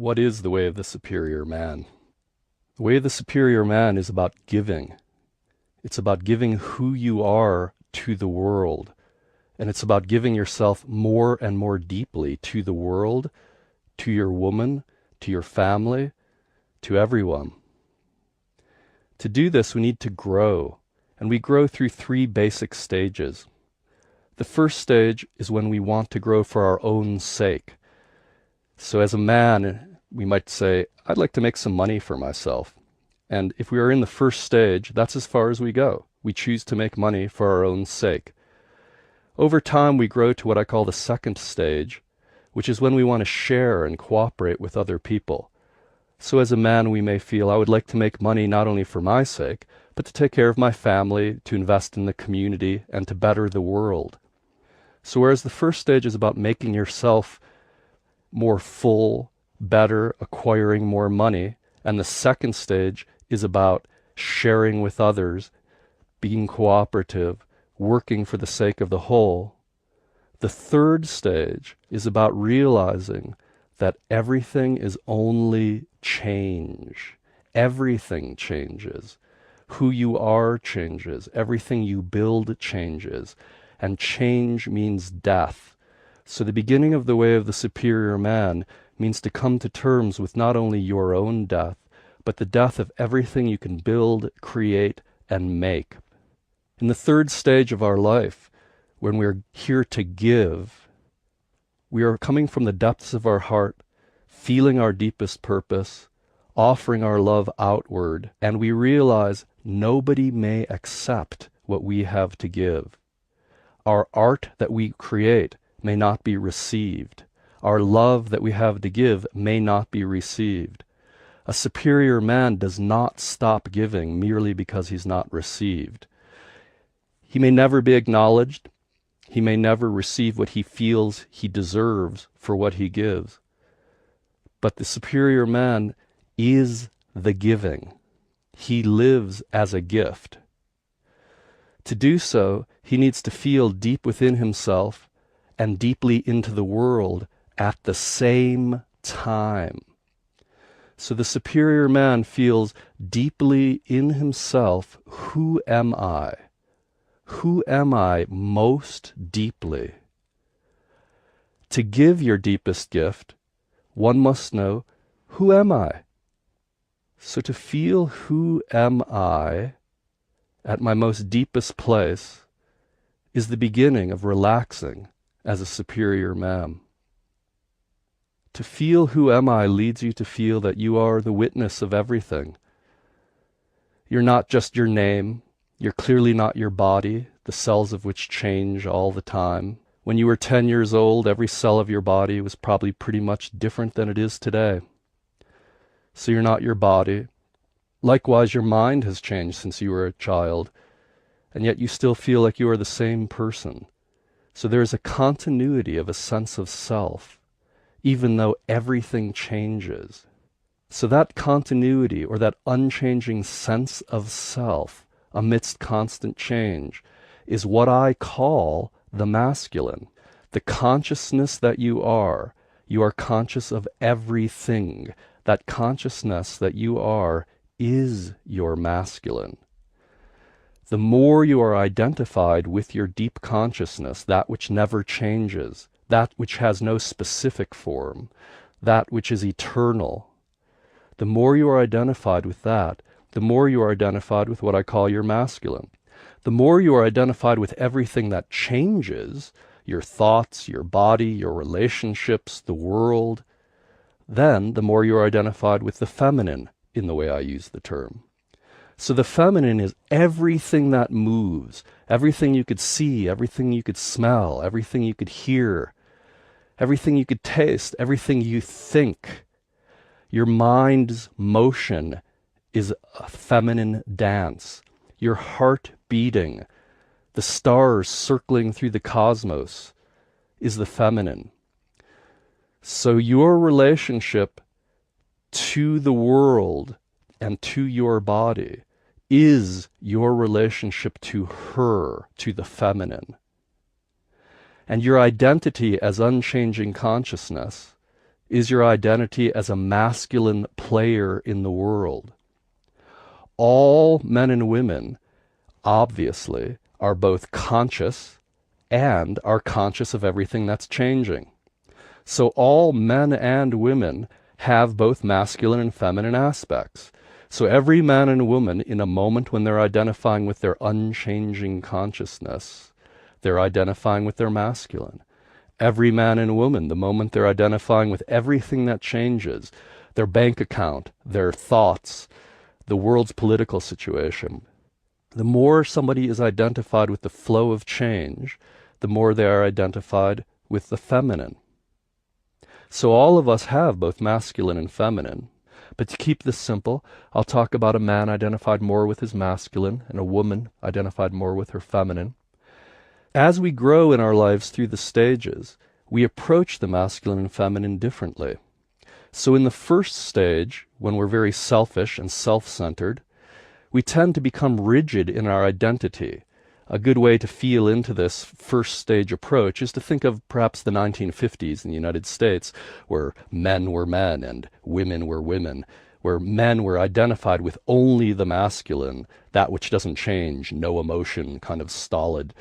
What is the way of the superior man? The way of the superior man is about giving. It's about giving who you are to the world. And it's about giving yourself more and more deeply to the world, to your woman, to your family, to everyone. To do this, we need to grow. And we grow through three basic stages. The first stage is when we want to grow for our own sake. So as a man, we might say, I'd like to make some money for myself. And if we are in the first stage, that's as far as we go. We choose to make money for our own sake. Over time, we grow to what I call the second stage, which is when we want to share and cooperate with other people. So as a man, we may feel, I would like to make money not only for my sake, but to take care of my family, to invest in the community, and to better the world. So whereas the first stage is about making yourself more full, better, acquiring more money, and the second stage is about sharing with others, being cooperative, working for the sake of the whole. The third stage is about realizing that everything is only change. Everything changes. Who you are changes. Everything you build changes. And change means death. So the beginning of the way of the superior man means to come to terms with not only your own death, but the death of everything you can build, create, and make. In the third stage of our life, when we're here to give, we are coming from the depths of our heart, feeling our deepest purpose, offering our love outward, and we realize nobody may accept what we have to give. Our art that we create may not be received. Our love that we have to give may not be received. A superior man does not stop giving merely because he's not received. He may never be acknowledged. He may never receive what he feels he deserves for what he gives. But the superior man is the giving. He lives as a gift. To do so, he needs to feel deep within himself and deeply into the world at the same time. So the superior man feels deeply in himself, who am I? Who am I most deeply? To give your deepest gift, one must know, who am I? So to feel who am I at my most deepest place is the beginning of relaxing as a superior man. To feel who am I leads you to feel that you are the witness of everything. You're not just your name. You're clearly not your body, the cells of which change all the time. When you were 10 years old, every cell of your body was probably pretty much different than it is today. So you're not your body. Likewise, your mind has changed since you were a child, and yet you still feel like you are the same person. So there is a continuity of a sense of self, even though everything changes. So that continuity, or that unchanging sense of self amidst constant change, is what I call the masculine. The consciousness that you are conscious of everything. That consciousness that you are is your masculine. The more you are identified with your deep consciousness, that which never changes, that which has no specific form, that which is eternal, the more you are identified with that, the more you are identified with what I call your masculine. The more you are identified with everything that changes, your thoughts, your body, your relationships, the world, then the more you are identified with the feminine, in the way I use the term. So the feminine is everything that moves, everything you could see, everything you could smell, everything you could hear, everything you could taste, everything you think. Your mind's motion is a feminine dance. Your heart beating, the stars circling through the cosmos is the feminine. So your relationship to the world and to your body is your relationship to her, to the feminine. And your identity as unchanging consciousness is your identity as a masculine player in the world. All men and women, obviously, are both conscious and are conscious of everything that's changing. So all men and women have both masculine and feminine aspects. So every man and woman, in a moment when they're identifying with their unchanging consciousness, they're identifying with their masculine. Every man and woman, the moment they're identifying with everything that changes, their bank account, their thoughts, the world's political situation, the more somebody is identified with the flow of change, the more they are identified with the feminine. So all of us have both masculine and feminine. But to keep this simple, I'll talk about a man identified more with his masculine and a woman identified more with her feminine. As we grow in our lives through the stages, we approach the masculine and feminine differently. So in the first stage, when we're very selfish and self-centered, we tend to become rigid in our identity. A good way to feel into this first stage approach is to think of perhaps the 1950s in the United States, where men were men and women were women, where men were identified with only the masculine, that which doesn't change, no emotion, kind of stolid.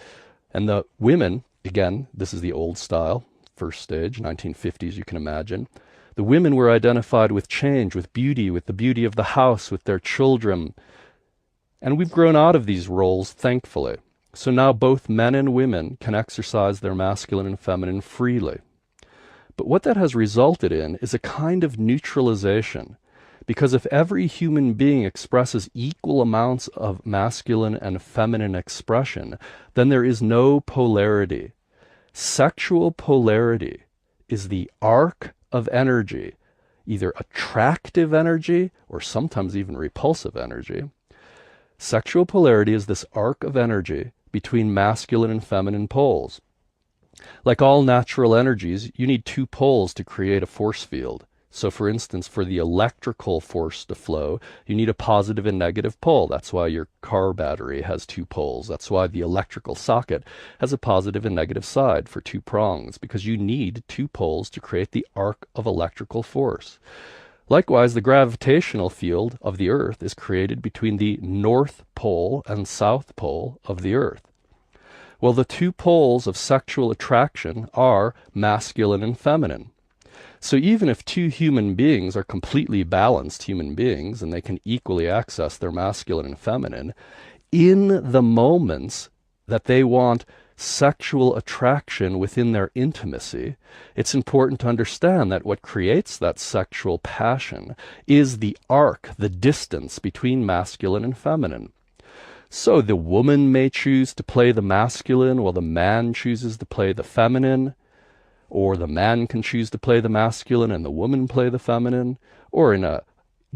And the women, again, this is the old style, first stage, 1950s, you can imagine. The women were identified with change, with the beauty of the house, with their children. And we've grown out of these roles, thankfully. So now both men and women can exercise their masculine and feminine freely. But what that has resulted in is a kind of neutralization. Because if every human being expresses equal amounts of masculine and feminine expression, then there is no polarity. Sexual polarity is the arc of energy, either attractive energy or sometimes even repulsive energy. Sexual polarity is this arc of energy between masculine and feminine poles. Like all natural energies, you need two poles to create a force field. So for instance, for the electrical force to flow, you need a positive and negative pole. That's why your car battery has two poles. That's why the electrical socket has a positive and negative side for two prongs, because you need two poles to create the arc of electrical force. Likewise, the gravitational field of the Earth is created between the North Pole and South Pole of the Earth. Well, the two poles of sexual attraction are masculine and feminine. So even if two human beings are completely balanced human beings and they can equally access their masculine and feminine, in the moments that they want sexual attraction within their intimacy, it's important to understand that what creates that sexual passion is the arc, the distance between masculine and feminine. So the woman may choose to play the masculine while the man chooses to play the feminine, or the man can choose to play the masculine and the woman play the feminine, or in a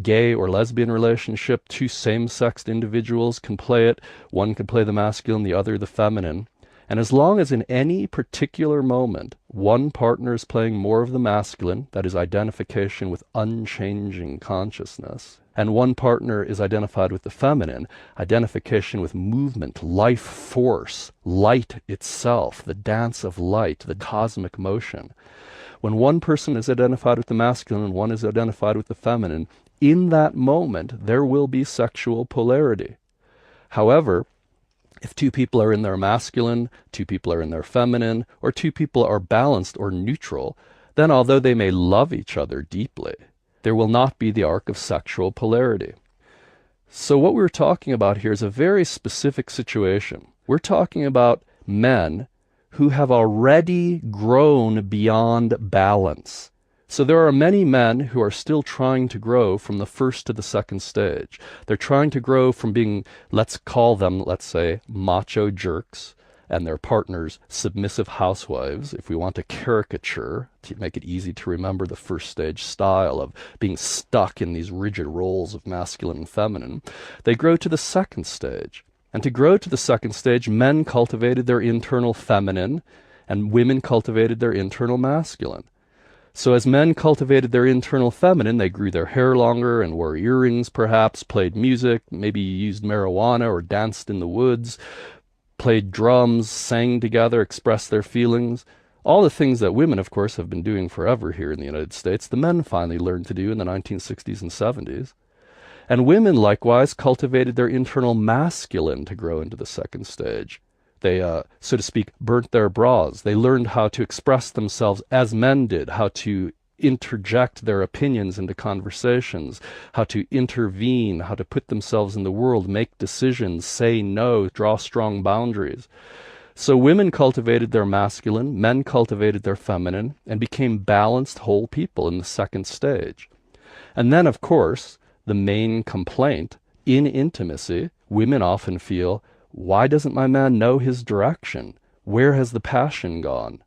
gay or lesbian relationship, two same-sexed individuals can play it. One can play the masculine, the other the feminine. And as long as in any particular moment, one partner is playing more of the masculine, that is identification with unchanging consciousness, and one partner is identified with the feminine, identification with movement, life force, light itself, the dance of light, the cosmic motion. When one person is identified with the masculine and one is identified with the feminine, in that moment there will be sexual polarity. However, if two people are in their masculine, two people are in their feminine, or two people are balanced or neutral, then although they may love each other deeply, there will not be the arc of sexual polarity. So what we're talking about here is a very specific situation. We're talking about men who have already grown beyond balance. So there are many men who are still trying to grow from the first to the second stage. They're trying to grow from being, let's call them, let's say, macho jerks, and their partners submissive housewives, if we want to caricature, to make it easy to remember the first stage style of being stuck in these rigid roles of masculine and feminine. They grow to the second stage. And to grow to the second stage, men cultivated their internal feminine, and women cultivated their internal masculine. So as men cultivated their internal feminine, they grew their hair longer and wore earrings perhaps, played music, maybe used marijuana or danced in the woods, played drums, sang together, expressed their feelings. All the things that women, of course, have been doing forever here in the United States, the men finally learned to do in the 1960s and 70s. And women, likewise, cultivated their internal masculine to grow into the second stage. They, so to speak, burnt their bras. They learned how to express themselves as men did, how to interject their opinions into conversations, how to intervene, how to put themselves in the world, make decisions, say no, draw strong boundaries. So women cultivated their masculine, men cultivated their feminine, and became balanced whole people in the second stage. And then, of course, the main complaint in intimacy, women often feel, why doesn't my man know his direction? Where has the passion gone?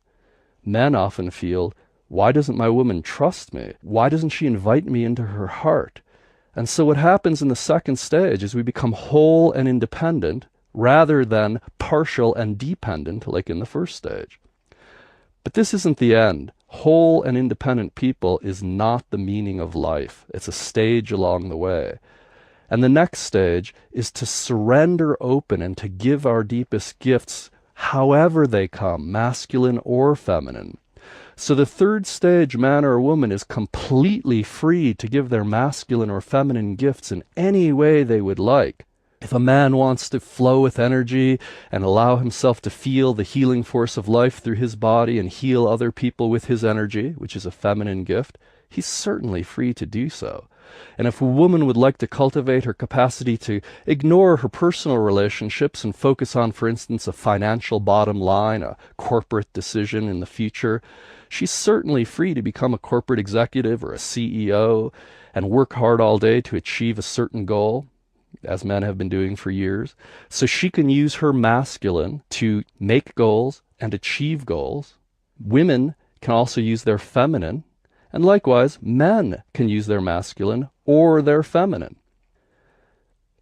Men often feel, why doesn't my woman trust me? Why doesn't she invite me into her heart? And so what happens in the second stage is we become whole and independent rather than partial and dependent like in the first stage. But this isn't the end. Whole and independent people is not the meaning of life. It's a stage along the way. And the next stage is to surrender open and to give our deepest gifts however they come, masculine or feminine. So the third stage, man or woman, is completely free to give their masculine or feminine gifts in any way they would like. If a man wants to flow with energy and allow himself to feel the healing force of life through his body and heal other people with his energy, which is a feminine gift, he's certainly free to do so. And if a woman would like to cultivate her capacity to ignore her personal relationships and focus on, for instance, a financial bottom line, a corporate decision in the future, she's certainly free to become a corporate executive or a CEO and work hard all day to achieve a certain goal, as men have been doing for years. So she can use her masculine to make goals and achieve goals. Women can also use their feminine, and likewise, men can use their masculine or their feminine.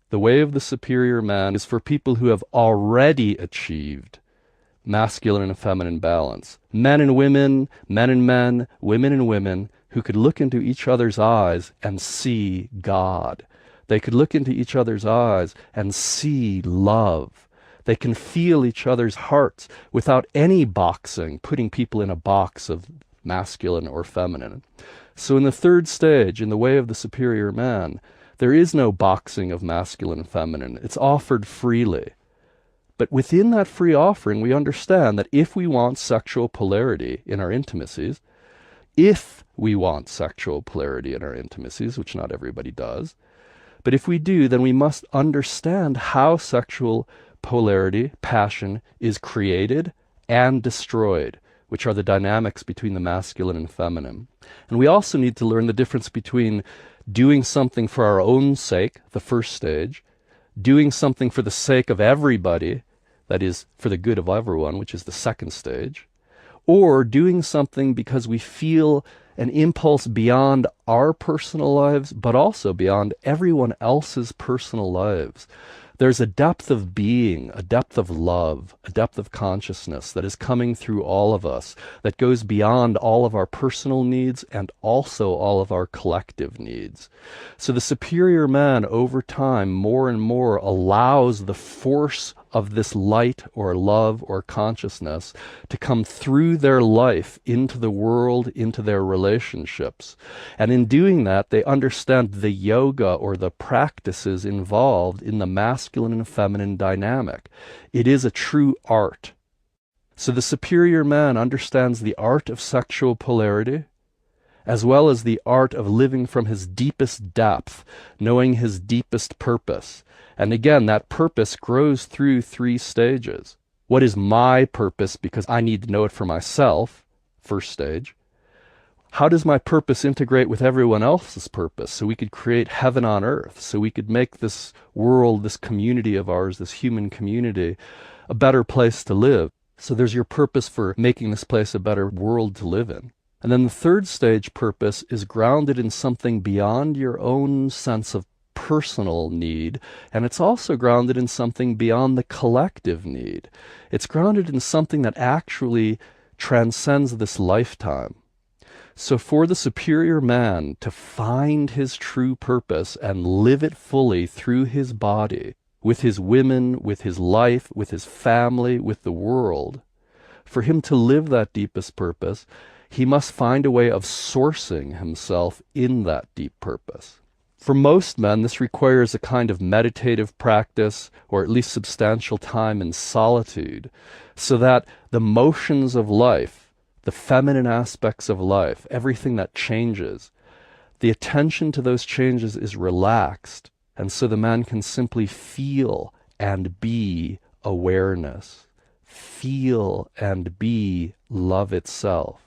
The way of the superior man is for people who have already achieved masculine and feminine balance. Men and women, men and men, women and women, who could look into each other's eyes and see God. They could look into each other's eyes and see love. They can feel each other's hearts without any boxing, putting people in a box of masculine or feminine. So in the third stage, in the way of the superior man, there is no boxing of masculine and feminine. It's offered freely. But within that free offering, we understand that if we want sexual polarity in our intimacies, which not everybody does, but if we do, then we must understand how sexual polarity, passion, is created and destroyed, which are the dynamics between the masculine and feminine. And we also need to learn the difference between doing something for our own sake, the first stage, doing something for the sake of everybody, that is, for the good of everyone, which is the second stage, or doing something because we feel an impulse beyond our personal lives, but also beyond everyone else's personal lives. There's a depth of being, a depth of love, a depth of consciousness that is coming through all of us, that goes beyond all of our personal needs and also all of our collective needs. So the superior man, over time, more and more allows the force of this light or love or consciousness to come through their life into the world, into their relationships. And in doing that, they understand the yoga or the practices involved in the masculine and feminine dynamic. It is a true art. So the superior man understands the art of sexual polarity, as well as the art of living from his deepest depth, knowing his deepest purpose. And again, that purpose grows through three stages. What is my purpose because I need to know it for myself? First stage. How does my purpose integrate with everyone else's purpose so we could create heaven on earth, so we could make this world, this community of ours, this human community, a better place to live? So there's your purpose for making this place a better world to live in. And then the third stage purpose is grounded in something beyond your own sense of personal need, and it's also grounded in something beyond the collective need. It's grounded in something that actually transcends this lifetime. So for the superior man to find his true purpose and live it fully through his body, with his women, with his life, with his family, with the world, for him to live that deepest purpose, he must find a way of sourcing himself in that deep purpose. For most men, this requires a kind of meditative practice, or at least substantial time in solitude, so that the motions of life, the feminine aspects of life, everything that changes, the attention to those changes is relaxed, and so the man can simply feel and be awareness, feel and be love itself.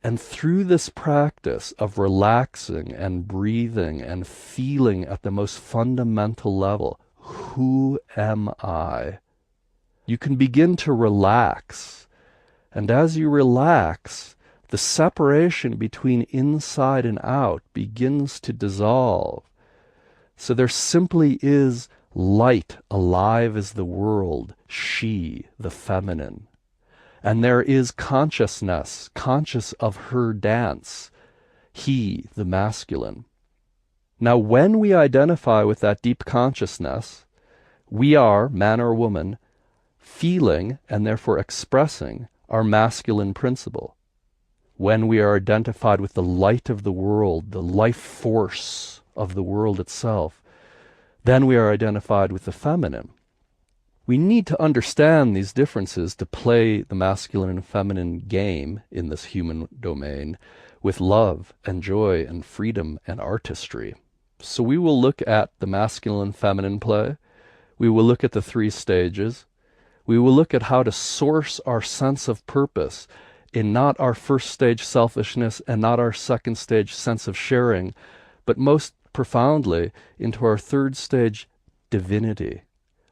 And through this practice of relaxing and breathing and feeling at the most fundamental level, who am I? You can begin to relax. And as you relax, the separation between inside and out begins to dissolve. So there simply is light alive as the world, she, the feminine. And there is consciousness, conscious of her dance, he, the masculine. Now, when we identify with that deep consciousness, we are, man or woman, feeling and therefore expressing our masculine principle. When we are identified with the light of the world, the life force of the world itself, then we are identified with the feminine. We need to understand these differences to play the masculine and feminine game in this human domain with love and joy and freedom and artistry. So we will look at the masculine and feminine play. We will look at the 3 stages. We will look at how to source our sense of purpose in not our first stage selfishness and not our second stage sense of sharing, but most profoundly into our 3rd stage divinity.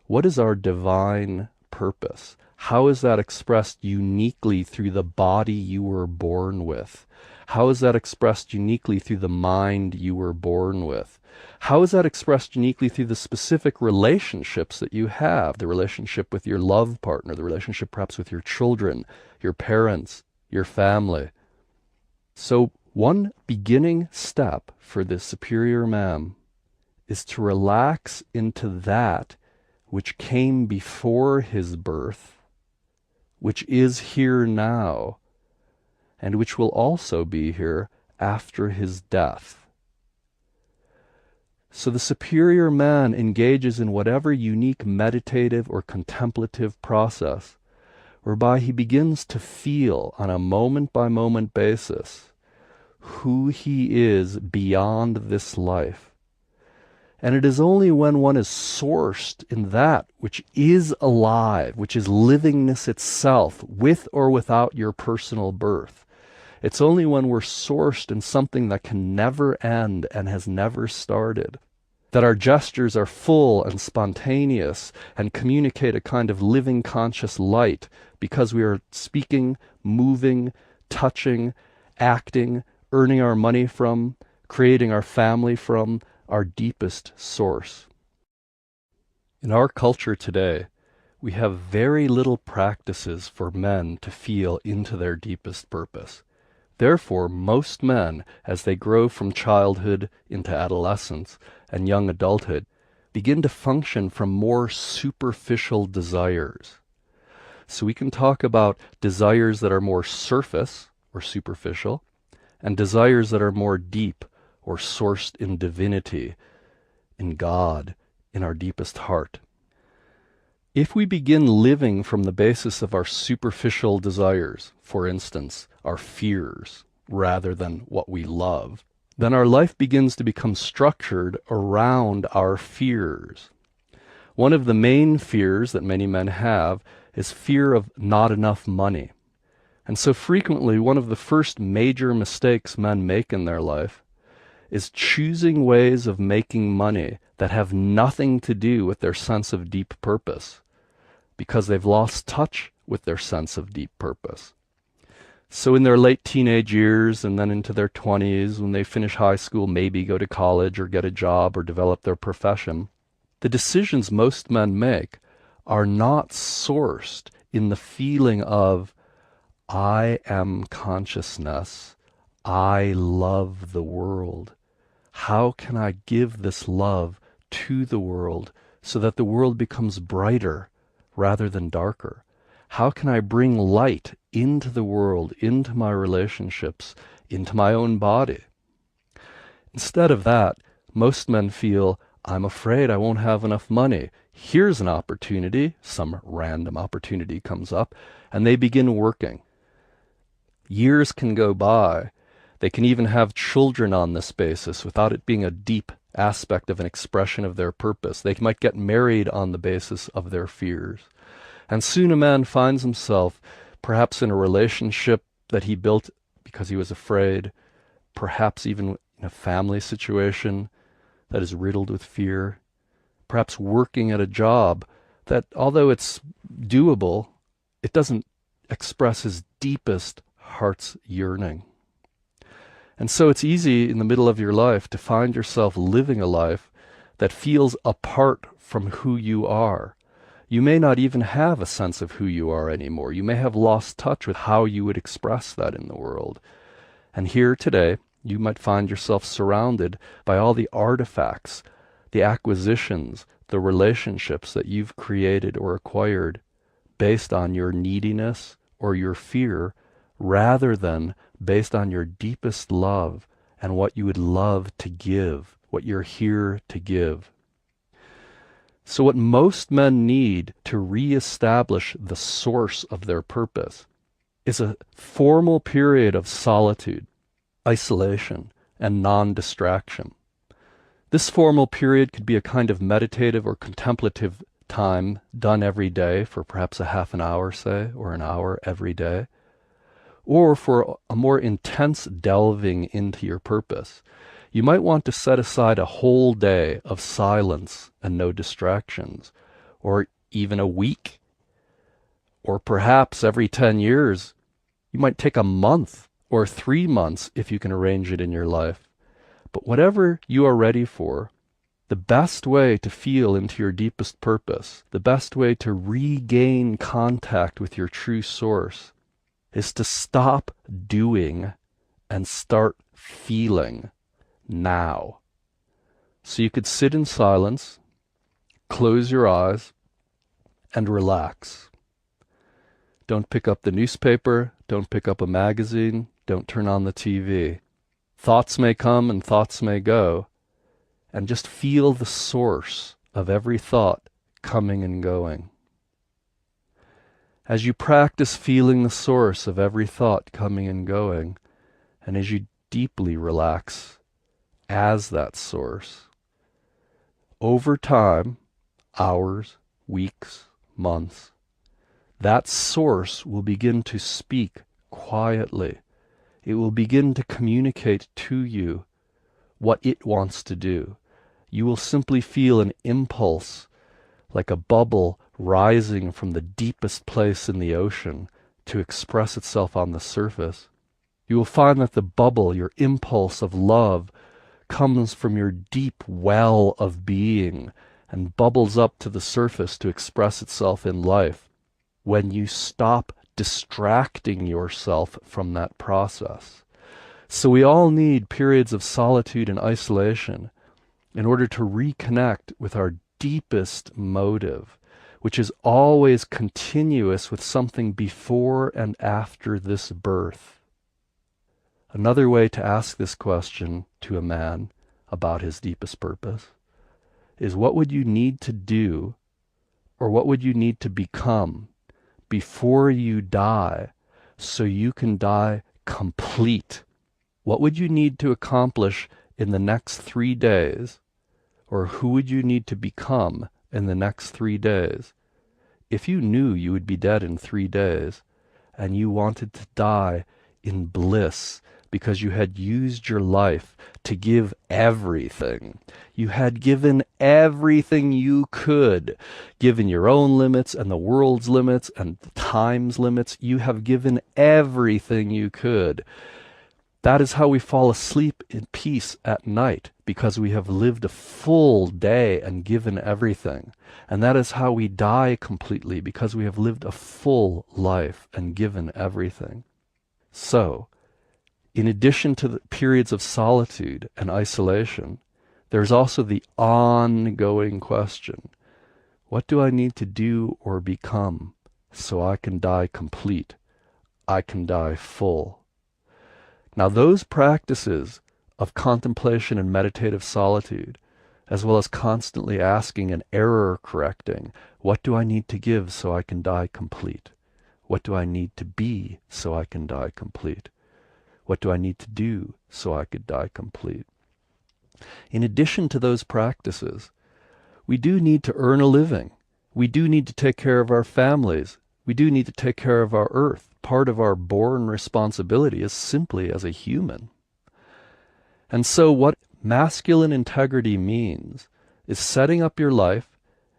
What is our divine purpose? How is that expressed uniquely through the body you were born with? How is that expressed uniquely through the mind you were born with? How is that expressed uniquely through the specific relationships that you have? The relationship with your love partner, the relationship perhaps with your children, your parents, your family. So one beginning step for the superior man is to relax into that which came before his birth, which is here now, and which will also be here after his death. So the superior man engages in whatever unique meditative or contemplative process whereby he begins to feel on a moment-by-moment basis who he is beyond this life. And it is only when one is sourced in that which is alive, which is livingness itself, with or without your personal birth. It's only when we're sourced in something that can never end and has never started, that our gestures are full and spontaneous and communicate a kind of living conscious light because we are speaking, moving, touching, acting, earning our money from, creating our family from, our deepest source. In our culture today, we have very little practices for men to feel into their deepest purpose. Therefore, most men, as they grow from childhood into adolescence and young adulthood, begin to function from more superficial desires. So we can talk about desires that are more surface or superficial, and desires that are more deep or sourced in divinity, in God, in our deepest heart. If we begin living from the basis of our superficial desires, for instance, our fears, rather than what we love, then our life begins to become structured around our fears. One of the main fears that many men have is fear of not enough money. And so frequently, one of the first major mistakes men make in their life is choosing ways of making money that have nothing to do with their sense of deep purpose, because they've lost touch with their sense of deep purpose. So in their late teenage years and then into their 20s, when they finish high school, maybe go to college or get a job or develop their profession, the decisions most men make are not sourced in the feeling of, I am consciousness, I love the world. How can I give this love to the world so that the world becomes brighter rather than darker? How can I bring light into the world, into my relationships, into my own body? Instead of that, most men feel, I'm afraid I won't have enough money. Here's an opportunity, some random opportunity comes up, and they begin working. Years can go by. They can even have children on this basis without it being a deep aspect of an expression of their purpose. They might get married on the basis of their fears. And soon a man finds himself perhaps in a relationship that he built because he was afraid, perhaps even in a family situation that is riddled with fear, perhaps working at a job that, although it's doable, it doesn't express his deepest heart's yearning. And so it's easy in the middle of your life to find yourself living a life that feels apart from who you are. You may not even have a sense of who you are anymore. You may have lost touch with how you would express that in the world. And here today, you might find yourself surrounded by all the artifacts, the acquisitions, the relationships that you've created or acquired based on your neediness or your fear, rather than based on your deepest love and what you would love to give, what you're here to give. So what most men need to reestablish the source of their purpose is a formal period of solitude, isolation, and non-distraction. This formal period could be a kind of meditative or contemplative time done every day for perhaps a half an hour, say, or an hour every day, or for a more intense delving into your purpose. You might want to set aside a whole day of silence and no distractions, or even a week, or perhaps every 10 years. You might take a month or 3 months if you can arrange it in your life. But whatever you are ready for, the best way to feel into your deepest purpose, the best way to regain contact with your true source, is to stop doing and start feeling now. So you could sit in silence, close your eyes, and relax. Don't pick up the newspaper, don't pick up a magazine, don't turn on the TV. Thoughts may come and thoughts may go, and just feel the source of every thought coming and going. As you practice feeling the source of every thought coming and going, and as you deeply relax as that source, over time, hours, weeks, months, that source will begin to speak quietly. It will begin to communicate to you what it wants to do. You will simply feel an impulse, like a bubble rising from the deepest place in the ocean to express itself on the surface. You will find that the bubble, your impulse of love, comes from your deep well of being and bubbles up to the surface to express itself in life when you stop distracting yourself from that process. So we all need periods of solitude and isolation in order to reconnect with our deepest motive, which is always continuous with something before and after this birth. Another way to ask this question to a man about his deepest purpose is, what would you need to do, or what would you need to become before you die so you can die complete? What would you need to accomplish in the next 3 days, or who would you need to become in the next 3 days if you knew you would be dead in 3 days and you wanted to die in bliss because you had used your life to give everything? You had given everything you could, given your own limits and the world's limits and time's limits. You have given everything you could. That is how we fall asleep in peace at night, because we have lived a full day and given everything. And that is how we die completely, because we have lived a full life and given everything. So, in addition to the periods of solitude and isolation, there's also the ongoing question: what do I need to do or become so I can die complete. I can die full. Now those practices of contemplation and meditative solitude, as well as constantly asking and error correcting, what do I need to give so I can die complete? What do I need to be so I can die complete? What do I need to do so I could die complete? In addition to those practices, we do need to earn a living. We do need to take care of our families. We do need to take care of our earth. Part of our born responsibility is simply as a human. And so what masculine integrity means is setting up your life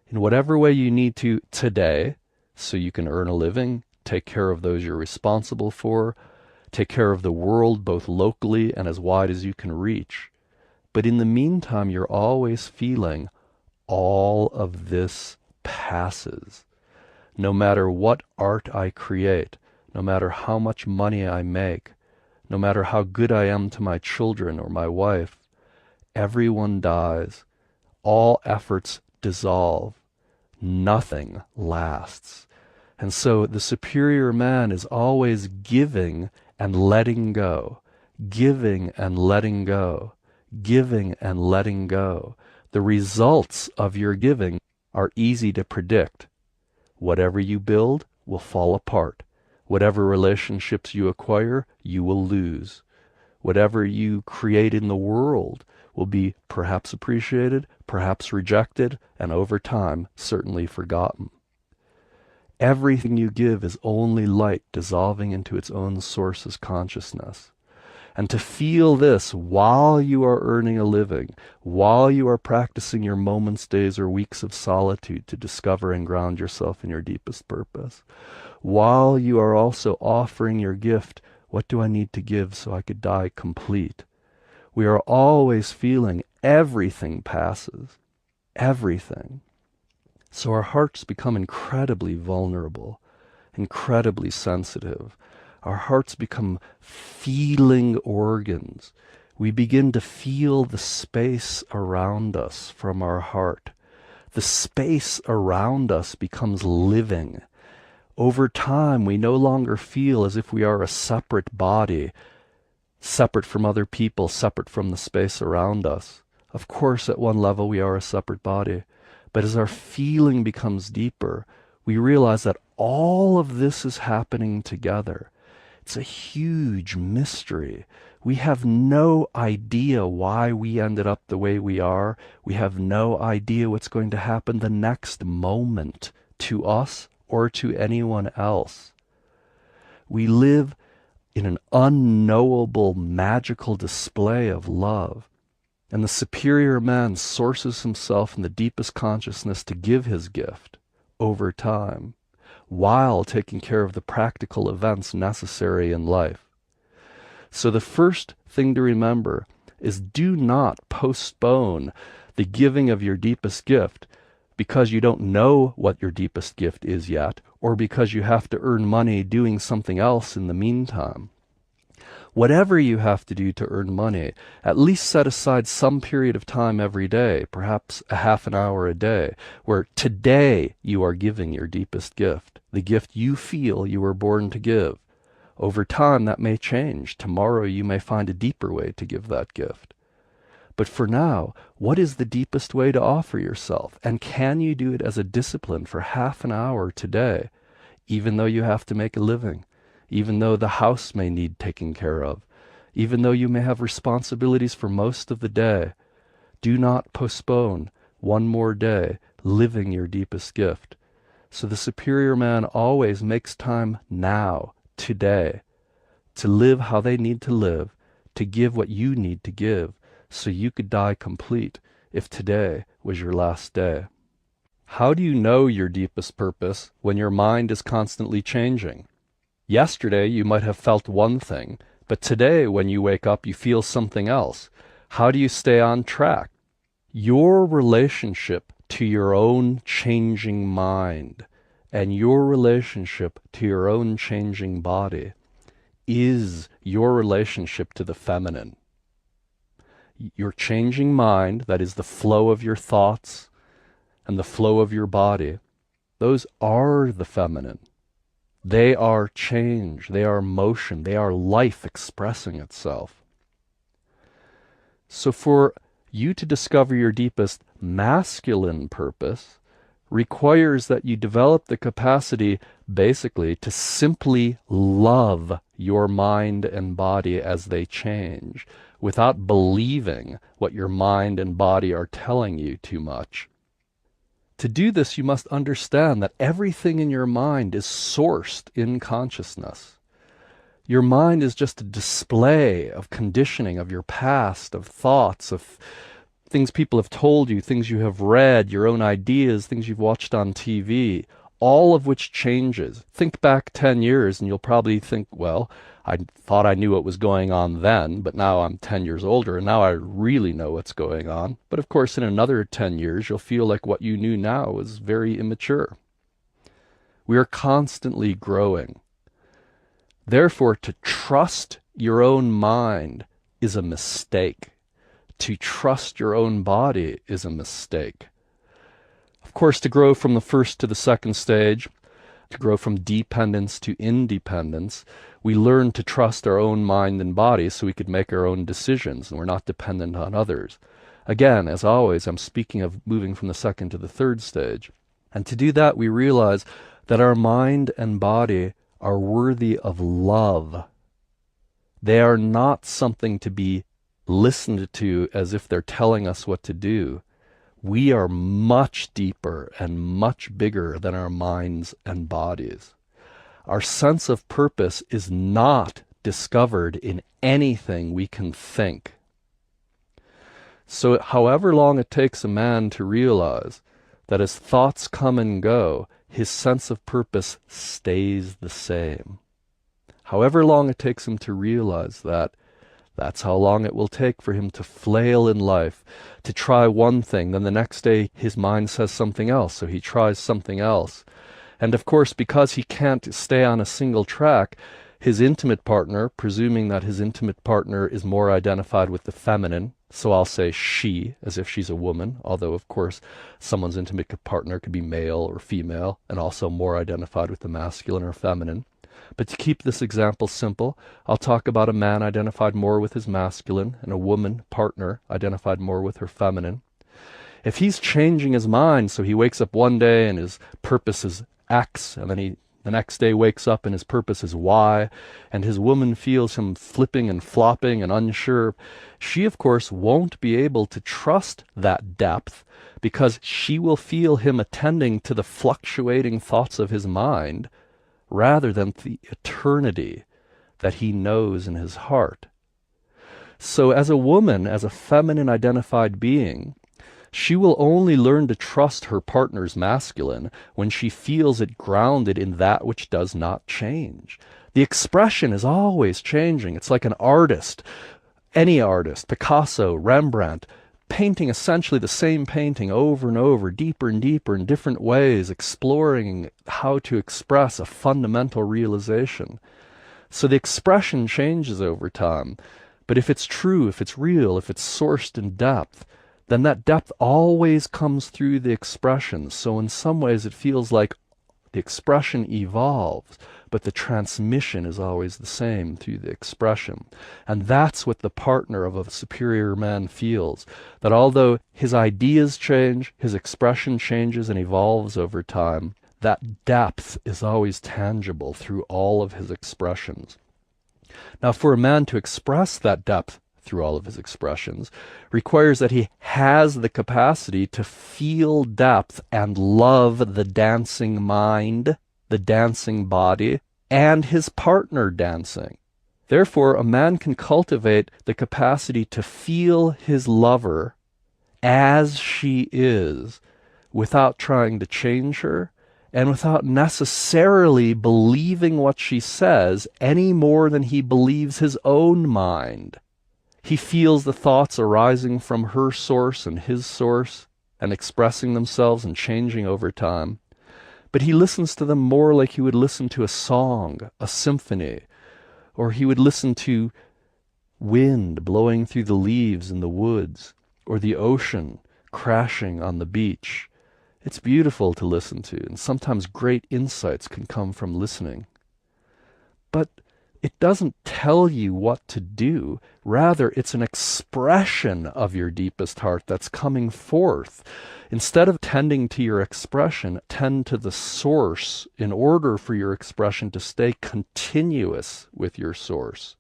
in whatever way you need to today so you can earn a living, take care of those you're responsible for, take care of the world both locally and as wide as you can reach. But in the meantime, you're always feeling all of this passes. No matter what art I create, no matter how much money I make, no matter how good I am to my children or my wife, everyone dies. All efforts dissolve. Nothing lasts. And so the superior man is always giving and letting go, giving and letting go, giving and letting go. The results of your giving are easy to predict. Whatever you build will fall apart. Whatever relationships you acquire, you will lose. Whatever you create in the world will be perhaps appreciated, perhaps rejected, and over time, certainly forgotten. Everything you give is only light dissolving into its own source as consciousness. And to feel this while you are earning a living, while you are practicing your moments, days, or weeks of solitude to discover and ground yourself in your deepest purpose, while you are also offering your gift, what do I need to give so I could die complete? We are always feeling everything passes, everything. So our hearts become incredibly vulnerable, incredibly sensitive. Our hearts become feeling organs. We begin to feel the space around us from our heart. The space around us becomes living. Over time, we no longer feel as if we are a separate body, separate from other people, separate from the space around us. Of course, at one level, we are a separate body. But as our feeling becomes deeper, we realize that all of this is happening together. It's a huge mystery. We have no idea why we ended up the way we are. We have no idea what's going to happen the next moment to us or to anyone else. We live in an unknowable, magical display of love. And the superior man sources himself in the deepest consciousness to give his gift over time, while taking care of the practical events necessary in life. So the first thing to remember is do not postpone the giving of your deepest gift because you don't know what your deepest gift is yet, or because you have to earn money doing something else in the meantime. Whatever you have to do to earn money, at least set aside some period of time every day, perhaps a half an hour a day, where today you are giving your deepest gift, the gift you feel you were born to give. Over time, that may change. Tomorrow you may find a deeper way to give that gift. But for now, what is the deepest way to offer yourself? And can you do it as a discipline for half an hour today, even though you have to make a living? Even though the house may need taking care of, even though you may have responsibilities for most of the day, do not postpone one more day living your deepest gift. So the superior man always makes time now, today, to live how they need to live, to give what you need to give, so you could die complete if today was your last day. How do you know your deepest purpose when your mind is constantly changing? Yesterday you might have felt one thing, but today when you wake up you feel something else. How do you stay on track? Your relationship to your own changing mind and your relationship to your own changing body is your relationship to the feminine. Your changing mind, that is the flow of your thoughts and the flow of your body, those are the feminine. They are change, they are motion, they are life expressing itself. So for you to discover your deepest masculine purpose requires that you develop the capacity basically to simply love your mind and body as they change without believing what your mind and body are telling you too much. To do this, you must understand that everything in your mind is sourced in consciousness. Your mind is just a display of conditioning of your past, of thoughts, of things people have told you, things you have read, your own ideas, things you've watched on TV, all of which changes. Think back 10 years and you'll probably think, well, I thought I knew what was going on then, but now I'm 10 years older and now I really know what's going on. But of course, in another 10 years, you'll feel like what you knew now was very immature. We are constantly growing. Therefore, to trust your own mind is a mistake. To trust your own body is a mistake. Of course, to grow from the first to the second stage, to grow from dependence to independence, we learn to trust our own mind and body so we could make our own decisions and we're not dependent on others. Again, as always, I'm speaking of moving from the second to the third stage. And to do that, we realize that our mind and body are worthy of love. They are not something to be listened to as if they're telling us what to do. We are much deeper and much bigger than our minds and bodies. Our sense of purpose is not discovered in anything we can think. So however long it takes a man to realize that as thoughts come and go, his sense of purpose stays the same. However long it takes him to realize that, that's how long it will take for him to flail in life, to try one thing, then the next day his mind says something else, so he tries something else. And of course, because he can't stay on a single track, his intimate partner, presuming that his intimate partner is more identified with the feminine, so I'll say she, as if she's a woman, although of course someone's intimate partner could be male or female, and also more identified with the masculine or feminine. But to keep this example simple, I'll talk about a man identified more with his masculine and a woman partner identified more with her feminine. If he's changing his mind, so he wakes up one day and his purpose is X, and then the next day wakes up and his purpose is Y, and his woman feels him flipping and flopping and unsure, she of course won't be able to trust that depth because she will feel him attending to the fluctuating thoughts of his mind rather than the eternity that he knows in his heart. So as a woman, as a feminine identified being, she will only learn to trust her partner's masculine when she feels it grounded in that which does not change. The expression is always changing. It's like an artist, any artist, Picasso, Rembrandt, painting essentially the same painting over and over, deeper and deeper in different ways, exploring how to express a fundamental realization. So the expression changes over time. But if it's true, if it's real, if it's sourced in depth, then that depth always comes through the expression. So in some ways it feels like the expression evolves, but the transmission is always the same through the expression. And that's what the partner of a superior man feels, that although his ideas change, his expression changes and evolves over time, that depth is always tangible through all of his expressions. Now, for a man to express that depth through all of his expressions requires that he has the capacity to feel depth and love the dancing mind, the dancing body, and his partner dancing. Therefore, a man can cultivate the capacity to feel his lover as she is without trying to change her and without necessarily believing what she says any more than he believes his own mind. He feels the thoughts arising from her source and his source and expressing themselves and changing over time. But he listens to them more like he would listen to a song, a symphony, or he would listen to wind blowing through the leaves in the woods, or the ocean crashing on the beach. It's beautiful to listen to, and sometimes great insights can come from listening but it doesn't tell you what to do. Rather, it's an expression of your deepest heart that's coming forth. Instead of tending to your expression, tend to the source in order for your expression to stay continuous with your source.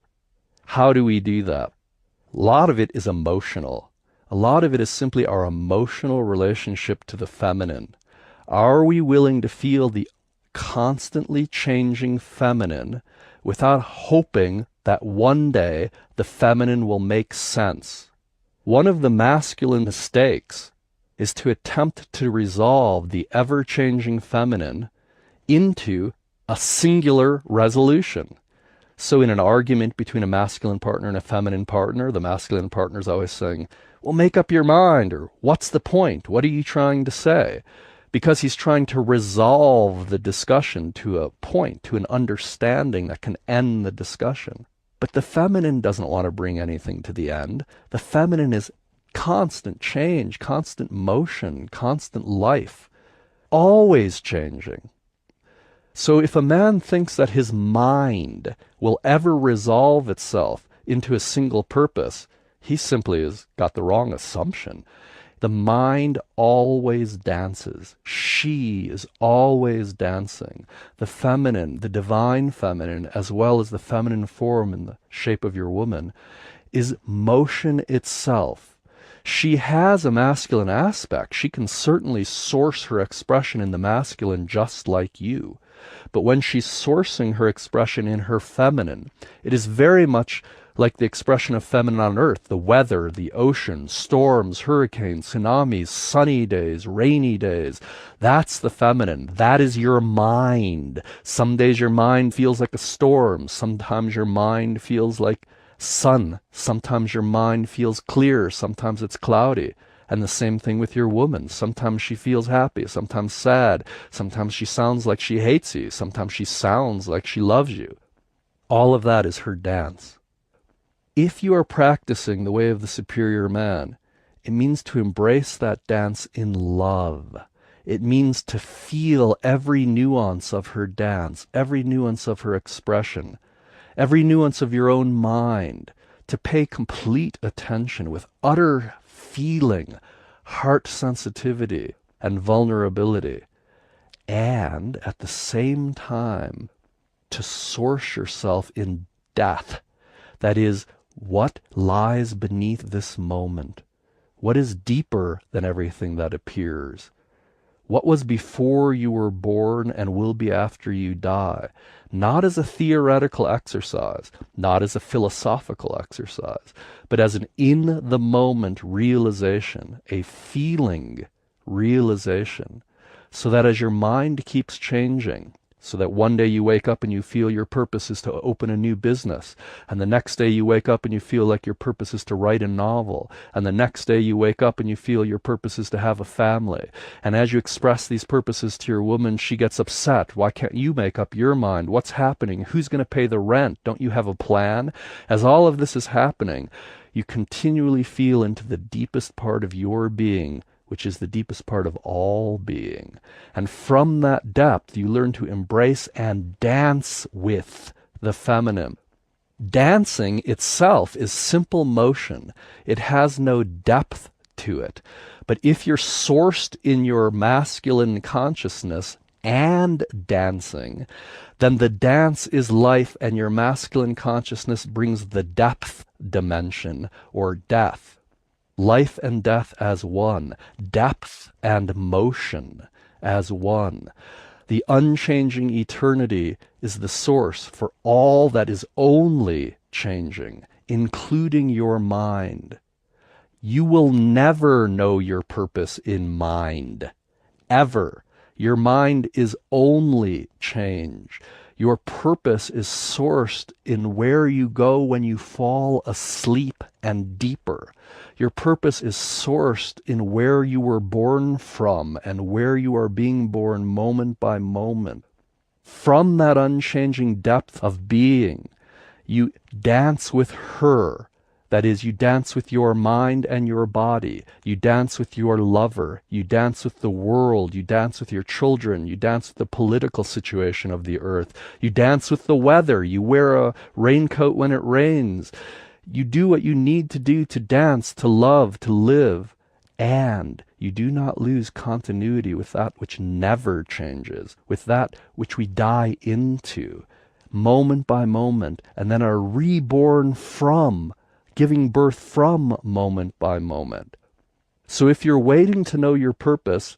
How do we do that? A lot of it is emotional. A lot of it is simply our emotional relationship to the feminine. Are we willing to feel the constantly changing feminine without hoping that one day the feminine will make sense? One of the masculine mistakes is to attempt to resolve the ever-changing feminine into a singular resolution. So in an argument between a masculine partner and a feminine partner, the masculine partner is always saying, well, make up your mind, or what's the point? What are you trying to say? Because he's trying to resolve the discussion to a point, to an understanding that can end the discussion. But the feminine doesn't want to bring anything to the end. The feminine is constant change, constant motion, constant life, always changing. So if a man thinks that his mind will ever resolve itself into a single purpose, he simply has got the wrong assumption. The mind always dances. She is always dancing. The feminine, the divine feminine, as well as the feminine form in the shape of your woman, is motion itself. She has a masculine aspect. She can certainly source her expression in the masculine just like you. But when she's sourcing her expression in her feminine, it is very much like the expression of feminine on earth, the weather, the ocean, storms, hurricanes, tsunamis, sunny days, rainy days. That's the feminine. That is your mind. Some days your mind feels like a storm. Sometimes your mind feels like sun. Sometimes your mind feels clear. Sometimes it's cloudy. And the same thing with your woman. Sometimes she feels happy, sometimes sad. Sometimes she sounds like she hates you. Sometimes she sounds like she loves you. All of that is her dance. If you are practicing the way of the superior man, it means to embrace that dance in love. It means to feel every nuance of her dance, every nuance of her expression, every nuance of your own mind, to pay complete attention with utter feeling, heart sensitivity, and vulnerability, and at the same time to source yourself in depth. That is, what lies beneath this moment? What is deeper than everything that appears? What was before you were born and will be after you die? Not as a theoretical exercise, not as a philosophical exercise, but as an in-the-moment realization, a feeling realization, so that as your mind keeps changing, so that one day you wake up and you feel your purpose is to open a new business, and the next day you wake up and you feel like your purpose is to write a novel, and the next day you wake up and you feel your purpose is to have a family. And as you express these purposes to your woman, she gets upset. Why can't you make up your mind? What's happening? Who's going to pay the rent? Don't you have a plan? As all of this is happening, you continually feel into the deepest part of your being, which is the deepest part of all being. And from that depth, you learn to embrace and dance with the feminine. Dancing itself is simple motion. It has no depth to it. But if you're sourced in your masculine consciousness and dancing, then the dance is life, and your masculine consciousness brings the depth dimension, or death. Life and death as one, depth and motion as one. The unchanging eternity is the source for all that is only changing, including your mind. You will never know your purpose in mind, ever. Your mind is only change. Your purpose is sourced in where you go when you fall asleep and deeper. Your purpose is sourced in where you were born from and where you are being born moment by moment. From that unchanging depth of being, you dance with her That is, you dance with your mind and your body. You dance with your lover. You dance with the world. You dance with your children. You dance with the political situation of the earth. You dance with the weather. You wear a raincoat when it rains. You do what you need to do to dance, to love, to live. And you do not lose continuity with that which never changes, with that which we die into, moment by moment, and then are reborn from, giving birth from moment by moment. So if you're waiting to know your purpose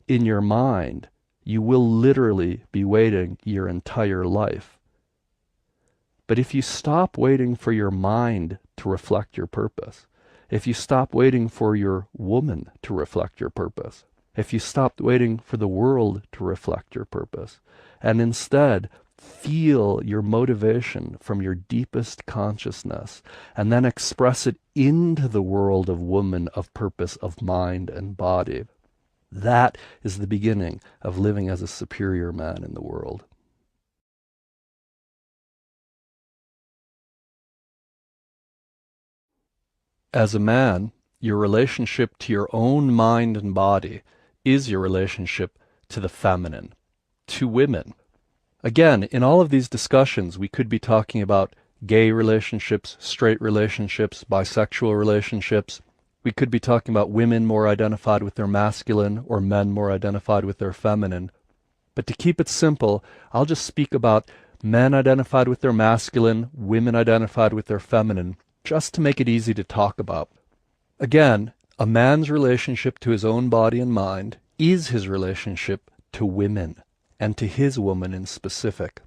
in your mind, you will literally be waiting your entire life. But if you stop waiting for your mind to reflect your purpose, if you stop waiting for your woman to reflect your purpose, if you stop waiting for the world to reflect your purpose, and instead feel your motivation from your deepest consciousness, and then express it into the world of woman, of purpose, of mind and body, that is the beginning of living as a superior man in the world. As a man, your relationship to your own mind and body is your relationship to the feminine, to women. Again, in all of these discussions, we could be talking about gay relationships, straight relationships, bisexual relationships. We could be talking about women more identified with their masculine or men more identified with their feminine. But to keep it simple, I'll just speak about men identified with their masculine, women identified with their feminine, just to make it easy to talk about. Again, a man's relationship to his own body and mind is his relationship to women, and to his woman in specific.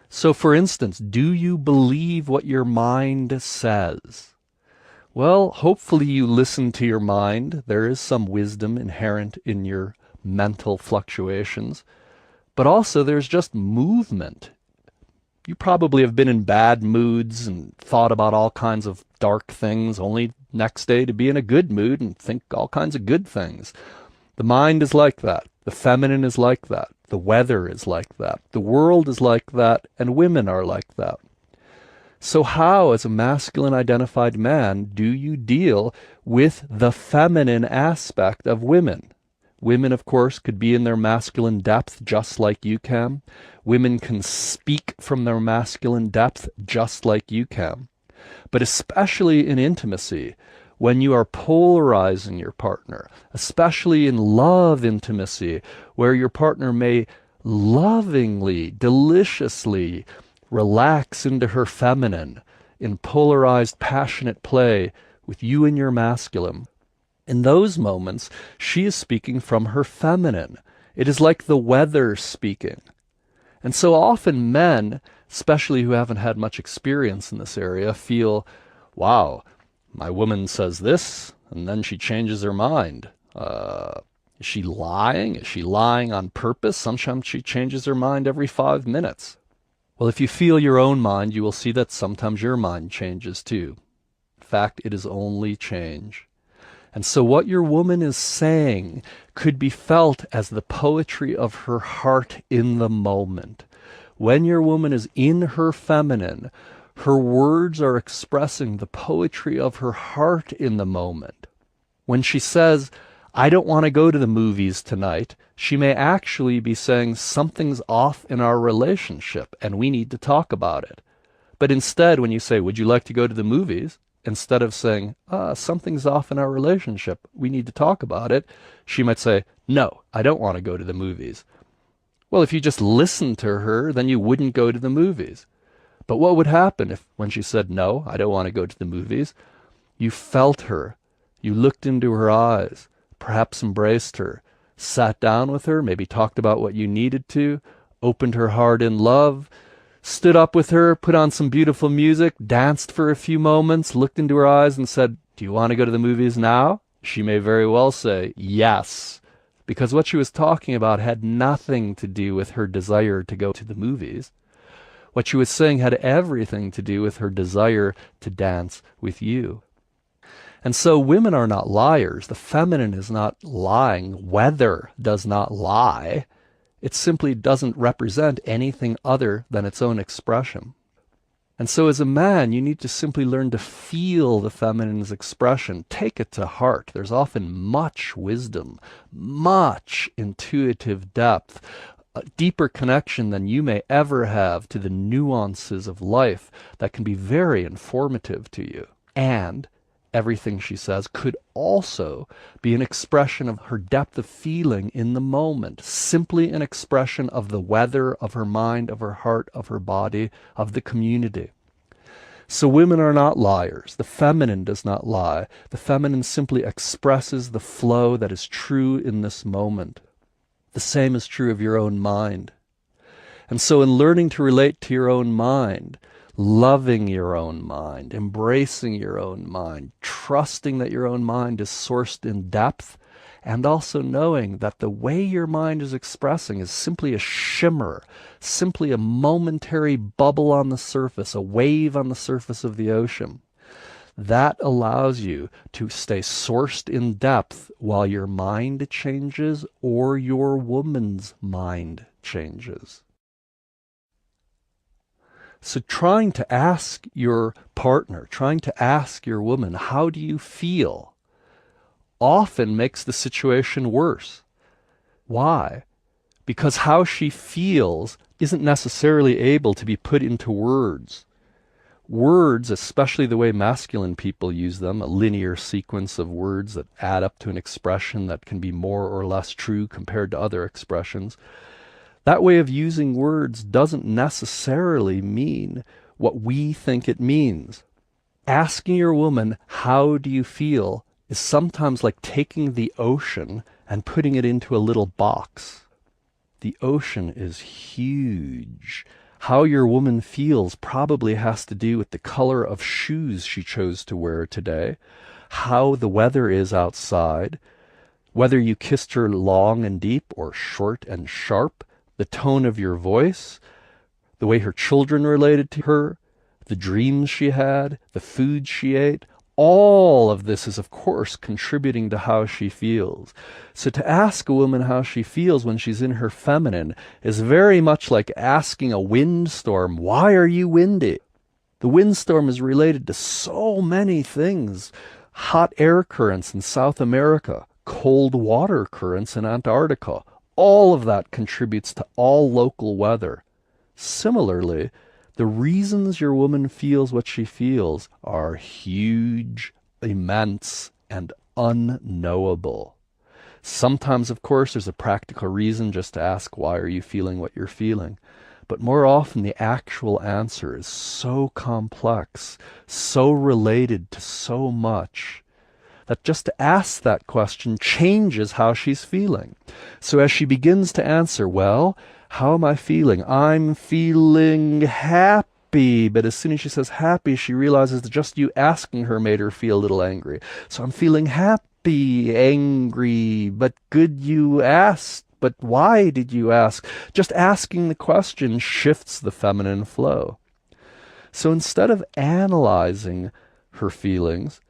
So for instance, do you believe what your mind says? Well, hopefully you listen to your mind. There is some wisdom inherent in your mental fluctuations, but also there's just movement. You probably have been in bad moods and thought about all kinds of dark things, only next day to be in a good mood and think all kinds of good things. The mind is like that. The feminine is like that. The weather is like that. The world is like that, and women are like that. So how, as a masculine identified man, do you deal with the feminine aspect of women? Women, of course, could be in their masculine depth just like you can. Women can speak from their masculine depth just like you can. But especially in intimacy, when you are polarizing your partner, especially in love intimacy, where your partner may lovingly, deliciously relax into her feminine in polarized, passionate play with you and your masculine. In those moments, she is speaking from her feminine. It is like the weather speaking. And so often men, especially who haven't had much experience in this area, feel, wow, my woman says this, and then she changes her mind. Is she lying? Is she lying on purpose? Sometimes she changes her mind every 5 minutes. Well, if you feel your own mind, you will see that sometimes your mind changes too. In fact, it is only change. And so what your woman is saying could be felt as the poetry of her heart in the moment. When your woman is in her feminine, her words are expressing the poetry of her heart in the moment. When she says, I don't want to go to the movies tonight, she may actually be saying something's off in our relationship and we need to talk about it. But instead, when you say, would you like to go to the movies? Instead of saying, something's off in our relationship, we need to talk about it, she might say, no, I don't want to go to the movies. Well, if you just listened to her, then you wouldn't go to the movies. But what would happen if, when she said, no, I don't want to go to the movies, you felt her, you looked into her eyes, perhaps embraced her, sat down with her, maybe talked about what you needed to, opened her heart in love, stood up with her, put on some beautiful music, danced for a few moments, looked into her eyes and said, do you want to go to the movies now? She may very well say, yes, because what she was talking about had nothing to do with her desire to go to the movies. What she was saying had everything to do with her desire to dance with you. And so women are not liars. The feminine is not lying. Weather does not lie. It simply doesn't represent anything other than its own expression. And so as a man, you need to simply learn to feel the feminine's expression. Take it to heart. There's often much wisdom, much intuitive depth, a deeper connection than you may ever have to the nuances of life that can be very informative to you. And everything she says could also be an expression of her depth of feeling in the moment, simply an expression of the weather, of her mind, of her heart, of her body, of the community. So women are not liars. The feminine does not lie. The feminine simply expresses the flow that is true in this moment. The same is true of your own mind. And so in learning to relate to your own mind, loving your own mind, embracing your own mind, trusting that your own mind is sourced in depth, and also knowing that the way your mind is expressing is simply a shimmer, simply a momentary bubble on the surface, a wave on the surface of the ocean. That allows you to stay sourced in depth while your mind changes or your woman's mind changes. So trying to ask your partner, trying to ask your woman, how do you feel, often makes the situation worse. Why? Because how she feels isn't necessarily able to be put into words. Words, especially the way masculine people use them, a linear sequence of words that add up to an expression that can be more or less true compared to other expressions, that way of using words doesn't necessarily mean what we think it means. Asking your woman, how do you feel, is sometimes like taking the ocean and putting it into a little box. The ocean is huge. How your woman feels probably has to do with the color of shoes she chose to wear today, how the weather is outside, whether you kissed her long and deep or short and sharp, the tone of your voice, the way her children related to her, the dreams she had, the food she ate. All of this is, of course, contributing to how she feels. So to ask a woman how she feels when she's in her feminine is very much like asking a windstorm, why are you windy? The windstorm is related to so many things. Hot air currents in South America, cold water currents in Antarctica. All of that contributes to all local weather. Similarly, the reasons your woman feels what she feels are huge, immense, and unknowable. Sometimes, of course, there's a practical reason just to ask, why are you feeling what you're feeling? But more often, the actual answer is so complex, so related to so much, that just to ask that question changes how she's feeling. So as she begins to answer, well, how am I feeling? I'm feeling happy. But as soon as she says happy, she realizes that just you asking her made her feel a little angry. So I'm feeling happy, angry, but good you asked. But why did you ask? Just asking the question shifts the feminine flow. So instead of analyzing her feelings,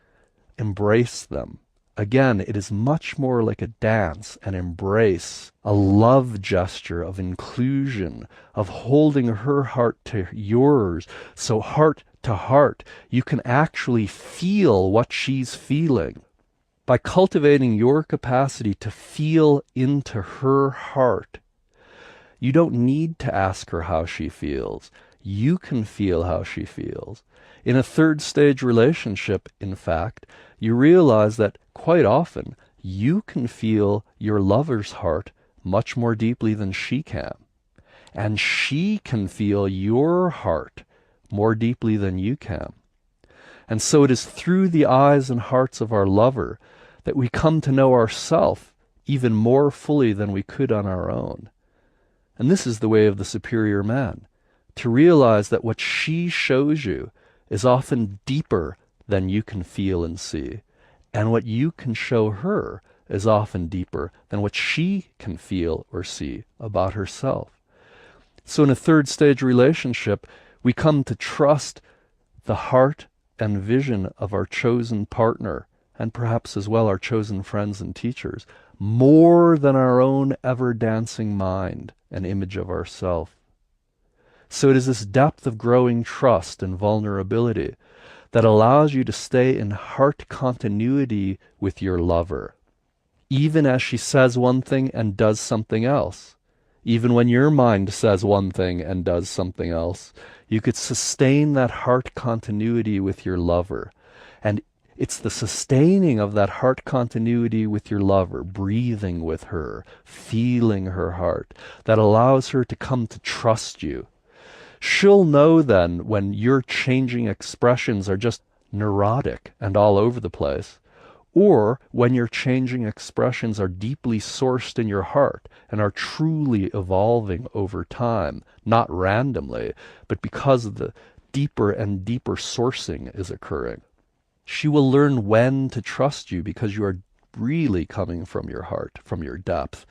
embrace them. Again, it is much more like a dance, an embrace, a love gesture of inclusion, of holding her heart to yours. So heart to heart, you can actually feel what she's feeling. By cultivating your capacity to feel into her heart, you don't need to ask her how she feels. You can feel how she feels. In a third stage relationship, in fact, you realize that quite often you can feel your lover's heart much more deeply than she can. And she can feel your heart more deeply than you can. And so it is through the eyes and hearts of our lover that we come to know ourselves even more fully than we could on our own. And this is the way of the superior man, to realize that what she shows you is often deeper than you can feel and see. And what you can show her is often deeper than what she can feel or see about herself. So in a third stage relationship, we come to trust the heart and vision of our chosen partner, and perhaps as well our chosen friends and teachers, more than our own ever-dancing mind and image of ourself. So it is this depth of growing trust and vulnerability that allows you to stay in heart continuity with your lover, even as she says one thing and does something else. Even when your mind says one thing and does something else, you could sustain that heart continuity with your lover. And it's the sustaining of that heart continuity with your lover, breathing with her, feeling her heart, that allows her to come to trust you. She'll know then when your changing expressions are just neurotic and all over the place, or when your changing expressions are deeply sourced in your heart and are truly evolving over time, not randomly, but because the deeper and deeper sourcing is occurring. She will learn when to trust you because you are really coming from your heart, from your depth,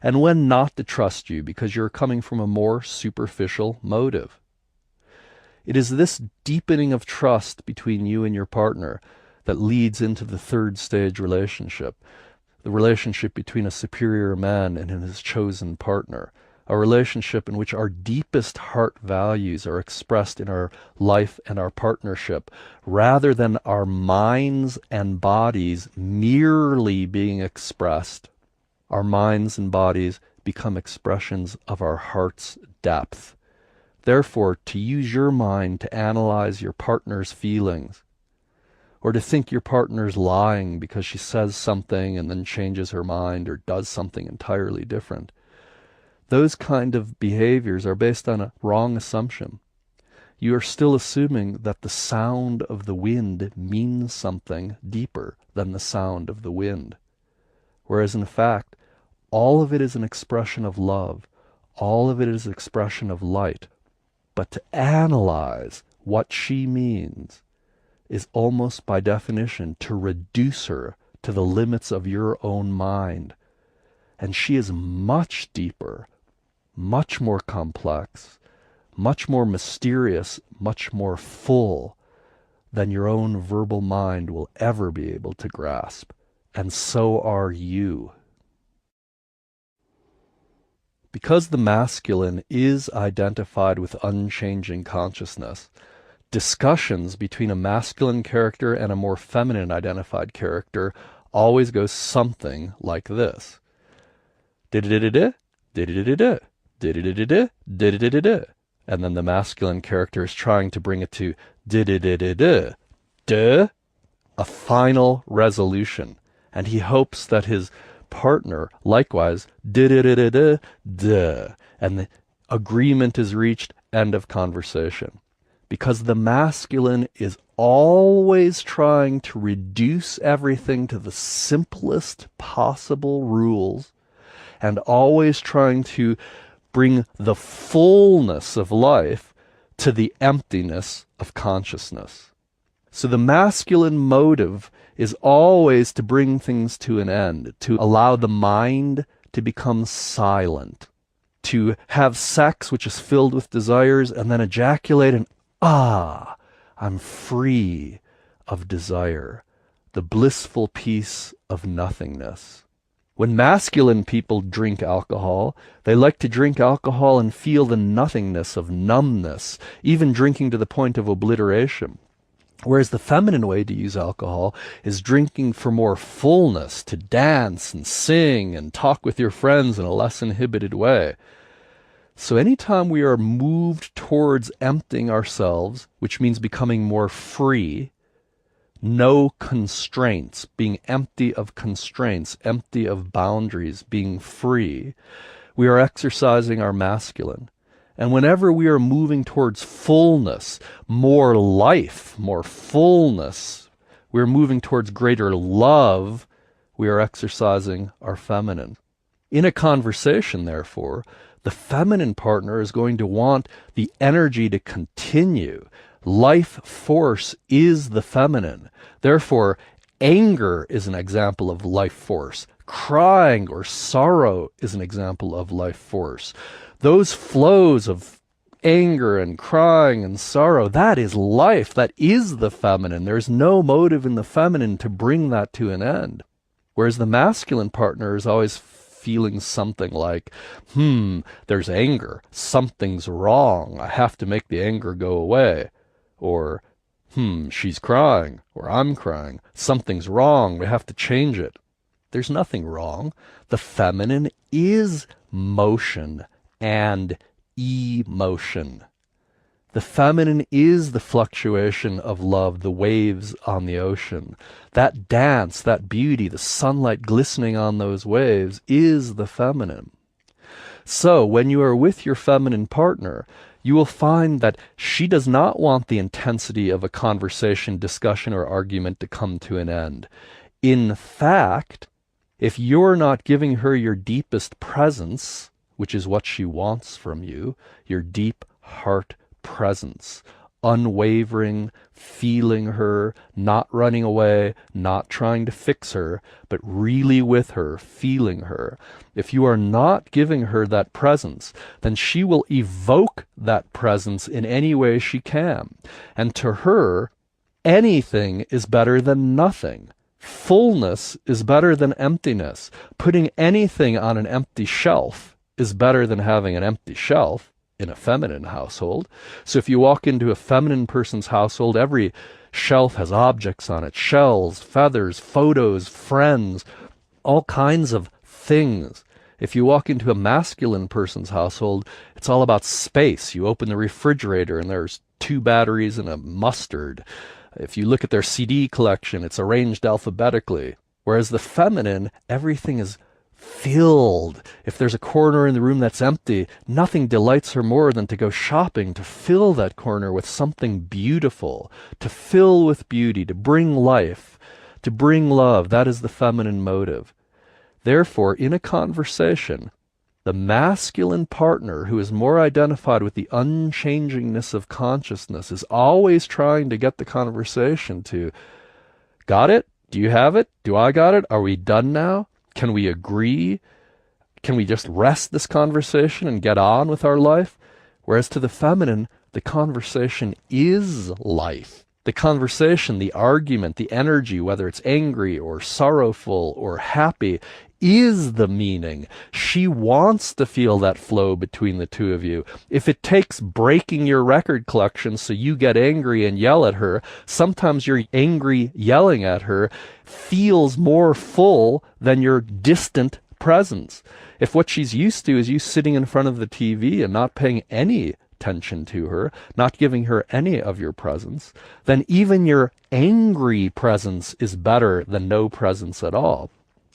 and when not to trust you because you're coming from a more superficial motive. It is this deepening of trust between you and your partner that leads into the third stage relationship, the relationship between a superior man and his chosen partner, a relationship in which our deepest heart values are expressed in our life and our partnership, rather than our minds and bodies merely being expressed. Our minds and bodies become expressions of our heart's depth. Therefore, to use your mind to analyze your partner's feelings, or to think your partner's lying because she says something and then changes her mind or does something entirely different, those kind of behaviors are based on a wrong assumption. You are still assuming that the sound of the wind means something deeper than the sound of the wind. Whereas in fact, all of it is an expression of love. All of it is an expression of light. But to analyze what she means is almost by definition to reduce her to the limits of your own mind. And she is much deeper, much more complex, much more mysterious, much more full than your own verbal mind will ever be able to grasp. And so are you. Because the masculine is identified with unchanging consciousness, discussions between a masculine character and a more feminine identified character always go something like this. Da-da-da-da-da, da-da-da-da-da, da-da-da-da-da, da-da-da-da-da. And then the masculine character is trying to bring it to da-da-da-da-da, da, a final resolution. And he hopes that his partner likewise da-da-da-da-da, and the agreement is reached, end of conversation. Because the masculine is always trying to reduce everything to the simplest possible rules and always trying to bring the fullness of life to the emptiness of consciousness. So the masculine motive is always to bring things to an end, to allow the mind to become silent, to have sex which is filled with desires and then ejaculate and I'm free of desire, the blissful peace of nothingness. When masculine people drink alcohol, they like to drink alcohol and feel the nothingness of numbness, even drinking to the point of obliteration. Whereas the feminine way to use alcohol is drinking for more fullness, to dance and sing and talk with your friends in a less inhibited way. So anytime we are moved towards emptying ourselves, which means becoming more free, no constraints, being empty of constraints, empty of boundaries, being free, we are exercising our masculine. And whenever we are moving towards fullness, more life, more fullness, we're moving towards greater love, we are exercising our feminine. In a conversation, therefore, the feminine partner is going to want the energy to continue. Life force is the feminine. Therefore, anger is an example of life force. Crying or sorrow is an example of life force. Those flows of anger and crying and sorrow, that is life. That is the feminine. There's no motive in the feminine to bring that to an end. Whereas the masculine partner is always feeling something like, there's anger, something's wrong, I have to make the anger go away. Or, she's crying, or I'm crying, something's wrong, we have to change it. There's nothing wrong. The feminine is motion and emotion. The feminine is the fluctuation of love, the waves on the ocean. That dance, that beauty, the sunlight glistening on those waves is the feminine. So when you are with your feminine partner, you will find that she does not want the intensity of a conversation, discussion, or argument to come to an end. In fact, if you're not giving her your deepest presence, which is what she wants from you, your deep heart presence, unwavering, feeling her, not running away, not trying to fix her, but really with her, feeling her. If you are not giving her that presence, then she will evoke that presence in any way she can. And to her, anything is better than nothing. Fullness is better than emptiness. Putting anything on an empty shelf is better than having an empty shelf in a feminine household. So if you walk into a feminine person's household, every shelf has objects on it, shells, feathers, photos, friends, all kinds of things. If you walk into a masculine person's household, it's all about space. You open the refrigerator and there's 2 batteries and a mustard. If you look at their CD collection, it's arranged alphabetically. Whereas the feminine, everything is filled. If there's a corner in the room that's empty, nothing delights her more than to go shopping, to fill that corner with something beautiful, to fill with beauty, to bring life, to bring love. That is the feminine motive. Therefore, in a conversation, the masculine partner, who is more identified with the unchangingness of consciousness, is always trying to get the conversation to, got it? Do you have it? Do I got it? Are we done now? Can we agree? Can we just rest this conversation and get on with our life? Whereas to the feminine, the conversation is life. The conversation, the argument, the energy, whether it's angry or sorrowful or happy, is the meaning. She wants to feel that flow between the two of you. If it takes breaking your record collection so you get angry and yell at her, sometimes your angry yelling at her feels more full than your distant presence. If what she's used to is you sitting in front of the TV and not paying any attention to her, not giving her any of your presence, then even your angry presence is better than no presence at all.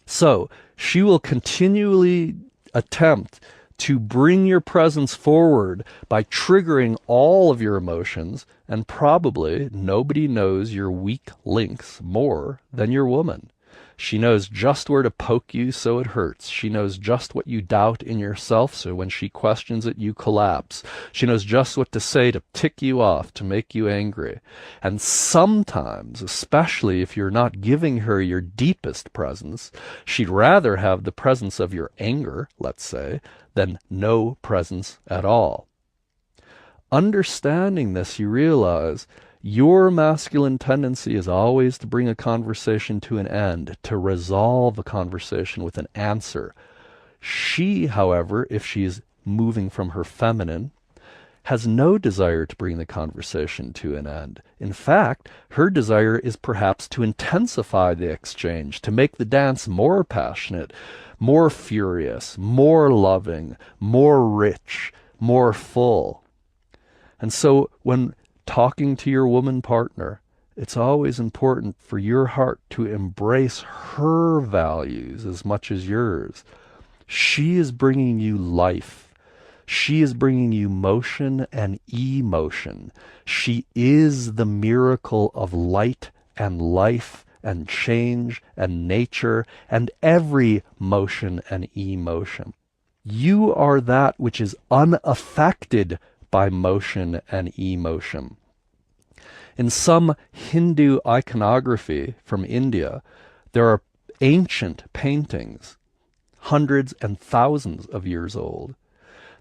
So she will continually attempt to bring your presence forward by triggering all of your emotions, and probably nobody knows your weak links more than your woman. She knows just where to poke you so it hurts. She knows just what you doubt in yourself, so when she questions it, you collapse. She knows just what to say to tick you off, to make you angry. And sometimes, especially if you're not giving her your deepest presence, she'd rather have the presence of your anger, let's say, than no presence at all. Understanding this, you realize your masculine tendency is always to bring a conversation to an end, to resolve a conversation with an answer. She, however, if she is moving from her feminine, has no desire to bring the conversation to an end. In fact, her desire is perhaps to intensify the exchange, to make the dance more passionate, more furious, more loving, more rich, more full. And so when talking to your woman partner, it's always important for your heart to embrace her values as much as yours. She is bringing you life. She is bringing you motion and emotion. She is the miracle of light and life and change and nature and every motion and emotion. You are that which is unaffected by motion and emotion. In some Hindu iconography from India, there are ancient paintings, hundreds and thousands of years old,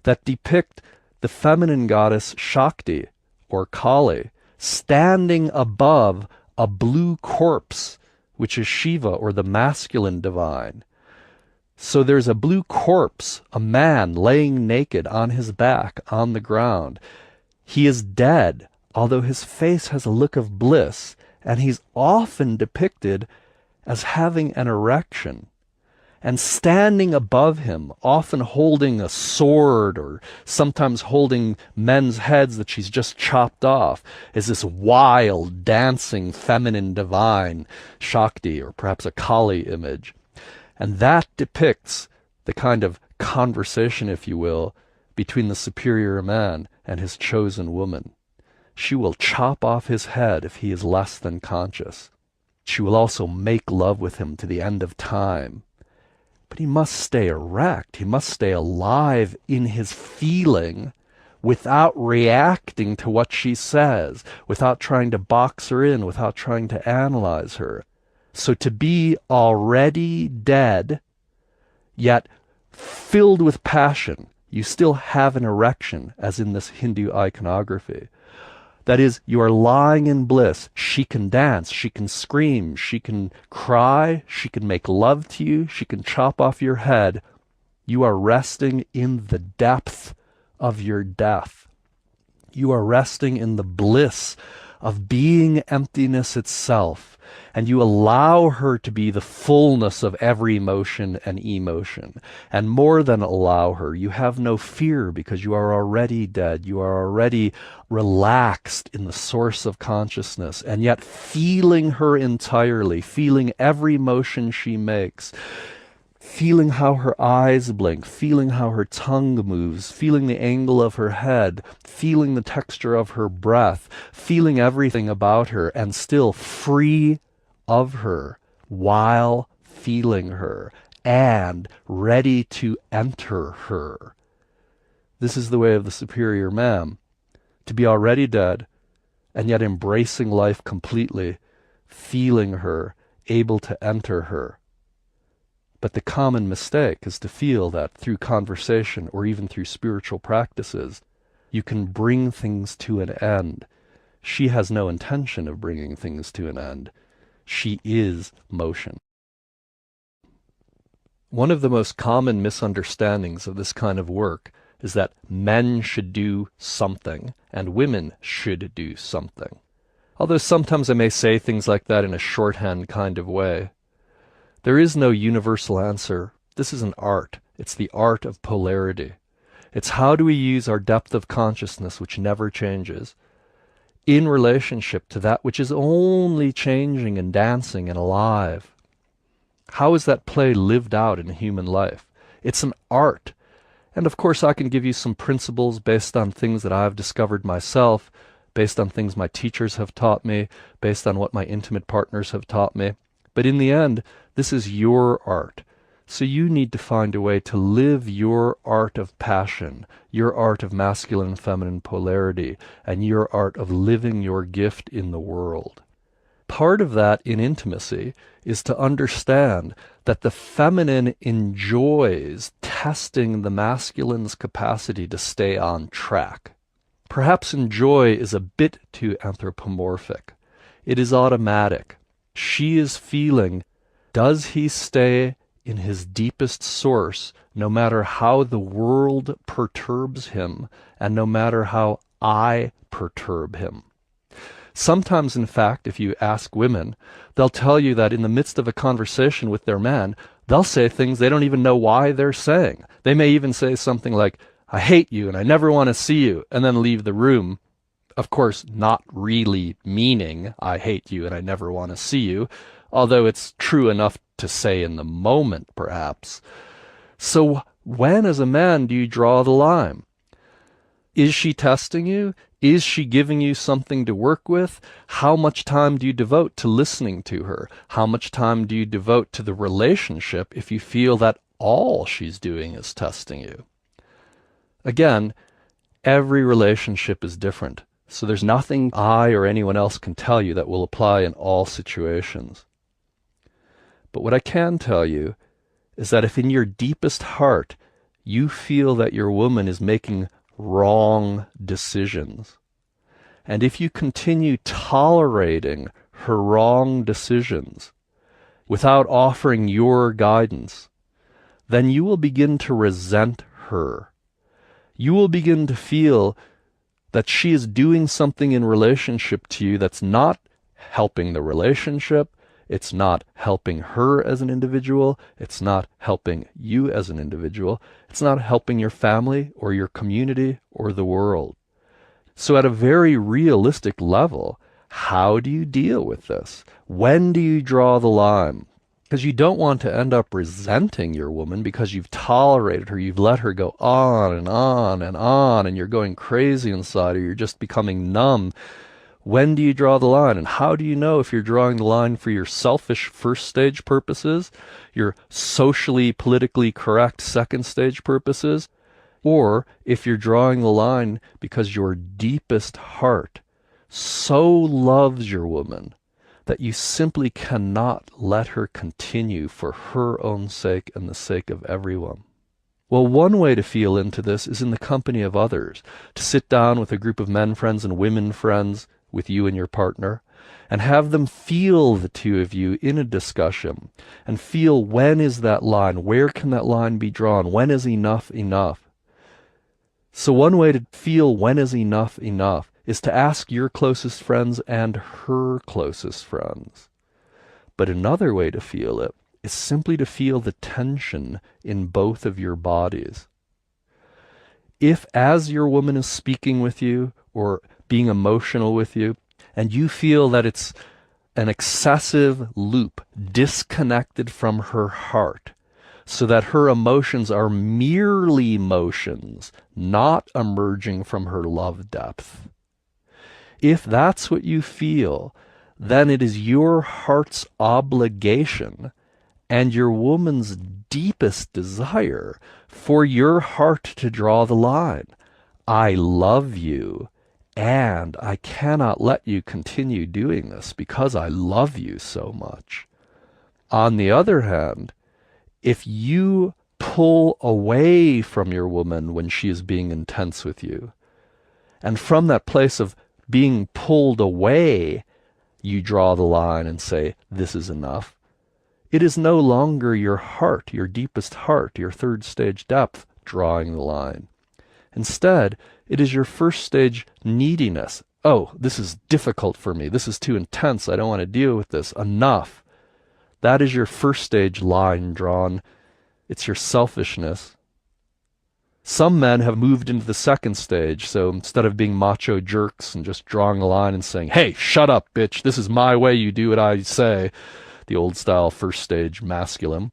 that depict the feminine goddess Shakti, or Kali, standing above a blue corpse, which is Shiva, or the masculine divine. So there's a blue corpse, a man laying naked on his back on the ground. He is dead, although his face has a look of bliss, and he's often depicted as having an erection. And standing above him, often holding a sword or sometimes holding men's heads that she's just chopped off, is this wild, dancing, feminine divine, Shakti, or perhaps a Kali image. And that depicts the kind of conversation, if you will, between the superior man and his chosen woman. She will chop off his head if he is less than conscious. She will also make love with him to the end of time. But he must stay erect. He must stay alive in his feeling without reacting to what she says, without trying to box her in, without trying to analyze her. So to be already dead, yet filled with passion, you still have an erection, as in this Hindu iconography. That is, you are lying in bliss. She can dance, she can scream, she can cry, she can make love to you, she can chop off your head. You are resting in the depth of your death. You are resting in the bliss of being emptiness itself, and you allow her to be the fullness of every motion and emotion. And more than allow her, you have no fear because you are already dead. You are already relaxed in the source of consciousness, and yet feeling her entirely, feeling every motion she makes, feeling how her eyes blink, feeling how her tongue moves, feeling the angle of her head, feeling the texture of her breath, feeling everything about her, and still free of her while feeling her and ready to enter her. This is the way of the superior man, to be already dead and yet embracing life completely, feeling her, able to enter her. But the common mistake is to feel that through conversation or even through spiritual practices, you can bring things to an end. She has no intention of bringing things to an end. She is motion. One of the most common misunderstandings of this kind of work is that men should do something and women should do something. Although sometimes I may say things like that in a shorthand kind of way. There is no universal answer. This is an art. It's the art of polarity. It's how do we use our depth of consciousness, which never changes, in relationship to that which is only changing and dancing and alive. How is that play lived out in human life? It's an art. And of course I can give you some principles based on things that I've discovered myself, based on things my teachers have taught me, based on what my intimate partners have taught me. But in the end, this is your art. So you need to find a way to live your art of passion, your art of masculine and feminine polarity, and your art of living your gift in the world. Part of that in intimacy is to understand that the feminine enjoys testing the masculine's capacity to stay on track. Perhaps enjoy is a bit too anthropomorphic. It is automatic. She is feeling, does he stay in his deepest source, no matter how the world perturbs him, and no matter how I perturb him? Sometimes, in fact, if you ask women, they'll tell you that in the midst of a conversation with their man, they'll say things they don't even know why they're saying. They may even say something like, I hate you and I never want to see you, and then leave the room. Of course, not really meaning, I hate you and I never want to see you, although it's true enough to say in the moment, perhaps. So when, as a man, do you draw the line? Is she testing you? Is she giving you something to work with? How much time do you devote to listening to her? How much time do you devote to the relationship if you feel that all she's doing is testing you? Again, every relationship is different, so there's nothing I or anyone else can tell you that will apply in all situations. But what I can tell you is that if in your deepest heart you feel that your woman is making wrong decisions, and if you continue tolerating her wrong decisions without offering your guidance, then you will begin to resent her. You will begin to feel that she is doing something in relationship to you that's not helping the relationship, it's not helping her as an individual, it's not helping you as an individual, it's not helping your family or your community or the world. So at a very realistic level, how do you deal with this? When do you draw the line? Because you don't want to end up resenting your woman because you've tolerated her, you've let her go on and on and on, and you're going crazy inside, or you're just becoming numb. When do you draw the line? And how do you know if you're drawing the line for your selfish first stage purposes, your socially, politically correct second stage purposes, or if you're drawing the line because your deepest heart so loves your woman that you simply cannot let her continue for her own sake and the sake of everyone? Well, one way to feel into this is in the company of others, to sit down with a group of men friends and women friends, with you and your partner, and have them feel the two of you in a discussion, and feel when is that line, where can that line be drawn, when is enough enough? So one way to feel when is enough enough is to ask your closest friends and her closest friends. But another way to feel it is simply to feel the tension in both of your bodies. If as your woman is speaking with you, or being emotional with you, and you feel that it's an excessive loop disconnected from her heart, so that her emotions are merely motions, not emerging from her love depth. If that's what you feel, then it is your heart's obligation and your woman's deepest desire for your heart to draw the line. I love you, and I cannot let you continue doing this because I love you so much. On the other hand, if you pull away from your woman when she is being intense with you, and from that place of being pulled away, you draw the line and say, this is enough, it is no longer your heart, your deepest heart, your third stage depth, drawing the line. Instead, it is your first stage neediness. Oh, this is difficult for me. This is too intense. I don't want to deal with this. Enough. That is your first stage line drawn. It's your selfishness. Some men have moved into the second stage, so instead of being macho jerks and just drawing a line and saying, hey, shut up, bitch, this is my way, you do what I say, the old style first stage masculine,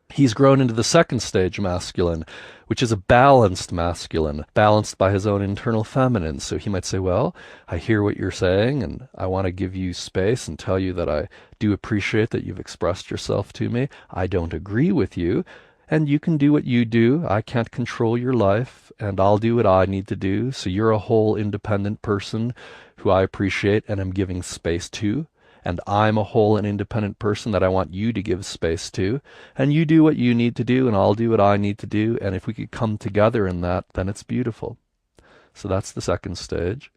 he's grown into the second stage masculine, which is a balanced masculine, balanced by his own internal feminine. So he might say, well, I hear what you're saying, and I want to give you space and tell you that I do appreciate that you've expressed yourself to me. I don't agree with you, and you can do what you do. I can't control your life, and I'll do what I need to do. So you're a whole independent person who I appreciate and am giving space to. And I'm a whole and independent person that I want you to give space to. And you do what you need to do, and I'll do what I need to do. And if we could come together in that, then it's beautiful. So that's the second stage.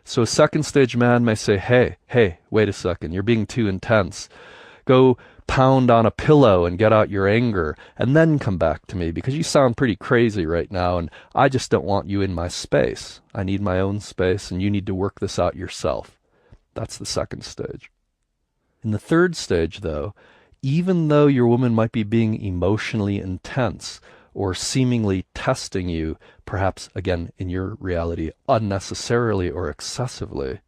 So a second stage man may say, hey, wait a second, you're being too intense. Go pound on a pillow and get out your anger, and then come back to me, because you sound pretty crazy right now, and I just don't want you in my space. I need my own space, and you need to work this out yourself. That's the second stage. In the third stage, though, even though your woman might be being emotionally intense or seemingly testing you, perhaps, again, in your reality, unnecessarily or excessively,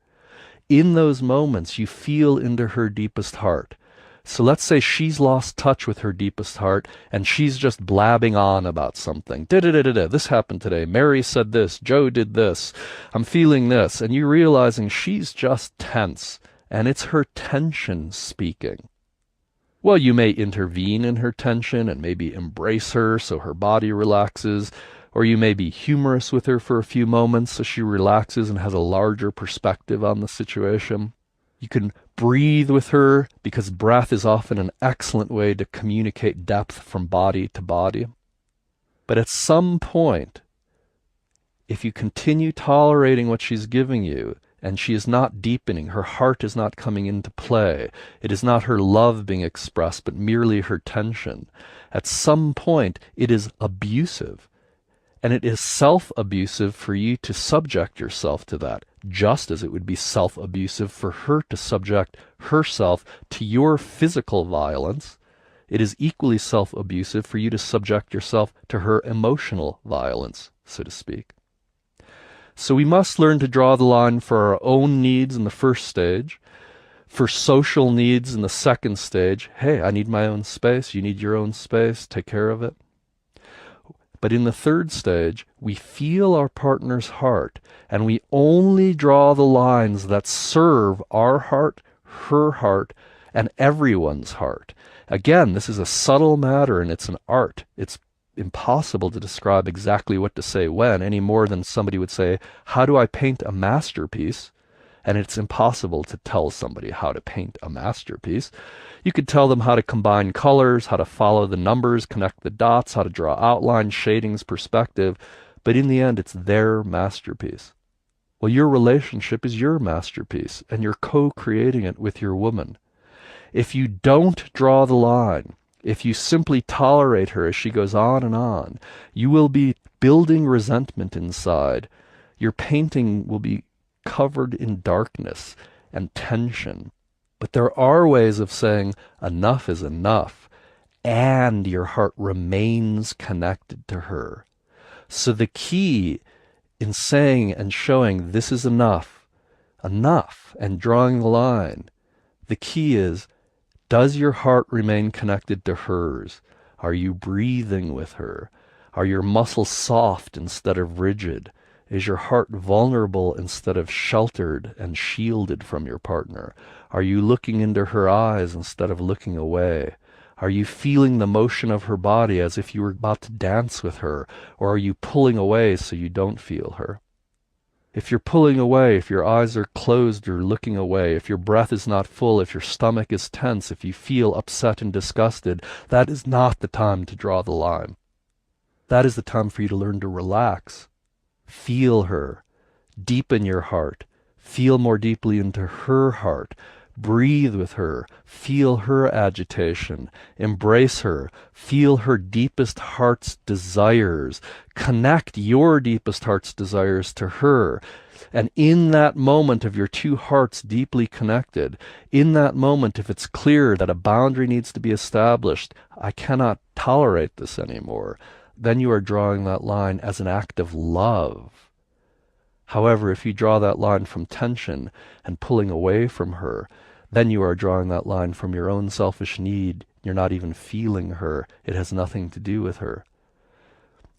in those moments you feel into her deepest heart. So let's say she's lost touch with her deepest heart and she's just blabbing on about something. Da-da-da-da-da, this happened today. Mary said this. Joe did this. I'm feeling this. And you're realizing she's just tense and it's her tension speaking. Well, you may intervene in her tension and maybe embrace her so her body relaxes, or you may be humorous with her for a few moments so she relaxes and has a larger perspective on the situation. You can breathe with her, because breath is often an excellent way to communicate depth from body to body. But at some point, if you continue tolerating what she's giving you, and she is not deepening. Her heart is not coming into play. It is not her love being expressed, but merely her tension. At some point, it is abusive. And it is self-abusive for you to subject yourself to that, just as it would be self-abusive for her to subject herself to your physical violence. It is equally self-abusive for you to subject yourself to her emotional violence, so to speak. So we must learn to draw the line for our own needs in the first stage, for social needs in the second stage. Hey, I need my own space. You need your own space. Take care of it. But in the third stage, we feel our partner's heart, and we only draw the lines that serve our heart, her heart, and everyone's heart. Again, this is a subtle matter, and it's an art. It's impossible to describe exactly what to say when, any more than somebody would say, how do I paint a masterpiece? And it's impossible to tell somebody how to paint a masterpiece. You could tell them how to combine colors, how to follow the numbers, connect the dots, how to draw outlines, shadings, perspective, but in the end, it's their masterpiece. Well, your relationship is your masterpiece, and you're co-creating it with your woman. If you don't draw the line, if you simply tolerate her as she goes on, you will be building resentment inside. Your painting will be covered in darkness and tension. But there are ways of saying enough is enough, and your heart remains connected to her. So the key in saying and showing this is enough, and drawing the line, the key is, does your heart remain connected to hers? Are you breathing with her? Are your muscles soft instead of rigid? Is your heart vulnerable instead of sheltered and shielded from your partner? Are you looking into her eyes instead of looking away? Are you feeling the motion of her body as if you were about to dance with her? Or are you pulling away so you don't feel her? If you're pulling away, if your eyes are closed or looking away, if your breath is not full, if your stomach is tense, if you feel upset and disgusted, that is not the time to draw the line. That is the time for you to learn to relax. Feel her. Deepen your heart. Feel more deeply into her heart. Breathe with her. Feel her agitation. Embrace her. Feel her deepest heart's desires. Connect your deepest heart's desires to her. And in that moment of your two hearts deeply connected, in that moment, if it's clear that a boundary needs to be established, I cannot tolerate this anymore, then you are drawing that line as an act of love. However, if you draw that line from tension and pulling away from her, then you are drawing that line from your own selfish need. You're not even feeling her. It has nothing to do with her.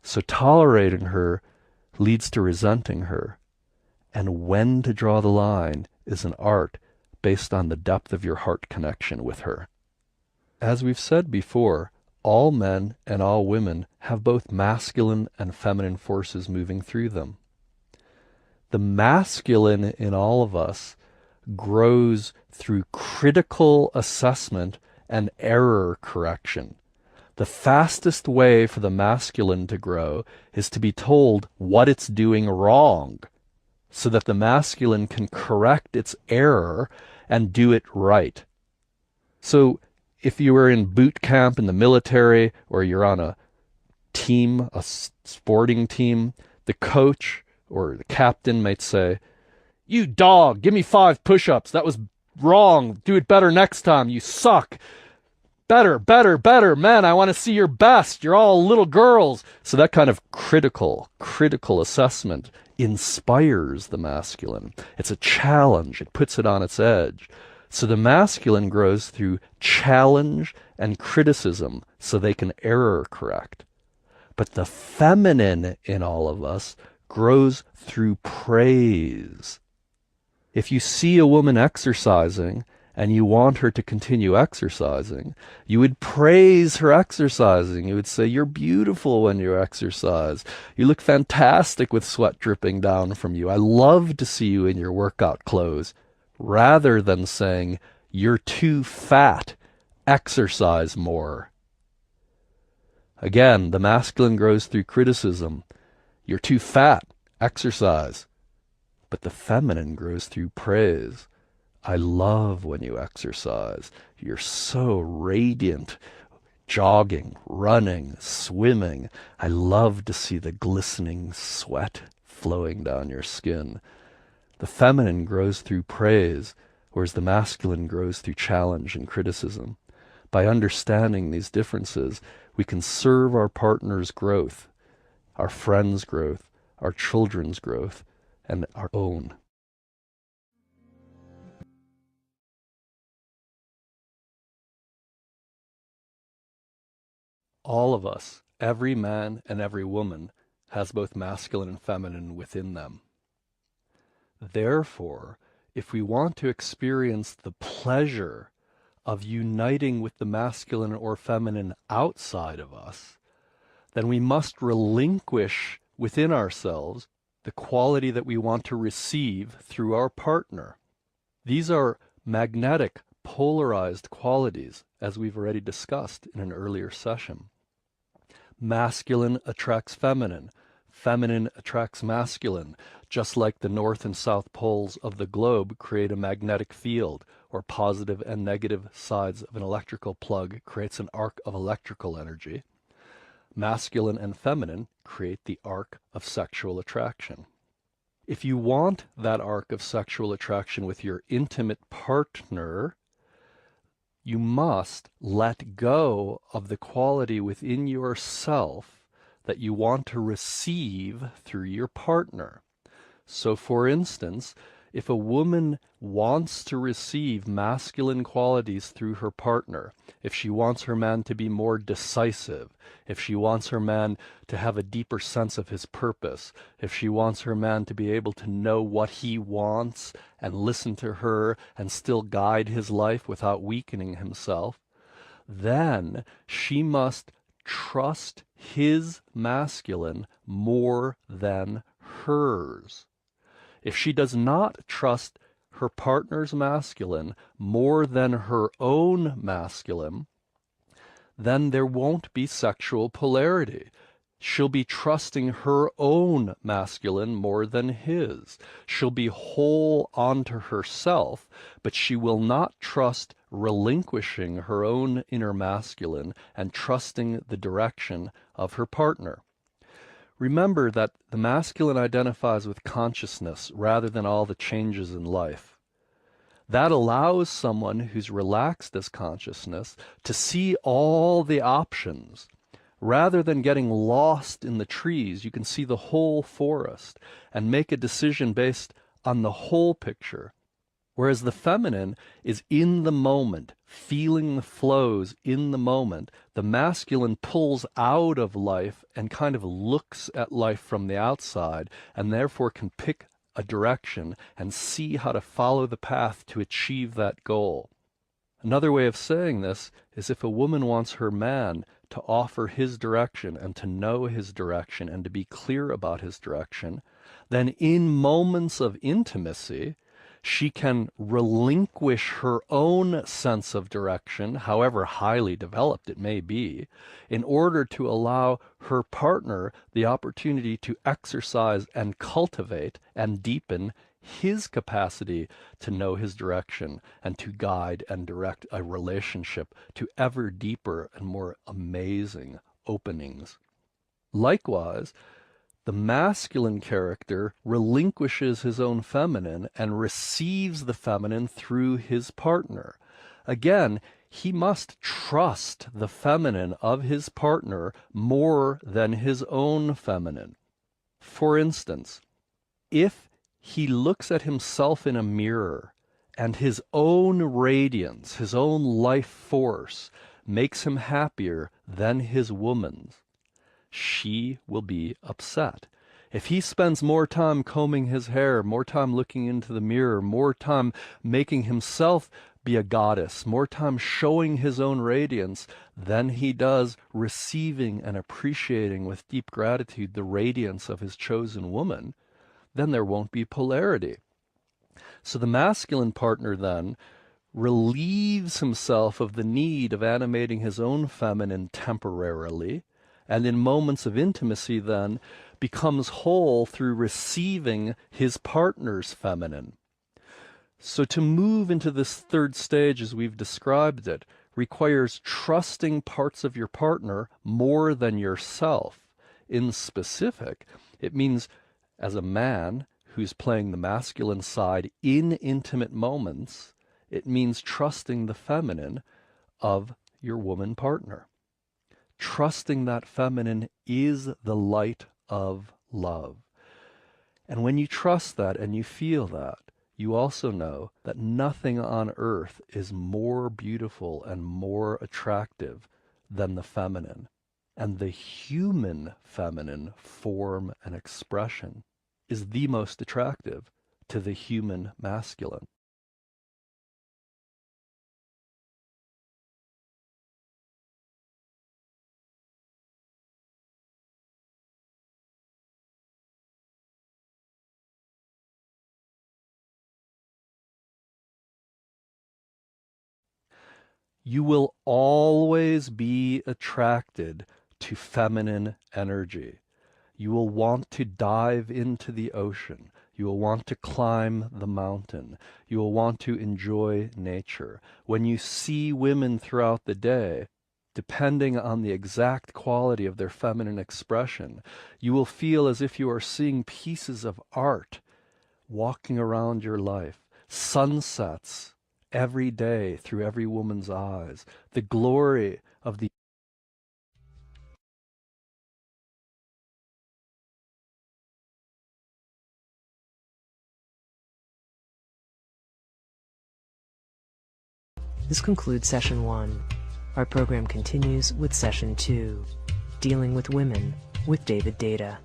So tolerating her leads to resenting her. And when to draw the line is an art based on the depth of your heart connection with her. As we've said before, all men and all women have both masculine and feminine forces moving through them. The masculine in all of us grows through critical assessment and error correction. The fastest way for the masculine to grow is to be told what it's doing wrong, so that the masculine can correct its error and do it right. So if you were in boot camp in the military, or you're on a team, a sporting team, the coach or the captain might say, "You dog, give me 5 push-ups. That was wrong. Do it better next time. You suck. Better, better, better. Man, I want to see your best. You're all little girls." So that kind of critical assessment inspires the masculine. It's a challenge. It puts it on its edge. So the masculine grows through challenge and criticism so they can error correct. But the feminine in all of us grows through praise. If you see a woman exercising and you want her to continue exercising, you would praise her exercising. You would say, "You're beautiful when you exercise. You look fantastic with sweat dripping down from you. I love to see you in your workout clothes." Rather than saying, "You're too fat, exercise more." Again, the masculine grows through criticism. "You're too fat, exercise." but the feminine grows through praise. I love when you exercise. You're so radiant. Jogging, running, swimming. I love to see the glistening sweat flowing down your skin. The feminine grows through praise, whereas the masculine grows through challenge and criticism. By understanding these differences, we can serve our partner's growth, our friends' growth, our children's growth, and our own. All of us, every man and every woman, has both masculine and feminine within them. Therefore, if we want to experience the pleasure of uniting with the masculine or feminine outside of us, then we must relinquish within ourselves the quality that we want to receive through our partner. These are magnetic, polarized qualities, as we've already discussed in an earlier session. Masculine attracts feminine. Feminine attracts masculine, just like the north and south poles of the globe create a magnetic field, or positive and negative sides of an electrical plug creates an arc of electrical energy. Masculine and feminine create the arc of sexual attraction. If you want that arc of sexual attraction with your intimate partner, you must let go of the quality within yourself that you want to receive through your partner. So, for instance, if a woman wants to receive masculine qualities through her partner, if she wants her man to be more decisive, if she wants her man to have a deeper sense of his purpose, if she wants her man to be able to know what he wants and listen to her and still guide his life without weakening himself, then she must trust his masculine more than hers. If she does not trust her partner's masculine more than her own masculine, then there won't be sexual polarity. She'll be trusting her own masculine more than his. She'll be whole onto herself, but she will not trust relinquishing her own inner masculine and trusting the direction of her partner. Remember that the masculine identifies with consciousness rather than all the changes in life. That allows someone who's relaxed as consciousness to see all the options. Rather than getting lost in the trees, you can see the whole forest and make a decision based on the whole picture. Whereas the feminine is in the moment, feeling the flows in the moment. The masculine pulls out of life and kind of looks at life from the outside, and therefore can pick a direction and see how to follow the path to achieve that goal. Another way of saying this is if a woman wants her man to offer his direction and to know his direction and to be clear about his direction, then in moments of intimacy, she can relinquish her own sense of direction, however highly developed it may be, in order to allow her partner the opportunity to exercise and cultivate and deepen his capacity to know his direction and to guide and direct a relationship to ever deeper and more amazing openings. Likewise, the masculine character relinquishes his own feminine and receives the feminine through his partner. Again, he must trust the feminine of his partner more than his own feminine. For instance, if he looks at himself in a mirror and his own radiance, his own life force, makes him happier than his woman's, she will be upset. If he spends more time combing his hair, more time looking into the mirror, more time making himself be a goddess, more time showing his own radiance than he does receiving and appreciating with deep gratitude the radiance of his chosen woman, then there won't be polarity. So the masculine partner then relieves himself of the need of animating his own feminine temporarily and in moments of intimacy then becomes whole through receiving his partner's feminine. So to move into this third stage as we've described it requires trusting parts of your partner more than yourself. In specific, it means as a man who's playing the masculine side in intimate moments, it means trusting the feminine of your woman partner. Trusting that feminine is the light of love. And when you trust that and you feel that, you also know that nothing on earth is more beautiful and more attractive than the feminine. And the human feminine form and expression is the most attractive to the human masculine. You will always be attracted to feminine energy. You will want to dive into the ocean. You will want to climb the mountain. You will want to enjoy nature. When you see women throughout the day, depending on the exact quality of their feminine expression, you will feel as if you are seeing pieces of art walking around your life, sunsets every day through every woman's eyes, the glory of the This concludes Session 1. Our program continues with Session 2, Dealing with Women with David Deida.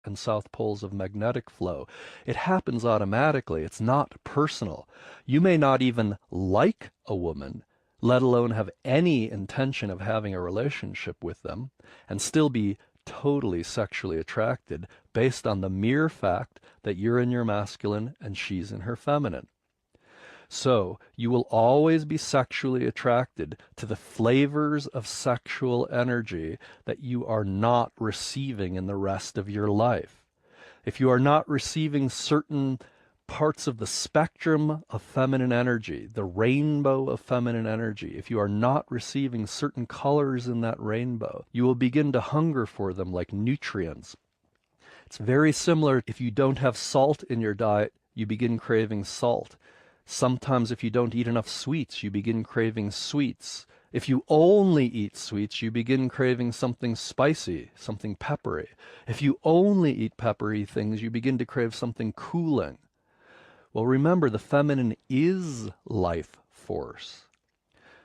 and south poles of magnetic flow. It happens automatically. It's not personal. You may not even like a woman, let alone have any intention of having a relationship with them, and still be totally sexually attracted based on the mere fact that you're in your masculine and she's in her feminine. So you will always be sexually attracted to the flavors of sexual energy that you are not receiving in the rest of your life. If you are not receiving certain parts of the spectrum of feminine energy, the rainbow of feminine energy, if you are not receiving certain colors in that rainbow, you will begin to hunger for them like nutrients. It's very similar. If you don't have salt in your diet, you begin craving salt. Sometimes if you don't eat enough sweets, you begin craving sweets. If you only eat sweets, you begin craving something spicy, something peppery. If you only eat peppery things, you begin to crave something cooling. Well, remember, the feminine is life force.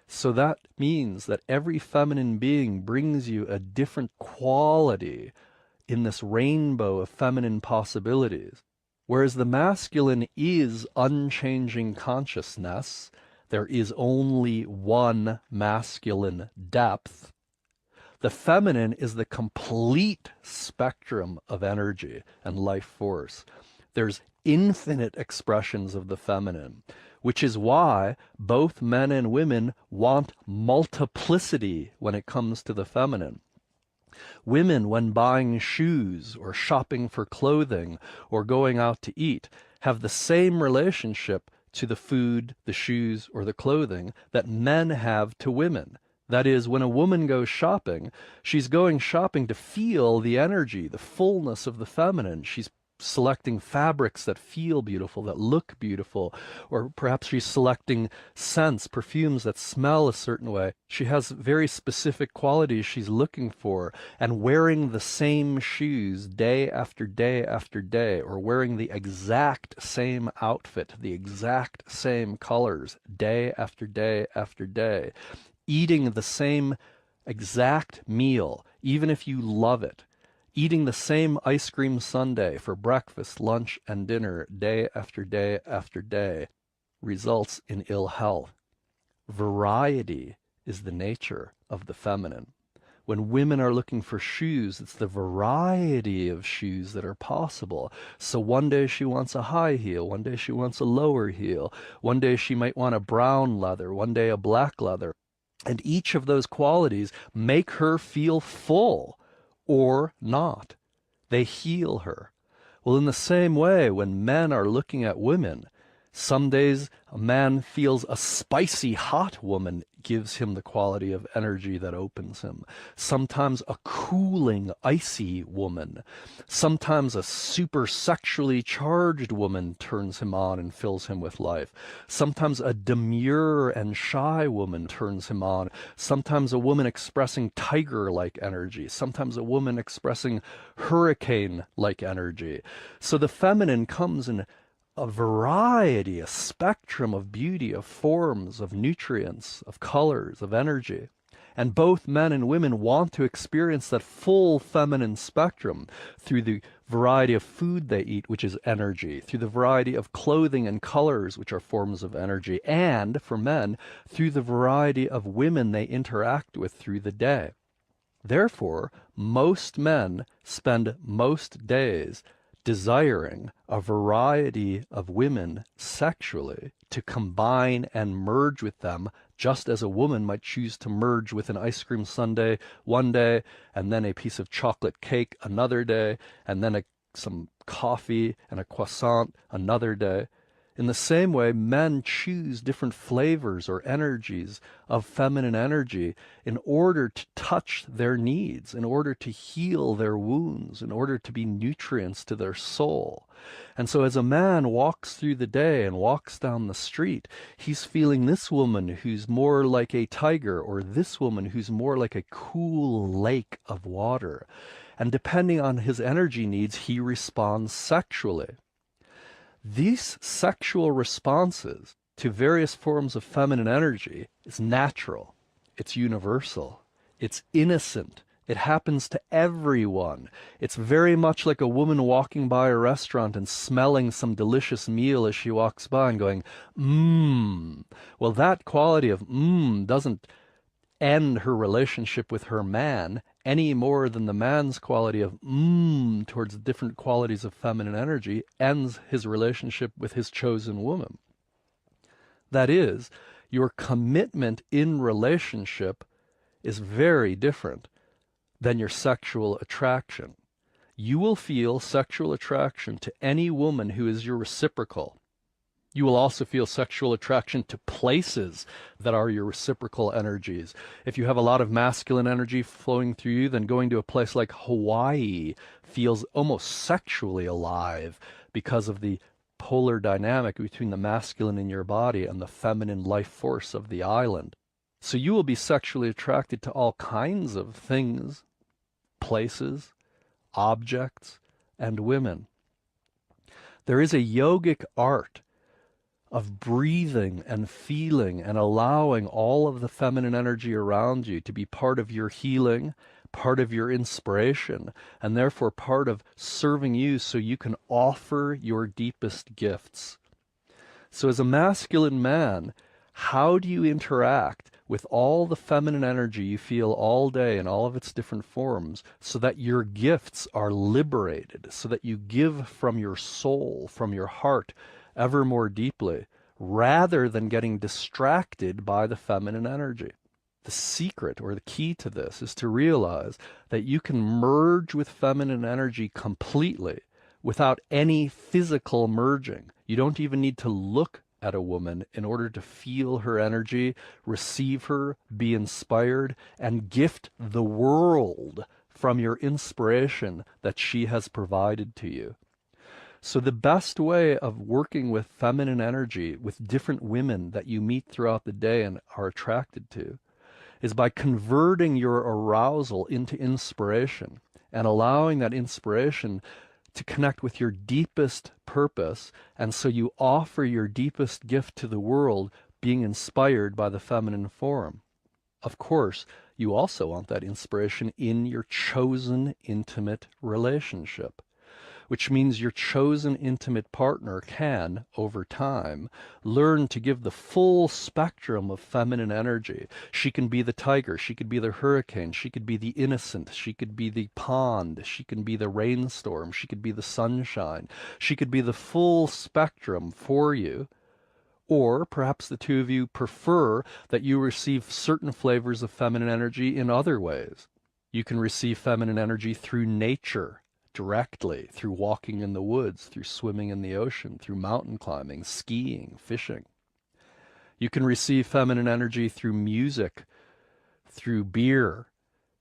So that means that every feminine being brings you a different quality in this rainbow of feminine possibilities. Whereas the masculine is unchanging consciousness, there is only one masculine depth. The feminine is the complete spectrum of energy and life force. There's infinite expressions of the feminine, which is why both men and women want multiplicity when it comes to the feminine. Women, when buying shoes or shopping for clothing or going out to eat, have the same relationship to the food, the shoes, or the clothing that men have to women. That is, when a woman goes shopping, she's going shopping to feel the energy, the fullness of the feminine. She's selecting fabrics that feel beautiful, that look beautiful, or perhaps she's selecting scents, perfumes that smell a certain way. She has very specific qualities she's looking for, and wearing the same shoes day after day after day, or wearing the exact same outfit, the exact same colors, day after day after day, eating the same exact meal, even if you love it, eating the same ice cream sundae for breakfast, lunch, and dinner day after day after day results in ill health. Variety is the nature of the feminine. When women are looking for shoes, it's the variety of shoes that are possible. So one day she wants a high heel, one day she wants a lower heel, one day she might want a brown leather, one day a black leather. And each of those qualities make her feel full or not. They heal her. Well, in the same way, when men are looking at women, some days a man feels a spicy hot woman gives him the quality of energy that opens him. Sometimes a cooling, icy woman. Sometimes a super sexually charged woman turns him on and fills him with life. Sometimes a demure and shy woman turns him on. Sometimes a woman expressing tiger-like energy. Sometimes a woman expressing hurricane-like energy. So the feminine comes in a variety, a spectrum of beauty, of forms, of nutrients, of colors, of energy. And both men and women want to experience that full feminine spectrum through the variety of food they eat, which is energy, through the variety of clothing and colors, which are forms of energy, and, for men, through the variety of women they interact with through the day. Therefore, most men spend most days desiring a variety of women sexually to combine and merge with them, just as a woman might choose to merge with an ice cream sundae one day, and then a piece of chocolate cake another day, and then some coffee and a croissant another day. In the same way, men choose different flavors or energies of feminine energy in order to touch their needs, in order to heal their wounds, in order to be nutrients to their soul. And so as a man walks through the day and walks down the street, he's feeling this woman who's more like a tiger, or this woman who's more like a cool lake of water. And depending on his energy needs, he responds sexually. These sexual responses to various forms of feminine energy is natural, it's universal, it's innocent, it happens to everyone. It's very much like a woman walking by a restaurant and smelling some delicious meal as she walks by and going, mmm. Well, that quality of doesn't end her relationship with her man any more than the man's quality of towards different qualities of feminine energy ends his relationship with his chosen woman. That is, your commitment in relationship is very different than your sexual attraction. You will feel sexual attraction to any woman who is your reciprocal. You will also feel sexual attraction to places that are your reciprocal energies. If you have a lot of masculine energy flowing through you, then going to a place like Hawaii feels almost sexually alive because of the polar dynamic between the masculine in your body and the feminine life force of the island. So you will be sexually attracted to all kinds of things, places, objects, and women. There is a yogic art of breathing and feeling and allowing all of the feminine energy around you to be part of your healing, part of your inspiration, and therefore part of serving you so you can offer your deepest gifts. So as a masculine man, how do you interact with all the feminine energy you feel all day in all of its different forms so that your gifts are liberated, so that you give from your soul, from your heart, ever more deeply, rather than getting distracted by the feminine energy? The secret or the key to this is to realize that you can merge with feminine energy completely without any physical merging. You don't even need to look at a woman in order to feel her energy, receive her, be inspired, and gift the world from your inspiration that she has provided to you. So the best way of working with feminine energy, with different women that you meet throughout the day and are attracted to, is by converting your arousal into inspiration and allowing that inspiration to connect with your deepest purpose. And so you offer your deepest gift to the world, being inspired by the feminine form. Of course, you also want that inspiration in your chosen intimate relationship, which means your chosen intimate partner can, over time, learn to give the full spectrum of feminine energy. She can be the tiger, she could be the hurricane, she could be the innocent, she could be the pond, she can be the rainstorm, she could be the sunshine, she could be the full spectrum for you. Or perhaps the two of you prefer that you receive certain flavors of feminine energy in other ways. You can receive feminine energy through nature, directly, through walking in the woods, through swimming in the ocean, through mountain climbing, skiing, fishing. You can receive feminine energy through music, through beer,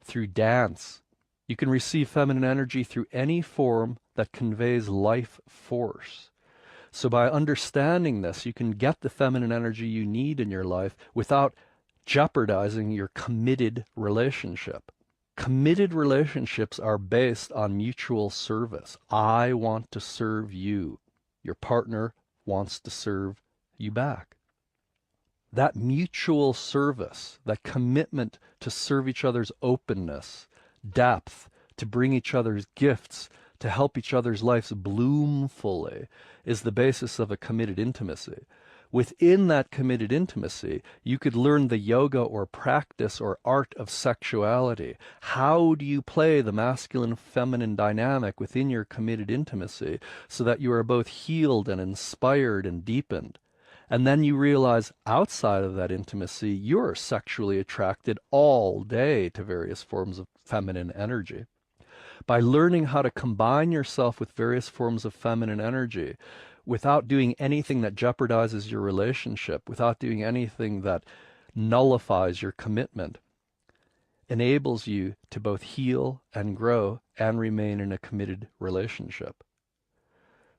through dance. You can receive feminine energy through any form that conveys life force. So by understanding this, you can get the feminine energy you need in your life without jeopardizing your committed relationship. Committed relationships are based on mutual service. I want to serve you. Your partner wants to serve you back. That mutual service, that commitment to serve each other's openness, depth, to bring each other's gifts, to help each other's lives bloom fully, is the basis of a committed intimacy. Within that committed intimacy, you could learn the yoga or practice or art of sexuality. How do you play the masculine-feminine dynamic within your committed intimacy so that you are both healed and inspired and deepened? And then you realize outside of that intimacy, you're sexually attracted all day to various forms of feminine energy. By learning how to combine yourself with various forms of feminine energy without doing anything that jeopardizes your relationship, without doing anything that nullifies your commitment, enables you to both heal and grow and remain in a committed relationship.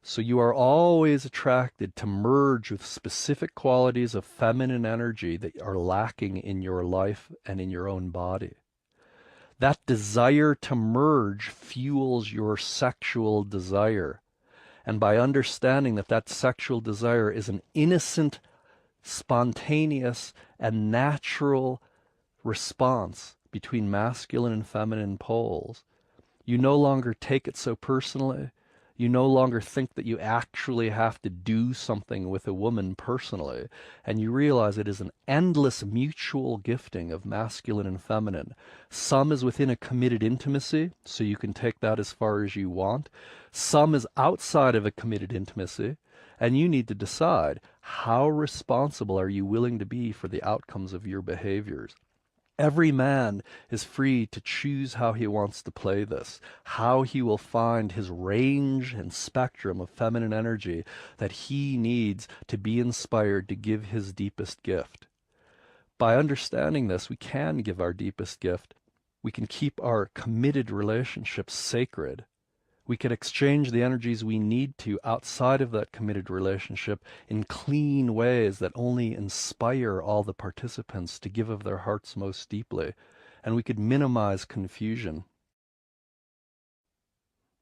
So you are always attracted to merge with specific qualities of feminine energy that are lacking in your life and in your own body. That desire to merge fuels your sexual desire. And by understanding that that sexual desire is an innocent, spontaneous, and natural response between masculine and feminine poles, you no longer take it so personally. You no longer think that you actually have to do something with a woman personally, and you realize it is an endless mutual gifting of masculine and feminine. Some is within a committed intimacy, so you can take that as far as you want. Some is outside of a committed intimacy, and you need to decide how responsible are you willing to be for the outcomes of your behaviors. Every man is free to choose how he wants to play this, how he will find his range and spectrum of feminine energy that he needs to be inspired to give his deepest gift. By understanding this, we can give our deepest gift. We can keep our committed relationships sacred. We can exchange the energies we need to outside of that committed relationship in clean ways that only inspire all the participants to give of their hearts most deeply, and we could minimize confusion.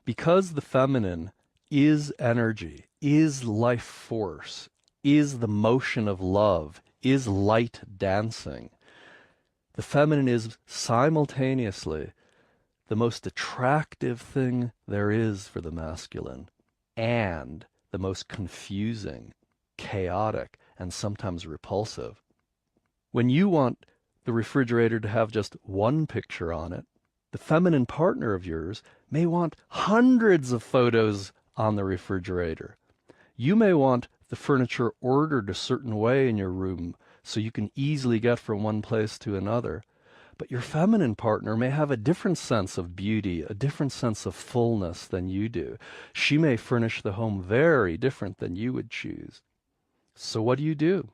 Because the feminine is energy, is life force, is the motion of love, is light dancing, the feminine is simultaneously the most attractive thing there is for the masculine, and the most confusing, chaotic, and sometimes repulsive. When you want the refrigerator to have just one picture on it, the feminine partner of yours may want hundreds of photos on the refrigerator. You may want the furniture ordered a certain way in your room so you can easily get from one place to another. But your feminine partner may have a different sense of beauty, a different sense of fullness than you do. She may furnish the home very different than you would choose. So what do?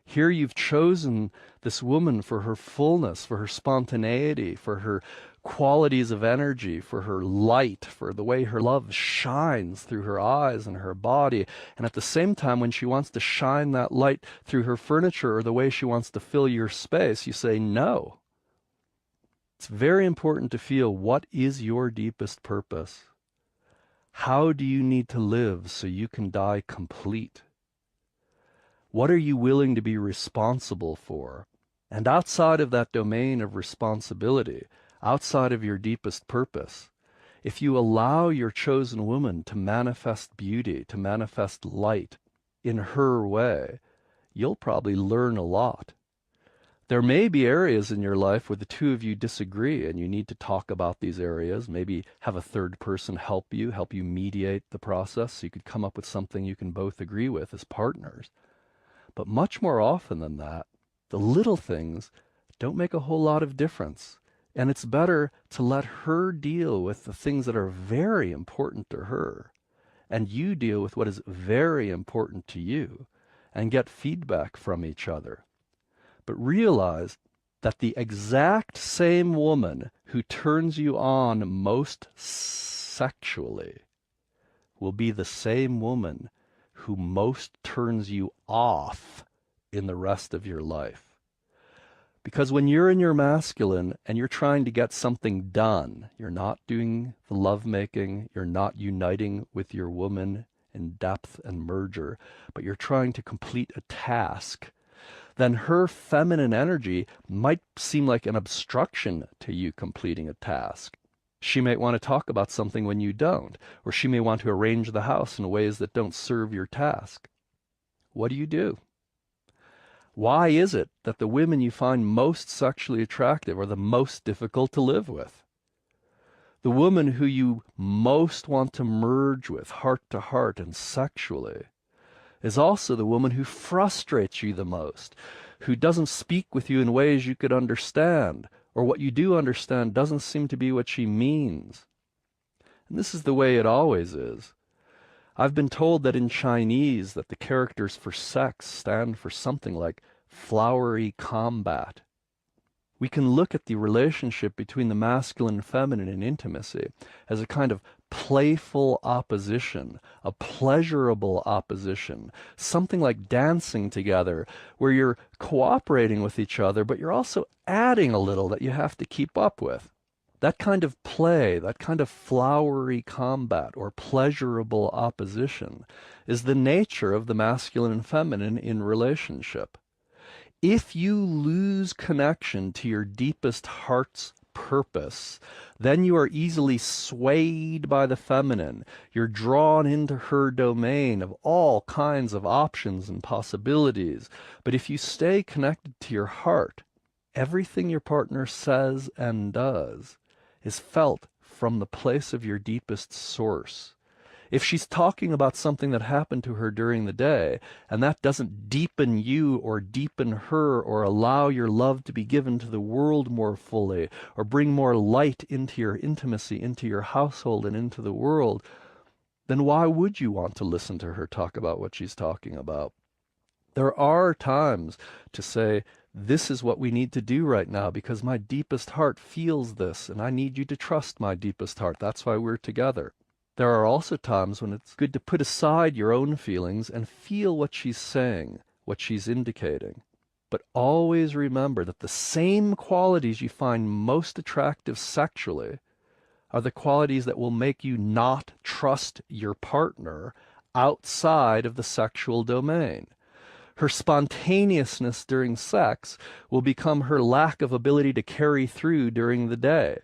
Here you've chosen this woman for her fullness, for her spontaneity, for her qualities of energy, for her light, for the way her love shines through her eyes and her body. And at the same time, when she wants to shine that light through her furniture or the way she wants to fill your space, you say no. It's very important to feel, what is your deepest purpose? How do you need to live so you can die complete? What are you willing to be responsible for? And outside of that domain of responsibility, outside of your deepest purpose, if you allow your chosen woman to manifest beauty, to manifest light in her way, you'll probably learn a lot. There may be areas in your life where the two of you disagree and you need to talk about these areas, maybe have a third person help you mediate the process so you could come up with something you can both agree with as partners. But much more often than that, the little things don't make a whole lot of difference. And it's better to let her deal with the things that are very important to her, and you deal with what is very important to you, and get feedback from each other. But realize that the exact same woman who turns you on most sexually will be the same woman who most turns you off in the rest of your life. Because when you're in your masculine and you're trying to get something done, you're not doing the lovemaking, you're not uniting with your woman in depth and merger, but you're trying to complete a task, then her feminine energy might seem like an obstruction to you completing a task. She might want to talk about something when you don't, or she may want to arrange the house in ways that don't serve your task. What do? Why is it that the women you find most sexually attractive are the most difficult to live with? The woman who you most want to merge with, heart to heart and sexually, is also the woman who frustrates you the most, who doesn't speak with you in ways you could understand, or what you do understand doesn't seem to be what she means. And this is the way it always is. I've been told that in Chinese that the characters for sex stand for something like flowery combat. We can look at the relationship between the masculine and feminine in intimacy as a kind of playful opposition, a pleasurable opposition, something like dancing together, where you're cooperating with each other, but you're also adding a little that you have to keep up with. That kind of play, that kind of flowery combat or pleasurable opposition is the nature of the masculine and feminine in relationship. If you lose connection to your deepest heart's purpose, then you are easily swayed by the feminine. You're drawn into her domain of all kinds of options and possibilities. But if you stay connected to your heart, everything your partner says and does is felt from the place of your deepest source. If she's talking about something that happened to her during the day, and that doesn't deepen you or deepen her or allow your love to be given to the world more fully or bring more light into your intimacy, into your household and into the world, then why would you want to listen to her talk about what she's talking about? There are times to say, this is what we need to do right now because my deepest heart feels this, and I need you to trust my deepest heart. That's why we're together. There are also times when it's good to put aside your own feelings and feel what she's saying, what she's indicating. But always remember that the same qualities you find most attractive sexually are the qualities that will make you not trust your partner outside of the sexual domain. Her spontaneousness during sex will become her lack of ability to carry through during the day.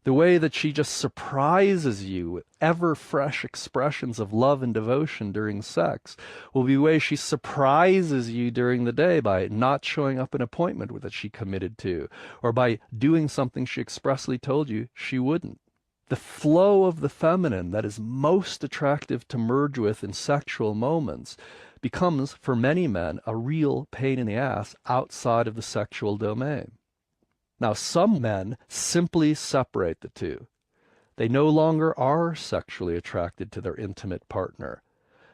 The way that she just surprises you with ever-fresh expressions of love and devotion during sex will be the way she surprises you during the day by not showing up an appointment that she committed to, or by doing something she expressly told you she wouldn't. The flow of the feminine that is most attractive to merge with in sexual moments becomes, for many men, a real pain in the ass outside of the sexual domain. Now, some men simply separate the two. They no longer are sexually attracted to their intimate partner.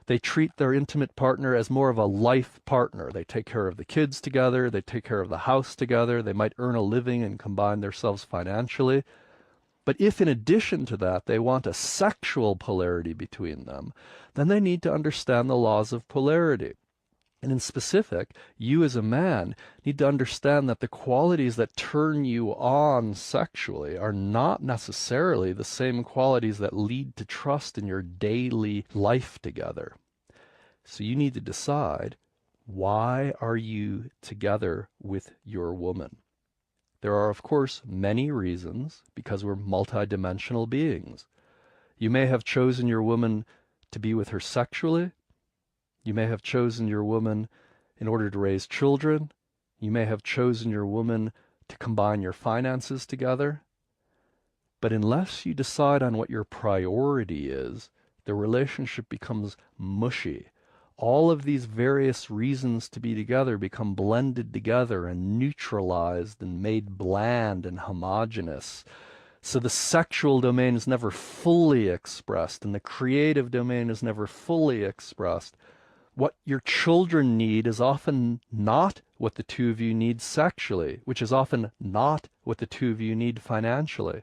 They treat their intimate partner as more of a life partner. They take care of the kids together, they take care of the house together, they might earn a living and combine themselves financially. But if in addition to that they want a sexual polarity between them, then they need to understand the laws of polarity. And in specific, you as a man need to understand that the qualities that turn you on sexually are not necessarily the same qualities that lead to trust in your daily life together. So you need to decide, why are you together with your woman? There are, of course, many reasons, because we're multidimensional beings. You may have chosen your woman to be with her sexually. You may have chosen your woman in order to raise children. You may have chosen your woman to combine your finances together. But unless you decide on what your priority is, the relationship becomes mushy. All of these various reasons to be together become blended together and neutralized and made bland and homogeneous. So the sexual domain is never fully expressed, and the creative domain is never fully expressed. What your children need is often not what the two of you need sexually, which is often not what the two of you need financially.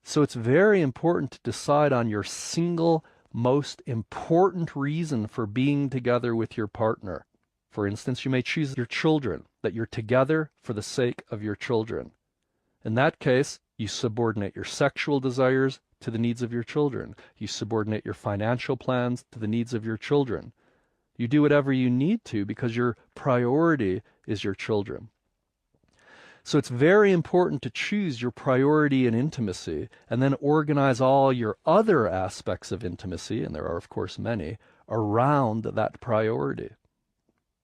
So it's very important to decide on your single most important reason for being together with your partner. For instance, you may choose your children, that you're together for the sake of your children. In that case, you subordinate your sexual desires to the needs of your children. You subordinate your financial plans to the needs of your children. You do whatever you need to because your priority is your children. So it's very important to choose your priority in intimacy and then organize all your other aspects of intimacy, and there are of course many, around that priority.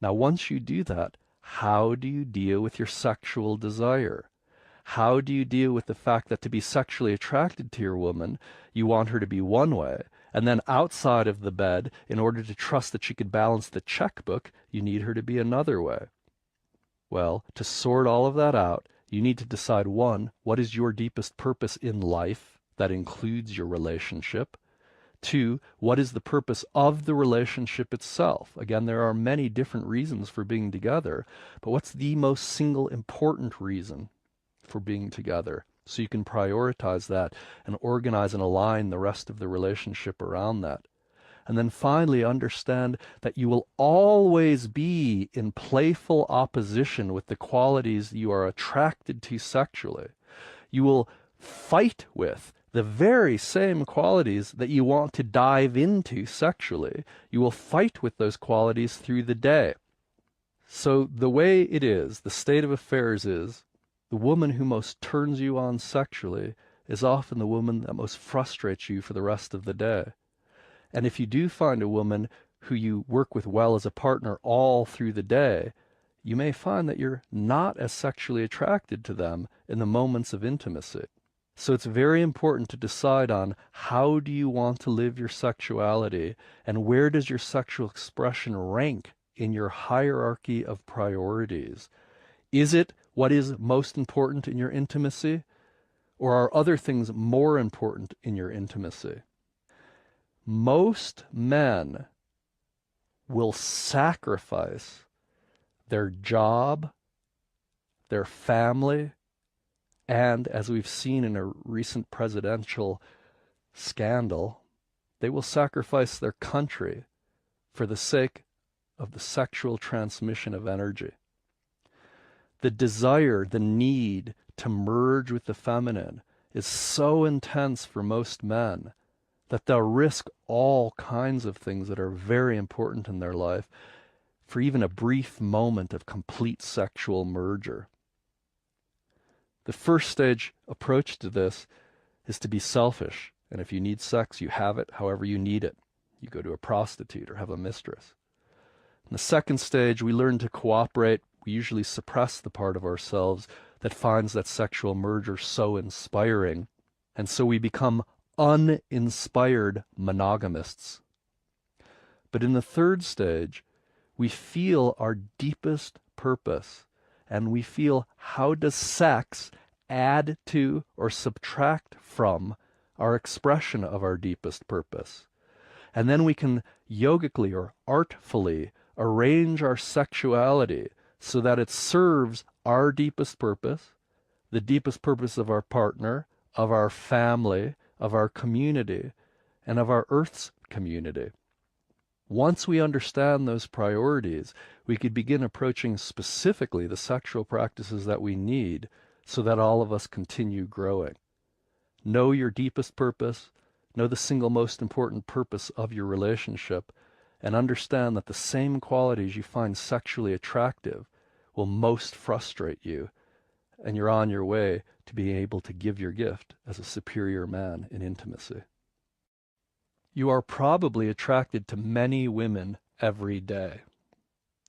Now once you do that, how do you deal with your sexual desire? How do you deal with the fact that to be sexually attracted to your woman, you want her to be one way, and then outside of the bed, in order to trust that she could balance the checkbook, you need her to be another way? Well, to sort all of that out, you need to decide, one, what is your deepest purpose in life that includes your relationship? Two, what is the purpose of the relationship itself? Again, there are many different reasons for being together, but what's the most single important reason for being together? So you can prioritize that and organize and align the rest of the relationship around that. And then finally understand that you will always be in playful opposition with the qualities you are attracted to sexually. You will fight with the very same qualities that you want to dive into sexually. You will fight with those qualities through the day. So the way it is, the state of affairs is, the woman who most turns you on sexually is often the woman that most frustrates you for the rest of the day. And if you do find a woman who you work with well as a partner all through the day, you may find that you're not as sexually attracted to them in the moments of intimacy. So it's very important to decide on, how do you want to live your sexuality, and where does your sexual expression rank in your hierarchy of priorities? Is it what is most important in your intimacy, or are other things more important in your intimacy? Most men will sacrifice their job, their family, and, as we've seen in a recent presidential scandal, they will sacrifice their country for the sake of the sexual transmission of energy. The desire, the need to merge with the feminine is so intense for most men that they'll risk all kinds of things that are very important in their life for even a brief moment of complete sexual merger. The first stage approach to this is to be selfish, and if you need sex, you have it however you need it. You go to a prostitute or have a mistress. In the second stage, we learn to cooperate. We usually suppress the part of ourselves that finds that sexual merger so inspiring, and so we become uninspired monogamists. But in the third stage, we feel our deepest purpose, and we feel, how does sex add to or subtract from our expression of our deepest purpose? And then we can yogically or artfully arrange our sexuality so that it serves our deepest purpose, the deepest purpose of our partner, of our family, of our community, and of our Earth's community. Once we understand those priorities, we could begin approaching specifically the sexual practices that we need so that all of us continue growing. Know your deepest purpose, know the single most important purpose of your relationship, and understand that the same qualities you find sexually attractive will most frustrate you, and you're on your way to being able to give your gift as a superior man in intimacy. You are probably attracted to many women every day.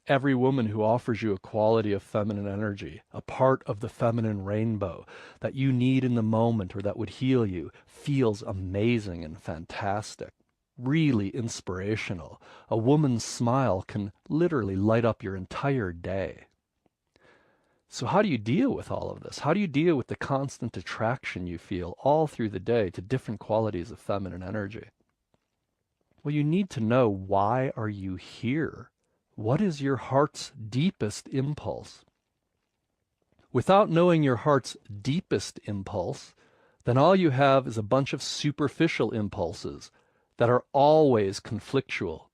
Every woman who offers you a quality of feminine energy, a part of the feminine rainbow that you need in the moment or that would heal you, feels amazing and fantastic, really inspirational. A woman's smile can literally light up your entire day. So how do you deal with all of this? How do you deal with the constant attraction you feel all through the day to different qualities of feminine energy? Well, you need to know, why are you here? What is your heart's deepest impulse? Without knowing your heart's deepest impulse, then all you have is a bunch of superficial impulses that are always conflictual.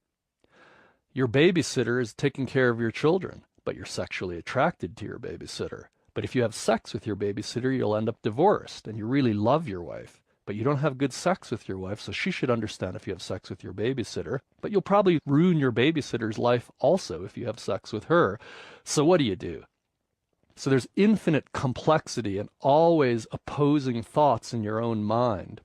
Your babysitter is taking care of your children, but you're sexually attracted to your babysitter. But if you have sex with your babysitter, you'll end up divorced, and you really love your wife. But you don't have good sex with your wife, so she should understand if you have sex with your babysitter. But you'll probably ruin your babysitter's life also if you have sex with her. So what do? So there's infinite complexity and always opposing thoughts in your own mind.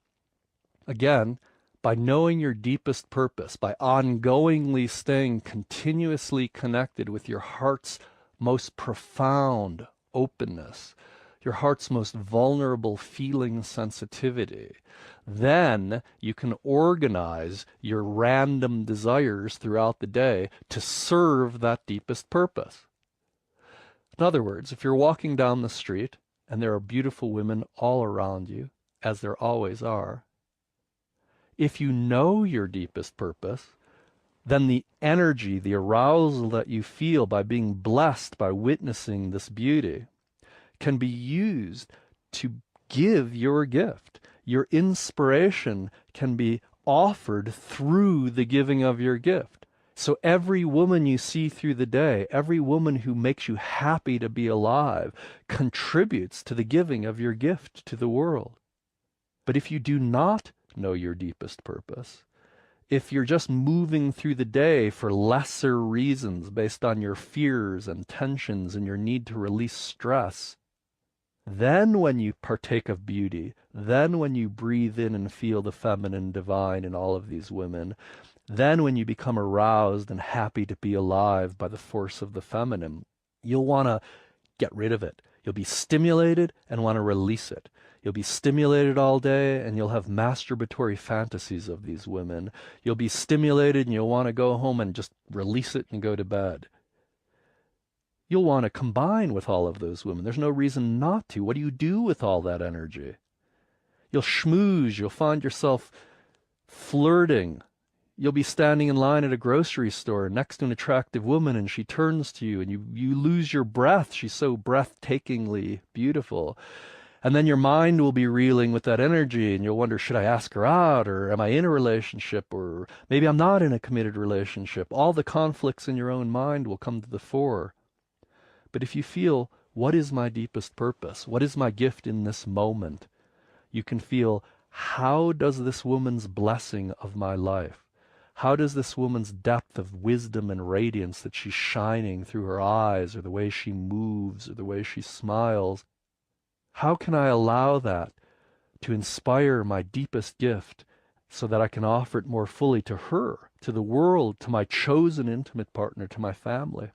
Again, by knowing your deepest purpose, by ongoingly staying continuously connected with your heart's most profound openness, your heart's most vulnerable feeling sensitivity, then you can organize your random desires throughout the day to serve that deepest purpose. In other words, if you're walking down the street and there are beautiful women all around you, as there always are, if you know your deepest purpose, then the energy, the arousal that you feel by being blessed by witnessing this beauty can be used to give your gift. Your inspiration can be offered through the giving of your gift. So every woman you see through the day, every woman who makes you happy to be alive, contributes to the giving of your gift to the world. But if you do not know your deepest purpose, if you're just moving through the day for lesser reasons based on your fears and tensions and your need to release stress, then when you partake of beauty, then when you breathe in and feel the feminine divine in all of these women, then when you become aroused and happy to be alive by the force of the feminine, you'll want to get rid of it. You'll be stimulated and want to release it. You'll be stimulated all day and you'll have masturbatory fantasies of these women. You'll be stimulated and you'll want to go home and just release it and go to bed. You'll want to combine with all of those women. There's no reason not to. What do you do with all that energy? You'll schmooze. You'll find yourself flirting. You'll be standing in line at a grocery store next to an attractive woman and she turns to you and you lose your breath. She's so breathtakingly beautiful. And then your mind will be reeling with that energy and you'll wonder, should I ask her out, or am I in a relationship, or maybe I'm not in a committed relationship. All the conflicts in your own mind will come to the fore. But if you feel, what is my deepest purpose? What is my gift in this moment? You can feel, how does this woman's blessing of my life, how does this woman's depth of wisdom and radiance that she's shining through her eyes, or the way she moves, or the way she smiles, how can I allow that to inspire my deepest gift so that I can offer it more fully to her, to the world, to my chosen intimate partner, to my family?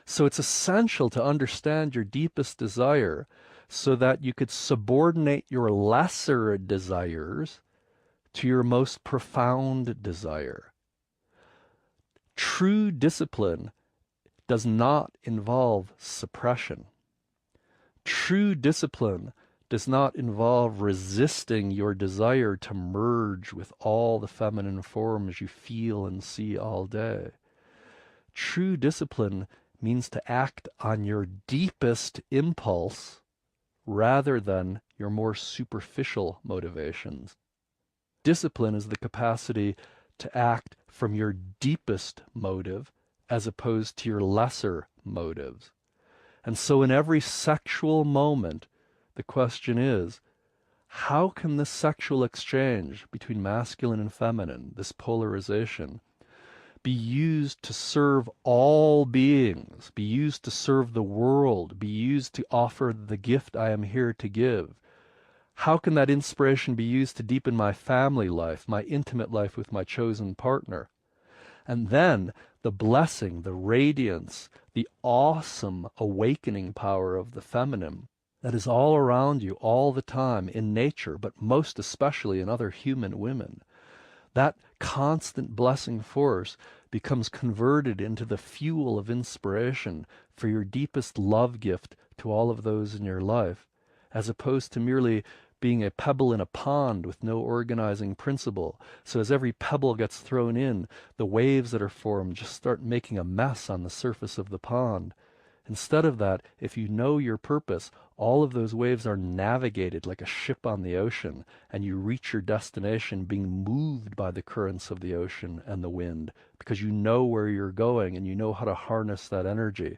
So it's essential to understand your deepest desire so that you could subordinate your lesser desires to your most profound desire. True discipline does not involve suppression. True discipline does not involve resisting your desire to merge with all the feminine forms you feel and see all day. True discipline means to act on your deepest impulse rather than your more superficial motivations. Discipline is the capacity to act from your deepest motive as opposed to your lesser motives. And so in every sexual moment, the question is, how can this sexual exchange between masculine and feminine, this polarization, be used to serve all beings, be used to serve the world, be used to offer the gift I am here to give? How can that inspiration be used to deepen my family life, my intimate life with my chosen partner? And then the blessing, the radiance, the awesome awakening power of the feminine that is all around you all the time in nature, but most especially in other human women. That constant blessing force becomes converted into the fuel of inspiration for your deepest love gift to all of those in your life, as opposed to merely being a pebble in a pond with no organizing principle. So as every pebble gets thrown in, the waves that are formed just start making a mess on the surface of the pond. Instead of that, if you know your purpose, all of those waves are navigated like a ship on the ocean, and you reach your destination being moved by the currents of the ocean and the wind, because you know where you're going and you know how to harness that energy.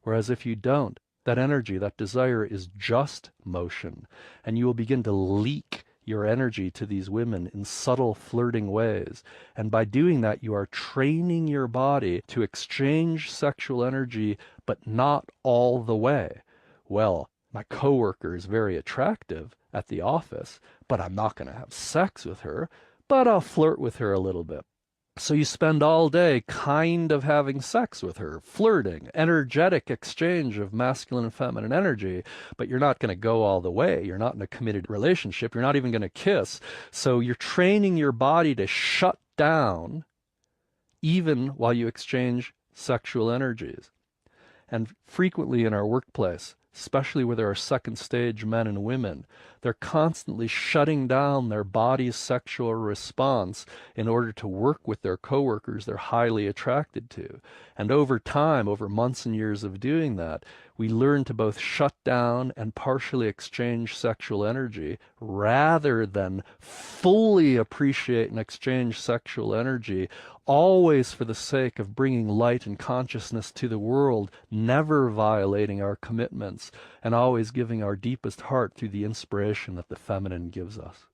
Whereas if you don't, that energy, that desire is just motion, and you will begin to leak your energy to these women in subtle flirting ways. And by doing that, you are training your body to exchange sexual energy, but not all the way. Well, my coworker is very attractive at the office, but I'm not going to have sex with her, but I'll flirt with her a little bit. So you spend all day kind of having sex with her, flirting, energetic exchange of masculine and feminine energy, but you're not going to go all the way. You're not in a committed relationship. You're not even going to kiss. So you're training your body to shut down even while you exchange sexual energies. And frequently in our workplace, especially where there are second stage men and women, they're constantly shutting down their body's sexual response in order to work with their coworkers they're highly attracted to. And over time, over months and years of doing that, we learn to both shut down and partially exchange sexual energy rather than fully appreciate and exchange sexual energy, always for the sake of bringing light and consciousness to the world, never violating our commitments, and always giving our deepest heart through the inspiration that the feminine gives us.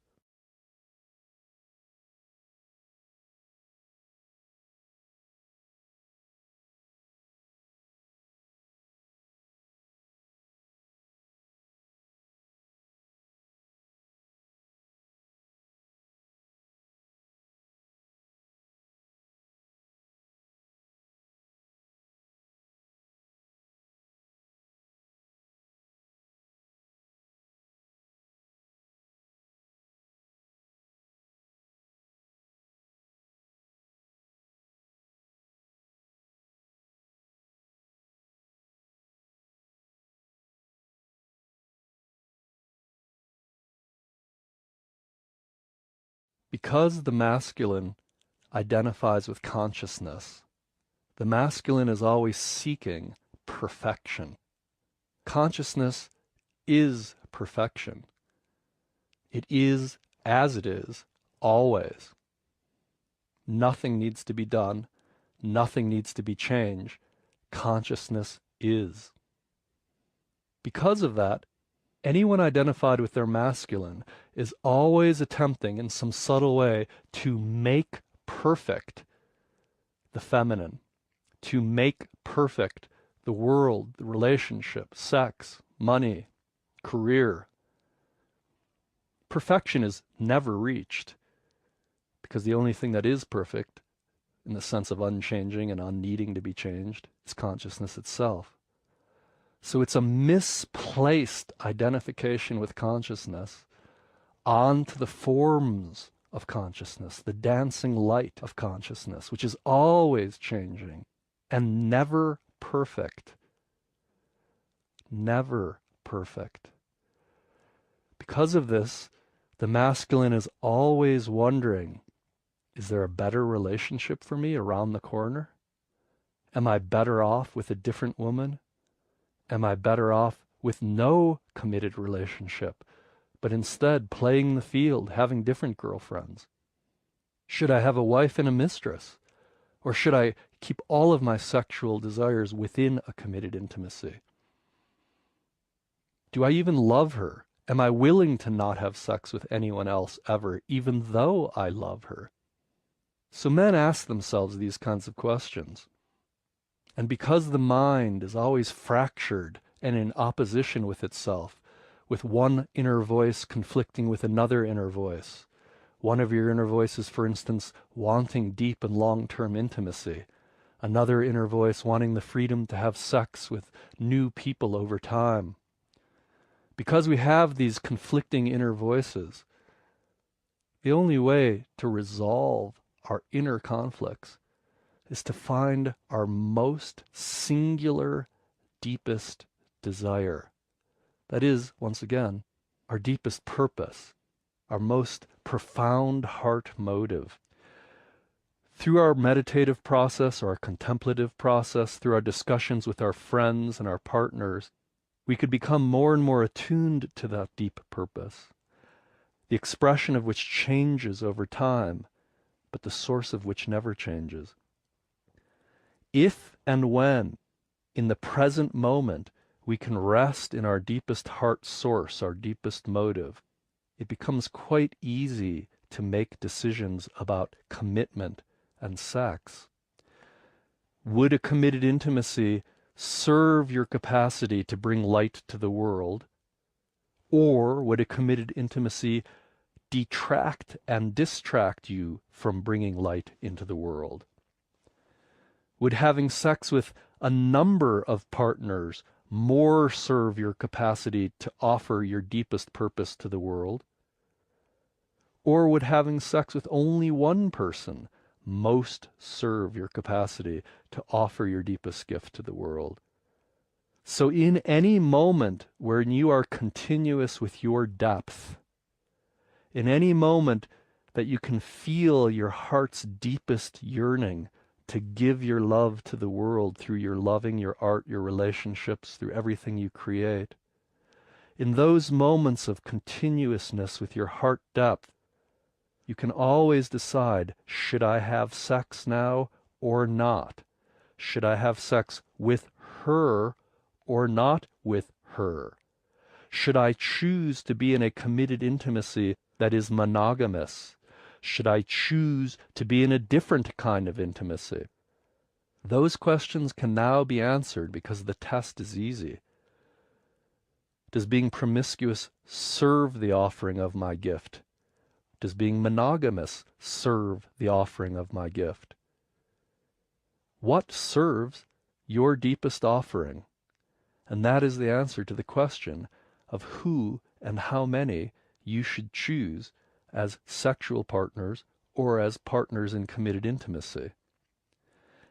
Because the masculine identifies with consciousness, the masculine is always seeking perfection. Consciousness is perfection. It is as it is, always. Nothing needs to be done. Nothing needs to be changed. Consciousness is. Because of that, anyone identified with their masculine is always attempting in some subtle way to make perfect the feminine, to make perfect the world, the relationship, sex, money, career. Perfection is never reached, because the only thing that is perfect, in the sense of unchanging and unneeding to be changed, is consciousness itself. So it's a misplaced identification with consciousness onto the forms of consciousness, the dancing light of consciousness, which is always changing and never perfect. Never perfect. because of this, the masculine is always wondering, is there a better relationship for me around the corner? Am I better off with a different woman? Am I better off with no committed relationship, but instead playing the field, having different girlfriends? Should I have a wife and a mistress? Or should I keep all of my sexual desires within a committed intimacy? Do I even love her? Am I willing to not have sex with anyone else ever, even though I love her? So men ask themselves these kinds of questions. And because the mind is always fractured and in opposition with itself, with one inner voice conflicting with another inner voice, one of your inner voices, for instance, wanting deep and long-term intimacy, another inner voice wanting the freedom to have sex with new people over time. Because we have these conflicting inner voices, the only way to resolve our inner conflicts is to find our most singular, deepest desire. That is, once again, our deepest purpose, our most profound heart motive. Through our meditative process or our contemplative process, through our discussions with our friends and our partners, we could become more and more attuned to that deep purpose, the expression of which changes over time, but the source of which never changes. If and when, in the present moment, we can rest in our deepest heart source, our deepest motive, it becomes quite easy to make decisions about commitment and sex. Would a committed intimacy serve your capacity to bring light to the world? Or would a committed intimacy detract and distract you from bringing light into the world? Would having sex with a number of partners more serve your capacity to offer your deepest purpose to the world? Or would having sex with only one person most serve your capacity to offer your deepest gift to the world? So in any moment where you are continuous with your depth, in any moment that you can feel your heart's deepest yearning to give your love to the world through your loving, your art, your relationships, through everything you create, in those moments of continuousness with your heart depth, you can always decide, should I have sex now or not? Should I have sex with her or not with her? Should I choose to be in a committed intimacy that is monogamous? Should I choose to be in a different kind of intimacy? Those questions can now be answered because the test is easy. Does being promiscuous serve the offering of my gift? Does being monogamous serve the offering of my gift? What serves your deepest offering? And that is the answer to the question of who and how many you should choose as sexual partners or as partners in committed intimacy.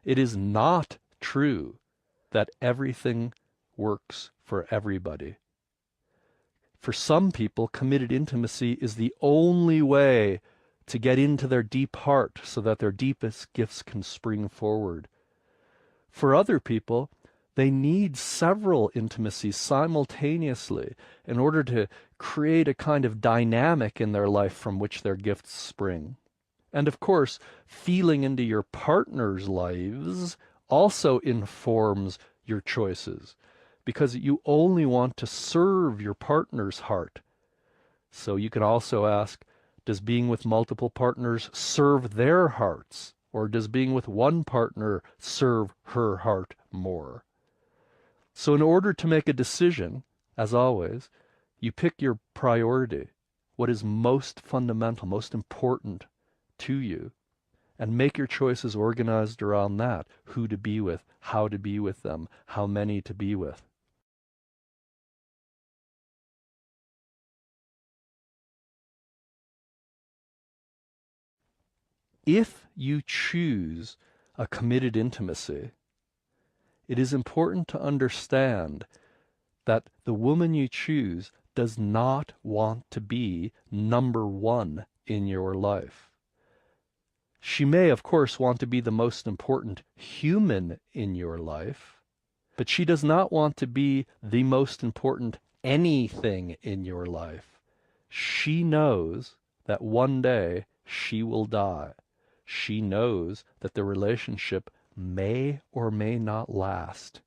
It is not true that everything works for everybody. For some people, committed intimacy is the only way to get into their deep heart so that their deepest gifts can spring forward. For other people, they need several intimacies simultaneously in order to create a kind of dynamic in their life from which their gifts spring. And of course, feeling into your partner's lives also informs your choices, because you only want to serve your partner's heart. So you can also ask, does being with multiple partners serve their hearts? Or does being with one partner serve her heart more? So in order to make a decision, as always, you pick your priority, what is most fundamental, most important to you, and make your choices organized around that. Who to be with, how to be with them, how many to be with. If you choose a committed intimacy, it is important to understand that the woman you choose does not want to be number one in your life. She may, of course, want to be the most important human in your life, but she does not want to be the most important anything in your life. She knows that one day she will die. She knows that the relationship may or may not last.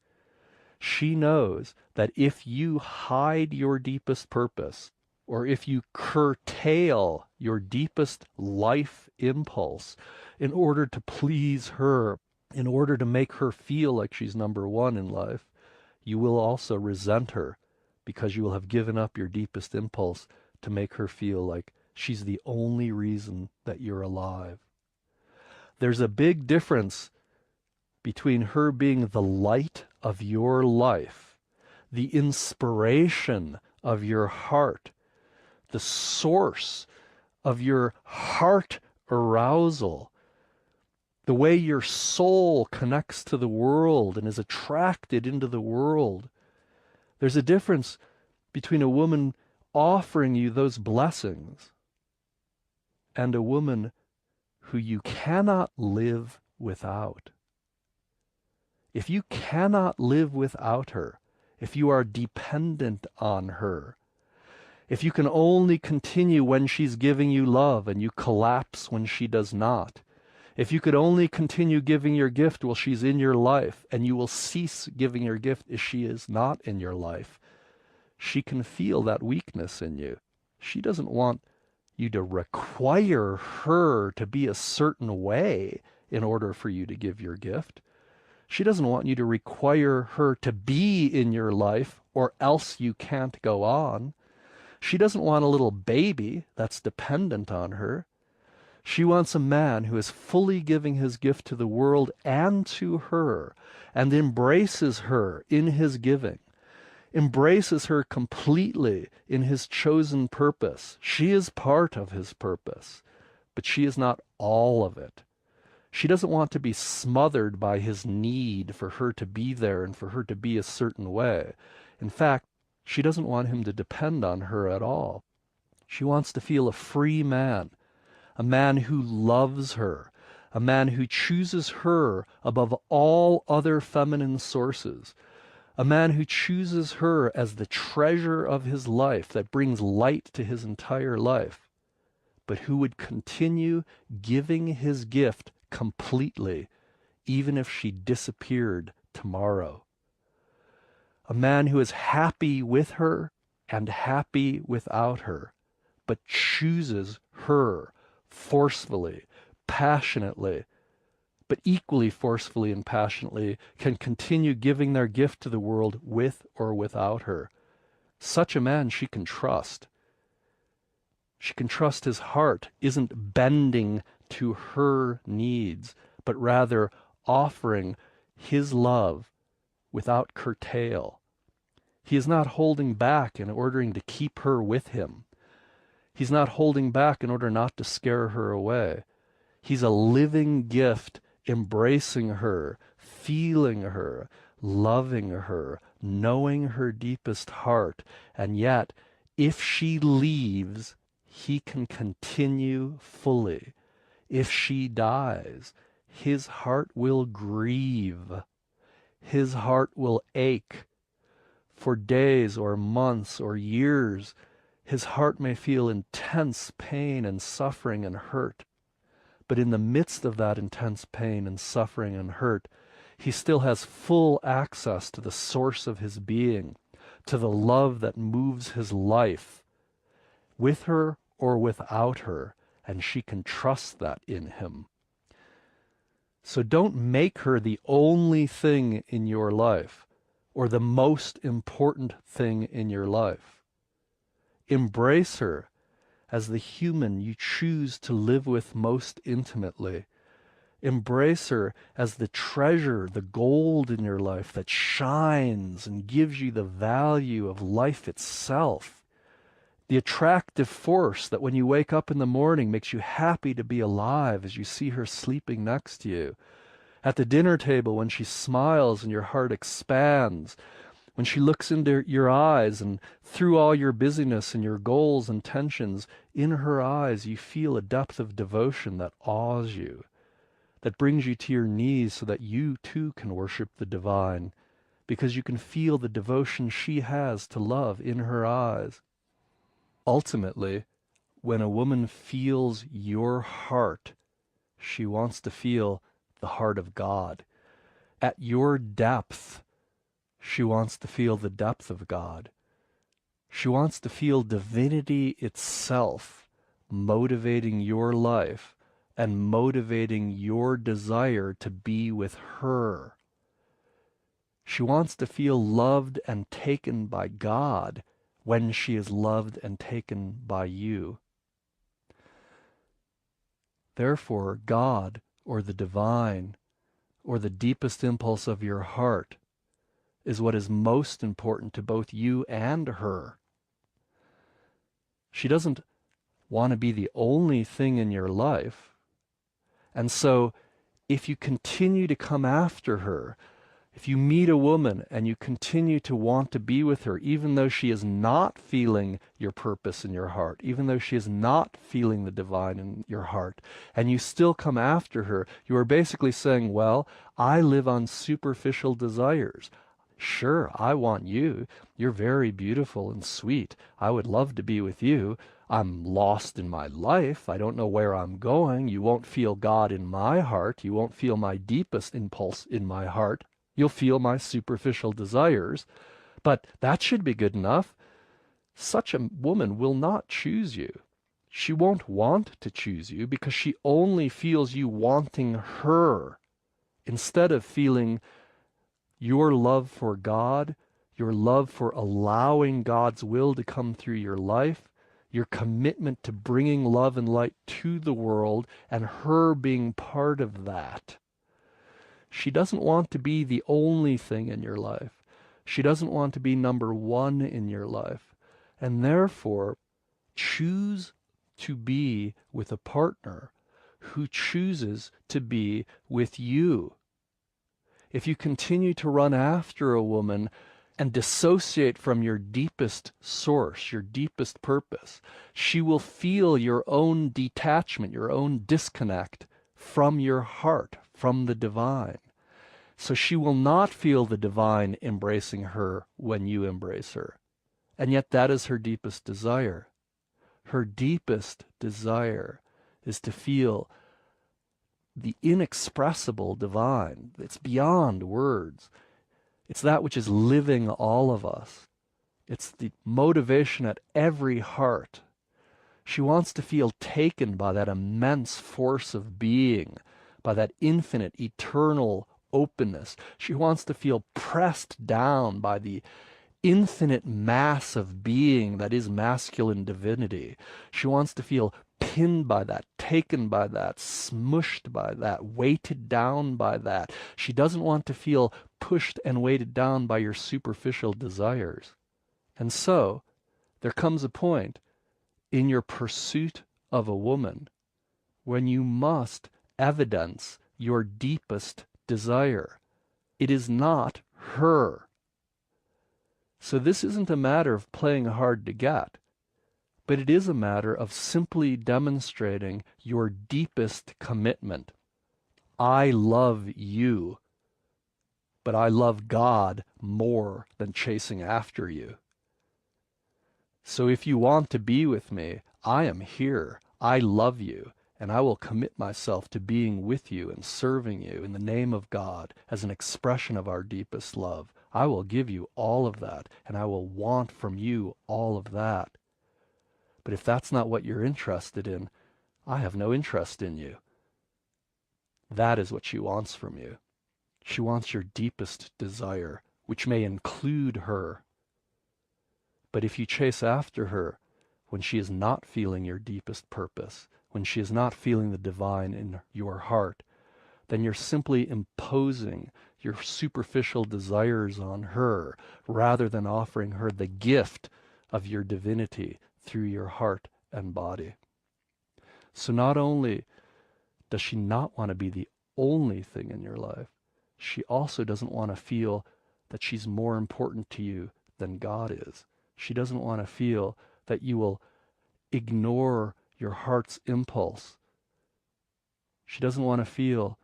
She knows that if you hide your deepest purpose, or if you curtail your deepest life impulse in order to please her, in order to make her feel like she's number one in life, you will also resent her because you will have given up your deepest impulse to make her feel like she's the only reason that you're alive. There's a big difference between her being the light of your life, the inspiration of your heart, the source of your heart arousal, the way your soul connects to the world and is attracted into the world. There's a difference between a woman offering you those blessings and a woman who you cannot live without. If you cannot live without her, if you are dependent on her, if you can only continue when she's giving you love and you collapse when she does not, if you could only continue giving your gift while she's in your life and you will cease giving your gift if she is not in your life, she can feel that weakness in you. She doesn't want you to require her to be a certain way in order for you to give your gift. She doesn't want you to require her to be in your life or else you can't go on. She doesn't want a little baby that's dependent on her. She wants a man who is fully giving his gift to the world and to her, and embraces her in his giving, embraces her completely in his chosen purpose. She is part of his purpose, but she is not all of it. She doesn't want to be smothered by his need for her to be there and for her to be a certain way. In fact, she doesn't want him to depend on her at all. She wants to feel a free man, a man who loves her, a man who chooses her above all other feminine sources, a man who chooses her as the treasure of his life that brings light to his entire life, but who would continue giving his gift completely, even if she disappeared tomorrow. A man who is happy with her and happy without her, but chooses her forcefully, passionately, but equally forcefully and passionately can continue giving their gift to the world with or without her. Such a man she can trust. She can trust his heart isn't bending to her needs, but rather offering his love without curtail. He is not holding back in ordering to keep her with him. He's not holding back in order not to scare her away. He's a living gift, embracing her, feeling her, loving her, knowing her deepest heart. And yet, if she leaves, he can continue fully. If she dies, his heart will grieve. His heart will ache. For days or months or years, his heart may feel intense pain and suffering and hurt. But in the midst of that intense pain and suffering and hurt, he still has full access to the source of his being, to the love that moves his life, with her or without her, and she can trust that in him. So don't make her the only thing in your life, or the most important thing in your life. Embrace her as the human you choose to live with most intimately. Embrace her as the treasure, the gold in your life that shines and gives you the value of life itself. The attractive force that when you wake up in the morning makes you happy to be alive as you see her sleeping next to you. At the dinner table when she smiles and your heart expands. When she looks into your eyes and through all your busyness and your goals and tensions, in her eyes you feel a depth of devotion that awes you, that brings you to your knees so that you too can worship the divine, because you can feel the devotion she has to love in her eyes. Ultimately, when a woman feels your heart, she wants to feel the heart of God. At your depth, she wants to feel the depth of God. She wants to feel divinity itself motivating your life and motivating your desire to be with her. She wants to feel loved and taken by God when she is loved and taken by you. Therefore, God, or the divine, or the deepest impulse of your heart, is what is most important to both you and her. She doesn't want to be the only thing in your life. And so, if you continue to come after her, if you meet a woman and you continue to want to be with her, even though she is not feeling your purpose in your heart, even though she is not feeling the divine in your heart, and you still come after her, you are basically saying, well, I live on superficial desires. Sure, I want you. You're very beautiful and sweet. I would love to be with you. I'm lost in my life. I don't know where I'm going. You won't feel God in my heart. You won't feel my deepest impulse in my heart. You'll feel my superficial desires, but that should be good enough. Such a woman will not choose you. She won't want to choose you because she only feels you wanting her instead of feeling your love for God, your love for allowing God's will to come through your life, your commitment to bringing love and light to the world, and her being part of that. She doesn't want to be the only thing in your life. She doesn't want to be number one in your life. And therefore, choose to be with a partner who chooses to be with you. If you continue to run after a woman and dissociate from your deepest source, your deepest purpose, she will feel your own detachment, your own disconnect from your heart, from the divine. So she will not feel the divine embracing her when you embrace her. And yet that is her deepest desire. Her deepest desire is to feel the inexpressible divine. It's beyond words. It's that which is living all of us. It's the motivation at every heart. She wants to feel taken by that immense force of being, by that infinite, eternal openness. She wants to feel pressed down by the infinite mass of being that is masculine divinity. She wants to feel pinned by that, taken by that, smushed by that, weighted down by that. She doesn't want to feel pushed and weighted down by your superficial desires. And so, there comes a point in your pursuit of a woman when you must evidence your deepest desire. It is not her. So this isn't a matter of playing hard to get, but it is a matter of simply demonstrating your deepest commitment. I love you, but I love God more than chasing after you. So if you want to be with me, I am here. I love you, and I will commit myself to being with you and serving you in the name of God as an expression of our deepest love. I will give you all of that, and I will want from you all of that. But if that's not what you're interested in, I have no interest in you. That is what she wants from you. She wants your deepest desire, which may include her. But if you chase after her when she is not feeling your deepest purpose, when she is not feeling the divine in your heart, then you're simply imposing your superficial desires on her rather than offering her the gift of your divinity through your heart and body. So not only does she not want to be the only thing in your life, she also doesn't want to feel that she's more important to you than God is. She doesn't want to feel that you will ignore your heart's impulse. She doesn't want to feel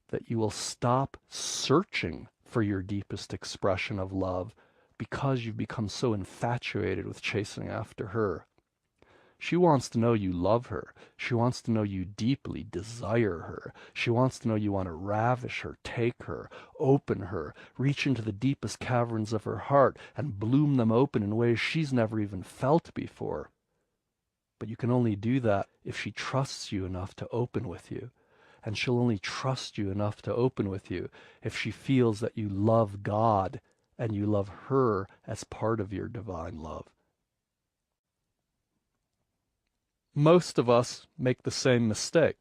that you will stop searching for your deepest expression of love because you've become so infatuated with chasing after her. She wants to know you love her. She wants to know you deeply desire her. She wants to know you want to ravish her, take her, open her, reach into the deepest caverns of her heart and bloom them open in ways she's never even felt before. But you can only do that if she trusts you enough to open with you. And she'll only trust you enough to open with you if she feels that you love God and you love her as part of your divine love. Most of us make the same mistake.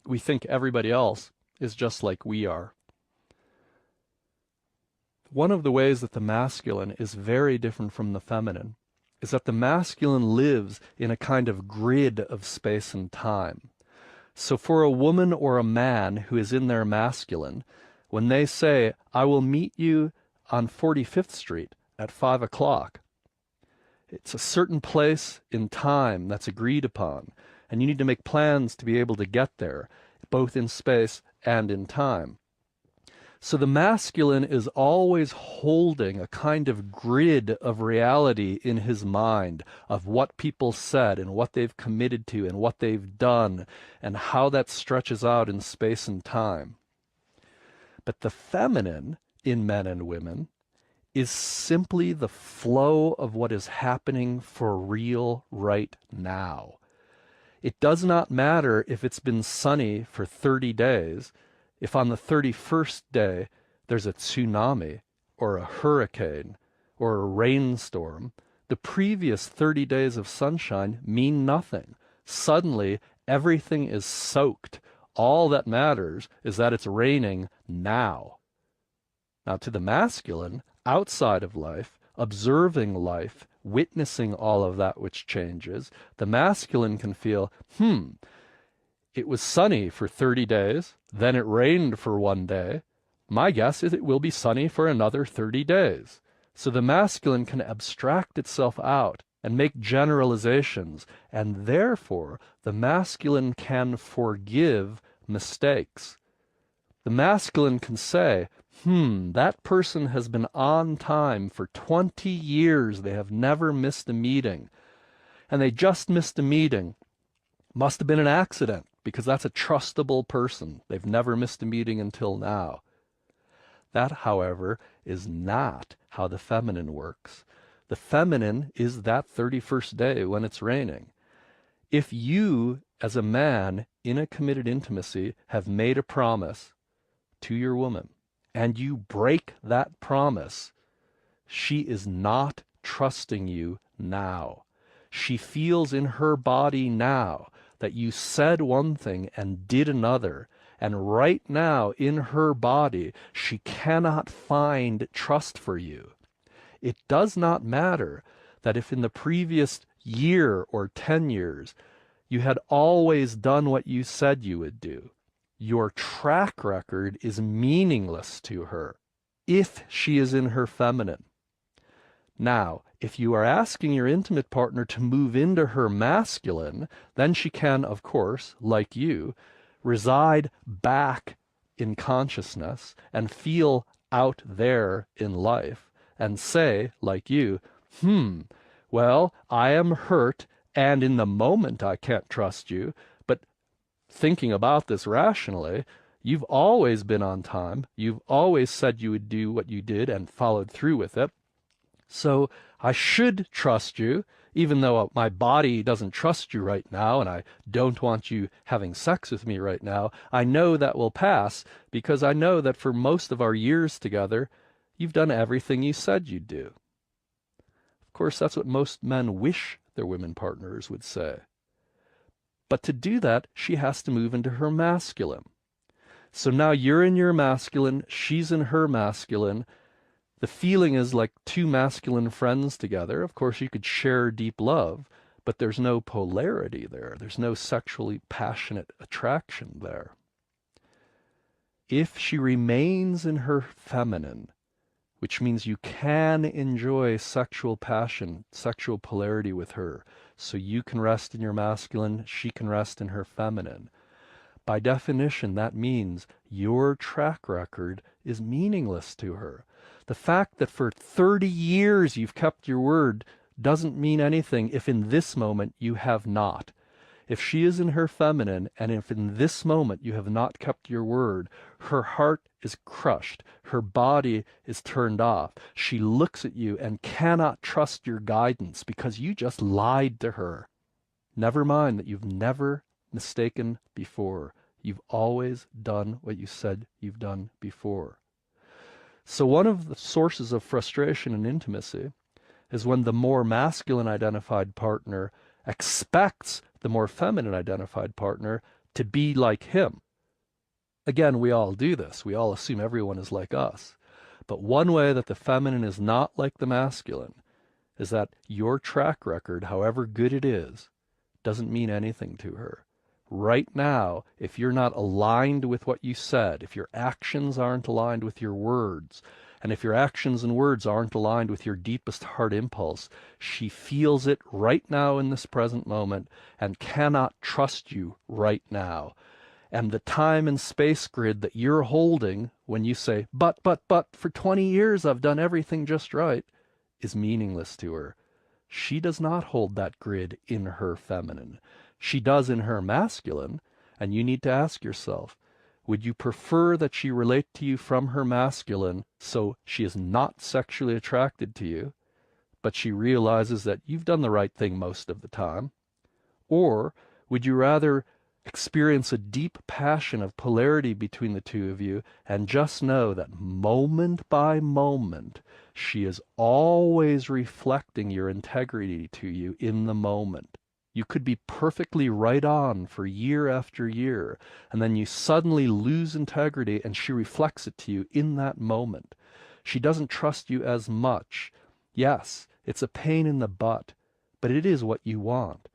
We think everybody else is just like we are. One of the ways that the masculine is very different from the feminine is that the masculine lives in a kind of grid of space and time. So for a woman or a man who is in their masculine, when they say, I will meet you on 45th Street at 5 o'clock, it's a certain place in time that's agreed upon, and you need to make plans to be able to get there, both in space and in time. So the masculine is always holding a kind of grid of reality in his mind of what people said and what they've committed to and what they've done and how that stretches out in space and time. But the feminine in men and women is simply the flow of what is happening for real right now. It does not matter if it's been sunny for 30 days, if on the 31st day there's a tsunami or a hurricane or a rainstorm. The previous 30 days of sunshine mean nothing. Suddenly, everything is soaked. All that matters is that it's raining now. Now, to the masculine, outside of life, observing life, witnessing all of that which changes, the masculine can feel, it was sunny for 30 days, then it rained for 1 day. My guess is it will be sunny for another 30 days. So the masculine can abstract itself out and make generalizations, and therefore the masculine can forgive mistakes. The masculine can say, that person has been on time for 20 years. They have never missed a meeting. And they just missed a meeting. Must have been an accident, because that's a trustable person. They've never missed a meeting until now. That, however, is not how the feminine works. The feminine is that 31st day when it's raining. If you, as a man in a committed intimacy, have made a promise to your woman, and you break that promise, she is not trusting you now. She feels in her body now that you said one thing and did another, and right now in her body she cannot find trust for you. It does not matter that if in the previous year or 10 years you had always done what you said you would do. Your track record is meaningless to her if she is in her feminine. Now, if you are asking your intimate partner to move into her masculine, then she can, of course, like you, reside back in consciousness and feel out there in life and say, like you, well, I am hurt and in the moment I can't trust you, but thinking about this rationally, you've always been on time. You've always said you would do what you did and followed through with it. So I should trust you, even though my body doesn't trust you right now and I don't want you having sex with me right now. I know that will pass because I know that for most of our years together, you've done everything you said you'd do. Of course, that's what most men wish their women partners would say. But to do that, she has to move into her masculine. So now you're in your masculine, she's in her masculine. The feeling is like two masculine friends together. Of course, you could share deep love, but there's no polarity there. There's no sexually passionate attraction there. If she remains in her feminine, which means you can enjoy sexual passion, sexual polarity with her. So you can rest in your masculine, she can rest in her feminine. By definition, that means your track record is meaningless to her. The fact that for 30 years you've kept your word doesn't mean anything if in this moment you have not. If she is in her feminine, and if in this moment you have not kept your word, her heart is crushed, her body is turned off. She looks at you and cannot trust your guidance because you just lied to her. Never mind that you've never mistaken before. You've always done what you said you've done before. So one of the sources of frustration in intimacy is when the more masculine identified partner expects the more feminine identified partner to be like him. Again, we all do this. We all assume everyone is like us. But one way that the feminine is not like the masculine is that your track record, however good it is, doesn't mean anything to her. Right now, if you're not aligned with what you said, if your actions aren't aligned with your words, and if your actions and words aren't aligned with your deepest heart impulse, she feels it right now in this present moment and cannot trust you right now. And the time and space grid that you're holding when you say, but, for 20 years I've done everything just right, is meaningless to her. She does not hold that grid in her feminine. She does in her masculine, and you need to ask yourself, would you prefer that she relate to you from her masculine so she is not sexually attracted to you, but she realizes that you've done the right thing most of the time? Or would you rather experience a deep passion of polarity between the two of you and just know that moment by moment she is always reflecting your integrity to you in the moment? You could be perfectly right on for year after year, and then you suddenly lose integrity and she reflects it to you in that moment. She doesn't trust you as much. Yes, it's a pain in the butt, but it is what you want.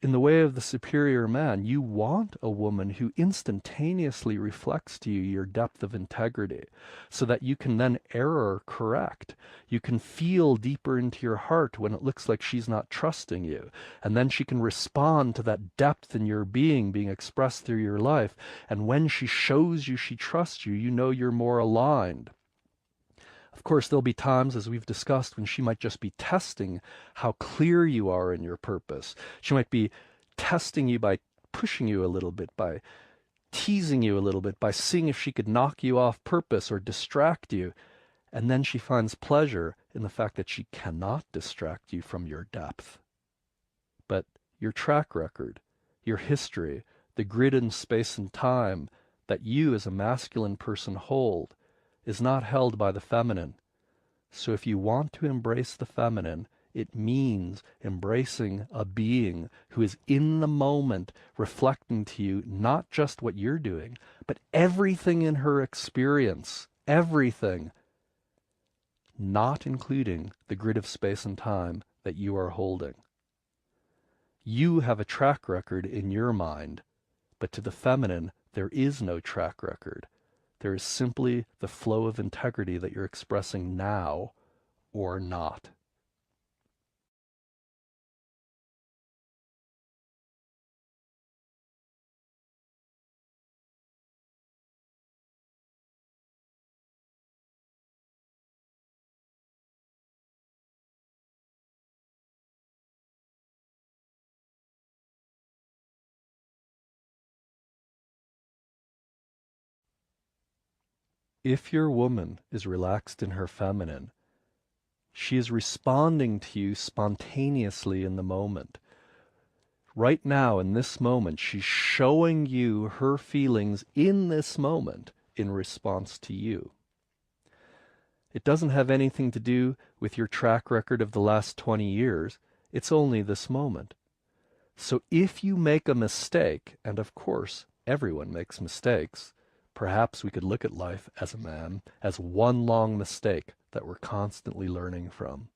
In the way of the superior man, you want a woman who instantaneously reflects to you your depth of integrity so that you can then error correct. You can feel deeper into your heart when it looks like she's not trusting you. And then she can respond to that depth in your being expressed through your life. And when she shows you she trusts you, you know you're more aligned. Of course, there'll be times, as we've discussed, when she might just be testing how clear you are in your purpose. She might be testing you by pushing you a little bit, by teasing you a little bit, by seeing if she could knock you off purpose or distract you. And then she finds pleasure in the fact that she cannot distract you from your depth. But your track record, your history, the grid in space and time that you as a masculine person hold, is not held by the feminine. So if you want to embrace the feminine, it means embracing a being who is in the moment reflecting to you not just what you're doing, but everything in her experience, everything, not including the grid of space and time that you are holding. You have a track record in your mind, but to the feminine, there is no track record. There is simply the flow of integrity that you're expressing now or not. If your woman is relaxed in her feminine, she is responding to you spontaneously in the moment. Right now, in this moment, she's showing you her feelings in this moment in response to you. It doesn't have anything to do with your track record of the last 20 years. It's only this moment. So if you make a mistake, and of course, everyone makes mistakes, perhaps we could look at life as a man as one long mistake that we're constantly learning from.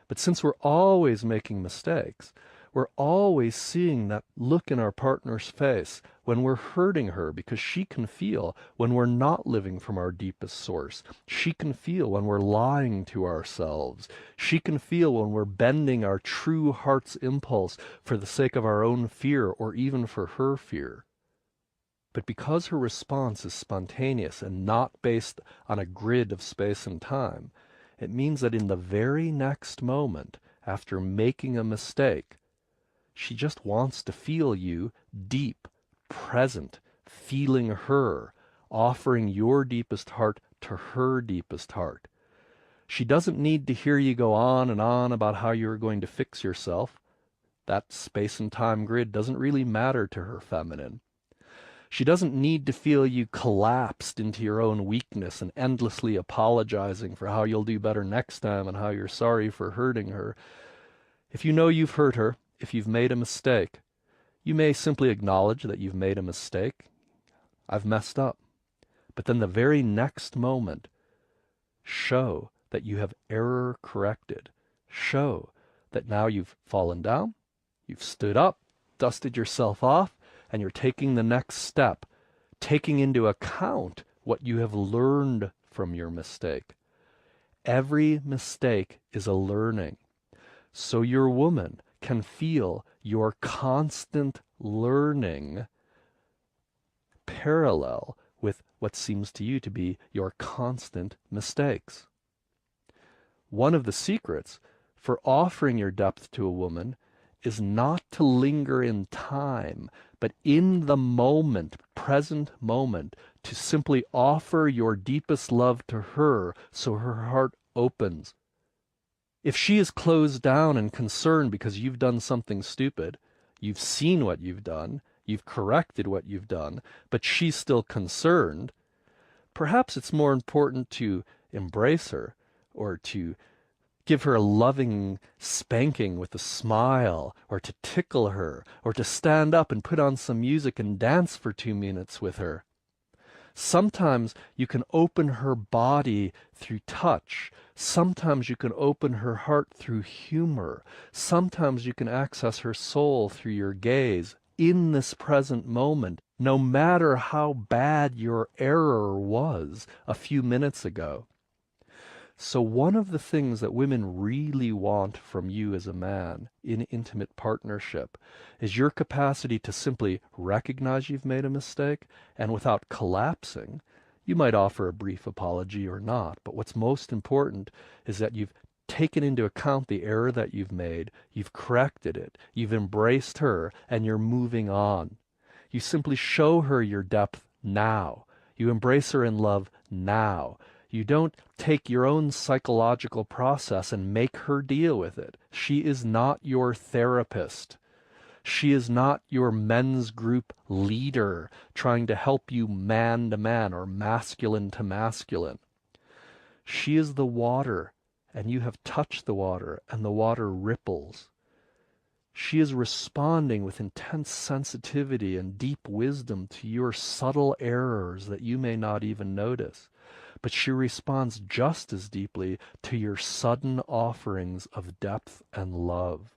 But since we're always making mistakes, We're always seeing that look in our partner's face when we're hurting her, because she can feel when we're not living from our deepest source. She can feel when we're lying to ourselves. She can feel when we're bending our true heart's impulse for the sake of our own fear or even for her fear. But because her response is spontaneous and not based on a grid of space and time, it means that in the very next moment, after making a mistake, she just wants to feel you deep, present, feeling her, offering your deepest heart to her deepest heart. She doesn't need to hear you go on and on about how you're going to fix yourself. That space and time grid doesn't really matter to her feminine. She doesn't need to feel you collapsed into your own weakness and endlessly apologizing for how you'll do better next time and how you're sorry for hurting her. If you know you've hurt her, if you've made a mistake, you may simply acknowledge that you've made a mistake. I've messed up. But then the very next moment, show that you have error corrected. Show that now you've fallen down, you've stood up, dusted yourself off, and you're taking the next step, taking into account what you have learned from your mistake. Every mistake is a learning. So your woman can feel your constant learning parallel with what seems to you to be your constant mistakes. One of the secrets for offering your depth to a woman is not to linger in time, but in the moment, present moment, to simply offer your deepest love to her so her heart opens. If she is closed down and concerned because you've done something stupid, you've seen what you've done, you've corrected what you've done, but she's still concerned, perhaps it's more important to embrace her or to give her a loving spanking with a smile, or to tickle her, or to stand up and put on some music and dance for 2 minutes with her. Sometimes you can open her body through touch. Sometimes you can open her heart through humor. Sometimes you can access her soul through your gaze in this present moment, no matter how bad your error was a few minutes ago. So one of the things that women really want from you as a man in intimate partnership is your capacity to simply recognize you've made a mistake, and without collapsing, you might offer a brief apology or not. But what's most important is that you've taken into account the error that you've made, you've corrected it, you've embraced her, and you're moving on. You simply show her your depth now. You embrace her in love now. You don't take your own psychological process and make her deal with it. She is not your therapist. She is not your men's group leader trying to help you man to man or masculine to masculine. She is the water, and you have touched the water, and the water ripples. She is responding with intense sensitivity and deep wisdom to your subtle errors that you may not even notice. But she responds just as deeply to your sudden offerings of depth and love.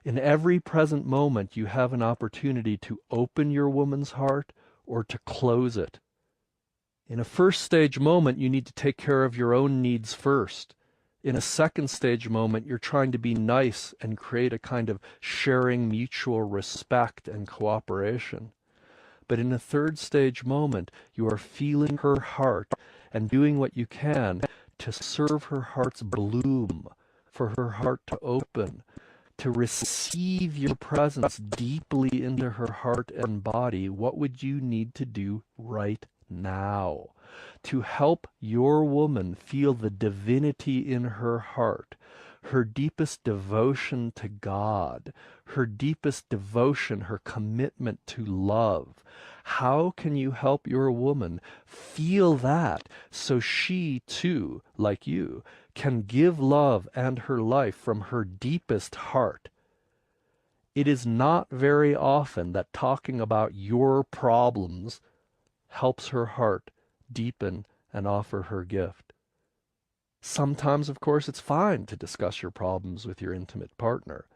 In every present moment, you have an opportunity to open your woman's heart or to close it. In a first stage moment, you need to take care of your own needs first. In a second stage moment, you're trying to be nice and create a kind of sharing mutual respect and cooperation. But in a third stage moment, you are feeling her heart and doing what you can to serve her heart's bloom, for her heart to open, to receive your presence deeply into her heart and body. What would you need to do right now to help your woman feel the divinity in her heart, her deepest devotion to God, her deepest devotion, her commitment to love? How can you help your woman feel that so she too, like you, can give love and her life from her deepest heart? It is not very often that talking about your problems helps her heart deepen and offer her gift. Sometimes, of course, it's fine to discuss your problems with your intimate partner,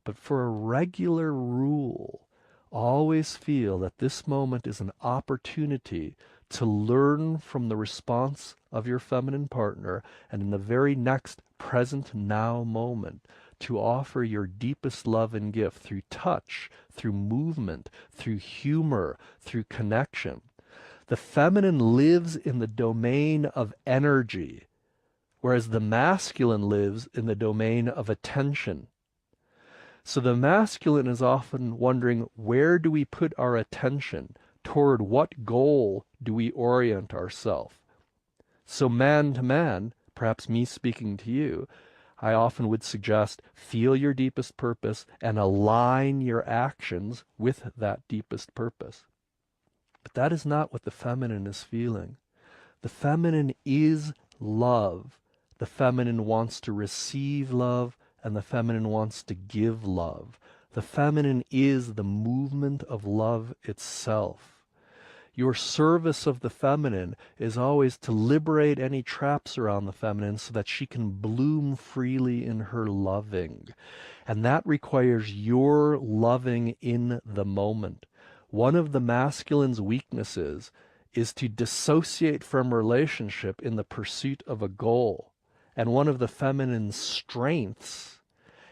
But for a regular rule, always feel that this moment is an opportunity to learn from the response of your feminine partner, and in the very next present now moment, to offer your deepest love and gift through touch, through movement, through humor, through connection. The feminine lives in the domain of energy, whereas the masculine lives in the domain of attention. So the masculine is often wondering, where do we put our attention? Toward what goal do we orient ourselves? So man to man, perhaps me speaking to you, I often would suggest feel your deepest purpose and align your actions with that deepest purpose. But that is not what the feminine is feeling. The feminine is love. The feminine wants to receive love, and the feminine wants to give love. The feminine is the movement of love itself. Your service of the feminine is always to liberate any traps around the feminine so that she can bloom freely in her loving. And that requires your loving in the moment. One of the masculine's weaknesses is to dissociate from relationship in the pursuit of a goal. And one of the feminine's strengths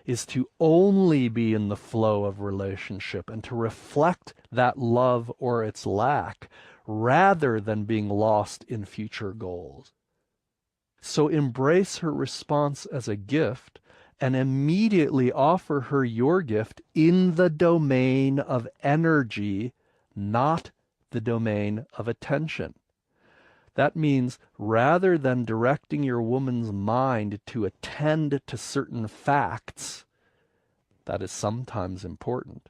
is to only be in the flow of relationship and to reflect that love or its lack rather than being lost in future goals. So embrace her response as a gift and immediately offer her your gift in the domain of energy, not the domain of attention. That means rather than directing your woman's mind to attend to certain facts, that is sometimes important,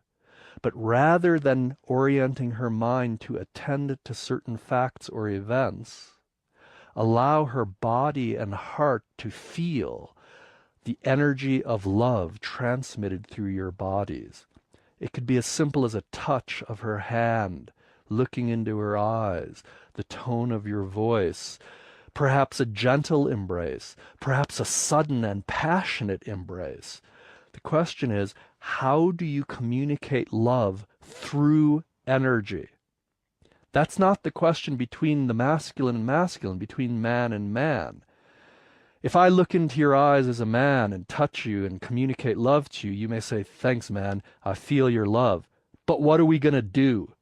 but rather than orienting her mind to attend to certain facts or events, allow her body and heart to feel the energy of love transmitted through your bodies. It could be as simple as a touch of her hand, looking into her eyes, the tone of your voice, perhaps a gentle embrace, perhaps a sudden and passionate embrace. The question is, how do you communicate love through energy? That's not the question between the masculine and masculine, between man and man. If I look into your eyes as a man and touch you and communicate love to you, you may say, thanks, man, I feel your love. But what are we going to do?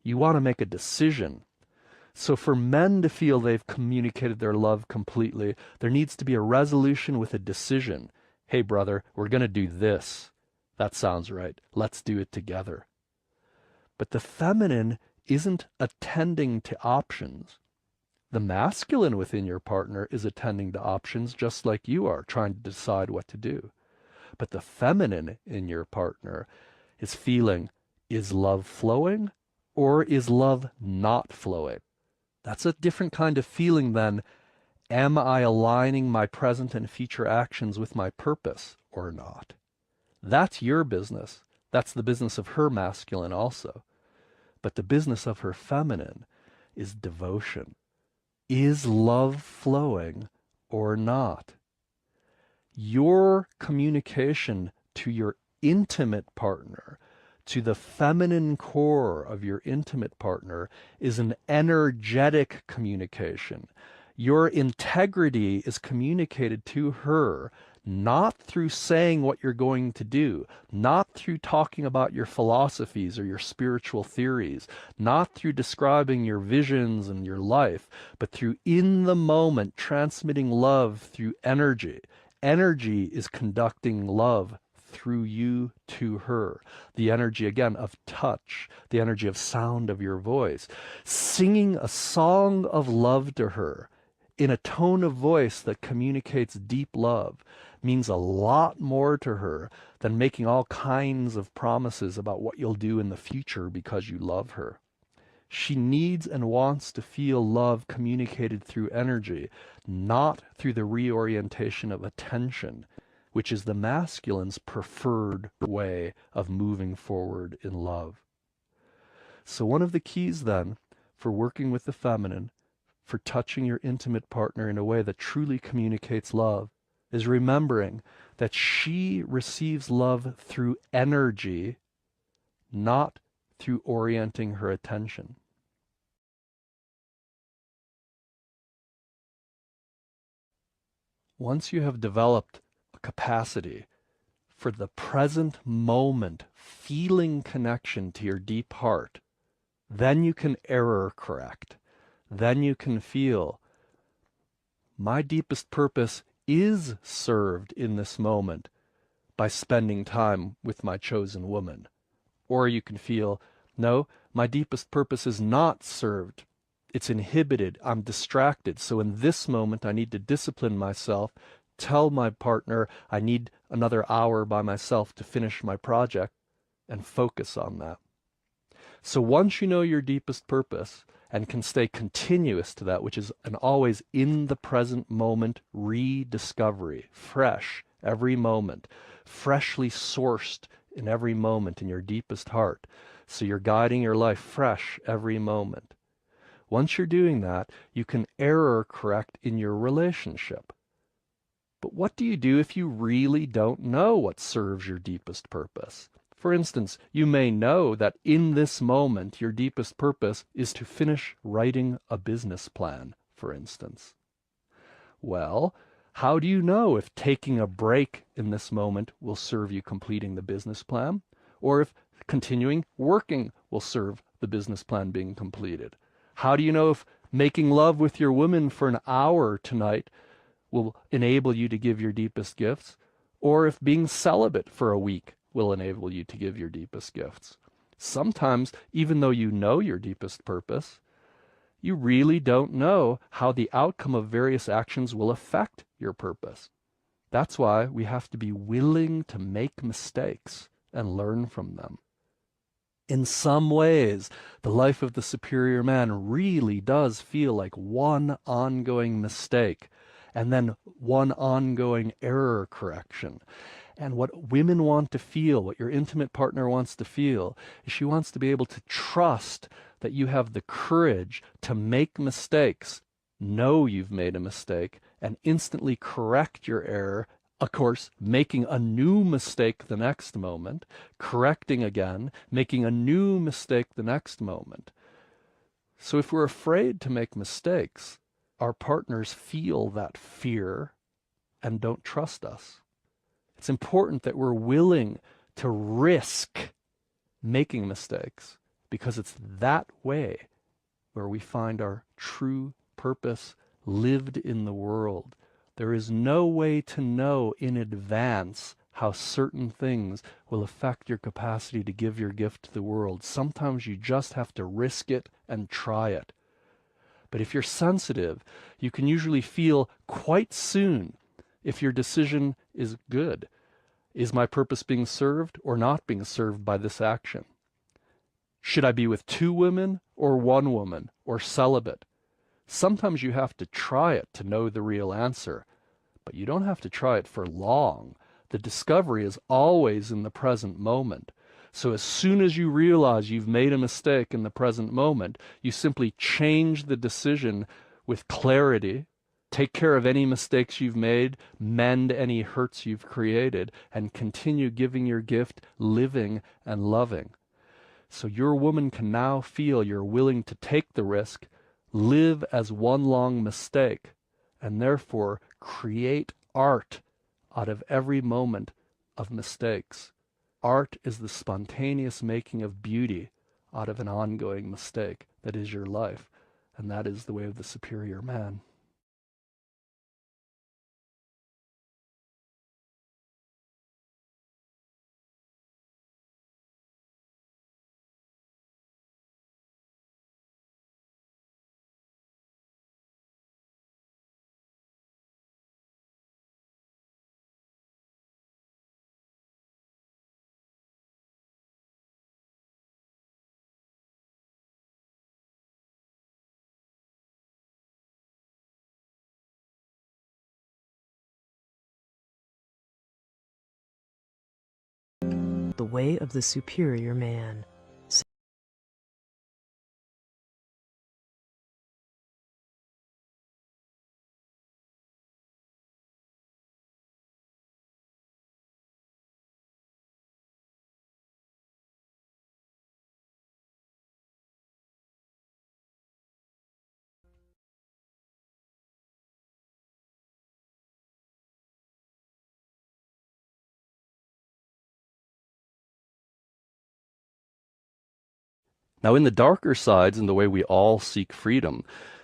You want to make a decision. So for men to feel they've communicated their love completely, there needs to be a resolution with a decision. Hey, brother, we're going to do this. That sounds right. Let's do it together. But the feminine isn't attending to options. The masculine within your partner is attending to options just like you are, trying to decide what to do. But the feminine in your partner is feeling, is love flowing or is love not flowing? That's a different kind of feeling than, am I aligning my present and future actions with my purpose or not? That's your business. That's the business of her masculine also. But the business of her feminine is devotion. Is love flowing or not? Your communication to your intimate partner, to the feminine core of your intimate partner, is an energetic communication. Your integrity is communicated to her not through saying what you're going to do, not through talking about your philosophies or your spiritual theories, not through describing your visions and your life, but through in the moment transmitting love through energy. Energy is conducting love through you to her. The energy, again, of touch, the energy of sound of your voice. Singing a song of love to her in a tone of voice that communicates deep love means a lot more to her than making all kinds of promises about what you'll do in the future because you love her. She needs and wants to feel love communicated through energy, not through the reorientation of attention, which is the masculine's preferred way of moving forward in love. So one of the keys then for working with the feminine, for touching your intimate partner in a way that truly communicates love, is remembering that she receives love through energy, not through orienting her attention. Once you have developed a capacity for the present moment, feeling connection to your deep heart, then you can error correct. Then you can feel, my deepest purpose is served in this moment by spending time with my chosen woman. Or you can feel, no, my deepest purpose is not served. It's inhibited. I'm distracted. So in this moment, I need to discipline myself, tell my partner I need another hour by myself to finish my project, and focus on that. So once you know your deepest purpose and can stay continuous to that, which is an always in the present moment rediscovery, fresh every moment, freshly sourced in every moment in your deepest heart. So you're guiding your life fresh every moment. Once you're doing that, you can error correct in your relationship. But what do you do if you really don't know what serves your deepest purpose? For instance, you may know that in this moment your deepest purpose is to finish writing a business plan, for instance. Well, how do you know if taking a break in this moment will serve you completing the business plan, or if continuing working will serve the business plan being completed? How do you know if making love with your woman for an hour tonight will enable you to give your deepest gifts, or if being celibate for a week will enable you to give your deepest gifts? Sometimes, even though you know your deepest purpose, you really don't know how the outcome of various actions will affect your purpose. That's why we have to be willing to make mistakes and learn from them. In some ways, the life of the superior man really does feel like one ongoing mistake and then one ongoing error correction. And what women want to feel, what your intimate partner wants to feel, is she wants to be able to trust that you have the courage to make mistakes, know you've made a mistake, and instantly correct your error. Of course, making a new mistake the next moment, correcting again, making a new mistake the next moment. So if we're afraid to make mistakes, our partners feel that fear and don't trust us. It's important that we're willing to risk making mistakes, because it's that way where we find our true purpose lived in the world. There is no way to know in advance how certain things will affect your capacity to give your gift to the world. Sometimes you just have to risk it and try it. But if you're sensitive, you can usually feel quite soon if your decision is good. Is my purpose being served or not being served by this action? Should I be with two women or one woman or celibate? Sometimes you have to try it to know the real answer, but you don't have to try it for long. The discovery is always in the present moment. So as soon as you realize you've made a mistake in the present moment, you simply change the decision with clarity, take care of any mistakes you've made, mend any hurts you've created, and continue giving your gift, living and loving. So your woman can now feel you're willing to take the risk, live as one long mistake, and therefore create art out of every moment of mistakes. Art is the spontaneous making of beauty out of an ongoing mistake. That is your life, and that is the way of the superior man. The Way of the Superior Man. Now, in the darker sides, in the way we all seek freedom,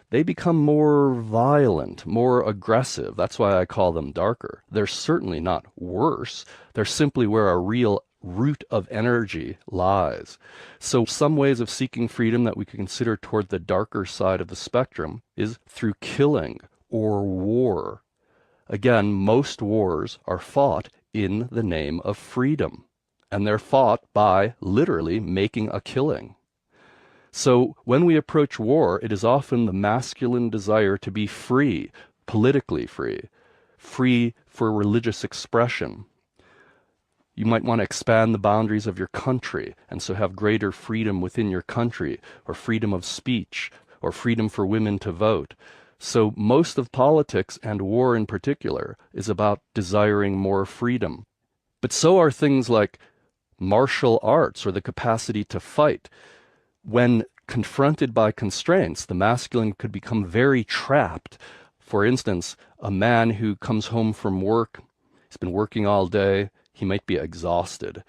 they become more violent, more aggressive. That's why I call them darker. They're certainly not worse. They're simply where a real root of energy lies. So some ways of seeking freedom that we can consider toward the darker side of the spectrum is through killing or war. Again, most wars are fought in the name of freedom, and they're fought by literally making a killing. So when we approach war, it is often the masculine desire to be free, politically free, free for religious expression. You might want to expand the boundaries of your country and so have greater freedom within your country, or freedom of speech, or freedom for women to vote. So most of politics, and war in particular, is about desiring more freedom. But so are things like martial arts, or the capacity to fight. When confronted by constraints, the masculine could become very trapped. For instance, a man who comes home from work, he's been working all day, he might be exhausted.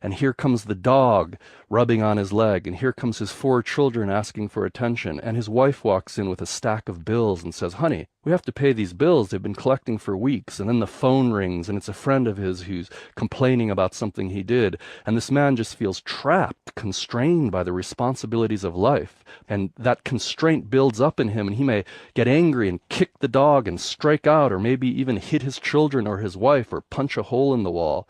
And here comes the dog rubbing on his leg, and here comes his 4 children asking for attention, and his wife walks in with a stack of bills and says, "Honey, we have to pay these bills. They've been collecting for weeks." And then the phone rings, and it's a friend of his who's complaining about something he did. And this man just feels trapped, constrained by the responsibilities of life. And that constraint builds up in him, and he may get angry and kick the dog and strike out, or maybe even hit his children or his wife, or punch a hole in the wall.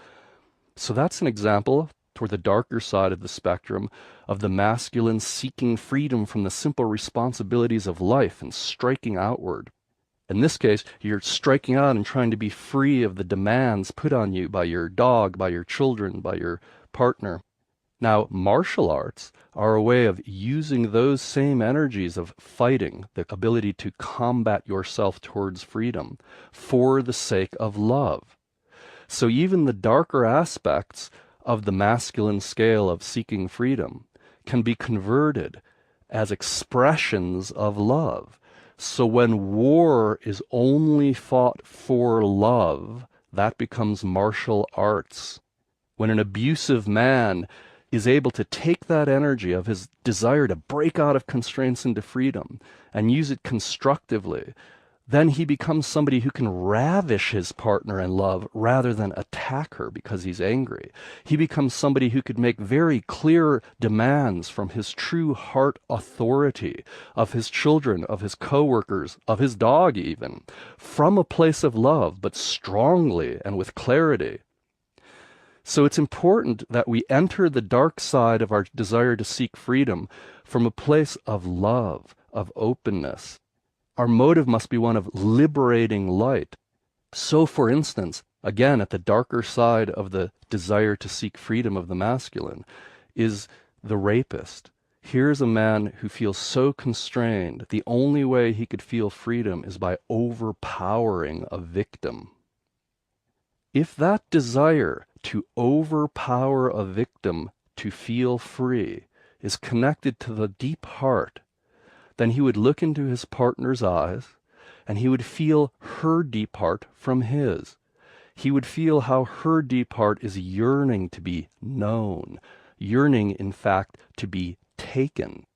So that's an example, toward the darker side of the spectrum, of the masculine seeking freedom from the simple responsibilities of life and striking outward. In this case, you're striking out and trying to be free of the demands put on you by your dog, by your children, by your partner. Now, martial arts are a way of using those same energies of fighting, the ability to combat yourself towards freedom, for the sake of love. So even the darker aspects of the masculine scale of seeking freedom can be converted as expressions of love. So when war is only fought for love, that becomes martial arts. When an abusive man is able to take that energy of his desire to break out of constraints into freedom and use it constructively, then he becomes somebody who can ravish his partner in love rather than attack her because he's angry. He becomes somebody who could make very clear demands from his true heart authority, of his children, of his coworkers, of his dog even, from a place of love, but strongly and with clarity. So it's important that we enter the dark side of our desire to seek freedom from a place of love, of openness. Our motive must be one of liberating light. So, for instance, again, at the darker side of the desire to seek freedom of the masculine is the rapist. Here's a man who feels so constrained, the only way he could feel freedom is by overpowering a victim. If that desire to overpower a victim to feel free is connected to the deep heart, then he would look into his partner's eyes, and he would feel her deep heart from his. He would feel how her deep heart is yearning to be known, yearning, in fact, to be taken,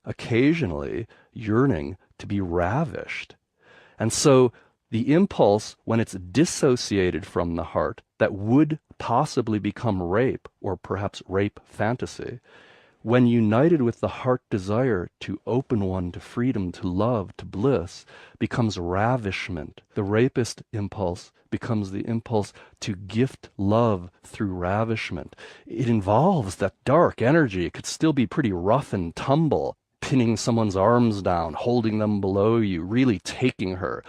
occasionally yearning to be ravished. And so the impulse, when it's dissociated from the heart, that would possibly become rape, or perhaps rape fantasy, when united with the heart desire to open one to freedom, to love, to bliss, becomes ravishment. The rapist impulse becomes the impulse to gift love through ravishment. It involves that dark energy. It could still be pretty rough and tumble, pinning someone's arms down, holding them below you, really taking her.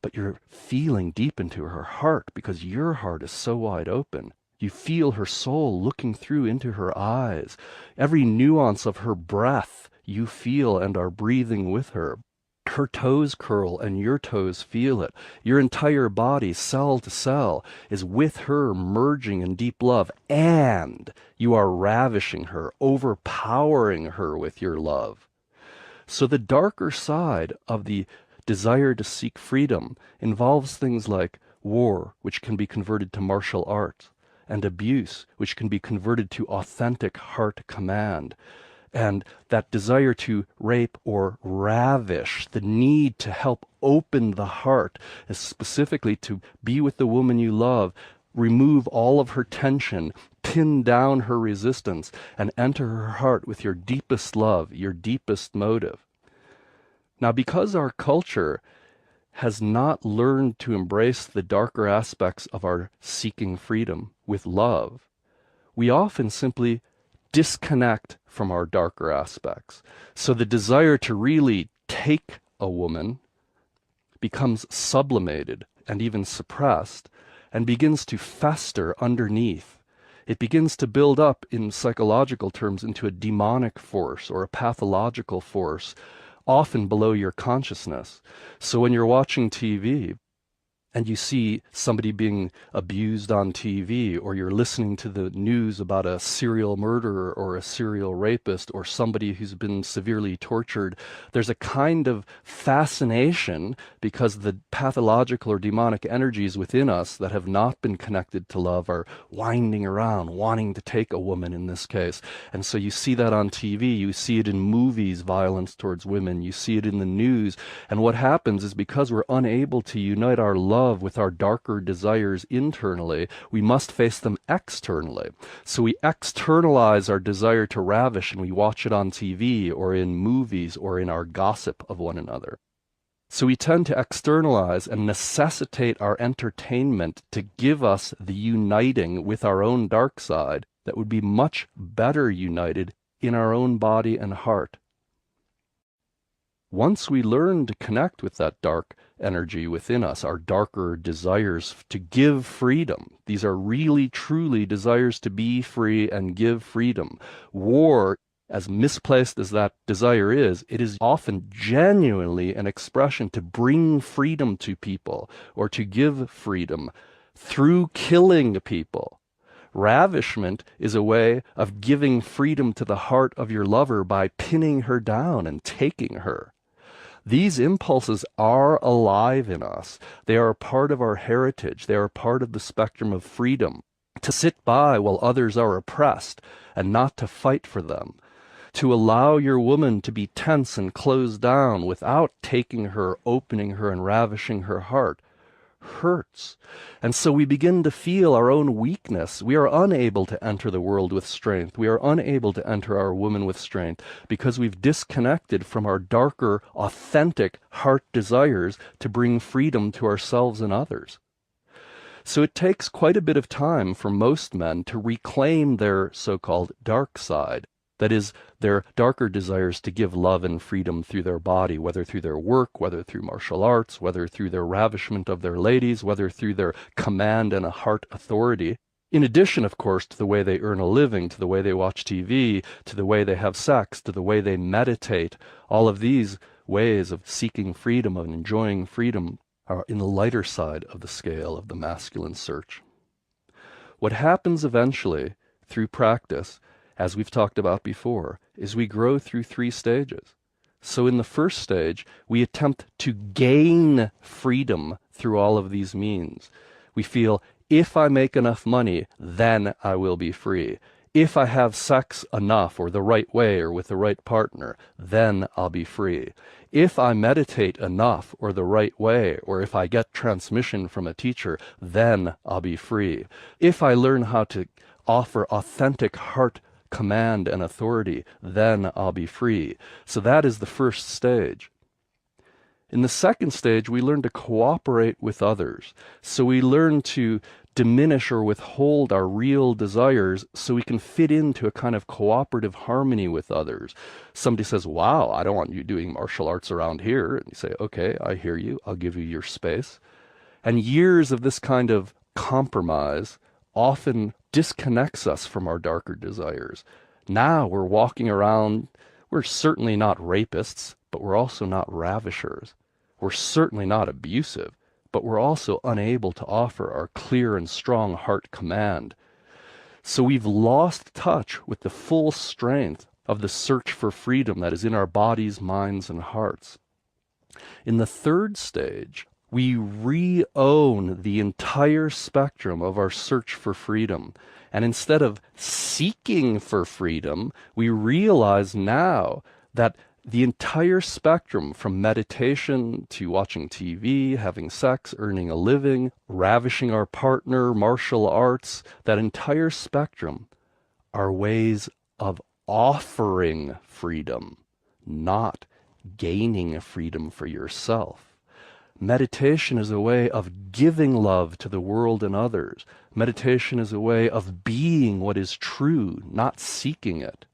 But you're feeling deep into her heart because your heart is so wide open. You feel her soul looking through into her eyes. Every nuance of her breath you feel and are breathing with her. Her toes curl and your toes feel it. Your entire body, cell to cell, is with her, merging in deep love. And you are ravishing her, overpowering her with your love. So the darker side of the desire to seek freedom involves things like war, which can be converted to martial arts, and abuse, which can be converted to authentic heart command. And that desire to rape or ravish, the need to help open the heart, is specifically to be with the woman you love, remove all of her tension, pin down her resistance, and enter her heart with your deepest love, your deepest motive. Now, because our culture has not learned to embrace the darker aspects of our seeking freedom with love, we often simply disconnect from our darker aspects. So the desire to really take a woman becomes sublimated and even suppressed and begins to fester underneath. It begins to build up in psychological terms into a demonic force or a pathological force, often below your consciousness. So when you're watching TV, and you see somebody being abused on TV, or you're listening to the news about a serial murderer or a serial rapist or somebody who's been severely tortured, there's a kind of fascination because the pathological or demonic energies within us that have not been connected to love are winding around, wanting to take a woman in this case. And so you see that on TV, you see it in movies, violence towards women, you see it in the news. And what happens is because we're unable to unite our love with our darker desires internally, we must face them externally. So we externalize our desire to ravish and we watch it on TV or in movies or in our gossip of one another. So we tend to externalize and necessitate our entertainment to give us the uniting with our own dark side that would be much better united in our own body and heart. Once we learn to connect with that dark energy within us, our darker desires to give freedom, these are really, truly desires to be free and give freedom. War, as misplaced as that desire is, it is often genuinely an expression to bring freedom to people or to give freedom through killing people. Ravishment is a way of giving freedom to the heart of your lover by pinning her down and taking her. These impulses are alive in us. They are a part of our heritage. They are part of the spectrum of freedom. To sit by while others are oppressed and not to fight for them. To allow your woman to be tense and closed down without taking her, opening her, and ravishing her heart hurts. And so we begin to feel our own weakness. We are unable to enter the world with strength. We are unable to enter our woman with strength because we've disconnected from our darker, authentic heart desires to bring freedom to ourselves and others. So it takes quite a bit of time for most men to reclaim their so-called dark side. That is, their darker desires to give love and freedom through their body, whether through their work, whether through martial arts, whether through their ravishment of their ladies, whether through their command and a heart authority. In addition, of course, to the way they earn a living, to the way they watch TV, to the way they have sex, to the way they meditate. All of these ways of seeking freedom, of enjoying freedom, are in the lighter side of the scale of the masculine search. What happens eventually, through practice, as we've talked about before, is we grow through 3 stages. So in the first stage, we attempt to gain freedom through all of these means. We feel, if I make enough money, then I will be free. If I have sex enough or the right way or with the right partner, then I'll be free. If I meditate enough or the right way, or if I get transmission from a teacher, then I'll be free. If I learn how to offer authentic heart command and authority, then I'll be free. So that is the first stage. In the second stage, we learn to cooperate with others. So we learn to diminish or withhold our real desires so we can fit into a kind of cooperative harmony with others. Somebody says, wow, I don't want you doing martial arts around here. And you say, okay, I hear you. I'll give you your space. And years of this kind of compromise often disconnects us from our darker desires. Now we're walking around, we're certainly not rapists, but we're also not ravishers. We're certainly not abusive, but we're also unable to offer our clear and strong heart command. So we've lost touch with the full strength of the search for freedom that is in our bodies, minds, and hearts. In the third stage, We re-own the entire spectrum of our search for freedom. And instead of seeking for freedom, we realize now that the entire spectrum, from meditation to watching TV, having sex, earning a living, ravishing our partner, martial arts, that entire spectrum are ways of offering freedom, not gaining freedom for yourself. Meditation is a way of giving love to the world and others. Meditation is a way of being what is true, not seeking it.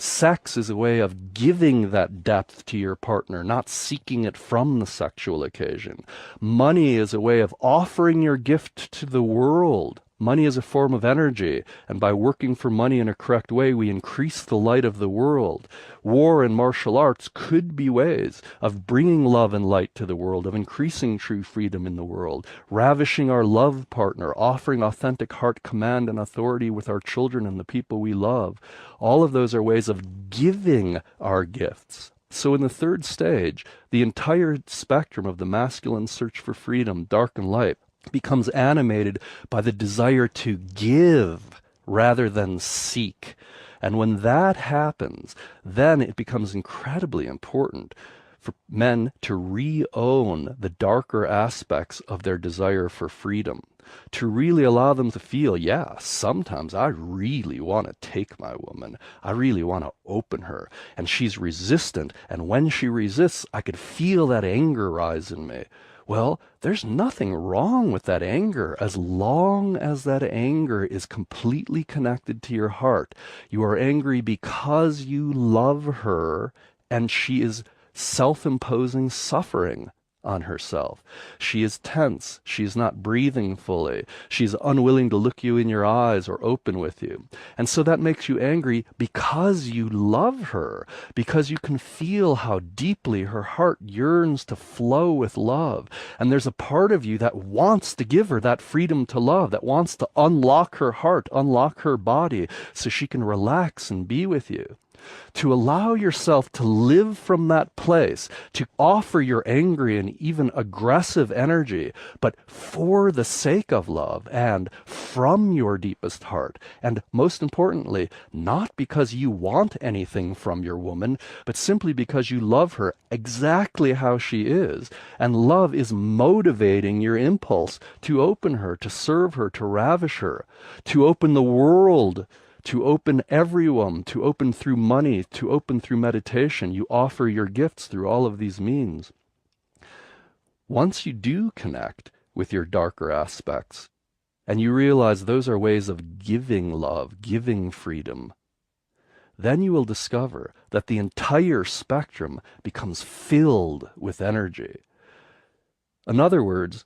Sex is a way of giving that depth to your partner, not seeking it from the sexual occasion. Money is a way of offering your gift to the world. Money is a form of energy, and by working for money in a correct way, we increase the light of the world. War and martial arts could be ways of bringing love and light to the world, of increasing true freedom in the world, ravishing our love partner, offering authentic heart command and authority with our children and the people we love. All of those are ways of giving our gifts. So in the third stage, the entire spectrum of the masculine search for freedom, dark and light, becomes animated by the desire to give rather than seek. And when that happens, then it becomes incredibly important for men to re-own the darker aspects of their desire for freedom, to really allow them to feel, yeah, sometimes I really want to take my woman. I really want to open her. And she's resistant. And when she resists, I could feel that anger rise in me. Well, there's nothing wrong with that anger as long as that anger is completely connected to your heart. You are angry because you love her and she is self-imposing suffering on herself. She is tense. She is not breathing fully. She's unwilling to look you in your eyes or open with you. And so that makes you angry because you love her, because you can feel how deeply her heart yearns to flow with love. And there's a part of you that wants to give her that freedom to love, that wants to unlock her heart, unlock her body, so she can relax and be with you. To allow yourself to live from that place, to offer your angry and even aggressive energy, but for the sake of love and from your deepest heart. And most importantly, not because you want anything from your woman, but simply because you love her exactly how she is. And love is motivating your impulse to open her, to serve her, to ravish her, to open the world, to open everyone, to open through money, to open through meditation. You offer your gifts through all of these means. Once you do connect with your darker aspects, and you realize those are ways of giving love, giving freedom, then you will discover that the entire spectrum becomes filled with energy. In other words,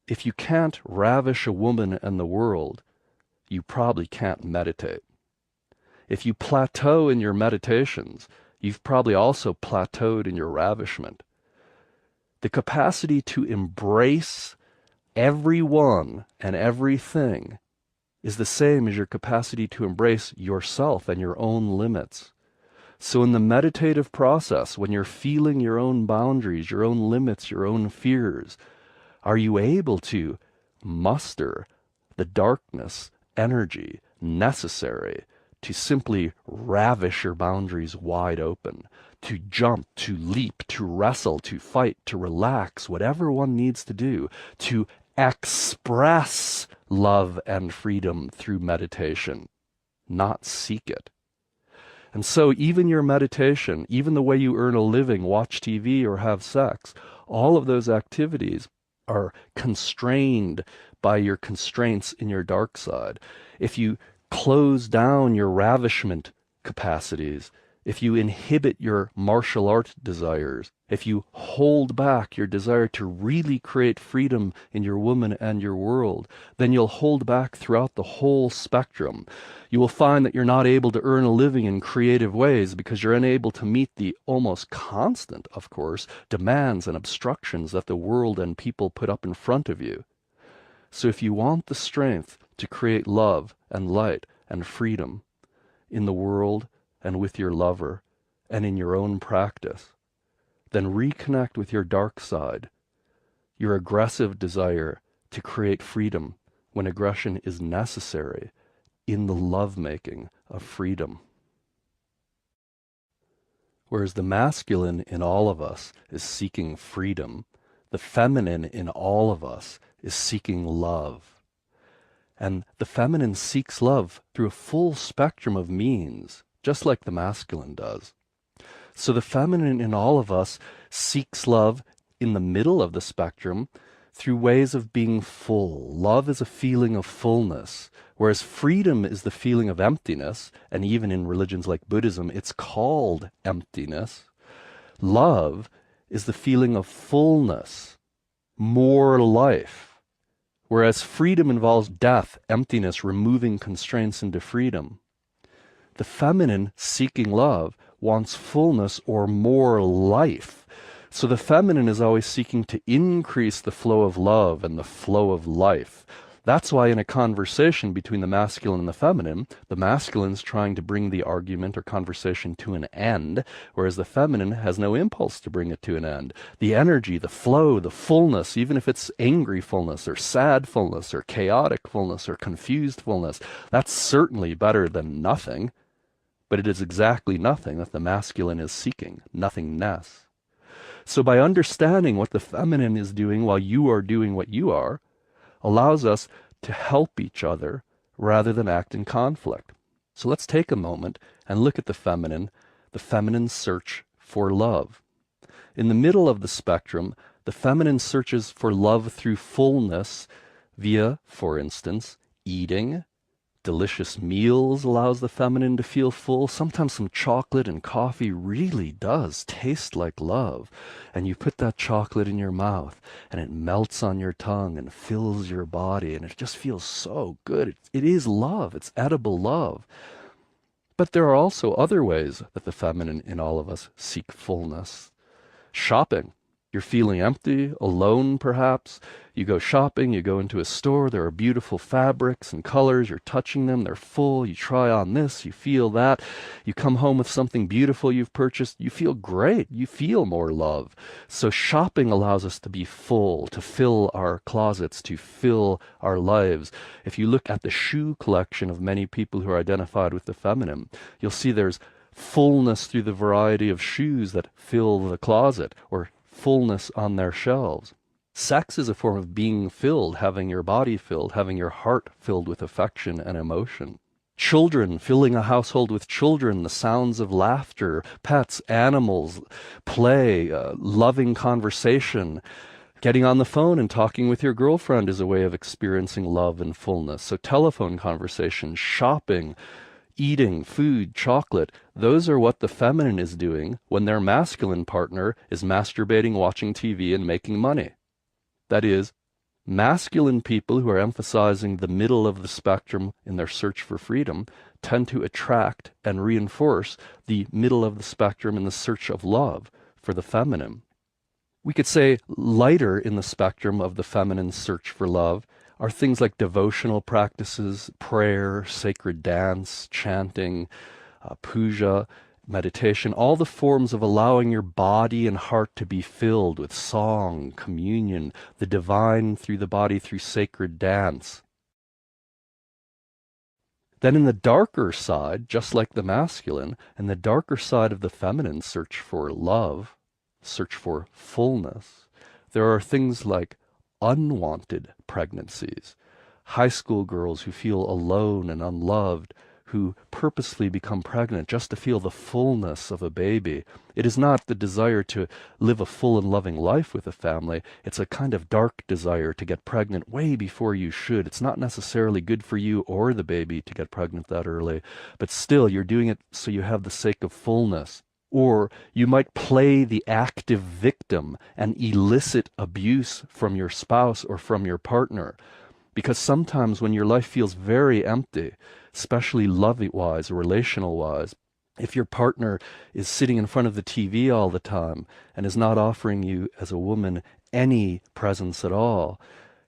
if you can't ravish a woman and the world, you probably can't meditate. If you plateau in your meditations, you've probably also plateaued in your ravishment. The capacity to embrace everyone and everything is the same as your capacity to embrace yourself and your own limits. So in the meditative process, when you're feeling your own boundaries, your own limits, your own fears, are you able to muster the darkness, energy necessary to simply ravish your boundaries wide open, to jump, to leap, to wrestle, to fight, to relax, whatever one needs to do, to express love and freedom through meditation, not seek it. And so even your meditation, even the way you earn a living, watch TV or have sex, all of those activities are constrained by your constraints in your dark side. If you close down your ravishment capacities, if you inhibit your martial art desires, if you hold back your desire to really create freedom in your woman and your world, then you'll hold back throughout the whole spectrum. You will find that you're not able to earn a living in creative ways because you're unable to meet the almost constant, of course, demands and obstructions that the world and people put up in front of you. So if you want the strength to create love and light and freedom in the world and with your lover and in your own practice, then reconnect with your dark side. your aggressive desire to create freedom when aggression is necessary in the lovemaking of freedom. Whereas the masculine in all of us is seeking freedom, the feminine in all of us is seeking love. And the feminine seeks love through a full spectrum of means, just like the masculine does. So the feminine in all of us seeks love in the middle of the spectrum through ways of being full. Love is a feeling of fullness, whereas freedom is the feeling of emptiness, and even in religions like Buddhism, it's called emptiness. Love is the feeling of fullness, more life, whereas freedom involves death, emptiness, removing constraints into freedom. The feminine seeking love wants fullness or more life. So the feminine is always seeking to increase the flow of love and the flow of life. That's why in a conversation between the masculine and the masculine's trying to bring the argument or conversation to an end, whereas the feminine has no impulse to bring it to an end. The energy, the flow, the fullness, even if it's angry fullness or sad fullness or chaotic fullness or confused fullness, that's certainly better than nothing. But it is exactly nothing that the masculine is seeking, nothingness. So by understanding what the feminine is doing while you are doing what you are, allows us to help each other rather than act in conflict. So let's take a moment and look at the feminine's search for love. In the middle of the spectrum, the feminine searches for love through fullness via, for instance, eating. Delicious meals allows the feminine to feel full. Sometimes some chocolate and coffee really does taste like love. And you put that chocolate in your mouth and it melts on your tongue and fills your body and it just feels so good. It is love. It's edible love. But there are also other ways that the feminine in all of us seek fullness. Shopping. You're feeling empty, alone perhaps. You go shopping, you go into a store, there are beautiful fabrics and colors, you're touching them, they're full, you try on this, you feel that. You come home with something beautiful you've purchased, you feel great, you feel more love. So shopping allows us to be full, to fill our closets, to fill our lives. If you look at the shoe collection of many people who are identified with the feminine, you'll see there's fullness through the variety of shoes that fill the closet, or fullness on their shelves. Sex is a form of being filled, having your body filled, having your heart filled with affection and emotion. Children, filling a household with children, the sounds of laughter, pets, animals, play, loving conversation. Getting on the phone and talking with your girlfriend is a way of experiencing love and fullness. So telephone conversation, shopping, eating, food, chocolate, those are what the feminine is doing when their masculine partner is masturbating, watching TV, and making money. That is, masculine people who are emphasizing the middle of the spectrum in their search for freedom tend to attract and reinforce the middle of the spectrum in the search of love for the feminine. We could say lighter in the spectrum of the feminine search for love are things like devotional practices, prayer, sacred dance, chanting, puja, meditation, all the forms of allowing your body and heart to be filled with song, communion, the divine through the body through sacred dance. Then in the darker side, just like the masculine, in the darker side of the feminine search for love, search for fullness, there are things like unwanted pregnancies, high school girls who feel alone and unloved, who purposely become pregnant just to feel the fullness of a baby. It is not the desire to live a full and loving life with a family. It's a kind of dark desire to get pregnant way before you should. It's not necessarily good for you or the baby to get pregnant that early, but still you're doing it so you have the sake of fullness. Or you might play the active victim and elicit abuse from your spouse or from your partner. Because sometimes when your life feels very empty, especially love-wise or relational-wise, if your partner is sitting in front of the TV all the time and is not offering you as a woman any presence at all,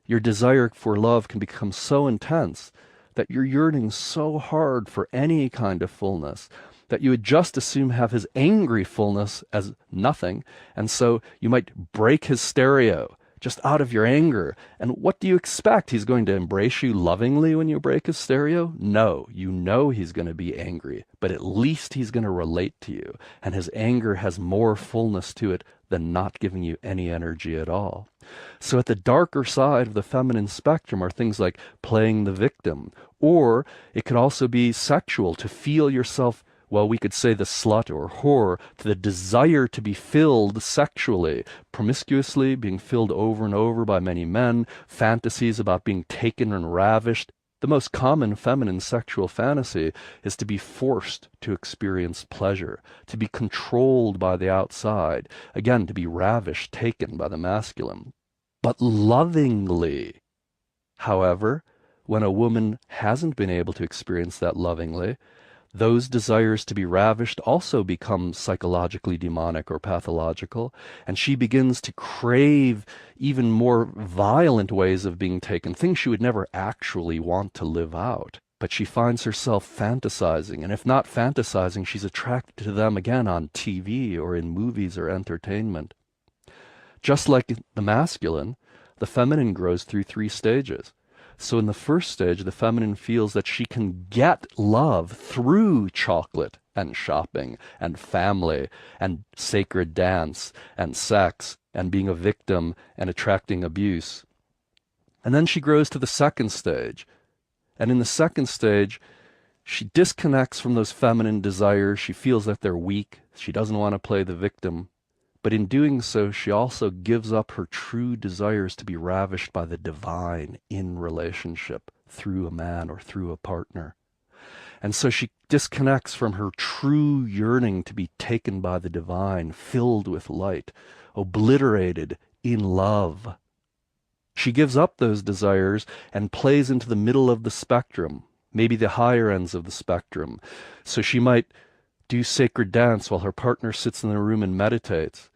your desire for love can become so intense that you're yearning so hard for any kind of fullness that you would just assume have his angry fullness as nothing, and so you might break his stereo just out of your anger. And what do you expect? He's going to embrace you lovingly when you break his stereo? No, you know he's going to be angry, but at least he's going to relate to you. And his anger has more fullness to it than not giving you any energy at all. So at the darker side of the feminine spectrum are things like playing the victim, or it could also be sexual, to feel yourself, well, we could say the slut or whore, to the desire to be filled sexually, promiscuously, being filled over and over by many men, fantasies about being taken and ravished. The most common feminine sexual fantasy is to be forced to experience pleasure, to be controlled by the outside, again, to be ravished, taken by the masculine. But lovingly, however, when a woman hasn't been able to experience that lovingly, those desires to be ravished also become psychologically demonic or pathological, and she begins to crave even more violent ways of being taken, things she would never actually want to live out. But she finds herself fantasizing, and if not fantasizing, she's attracted to them again on TV or in movies or entertainment. Just like the masculine, the feminine grows through 3 stages. So in the first stage, the feminine feels that she can get love through chocolate and shopping and family and sacred dance and sex and being a victim and attracting abuse. And then she grows to the second stage. And in the second stage, she disconnects from those feminine desires. She feels that they're weak. She doesn't want to play the victim. But in doing so, she also gives up her true desires to be ravished by the divine in relationship through a man or through a partner. And so she disconnects from her true yearning to be taken by the divine, filled with light, obliterated in love. She gives up those desires and plays into the middle of the spectrum, maybe the higher ends of the spectrum. So she might do sacred dance while her partner sits in the room and meditates.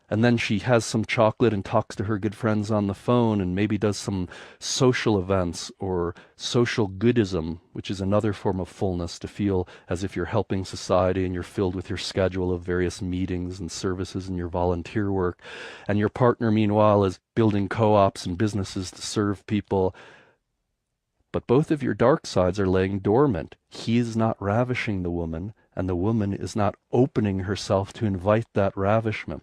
And then she has some chocolate and talks to her good friends on the phone and maybe does some social events or social goodism, which is another form of fullness, to feel as if you're helping society and you're filled with your schedule of various meetings and services and your volunteer work. And your partner, meanwhile, is building co-ops and businesses to serve people. But both of your dark sides are laying dormant. He is not ravishing the woman, and the woman is not opening herself to invite that ravishment.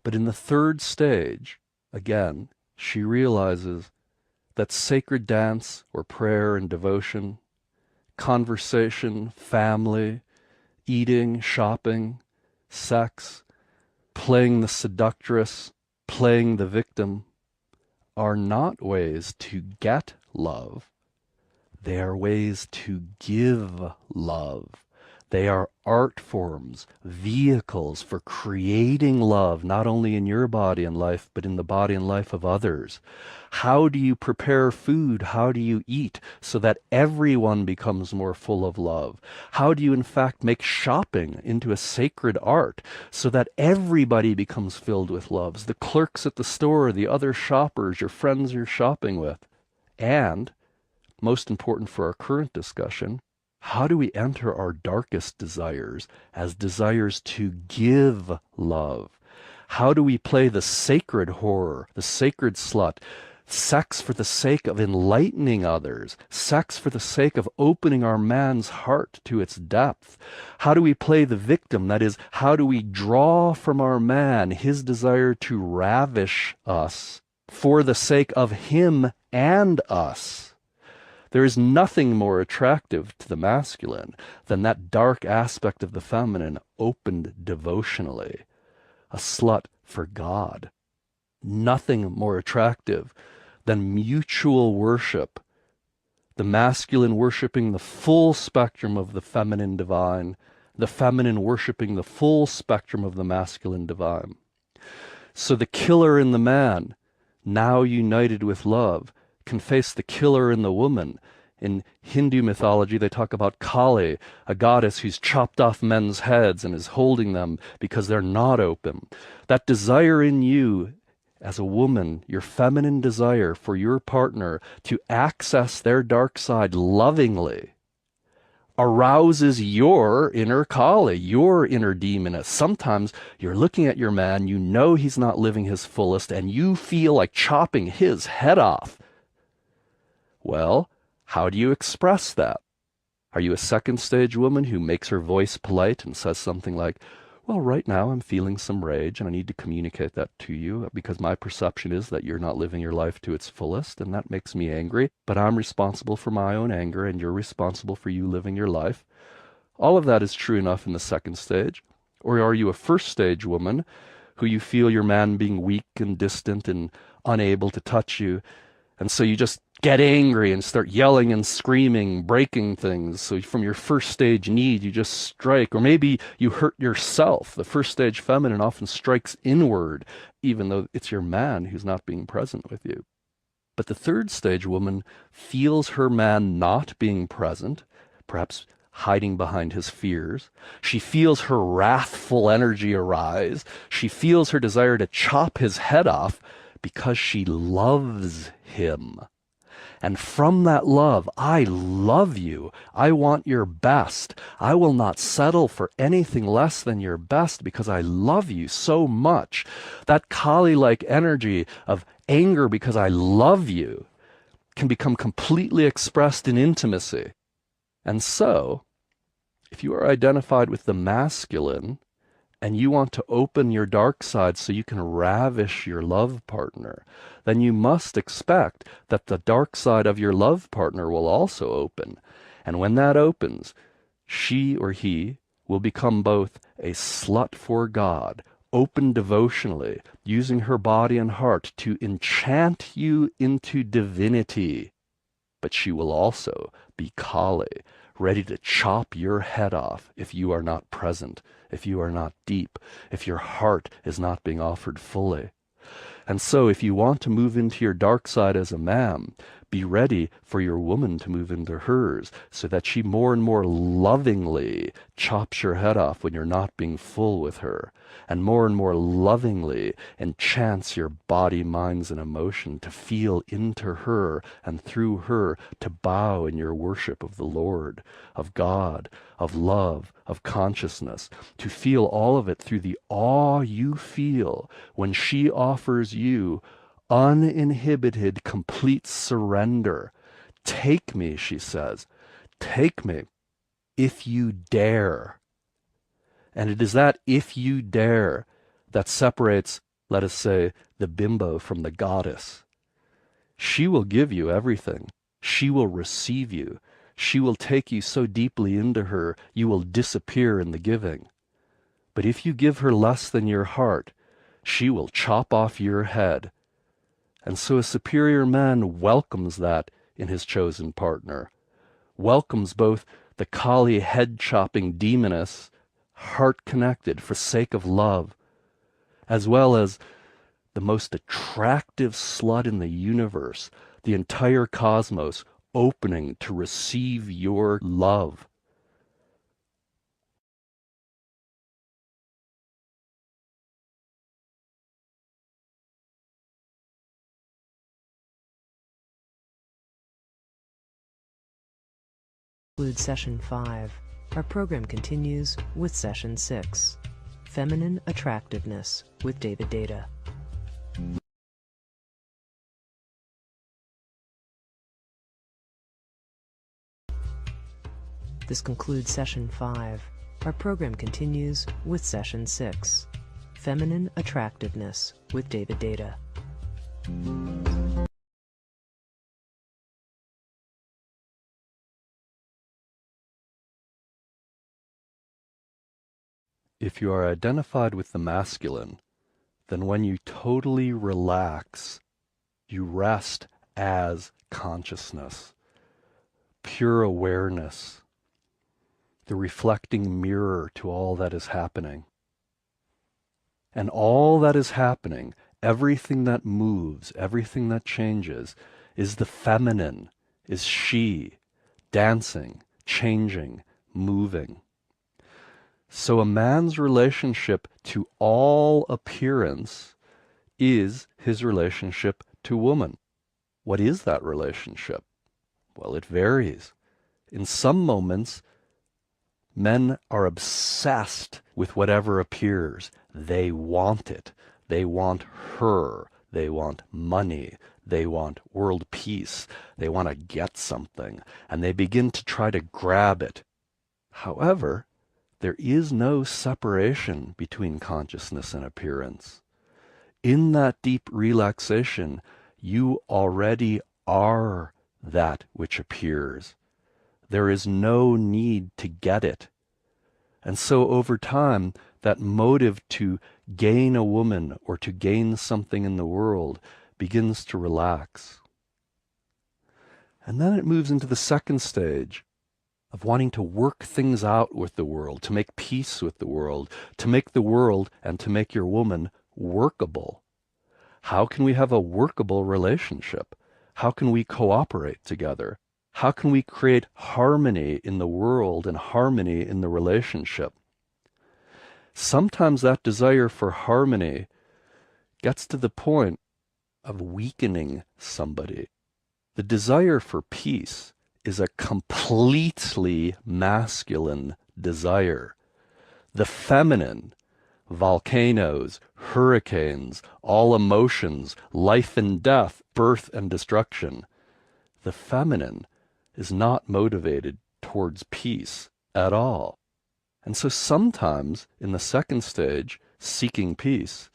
But in the third stage, again, she realizes that sacred dance or prayer and devotion, conversation, family, eating, shopping, sex, playing the seductress, playing the victim, are not ways to get love. They are ways to give love. They are art forms, vehicles for creating love, not only in your body and life, but in the body and life of others. How do you prepare food? How do you eat so that everyone becomes more full of love? How do you, in fact, make shopping into a sacred art so that everybody becomes filled with love? The clerks at the store, the other shoppers, your friends you're shopping with. And, most important for our current discussion, how do we enter our darkest desires as desires to give love? How do we play the sacred whore, the sacred slut, sex for the sake of enlightening others, sex for the sake of opening our man's heart to its depth? How do we play the victim? That is, how do we draw from our man his desire to ravish us for the sake of him and us? There is nothing more attractive to the masculine than that dark aspect of the feminine opened devotionally, a slut for God. Nothing more attractive than mutual worship, the masculine worshiping the full spectrum of the feminine divine, the feminine worshiping the full spectrum of the masculine divine. So the killer in the man, now united with love, can face the killer in the woman. In Hindu mythology, they talk about Kali, a goddess who's chopped off men's heads and is holding them because they're not open. That desire in you as a woman, your feminine desire for your partner to access their dark side lovingly, arouses your inner Kali, your inner demoness. Sometimes you're looking at your man, you know he's not living his fullest, and you feel like chopping his head off. Well, how do you express that? Are you a second stage woman who makes her voice polite and says something like, well, right now I'm feeling some rage and I need to communicate that to you because my perception is that you're not living your life to its fullest and that makes me angry, but I'm responsible for my own anger and you're responsible for you living your life. All of that is true enough in the second stage. Or are you a first stage woman who you feel your man being weak and distant and unable to touch you, and so you just get angry and start yelling and screaming, breaking things. So from your first stage need, you just strike. Or maybe you hurt yourself. The first stage feminine often strikes inward, even though it's your man who's not being present with you. But the third stage woman feels her man not being present, perhaps hiding behind his fears. She feels her wrathful energy arise. She feels her desire to chop his head off because she loves him. And from that love, I love you. I want your best. I will not settle for anything less than your best because I love you so much. That Kali-like energy of anger because I love you can become completely expressed in intimacy. And so, if you are identified with the masculine, and you want to open your dark side so you can ravish your love partner, then you must expect that the dark side of your love partner will also open. And when that opens, she or he will become both a slut for God, open devotionally, using her body and heart to enchant you into divinity. But she will also be Kali, ready to chop your head off if you are not present, if you are not deep, if your heart is not being offered fully. And so if you want to move into your dark side as a man, be ready for your woman to move into hers so that she more and more lovingly chops your head off when you're not being full with her, and more lovingly enchants your body, minds, and emotion to feel into her and through her to bow in your worship of the Lord, of God, of love, of consciousness, to feel all of it through the awe you feel when she offers you uninhibited, complete surrender. Take me, she says. Take me if you dare. And it is that if you dare that separates, let us say, the bimbo from the goddess. She will give you everything. She will receive you. She will take you so deeply into her, you will disappear in the giving. But if you give her less than your heart, she will chop off your head. And so a superior man welcomes that in his chosen partner, welcomes both the Kali head-chopping demoness, heart-connected for sake of love, as well as the most attractive slut in the universe, the entire cosmos opening to receive your love. Conclude Session 5. Our program continues with Session 6, Feminine Attractiveness with Deida. This concludes Session 5. Our program continues with Session 6, Feminine Attractiveness with Deida. If you are identified with the masculine, then when you totally relax, you rest as consciousness, pure awareness, the reflecting mirror to all that is happening. And all that is happening, everything that moves, everything that changes, is the feminine, is she, dancing, changing, moving. So a man's relationship to all appearance is his relationship to woman. What is that relationship? Well, it varies. In some moments, Men are obsessed with whatever appears. They want it. They want her. They want money. They want world peace. They want to get something. And they begin to try to grab it. However, there is no separation between consciousness and appearance. In that deep relaxation, you already are that which appears. There is no need to get it. And so over time, that motive to gain a woman or to gain something in the world begins to relax. And then it moves into the second stage of wanting to work things out with the world, to make peace with the world, to make the world and to make your woman workable. How can we have a workable relationship? How can we cooperate together? How can we create harmony in the world and harmony in the relationship? Sometimes that desire for harmony gets to the point of weakening somebody. The desire for peace is a completely masculine desire. The feminine, volcanoes, hurricanes, all emotions, life and death, birth and destruction. The feminine is not motivated towards peace at all. And so sometimes in the second stage, seeking peace,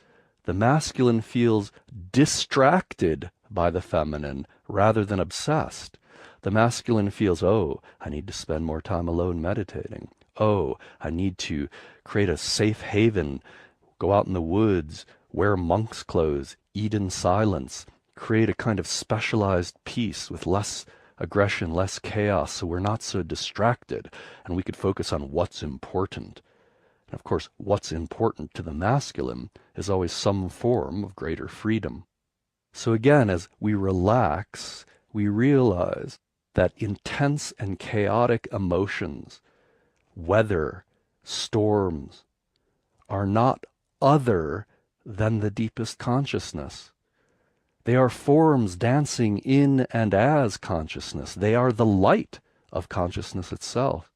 the masculine feels distracted by the feminine rather than obsessed. The masculine feels, oh, I need to spend more time alone meditating. Oh, I need to create a safe haven, go out in the woods, wear monk's clothes, eat in silence, create a kind of specialized peace with less aggression, less chaos, so we're not so distracted, and we could focus on what's important. And of course, what's important to the masculine is always some form of greater freedom. So again, as we relax, we realize that intense and chaotic emotions, weather, storms, are not other than the deepest consciousness. They are forms dancing in and as consciousness. They are the light of consciousness itself.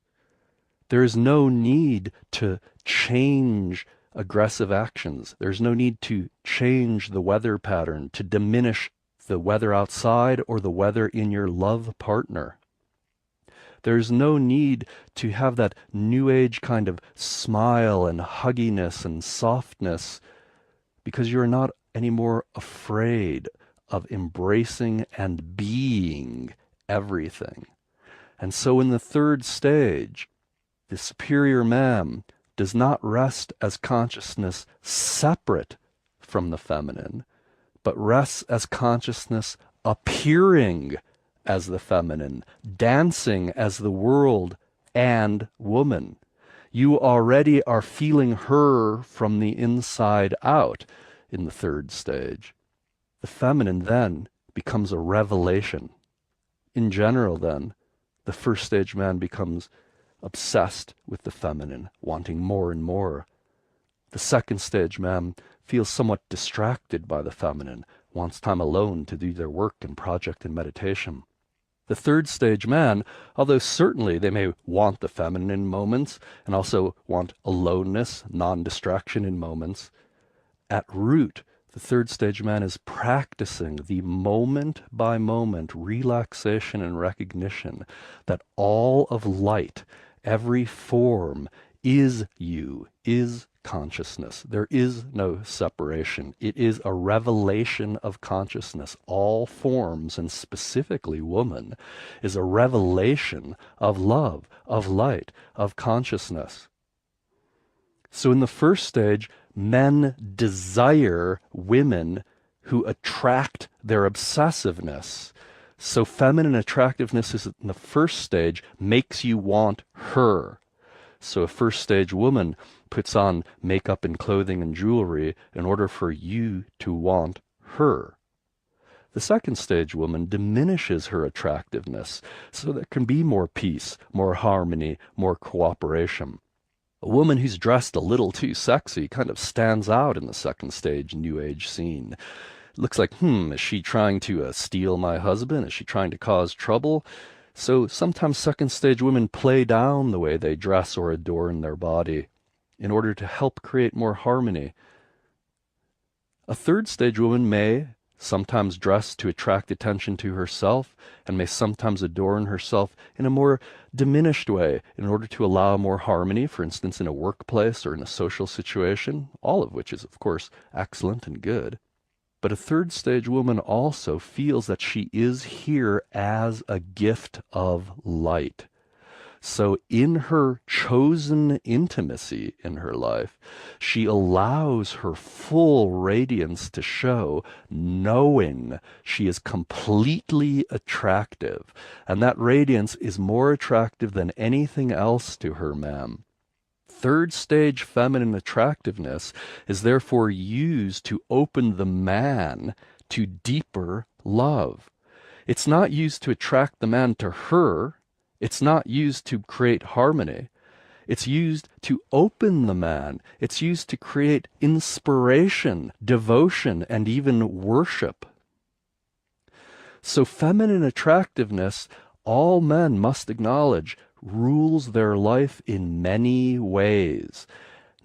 There is no need to change aggressive actions. There's no need to change the weather pattern, to diminish the weather outside or the weather in your love partner. There's no need to have that new age kind of smile and hugginess and softness, because you're not anymore afraid of embracing and being everything. And so in the third stage, the superior man does not rest as consciousness separate from the feminine, but rests as consciousness appearing as the feminine, dancing as the world and woman. You already are feeling her from the inside out in the third stage. The feminine then becomes a revelation. In general then, the first stage man becomes obsessed with the feminine, wanting more and more. The second stage man feels somewhat distracted by the feminine, wants time alone to do their work and project and meditation. The third stage man, although certainly they may want the feminine in moments and also want aloneness, non-distraction in moments, at root, the third stage man is practicing the moment-by-moment relaxation and recognition that all of light, every form, is you, is consciousness. There is no separation. It is a revelation of consciousness. All forms, and specifically woman, is a revelation of love, of light, of consciousness. So in the first stage, men desire women who attract their obsessiveness. So feminine attractiveness is in the first stage, makes you want her. So a first stage woman puts on makeup and clothing and jewelry in order for you to want her. The second stage woman diminishes her attractiveness so there can be more peace, more harmony, more cooperation. A woman who's dressed a little too sexy kind of stands out in the second stage New Age scene. It looks like, is she trying to steal my husband? Is she trying to cause trouble? So sometimes second stage women play down the way they dress or adorn their body in order to help create more harmony. A third stage woman may sometimes dress to attract attention to herself and may sometimes adorn herself in a more diminished way in order to allow more harmony, for instance, in a workplace or in a social situation, all of which is, of course, excellent and good. But a third stage woman also feels that she is here as a gift of light. So in her chosen intimacy in her life, she allows her full radiance to show, knowing she is completely attractive. And that radiance is more attractive than anything else to her, ma'am. Third stage feminine attractiveness is therefore used to open the man to deeper love. It's not used to attract the man to her. It's not used to create harmony. It's used to open the man. It's used to create inspiration, devotion, and even worship. So feminine attractiveness, all men must acknowledge, rules their life in many ways.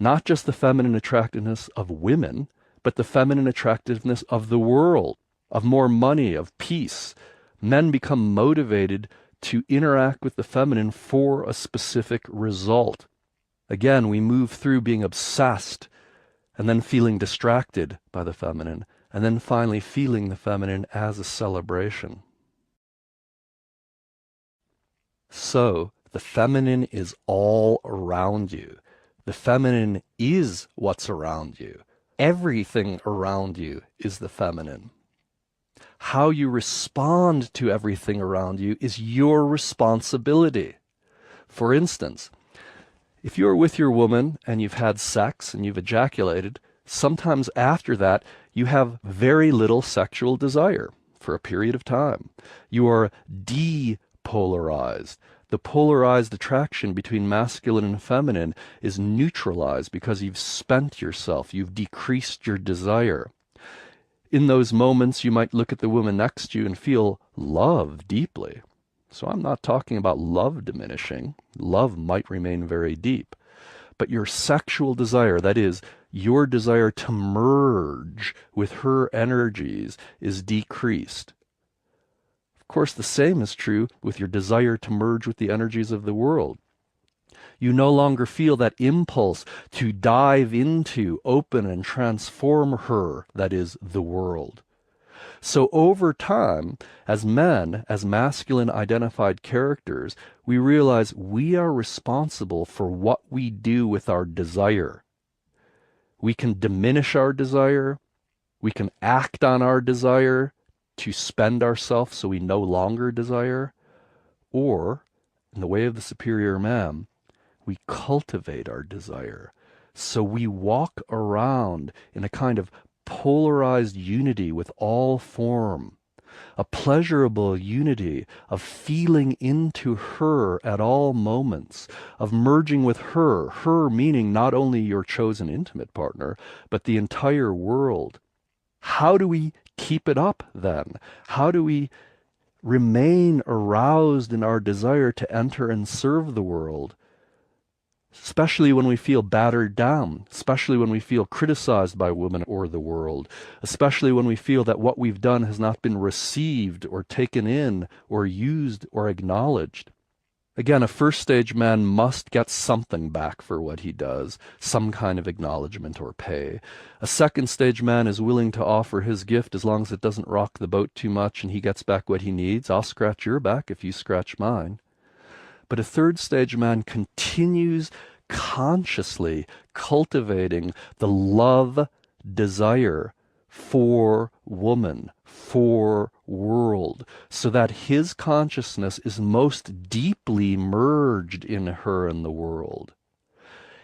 Not just the feminine attractiveness of women, but the feminine attractiveness of the world, of more money, of peace. Men become motivated to interact with the feminine for a specific result. Again, we move through being obsessed and then feeling distracted by the feminine, and then finally feeling the feminine as a celebration. So, the feminine is all around you. The feminine is what's around you. Everything around you is the feminine. How you respond to everything around you is your responsibility. For instance, if you're with your woman and you've had sex and you've ejaculated, sometimes after that you have very little sexual desire for a period of time. You are depolarized. The polarized attraction between masculine and feminine is neutralized because you've spent yourself, you've decreased your desire. In those moments, you might look at the woman next to you and feel love deeply. So I'm not talking about love diminishing. Love might remain very deep. But your sexual desire, that is, your desire to merge with her energies, is decreased. Of course, the same is true with your desire to merge with the energies of the world. You no longer feel that impulse to dive into, open, and transform her, that is, the world. So over time, as men, as masculine identified characters, we realize we are responsible for what we do with our desire. We can diminish our desire. We can act on our desire to spend ourselves so we no longer desire. Or, in the way of the superior man, we cultivate our desire. So we walk around in a kind of polarized unity with all form, a pleasurable unity of feeling into her at all moments, of merging with her, her meaning not only your chosen intimate partner, but the entire world. How do we keep it up then? How do we remain aroused in our desire to enter and serve the world? Especially when we feel battered down, especially when we feel criticized by women or the world, especially when we feel that what we've done has not been received or taken in or used or acknowledged. Again, a first stage man must get something back for what he does, some kind of acknowledgement or pay. A second stage man is willing to offer his gift as long as it doesn't rock the boat too much and he gets back what he needs. I'll scratch your back if you scratch mine. But a third stage man continues consciously cultivating the love desire for woman, for world, so that his consciousness is most deeply merged in her and the world.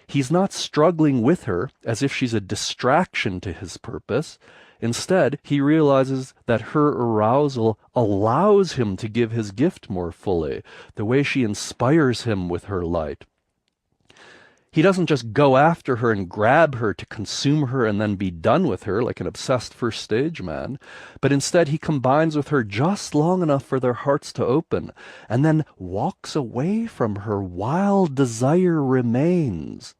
He's not struggling with her as if she's a distraction to his purpose. Instead, he realizes that her arousal allows him to give his gift more fully, the way she inspires him with her light. He doesn't just go after her and grab her to consume her and then be done with her like an obsessed first stage man, but instead he combines with her just long enough for their hearts to open and then walks away from her while desire remains.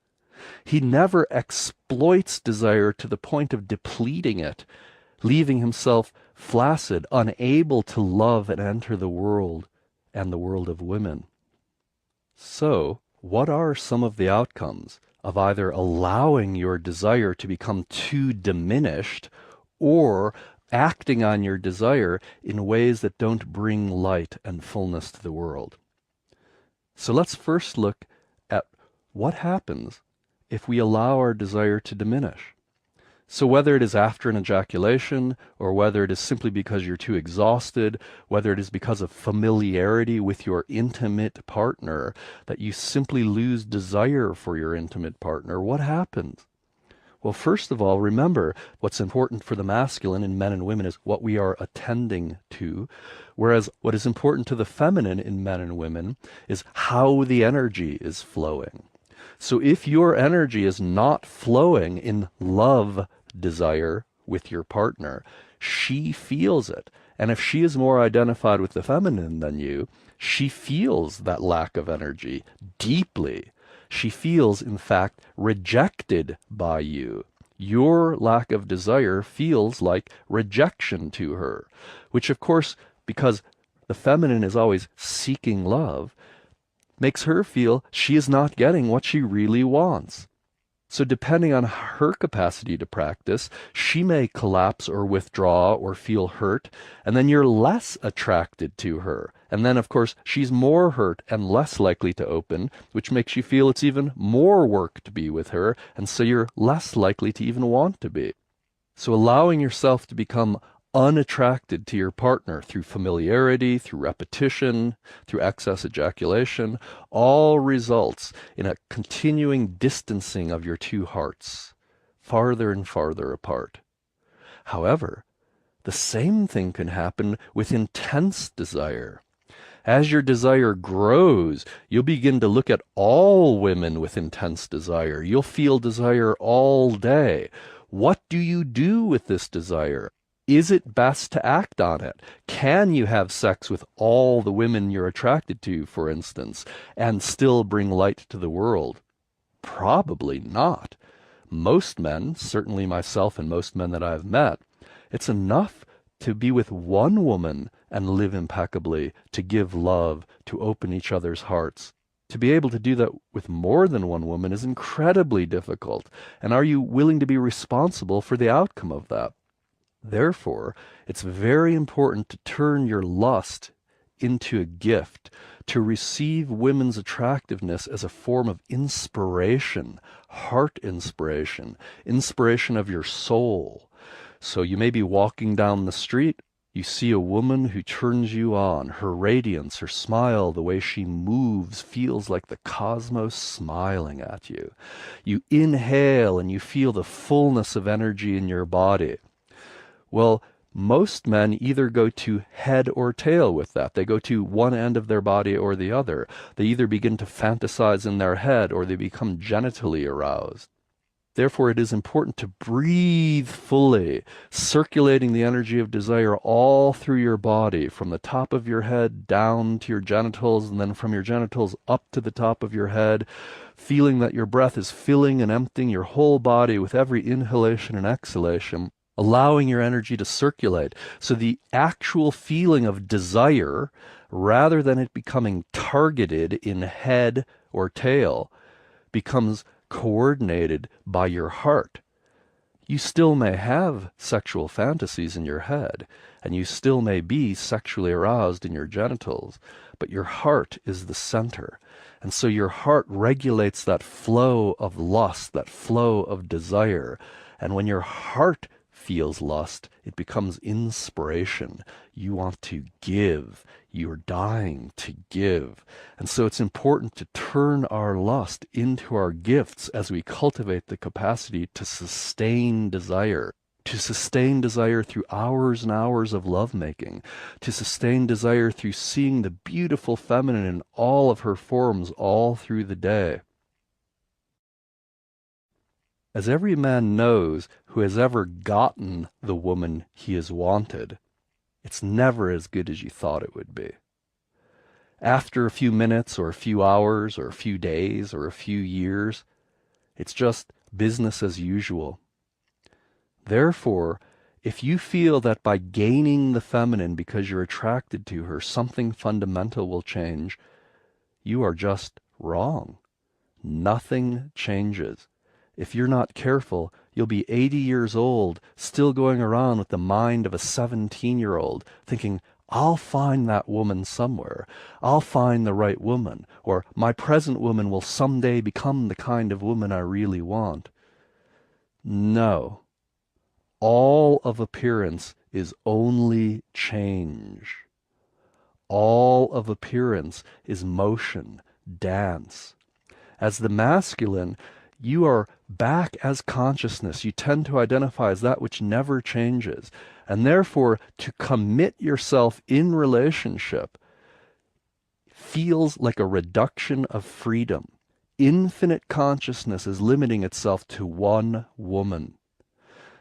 He never exploits desire to the point of depleting it, leaving himself flaccid, unable to love and enter the world and the world of women. So, what are some of the outcomes of either allowing your desire to become too diminished or acting on your desire in ways that don't bring light and fullness to the world? So let's first look at what happens if we allow our desire to diminish. So whether it is after an ejaculation, or whether it is simply because you're too exhausted, whether it is because of familiarity with your intimate partner, that you simply lose desire for your intimate partner, what happens? Well, first of all, remember what's important for the masculine in men and women is what we are attending to, whereas what is important to the feminine in men and women is how the energy is flowing. So if your energy is not flowing in love desire with your partner, she feels it. And if she is more identified with the feminine than you, she feels that lack of energy deeply. She feels, in fact, rejected by you. Your lack of desire feels like rejection to her, which of course, because the feminine is always seeking love, makes her feel she is not getting what she really wants. So depending on her capacity to practice, she may collapse or withdraw or feel hurt, and then you're less attracted to her. And then, of course, she's more hurt and less likely to open, which makes you feel it's even more work to be with her, and so you're less likely to even want to be. So allowing yourself to become unattracted to your partner through familiarity, through repetition, through excess ejaculation, all results in a continuing distancing of your two hearts, farther and farther apart. However, the same thing can happen with intense desire. As your desire grows, you'll begin to look at all women with intense desire. You'll feel desire all day. What do you do with this desire? Is it best to act on it? Can you have sex with all the women you're attracted to, for instance, and still bring light to the world? Probably not. Most men, certainly myself and most men that I've met, it's enough to be with one woman and live impeccably, to give love, to open each other's hearts. To be able to do that with more than one woman is incredibly difficult. And are you willing to be responsible for the outcome of that? Therefore, it's very important to turn your lust into a gift, to receive women's attractiveness as a form of inspiration, heart inspiration, inspiration of your soul. So you may be walking down the street, you see a woman who turns you on. Her radiance, her smile, the way she moves feels like the cosmos smiling at you. You inhale and you feel the fullness of energy in your body. Well, most men either go to head or tail with that. They go to one end of their body or the other. They either begin to fantasize in their head or they become genitally aroused. Therefore, it is important to breathe fully, circulating the energy of desire all through your body, from the top of your head down to your genitals, and then from your genitals up to the top of your head, feeling that your breath is filling and emptying your whole body with every inhalation and exhalation, allowing your energy to circulate. So the actual feeling of desire, rather than it becoming targeted in head or tail, becomes coordinated by your heart. You still may have sexual fantasies in your head, and you still may be sexually aroused in your genitals, but your heart is the center. And so your heart regulates that flow of lust, that flow of desire. And when your heart feels lust, it becomes inspiration. You want to give. You're dying to give. And so it's important to turn our lust into our gifts as we cultivate the capacity to sustain desire. To sustain desire through hours and hours of lovemaking. To sustain desire through seeing the beautiful feminine in all of her forms all through the day. As every man knows who has ever gotten the woman he has wanted, it's never as good as you thought it would be. After a few minutes or a few hours or a few days or a few years, it's just business as usual. Therefore, if you feel that by gaining the feminine because you're attracted to her, something fundamental will change, you are just wrong. Nothing changes. If you're not careful, you'll be 80 years old, still going around with the mind of a 17-year-old, thinking, I'll find that woman somewhere. I'll find the right woman. Or my present woman will someday become the kind of woman I really want. No. All of appearance is only change. All of appearance is motion, dance. As the masculine, you are back as consciousness. You tend to identify as that which never changes. And therefore, to commit yourself in relationship feels like a reduction of freedom. Infinite consciousness is limiting itself to one woman.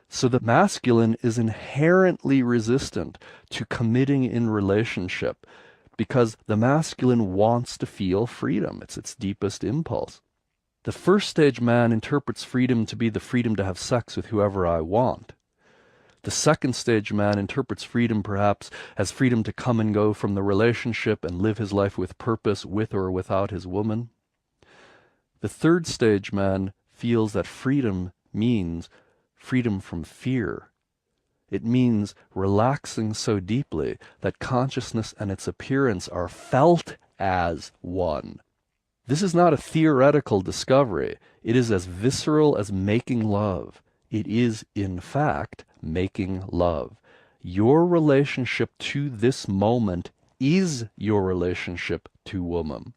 So the masculine is inherently resistant to committing in relationship because the masculine wants to feel freedom. It's its deepest impulse. The first stage man interprets freedom to be the freedom to have sex with whoever I want. The second stage man interprets freedom perhaps as freedom to come and go from the relationship and live his life with purpose, with or without his woman. The third stage man feels that freedom means freedom from fear. It means relaxing so deeply that consciousness and its appearance are felt as one. This is not a theoretical discovery. It is as visceral as making love. It is, in fact, making love. Your relationship to this moment is your relationship to woman.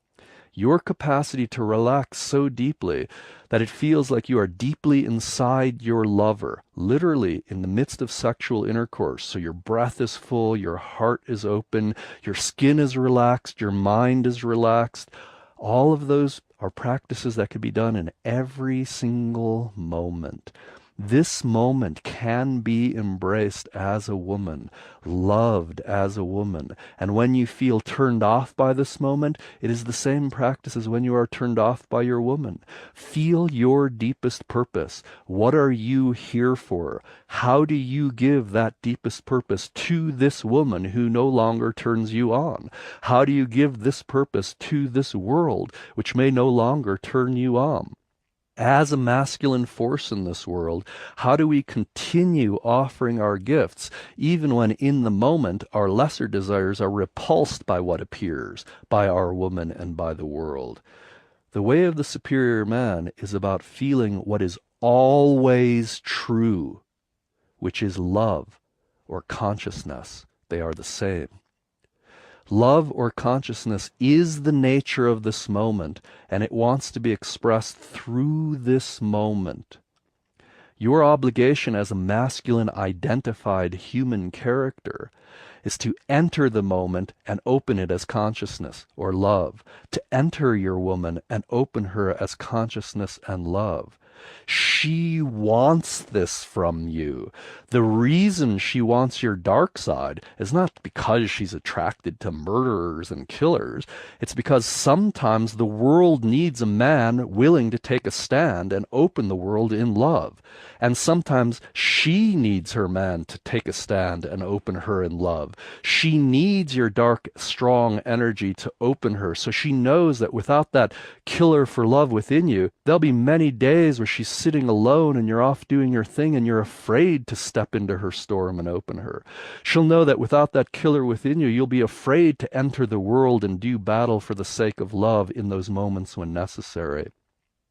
Your capacity to relax so deeply that it feels like you are deeply inside your lover, literally in the midst of sexual intercourse. So your breath is full, your heart is open, your skin is relaxed, your mind is relaxed. All of those are practices that can be done in every single moment. This moment can be embraced as a woman, loved as a woman. And when you feel turned off by this moment, it is the same practice as when you are turned off by your woman. Feel your deepest purpose. What are you here for? How do you give that deepest purpose to this woman who no longer turns you on? How do you give this purpose to this world which may no longer turn you on? As a masculine force in this world, how do we continue offering our gifts even when in the moment our lesser desires are repulsed by what appears, by our woman and by the world? The way of the superior man is about feeling what is always true, which is love or consciousness. They are the same. Love or consciousness is the nature of this moment, and it wants to be expressed through this moment. Your obligation as a masculine identified human character is to enter the moment and open it as consciousness or love, to enter your woman and open her as consciousness and love. She wants this from you. The reason she wants your dark side is not because she's attracted to murderers and killers. It's because sometimes the world needs a man willing to take a stand and open the world in love. And sometimes she needs her man to take a stand and open her in love. She needs your dark, strong energy to open her, so she knows that without that killer for love within you, there'll be many days where she's sitting alone and you're off doing your thing and you're afraid to step into her storm and open her. She'll know that without that killer within you, you'll be afraid to enter the world and do battle for the sake of love in those moments when necessary.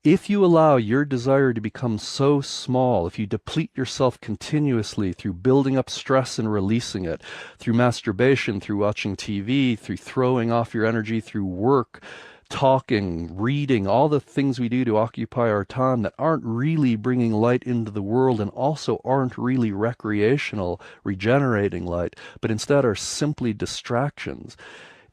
If you allow your desire to become so small, if you deplete yourself continuously through building up stress and releasing it, through masturbation, through watching TV, through throwing off your energy, through work, talking, reading, all the things we do to occupy our time that aren't really bringing light into the world and also aren't really recreational, regenerating light, but instead are simply distractions.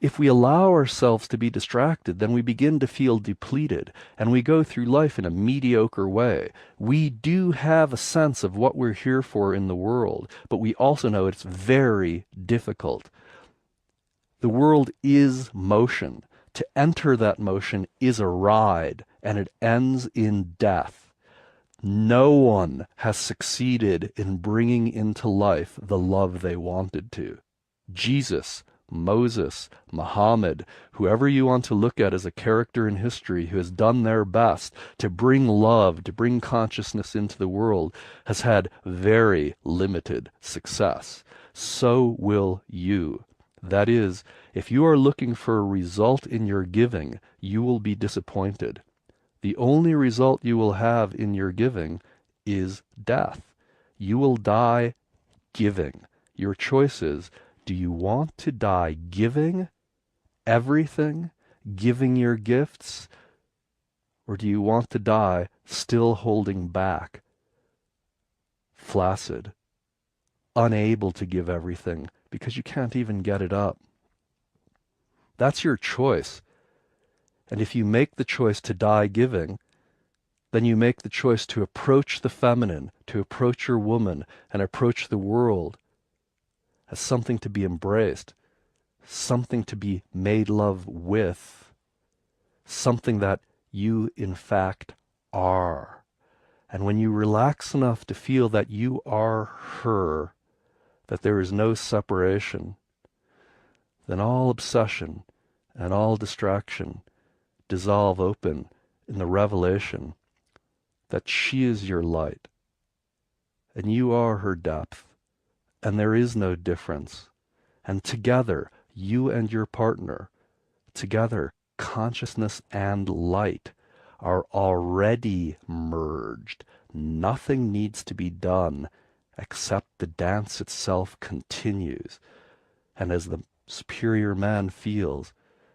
If we allow ourselves to be distracted, then we begin to feel depleted, and we go through life in a mediocre way. We do have a sense of what we're here for in the world, but we also know it's very difficult. The world is motion. To enter that motion is a ride, and it ends in death. No one has succeeded in bringing into life the love they wanted to. Jesus, Moses, Muhammad, whoever you want to look at as a character in history who has done their best to bring love, to bring consciousness into the world, has had very limited success. So will you. That is, if you are looking for a result in your giving, you will be disappointed. The only result you will have in your giving is death. You will die giving. Your choice is, do you want to die giving everything, giving your gifts, or do you want to die still holding back, flaccid, unable to give everything because you can't even get it up? That's your choice. And if you make the choice to die giving, then you make the choice to approach the feminine, to approach your woman, and approach the world as something to be embraced, something to be made love with, something that you in fact are. And when you relax enough to feel that you are her, that there is no separation, then all obsession and all distraction dissolve open in the revelation that she is your light, and you are her depth, and there is no difference. And together, you and your partner, together, consciousness and light are already merged. Nothing needs to be done except the dance itself continues. And as the superior man feels,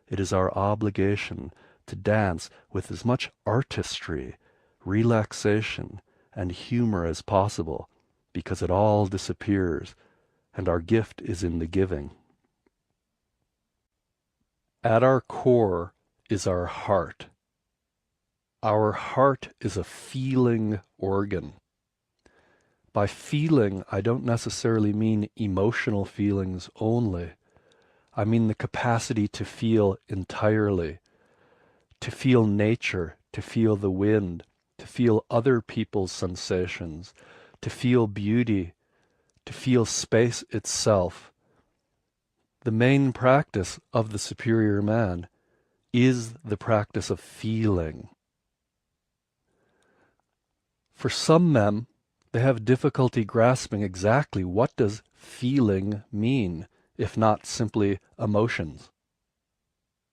it is our obligation to dance with as much artistry, relaxation, and humor as possible, because it all disappears, and our gift is in the giving. At our core is our heart. Our heart is a feeling organ. By feeling, I don't necessarily mean emotional feelings only. I mean the capacity to feel entirely, to feel nature, to feel the wind, to feel other people's sensations, to feel beauty, to feel space itself. The main practice of the superior man is the practice of feeling. For some men, they have difficulty grasping exactly what does feeling mean, if not simply emotions.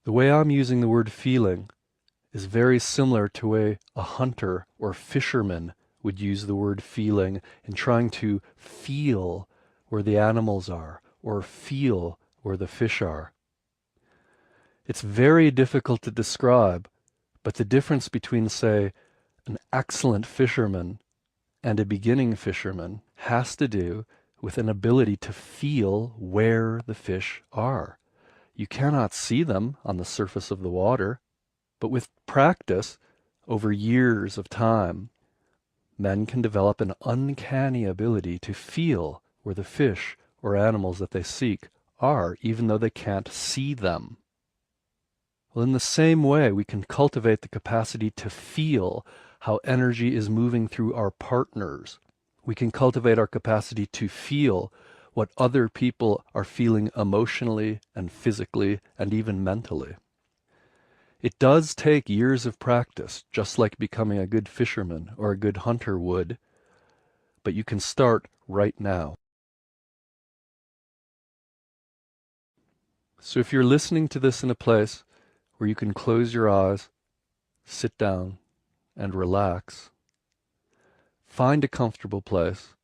The way I'm using the word feeling is very similar to the way a hunter or fisherman would use the word feeling in trying to feel where the animals are or feel where the fish are. It's very difficult to describe, but the difference between, say, an excellent fisherman and a beginning fisherman has to do with an ability to feel where the fish are. You cannot see them on the surface of the water, but with practice, over years of time, men can develop an uncanny ability to feel where the fish or animals that they seek are, even though they can't see them. Well, in the same way, we can cultivate the capacity to feel how energy is moving through our partners. We can cultivate our capacity to feel what other people are feeling emotionally and physically and even mentally. It does take years of practice, just like becoming a good fisherman or a good hunter would, but you can start right now. So if you're listening to this in a place where you can close your eyes, sit down, and relax, find a comfortable place,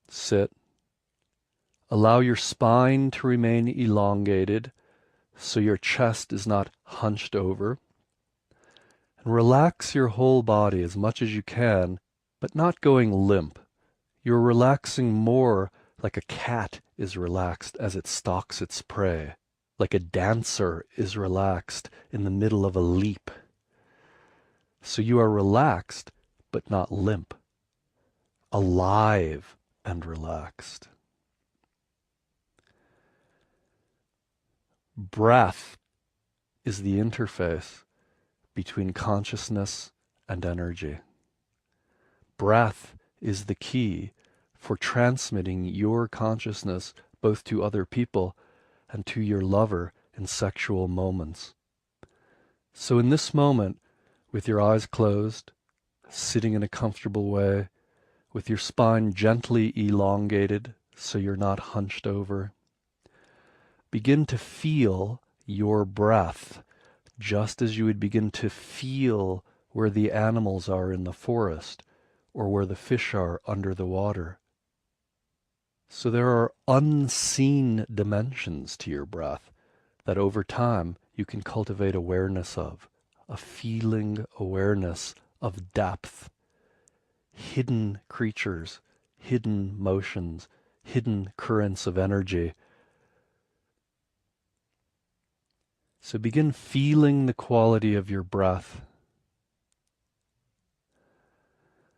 sit, allow your spine to remain elongated so your chest is not hunched over, and relax your whole body as much as you can, but not going limp. You're relaxing more like a cat is relaxed as it stalks its prey. like a dancer is relaxed in the middle of a leap. So you are relaxed, but not limp, alive and relaxed. Breath is the interface between consciousness and energy. Breath is the key for transmitting your consciousness both to other people and to your lover in sexual moments. So in this moment, with your eyes closed, sitting in a comfortable way, with your spine gently elongated so you're not hunched over, begin to feel your breath just as you would begin to feel where the animals are in the forest or where the fish are under the water. So there are unseen dimensions to your breath that over time you can cultivate awareness of, a feeling awareness of depth, hidden creatures, hidden motions, hidden currents of energy. So begin feeling the quality of your breath.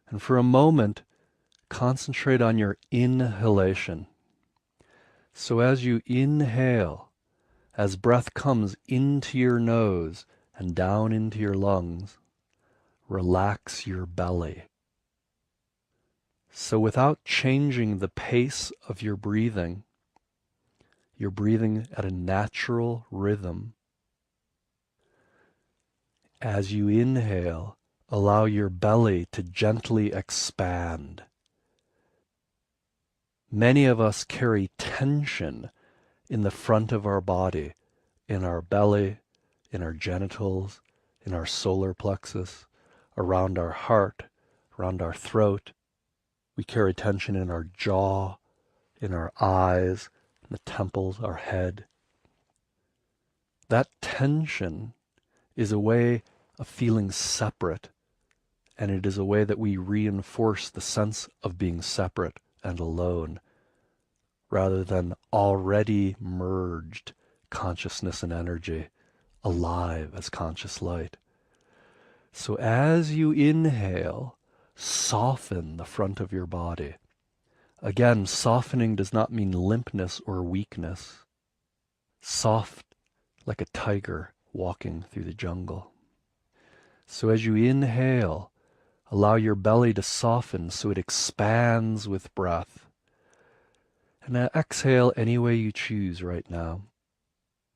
And for a moment, concentrate on your inhalation. So as you inhale, as breath comes into your nose and down into your lungs, relax your belly. So without changing the pace of your breathing, you're breathing at a natural rhythm. As you inhale, allow your belly to gently expand. Many of us carry tension in the front of our body, in our belly, in our genitals, in our solar plexus, around our heart, around our throat. We carry tension in our jaw, in our eyes, in the temples, our head. That tension is a way of feeling separate, and it is a way that we reinforce the sense of being separate and alone, rather than already merged consciousness and energy, alive as conscious light. So as you inhale, soften the front of your body. Again, softening does not mean limpness or weakness. Soft like a tiger walking through the jungle. So as you inhale, allow your belly to soften so it expands with breath. And now exhale any way you choose right now.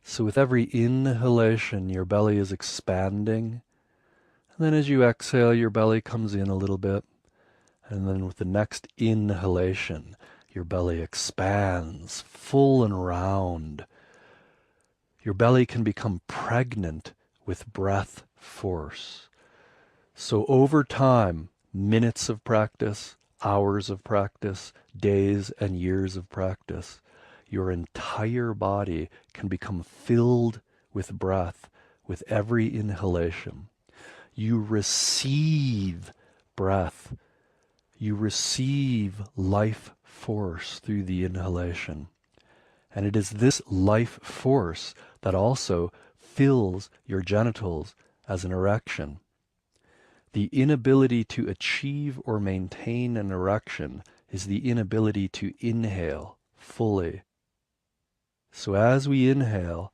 So with every inhalation, your belly is expanding. And then as you exhale, your belly comes in a little bit. And then with the next inhalation, your belly expands full and round. Your belly can become pregnant with breath force. So over time, minutes of practice, hours of practice, days and years of practice, your entire body can become filled with breath with every inhalation. You receive breath. You receive life force through the inhalation. And it is this life force that also fills your genitals as an erection. The inability to achieve or maintain an erection is the inability to inhale fully. So as we inhale,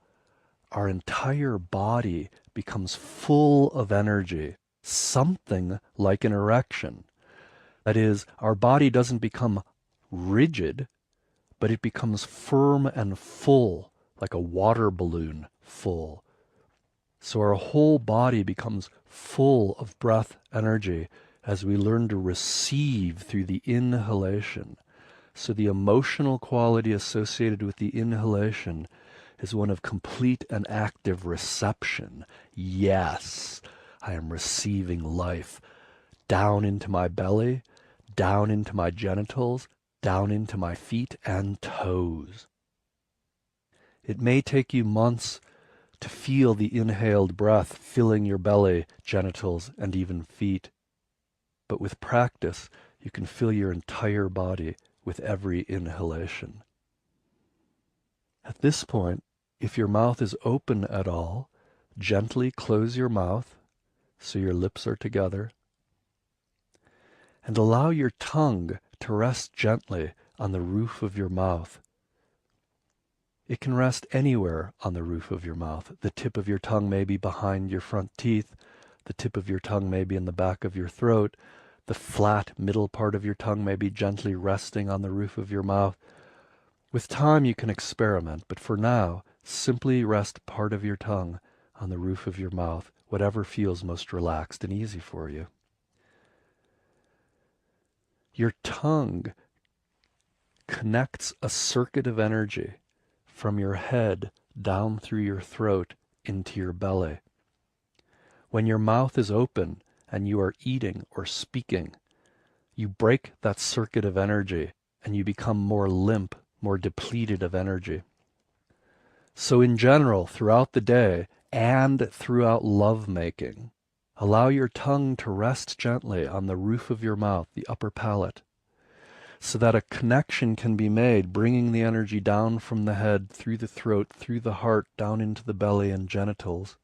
our entire body becomes full of energy, something like an erection. That is, our body doesn't become rigid, but it becomes firm and full, like a water balloon full. So our whole body becomes full of breath energy as we learn to receive through the inhalation. So the emotional quality associated with the inhalation is one of complete and active reception. Yes, I am receiving life down into my belly, down into my genitals, down into my feet and toes. It may take you months to feel the inhaled breath filling your belly, genitals, and even feet. But with practice, you can fill your entire body with every inhalation. At this point, If your mouth is open at all, gently close your mouth so your lips are together, and allow your tongue to rest gently on the roof of your mouth. It can rest anywhere on the roof of your mouth. The tip of your tongue may be behind your front teeth. The tip of your tongue may be in the back of your throat. The flat middle part of your tongue may be gently resting on the roof of your mouth. With time you can experiment, but for now, simply rest part of your tongue on the roof of your mouth, whatever feels most relaxed and easy for you. Your tongue connects a circuit of energy from your head down through your throat into your belly. When your mouth is open and you are eating or speaking, you break that circuit of energy and you become more limp, more depleted of energy. So in general, throughout the day and throughout lovemaking, allow your tongue to rest gently on the roof of your mouth, the upper palate, so that a connection can be made, bringing the energy down from the head, through the throat, through the heart, down into the belly and genitals.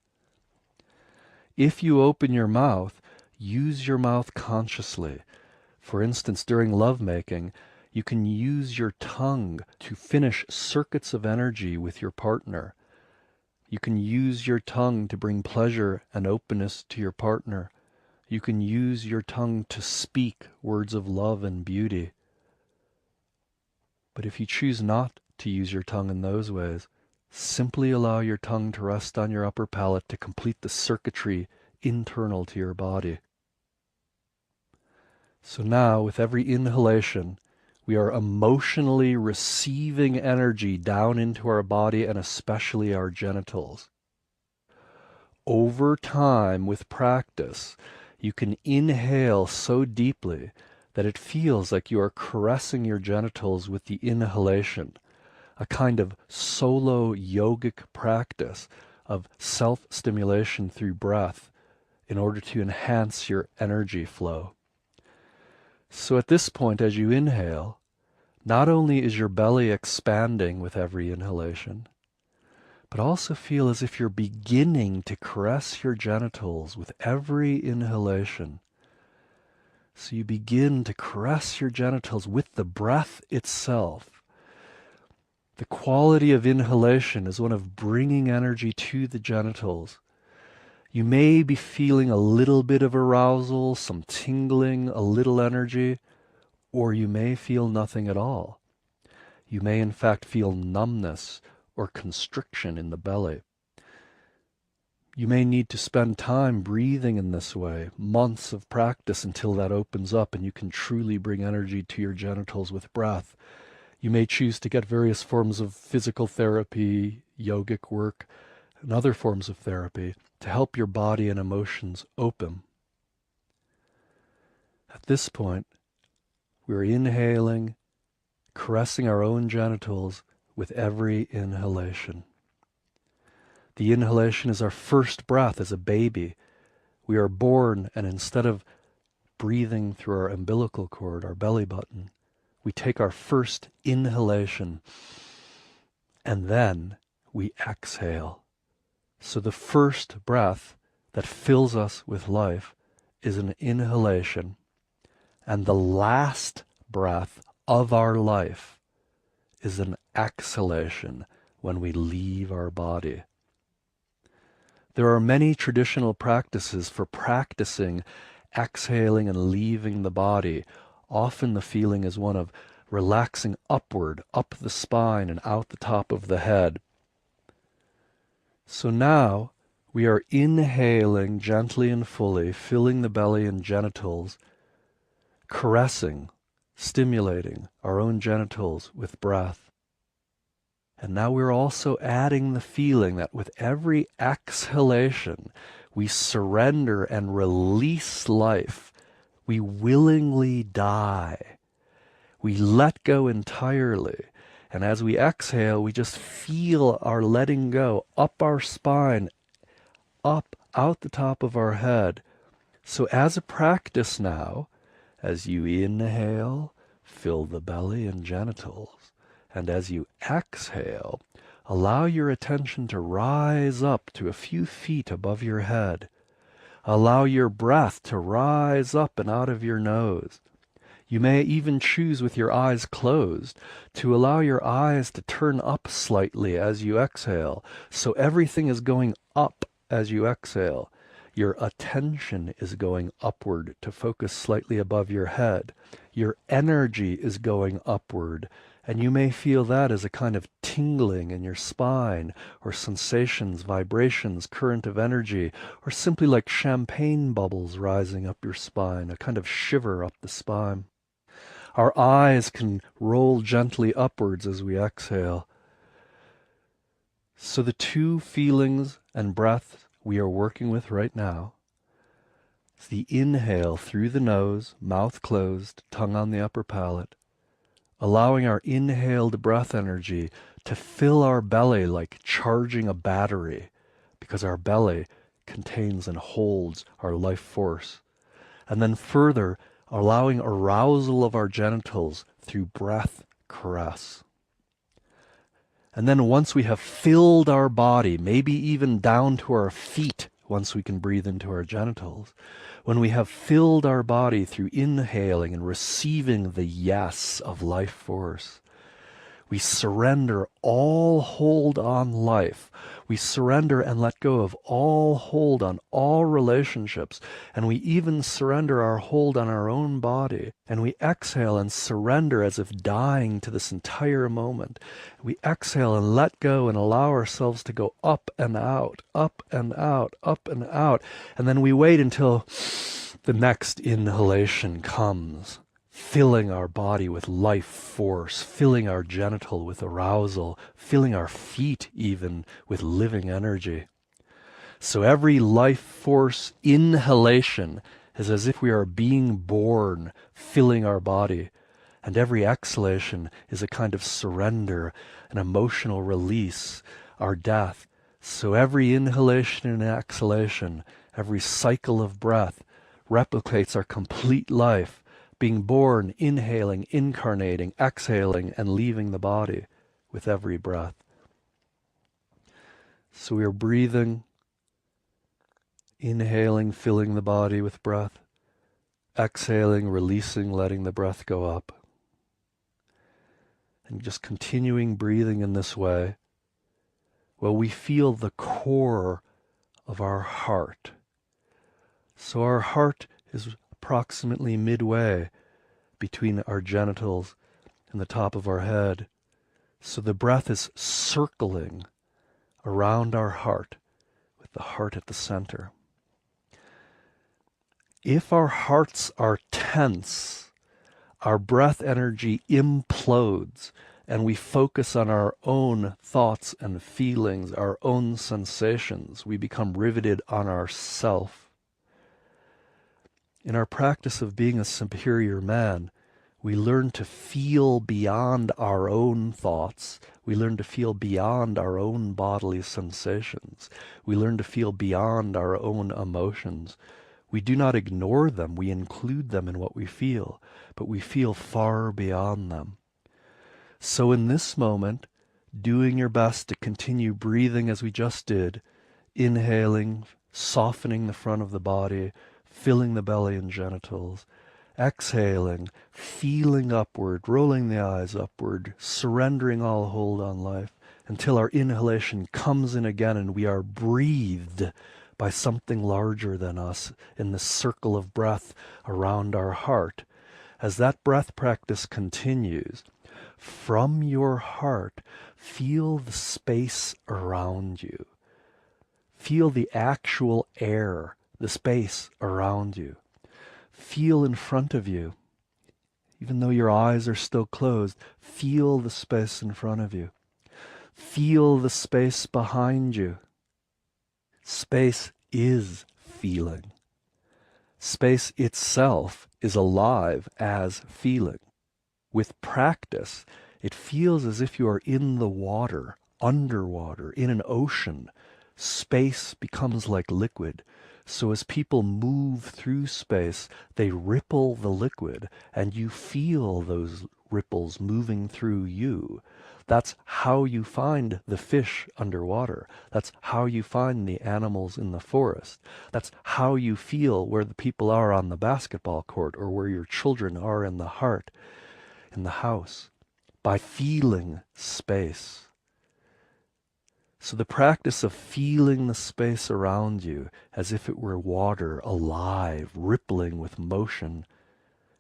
If you open your mouth, use your mouth consciously. For instance, during lovemaking, you can use your tongue to finish circuits of energy with your partner. You can use your tongue to bring pleasure and openness to your partner. You can use your tongue to speak words of love and beauty. But if you choose not to use your tongue in those ways, simply allow your tongue to rest on your upper palate to complete the circuitry internal to your body. So now, with every inhalation, we are emotionally receiving energy down into our body and especially our genitals. Over time, with practice, you can inhale so deeply that it feels like you are caressing your genitals with the inhalation, a kind of solo yogic practice of self-stimulation through breath in order to enhance your energy flow. So at this point, as you inhale, not only is your belly expanding with every inhalation, but also feel as if you're beginning to caress your genitals with every inhalation. So you begin to caress your genitals with the breath itself. The quality of inhalation is one of bringing energy to the genitals. You may be feeling a little bit of arousal, some tingling, a little energy, or you may feel nothing at all. You may in fact feel numbness or constriction in the belly. You may need to spend time breathing in this way, months of practice until that opens up and you can truly bring energy to your genitals with breath. You may choose to get various forms of physical therapy, yogic work, and other forms of therapy to help your body and emotions open. At this point, we're inhaling, caressing our own genitals with every inhalation. The inhalation is our first breath as a baby. We are born, and instead of breathing through our umbilical cord, our belly button, we take our first inhalation, and then we exhale. So the first breath that fills us with life is an inhalation, and the last breath of our life is an exhalation when we leave our body. There are many traditional practices for practicing exhaling and leaving the body. Often the feeling is one of relaxing upward, up the spine and out the top of the head. So now we are inhaling gently and fully, filling the belly and genitals, caressing, stimulating our own genitals with breath. And now we're also adding the feeling that with every exhalation, we surrender and release life. We willingly die. We let go entirely. And as we exhale, we just feel our letting go up our spine, up, out the top of our head. So as a practice now, as you inhale, fill the belly and genitals. And as you exhale, Allow your attention to rise up to a few feet above your head. Allow your breath to rise up and out of your nose. You may even choose with your eyes closed to allow your eyes to turn up slightly as you exhale, so everything is going up as you exhale. Your attention is going upward to focus slightly above your head. Your energy is going upward, and you may feel that as a kind of tingling in your spine, or sensations, vibrations, current of energy, or simply like champagne bubbles rising up your spine, a kind of shiver up the spine. Our eyes can roll gently upwards as we exhale. So the two feelings and breath we are working with right now is the inhale through the nose, mouth closed, tongue on the upper palate, allowing our inhaled breath energy to fill our belly like charging a battery, because our belly contains and holds our life force. And then further, allowing arousal of our genitals through breath caress. And then once we have filled our body, maybe even down to our feet, once we can breathe into our genitals, when we have filled our body through inhaling and receiving the yes of life force, we surrender all hold on life. We surrender and let go of all hold on all relationships. And we even surrender our hold on our own body. And we exhale and surrender as if dying to this entire moment. We exhale and let go and allow ourselves to go up and out, up and out, up and out. And then we wait until the next inhalation comes, filling our body with life force, filling our genital with arousal, filling our feet even with living energy. So every life force inhalation is as if we are being born, filling our body. And every exhalation is a kind of surrender, an emotional release, our death. So every inhalation and exhalation, every cycle of breath replicates our complete life, being born, inhaling, incarnating, exhaling, and leaving the body with every breath. So we are breathing, inhaling, filling the body with breath, exhaling, releasing, letting the breath go up. And just continuing breathing in this way, well, we feel the core of our heart. So our heart is approximately midway between our genitals and the top of our head. So the breath is circling around our heart, with the heart at the center. If our hearts are tense, our breath energy implodes, and we focus on our own thoughts and feelings, our own sensations. We become riveted on ourself. In our practice of being a superior man, we learn to feel beyond our own thoughts. We learn to feel beyond our own bodily sensations. We learn to feel beyond our own emotions. We do not ignore them. We include them in what we feel, but we feel far beyond them. So in this moment, doing your best to continue breathing as we just did, inhaling, softening the front of the body, filling the belly and genitals, exhaling, feeling upward, rolling the eyes upward, surrendering all hold on life, until our inhalation comes in again and we are breathed by something larger than us in the circle of breath around our heart. As that breath practice continues, from your heart, feel the space around you. Feel the actual air, the space around you. Feel in front of you. Even though your eyes are still closed, feel the space in front of you. Feel the space behind you. Space is feeling. Space itself is alive as feeling. With practice, it feels as if you are in the water, underwater, in an ocean. Space becomes like liquid. So as people move through space, they ripple the liquid, and you feel those ripples moving through you. That's how you find the fish underwater. That's how you find the animals in the forest. That's how you feel where the people are on the basketball court or where your children are in the heart, in the house, by feeling space. So the practice of feeling the space around you as if it were water, alive, rippling with motion,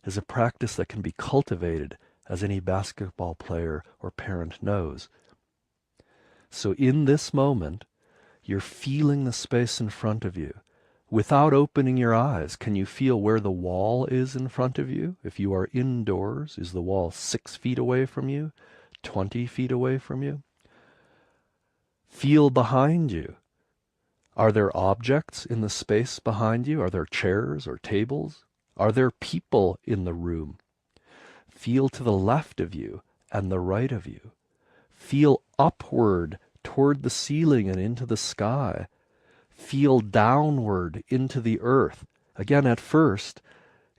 is a practice that can be cultivated, as any basketball player or parent knows. So in this moment, you're feeling the space in front of you. Without opening your eyes, can you feel where the wall is in front of you? If you are indoors, is the wall 6 feet away from you? 20 feet away from you? Feel behind you. Are there objects in the space behind you? Are there chairs or tables? Are there people in the room? Feel to the left of you and the right of you. Feel upward toward the ceiling and into the sky. Feel downward into the earth. Again, at first,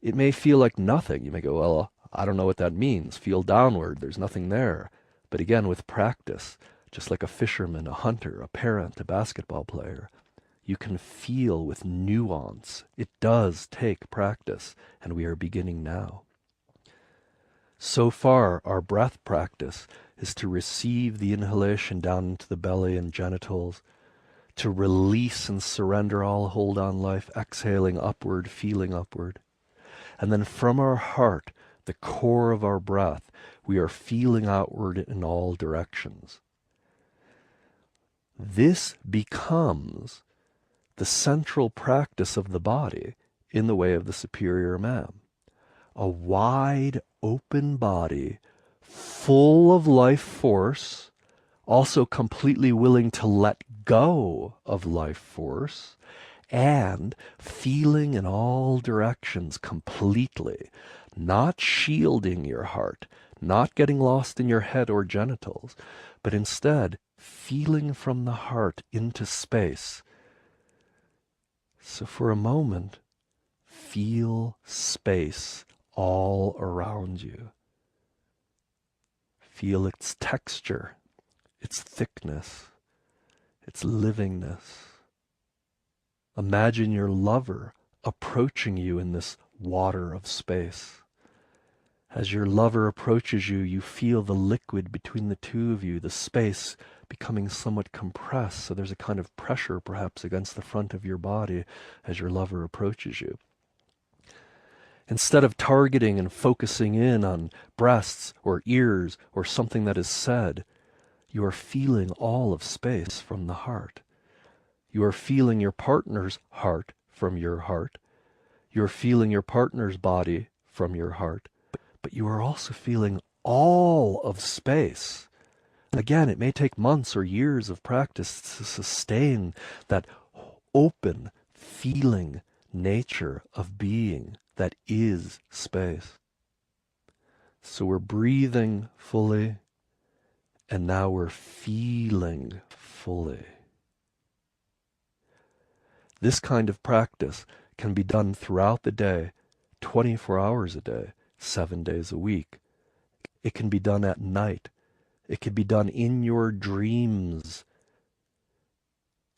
it may feel like nothing. You may go, well, I don't know what that means. Feel downward. There's nothing there. But again, with practice, just like a fisherman, a hunter, a parent, a basketball player, you can feel with nuance. It does take practice, and we are beginning now. So far, our breath practice is to receive the inhalation down into the belly and genitals, to release and surrender all hold on life, exhaling upward, feeling upward. And then from our heart, the core of our breath, we are feeling outward in all directions. This becomes the central practice of the body in the way of the superior man. A wide open body, full of life force, also completely willing to let go of life force, and feeling in all directions completely, not shielding your heart, not getting lost in your head or genitals, but instead feeling from the heart into space. So for a moment, feel space all around you. Feel its texture, its thickness, its livingness. Imagine your lover approaching you in this water of space. As your lover approaches you, you feel the liquid between the two of you, the space becoming somewhat compressed, so there's a kind of pressure perhaps against the front of your body as your lover approaches you. Instead of targeting and focusing in on breasts or ears or something that is said, you are feeling all of space from the heart. You are feeling your partner's heart from your heart. You are feeling your partner's body from your heart. But you are also feeling all of space. Again, it may take months or years of practice to sustain that open, feeling nature of being that is space. So we're breathing fully, and now we're feeling fully. This kind of practice can be done throughout the day, 24 hours a day, 7 days a week. It can be done at night. It could be done in your dreams.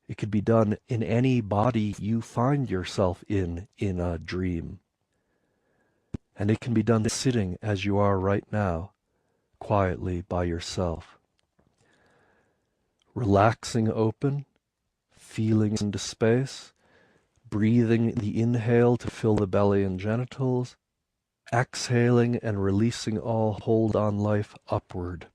It could be done in any body you find yourself in a dream. And it can be done sitting as you are right now, quietly by yourself. Relaxing open, feeling into space, breathing the inhale to fill the belly and genitals, exhaling and releasing all hold on life upward.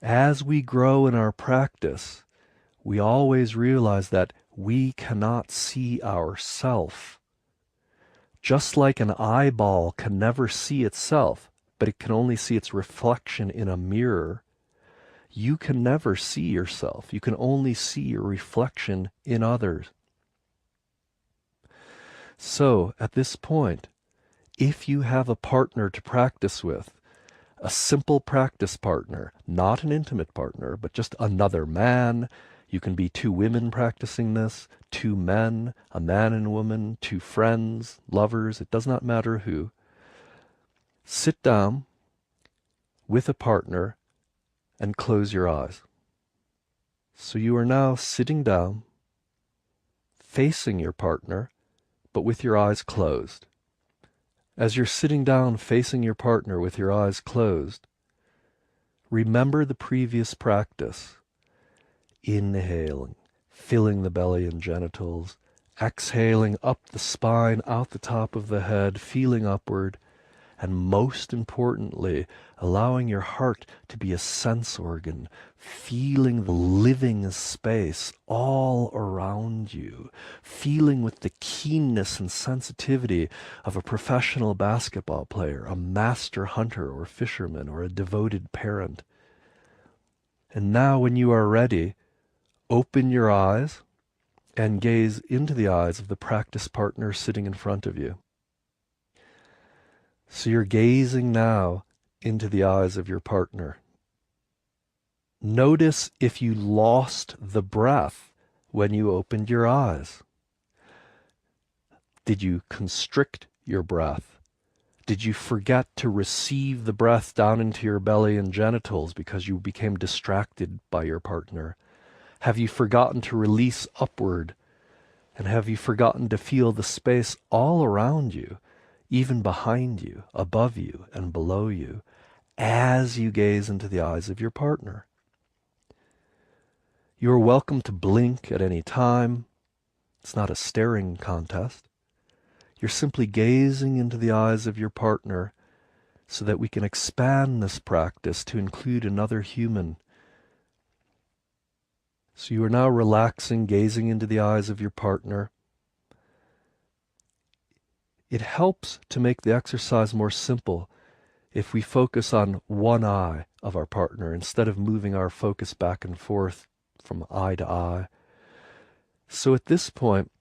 As we grow in our practice, we always realize that we cannot see ourself. Just like an eyeball can never see itself, but it can only see its reflection in a mirror, you can never see yourself. You can only see your reflection in others. So, at this point, if you have a partner to practice with, a simple practice partner, not an intimate partner, but just another man, You can be two women practicing this, two men, a man and a woman, two friends, lovers, it does not matter who. Sit down with a partner and close your eyes. So you are now sitting down, facing your partner, but with your eyes closed. As you're sitting down facing your partner with your eyes closed, remember the previous practice. Inhaling, filling the belly and genitals, exhaling up the spine, out the top of the head, feeling upward, and most importantly, allowing your heart to be a sense organ, feeling the living space all around you, feeling with the keenness and sensitivity of a professional basketball player, a master hunter or fisherman, or a devoted parent. And now when you are ready, open your eyes and gaze into the eyes of the practice partner sitting in front of you. So you're gazing now into the eyes of your partner. Notice if you lost the breath when you opened your eyes. Did you constrict your breath? Did you forget to receive the breath down into your belly and genitals because you became distracted by your partner? Have you forgotten to release upward? And have you forgotten to feel the space all around you, even behind you, above you, and below you, as you gaze into the eyes of your partner? You are welcome to blink at any time. It's not a staring contest. You're simply gazing into the eyes of your partner so that we can expand this practice to include another human. So you are now relaxing, gazing into the eyes of your partner. It helps to make the exercise more simple if we focus on one eye of our partner instead of moving our focus back and forth from eye to eye. So at this point,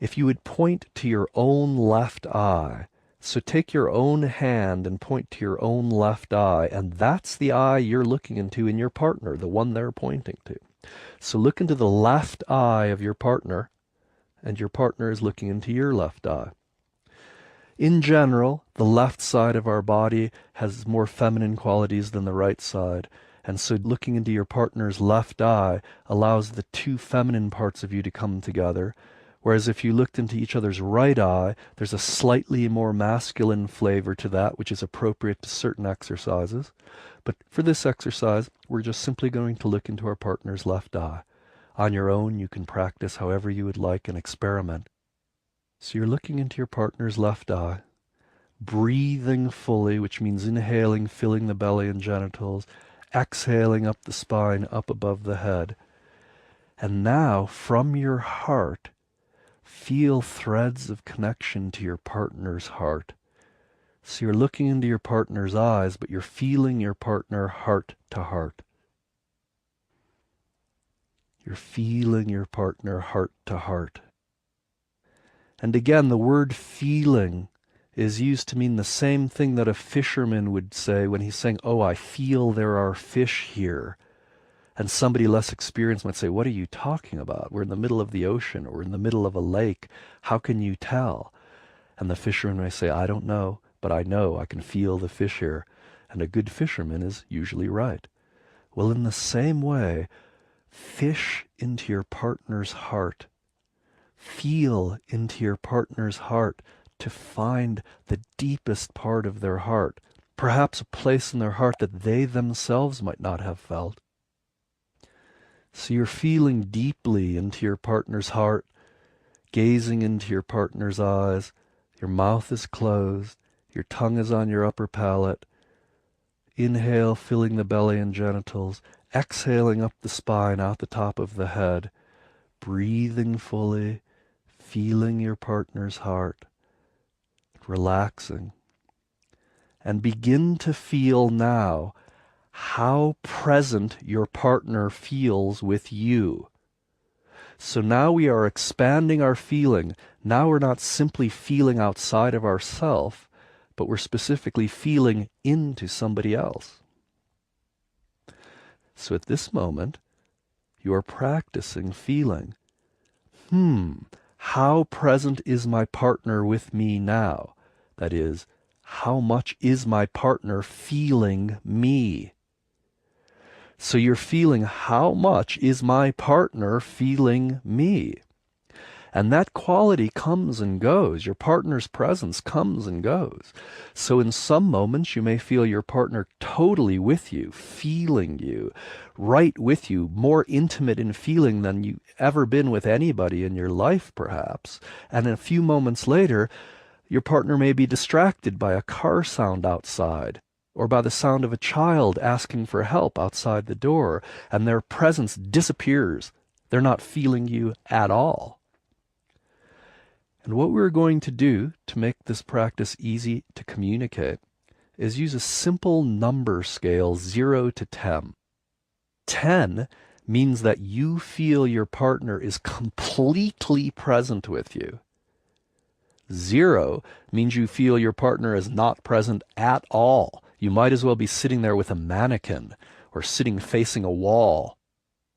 if you would point to your own left eye, so take your own hand and point to your own left eye, and that's the eye you're looking into in your partner, the one they're pointing to. So look into the left eye of your partner, and your partner is looking into your left eye. In general, the left side of our body has more feminine qualities than the right side, and so looking into your partner's left eye allows the two feminine parts of you to come together, whereas if you looked into each other's right eye, there's a slightly more masculine flavor to that, which is appropriate to certain exercises. But for this exercise, we're just simply going to look into our partner's left eye. On your own, you can practice however you would like and experiment. So you're looking into your partner's left eye, breathing fully, which means inhaling, filling the belly and genitals, exhaling up the spine, up above the head. And now, from your heart, feel threads of connection to your partner's heart. So you're looking into your partner's eyes, but you're feeling your partner heart to heart. You're feeling your partner heart to heart. And again, the word feeling is used to mean the same thing that a fisherman would say when he's saying, "Oh, I feel there are fish here." And somebody less experienced might say, "What are you talking about? We're in the middle of the ocean, or in the middle of a lake. How can you tell?" And the fisherman may say, "I don't know, but I know I can feel the fish here." And a good fisherman is usually right. Well, in the same way, fish into your partner's heart. Feel into your partner's heart to find the deepest part of their heart, perhaps a place in their heart that they themselves might not have felt. So you're feeling deeply into your partner's heart, gazing into your partner's eyes. Your mouth is closed, your tongue is on your upper palate. Inhale, filling the belly and genitals, exhaling up the spine, out the top of the head, breathing fully, feeling your partner's heart, relaxing. And begin to feel now how present your partner feels with you. So now we are expanding our feeling. Now we're not simply feeling outside of ourself, but we're specifically feeling into somebody else. So at this moment, You are practicing feeling, how present is my partner with me now? That is, how much is my partner feeling me? So you're feeling, how much is my partner feeling me? And that quality comes and goes. Your partner's presence comes and goes. So in some moments you may feel your partner totally with you, feeling you, right with you, more intimate in feeling than you've ever been with anybody in your life perhaps. And a few moments later, your partner may be distracted by a car sound outside, or by the sound of a child asking for help outside the door, and their presence disappears. They're not feeling you at all. And what we're going to do to make this practice easy to communicate is use a simple number scale 0 to 10. 10 means that you feel your partner is completely present with you. 0 means you feel your partner is not present at all. You might as well be sitting there with a mannequin or sitting facing a wall.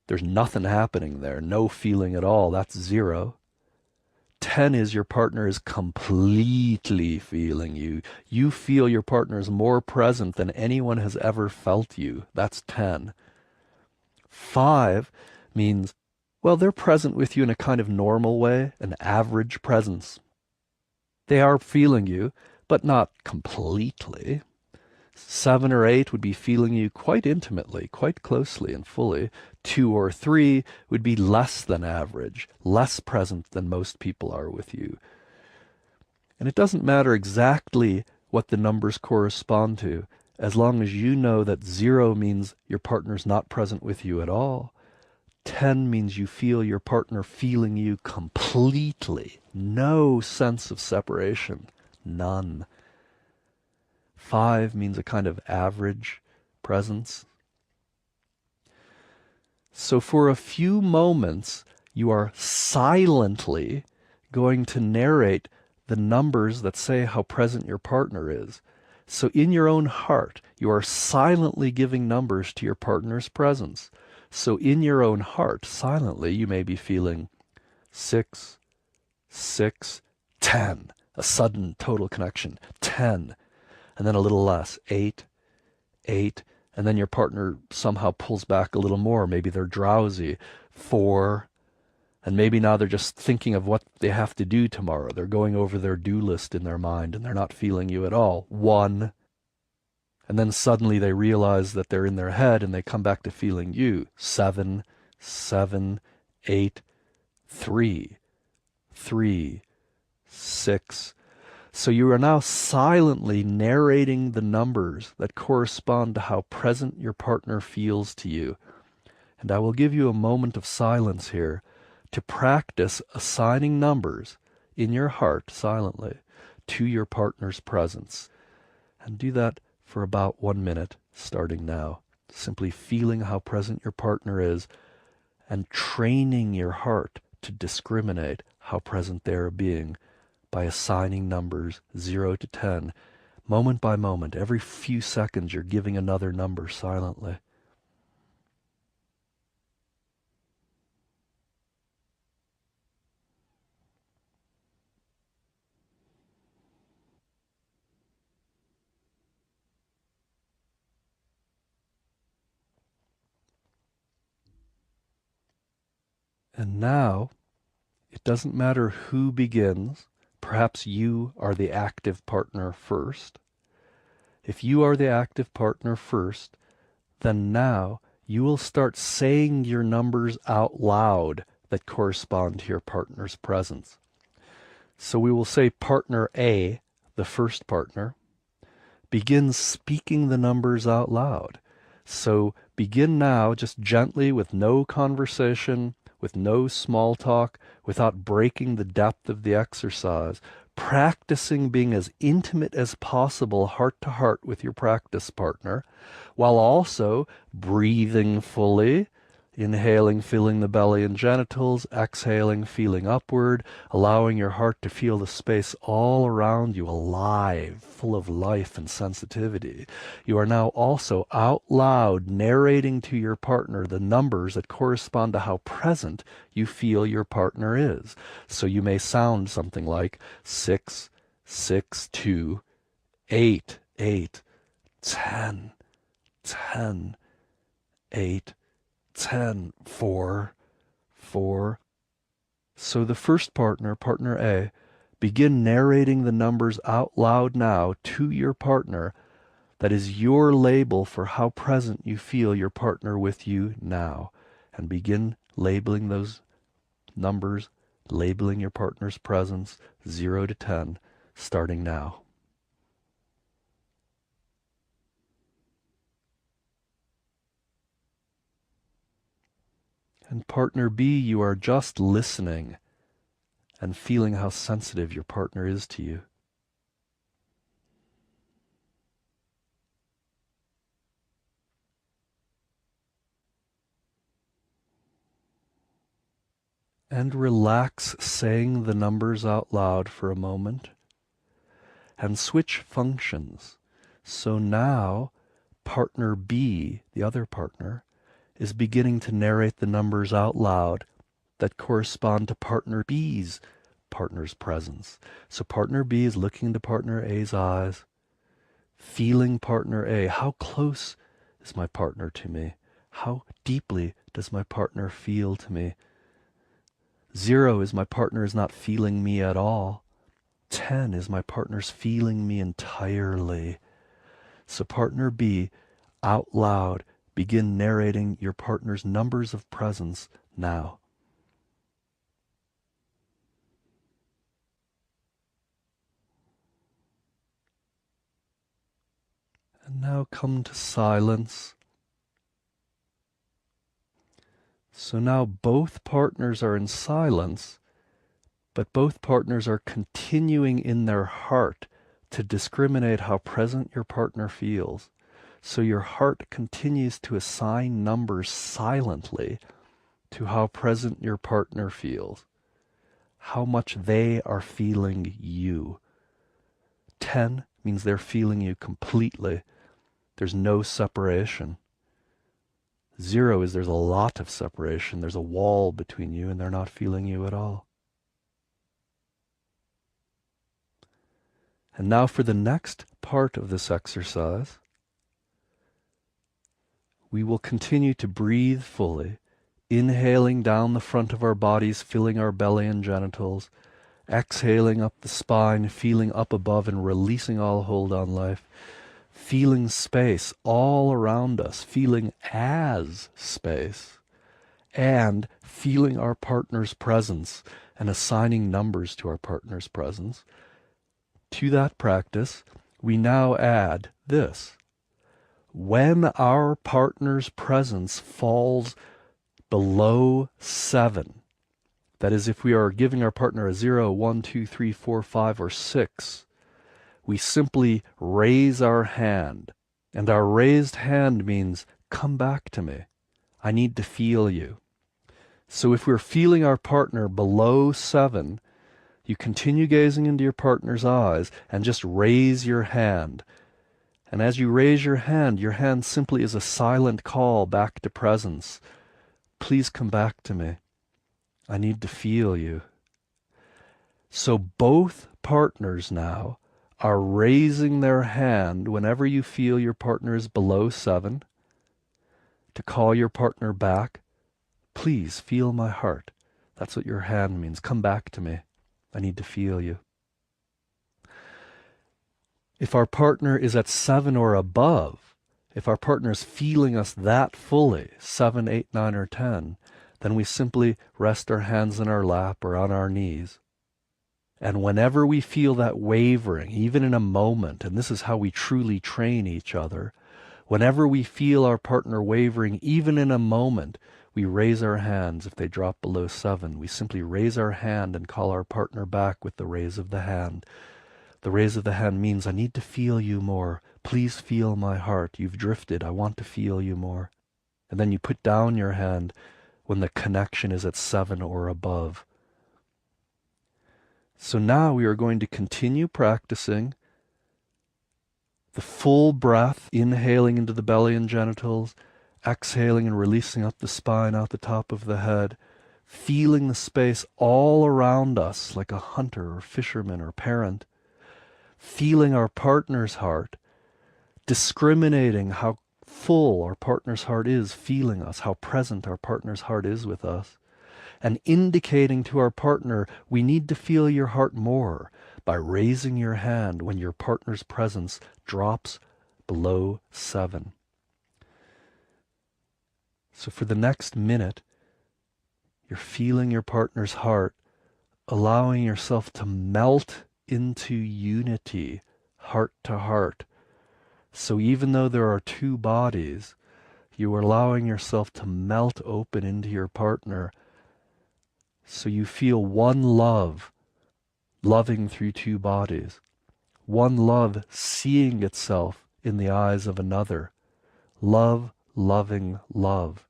There's nothing happening there, no feeling at all. That's 0. 10 is your partner is completely feeling you. You feel your partner is more present than anyone has ever felt you. That's 10. 5 means, well, they're present with you in a kind of normal way, an average presence. They are feeling you, but not completely. 7 or 8 would be feeling you quite intimately, quite closely and fully. 2 or 3 would be less than average, less present than most people are with you. And it doesn't matter exactly what the numbers correspond to, as long as you know that 0 means your partner's not present with you at all. 10 means you feel your partner feeling you completely. No sense of separation. None. 5 means a kind of average presence. So for a few moments, you are silently going to narrate the numbers that say how present your partner is. So in your own heart, you are silently giving numbers to your partner's presence. So in your own heart, silently, you may be feeling 6, 6, 10, a sudden total connection, 10, and then a little less, 8, 8, and then your partner somehow pulls back a little more. Maybe they're drowsy, 4, and maybe now they're just thinking of what they have to do tomorrow. They're going over their do list in their mind and they're not feeling you at all, 1, and then suddenly they realize that they're in their head and they come back to feeling you, 7, 7, 8, 3, 3, 6. So you are now silently narrating the numbers that correspond to how present your partner feels to you. And I will give you a moment of silence here to practice assigning numbers in your heart silently to your partner's presence. And do that for about 1 minute, starting now. Simply feeling how present your partner is and training your heart to discriminate how present they are being by assigning numbers 0 to 10. Moment by moment, every few seconds you're giving another number silently. And now, it doesn't matter who begins. Perhaps you are the active partner first. If you are the active partner first, then now you will start saying your numbers out loud that correspond to your partner's presence. So we will say partner A, the first partner, begins speaking the numbers out loud. So begin now just gently with no conversation, with no small talk, without breaking the depth of the exercise, practicing being as intimate as possible heart to heart with your practice partner, while also breathing fully, Inhaling, filling the belly and genitals. Exhaling, feeling upward, allowing your heart to feel the space all around you alive, full of life and sensitivity. You are now also out loud narrating to your partner the numbers that correspond to how present you feel your partner is. So you may sound something like 6, 6, 2, 8, 8, 10, 10, 8, 10, 4, 4. So the first partner, partner A, begin narrating the numbers out loud now to your partner. That is your label for how present you feel your partner with you now. And begin labeling those numbers, labeling your partner's presence, 0 to 10, starting now. And partner B, you are just listening and feeling how sensitive your partner is to you. And relax saying the numbers out loud for a moment. And switch functions. So now partner B, the other partner, is beginning to narrate the numbers out loud that correspond to partner B's partner's presence. So partner B is looking into partner A's eyes, feeling partner A. How close is my partner to me? How deeply does my partner feel to me? 0 is my partner is not feeling me at all. 10 is my partner's feeling me entirely. So partner B, out loud, begin narrating your partner's numbers of presence now. And now come to silence. So now both partners are in silence, but both partners are continuing in their heart to discriminate how present your partner feels. So your heart continues to assign numbers silently to how present your partner feels, how much they are feeling you. 10 means they're feeling you completely. There's no separation. 0 is there's a lot of separation. There's a wall between you and they're not feeling you at all. And now for the next part of this exercise, we will continue to breathe fully, inhaling down the front of our bodies, filling our belly and genitals, exhaling up the spine, feeling up above and releasing all hold on life, feeling space all around us, feeling as space, and feeling our partner's presence and assigning numbers to our partner's presence. To that practice, we now add this. When our partner's presence falls below 7, that is, if we are giving our partner a 0, 1, 2, 3, 4, 5, or 6, we simply raise our hand. And our raised hand means, come back to me. I need to feel you. So if we're feeling our partner below 7, you continue gazing into your partner's eyes and just raise your hand. And as you raise your hand simply is a silent call back to presence. Please come back to me. I need to feel you. So both partners now are raising their hand whenever you feel your partner is below 7 to call your partner back. Please feel my heart. That's what your hand means. Come back to me. I need to feel you. If our partner is at 7 or above, if our partner is feeling us that fully, 7, 8, 9, or 10, then we simply rest our hands in our lap or on our knees. And whenever we feel that wavering, even in a moment, and this is how we truly train each other, whenever we feel our partner wavering, even in a moment, we raise our hands. If they drop below 7, we simply raise our hand and call our partner back with the raise of the hand. The raise of the hand means, I need to feel you more. Please feel my heart. You've drifted. I want to feel you more. And then you put down your hand when the connection is at 7 or above. So now we are going to continue practicing the full breath, inhaling into the belly and genitals, exhaling and releasing up the spine, out the top of the head, feeling the space all around us like a hunter or fisherman or parent, feeling our partner's heart, discriminating how full our partner's heart is feeling us, how present our partner's heart is with us, and indicating to our partner, we need to feel your heart more, by raising your hand when your partner's presence drops below 7. So for the next minute, you're feeling your partner's heart, allowing yourself to melt into unity, heart to heart. So even though there are two bodies, you are allowing yourself to melt open into your partner, so you feel one love, loving through two bodies. One love seeing itself in the eyes of another. Love, loving love.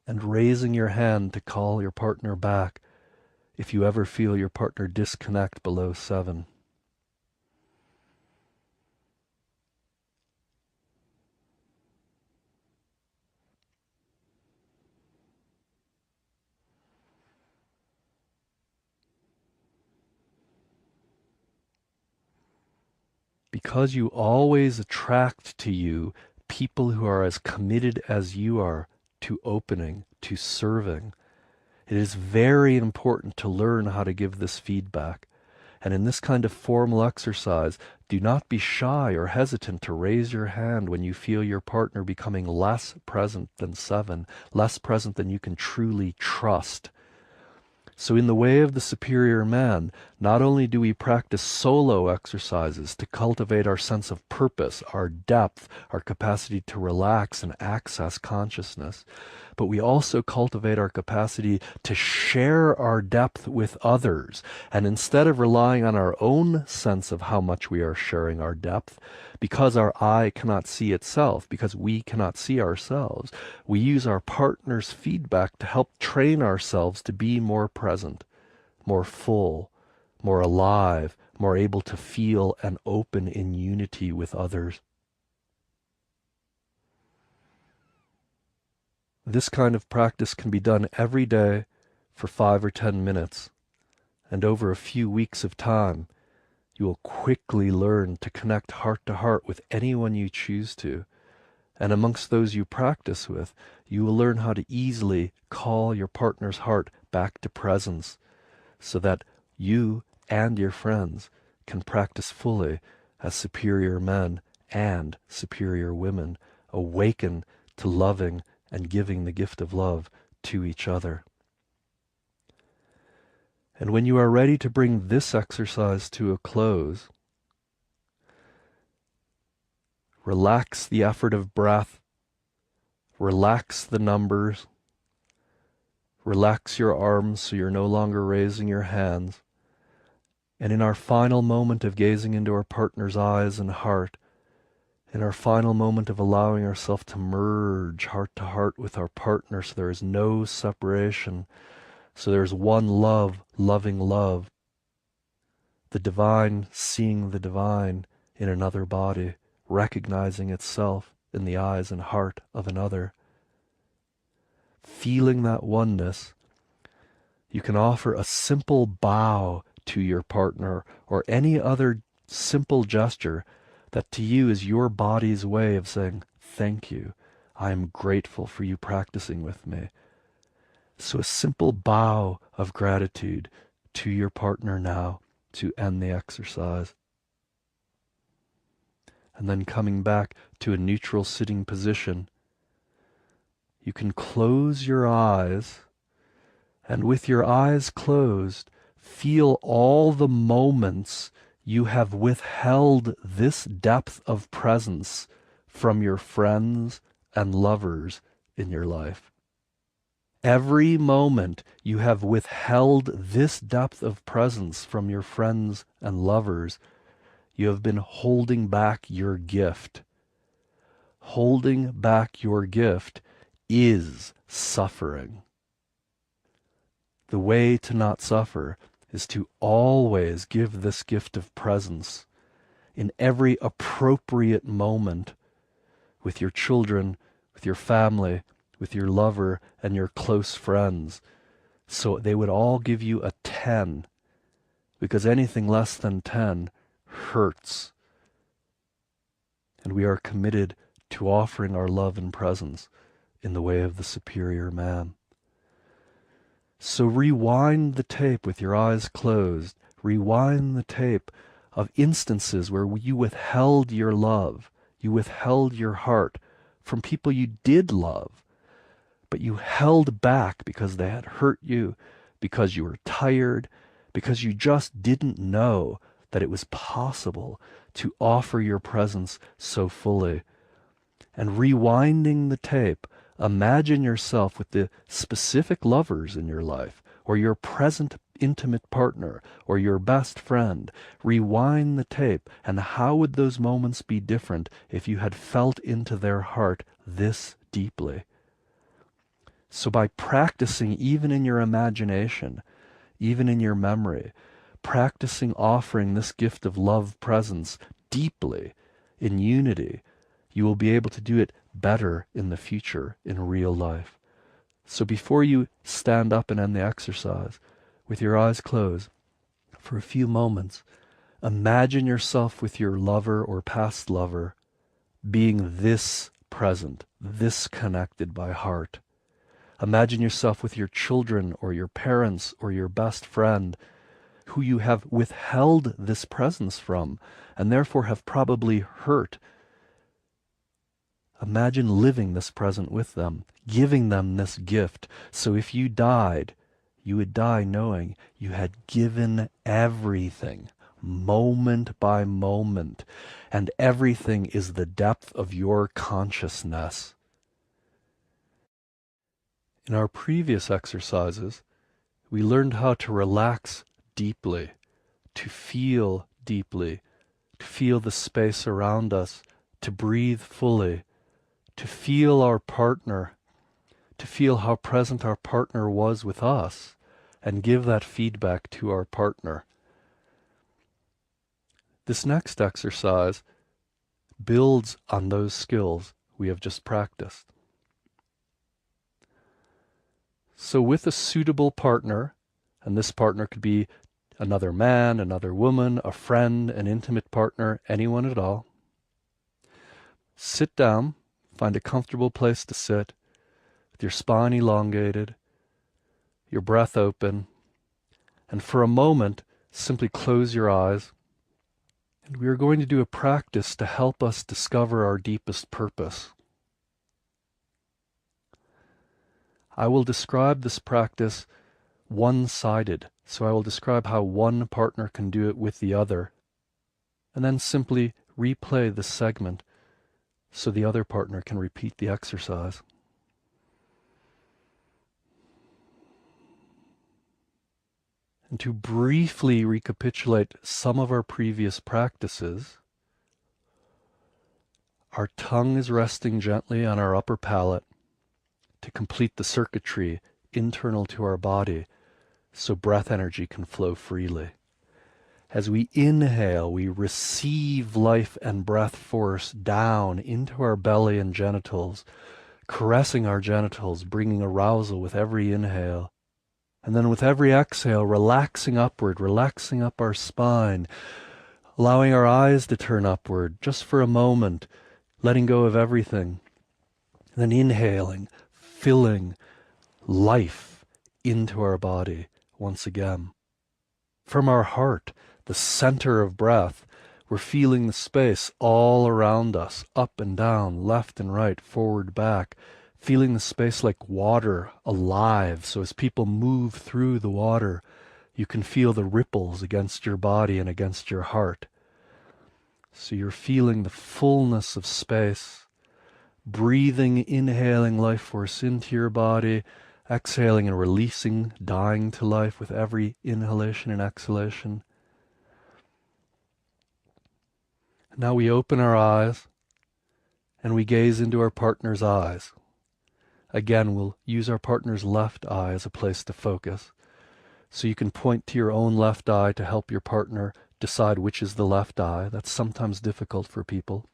And raising your hand to call your partner back if you ever feel your partner disconnect below 7. Because you always attract to you people who are as committed as you are to opening, to serving, it is very important to learn how to give this feedback. And in this kind of formal exercise, do not be shy or hesitant to raise your hand when you feel your partner becoming less present than 7, less present than you can truly trust. So in the way of the superior man, not only do we practice solo exercises to cultivate our sense of purpose, our depth, our capacity to relax and access consciousness, but we also cultivate our capacity to share our depth with others. And instead of relying on our own sense of how much we are sharing our depth, because our eye cannot see itself, because we cannot see ourselves, we use our partner's feedback to help train ourselves to be more present, more full, more alive, more able to feel and open in unity with others. This kind of practice can be done every day for 5 or 10 minutes, and over a few weeks of time, you will quickly learn to connect heart to heart with anyone you choose to. And amongst those you practice with, you will learn how to easily call your partner's heart back to presence, so that you and your friends can practice fully as superior men and superior women, awaken to loving and giving the gift of love to each other. And when you are ready to bring this exercise to a close, relax the effort of breath, relax the numbers, relax your arms so you're no longer raising your hands, and in our final moment of gazing into our partner's eyes and heart, in our final moment of allowing ourselves to merge heart to heart with our partner so there is no separation, so there's one love, loving love, the divine seeing the divine in another body, recognizing itself in the eyes and heart of another. Feeling that oneness, you can offer a simple bow to your partner or any other simple gesture that to you is your body's way of saying, thank you, I am grateful for you practicing with me. So a simple bow of gratitude to your partner now to end the exercise. And then coming back to a neutral sitting position, you can close your eyes, and with your eyes closed, feel all the moments you have withheld this depth of presence from your friends and lovers in your life. Every moment you have withheld this depth of presence from your friends and lovers, you have been holding back your gift, Holding back your gift is suffering. The way to not suffer is to always give this gift of presence in every appropriate moment with your children, with your family, with your lover, and your close friends. So they would all give you a 10, because anything less than 10 hurts. And we are committed to offering our love and presence in the way of the superior man. So rewind the tape with your eyes closed. Rewind the tape of instances where you withheld your love, you withheld your heart from people you did love, but you held back because they had hurt you, because you were tired, because you just didn't know that it was possible to offer your presence so fully. And rewinding the tape, imagine yourself with the specific lovers in your life, or your present intimate partner, or your best friend. Rewind the tape, and how would those moments be different if you had felt into their heart this deeply? So by practicing, even in your imagination, even in your memory, practicing offering this gift of love presence deeply, in unity, you will be able to do it better in the future, in real life. So before you stand up and end the exercise, with your eyes closed, for a few moments, imagine yourself with your lover or past lover being this present, this connected by heart. Imagine yourself with your children or your parents or your best friend who you have withheld this presence from and therefore have probably hurt. Imagine living this present with them, giving them this gift. So if you died, you would die knowing you had given everything, moment by moment, and everything is the depth of your consciousness. In our previous exercises, we learned how to relax deeply, to feel deeply, to feel the space around us, to breathe fully, to feel our partner, to feel how present our partner was with us, and give that feedback to our partner. This next exercise builds on those skills we have just practiced. So with a suitable partner, and this partner could be another man, another woman, a friend, an intimate partner, anyone at all, sit down, find a comfortable place to sit, with your spine elongated, your breath open, and for a moment, simply close your eyes. And we are going to do a practice to help us discover our deepest purpose. I will describe this practice one-sided, so I will describe how one partner can do it with the other, and then simply replay this segment so the other partner can repeat the exercise. And to briefly recapitulate some of our previous practices, our tongue is resting gently on our upper palate to complete the circuitry internal to our body so breath energy can flow freely. As we inhale, we receive life and breath force down into our belly and genitals, caressing our genitals, bringing arousal with every inhale. And then with every exhale, relaxing upward, relaxing up our spine, allowing our eyes to turn upward just for a moment, letting go of everything. And then inhaling, filling life into our body once again. From our heart, the center of breath, we're feeling the space all around us, up and down, left and right, forward, back, feeling the space like water, alive. So as people move through the water, you can feel the ripples against your body and against your heart. So you're feeling the fullness of space, breathing, inhaling life force into your body, exhaling and releasing, dying to life with every inhalation and exhalation. Now we open our eyes and we gaze into our partner's eyes. Again, we'll use our partner's left eye as a place to focus. So you can point to your own left eye to help your partner decide which is the left eye. That's sometimes difficult for people.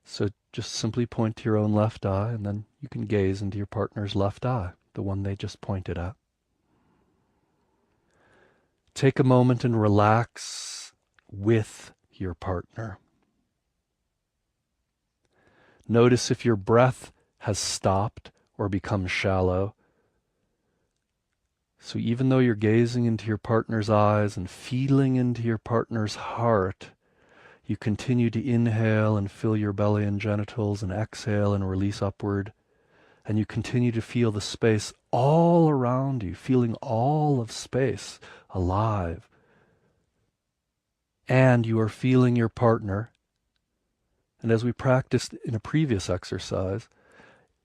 So just simply point to your own left eye, and then you can gaze into your partner's left eye, the one they just pointed at. Take a moment and relax with your partner. Notice if your breath has stopped or become shallow. So even though you're gazing into your partner's eyes and feeling into your partner's heart, you continue to inhale and fill your belly and genitals, and exhale and release upward. And you continue to feel the space all around you, feeling all of space alive. And you are feeling your partner. And as we practiced in a previous exercise,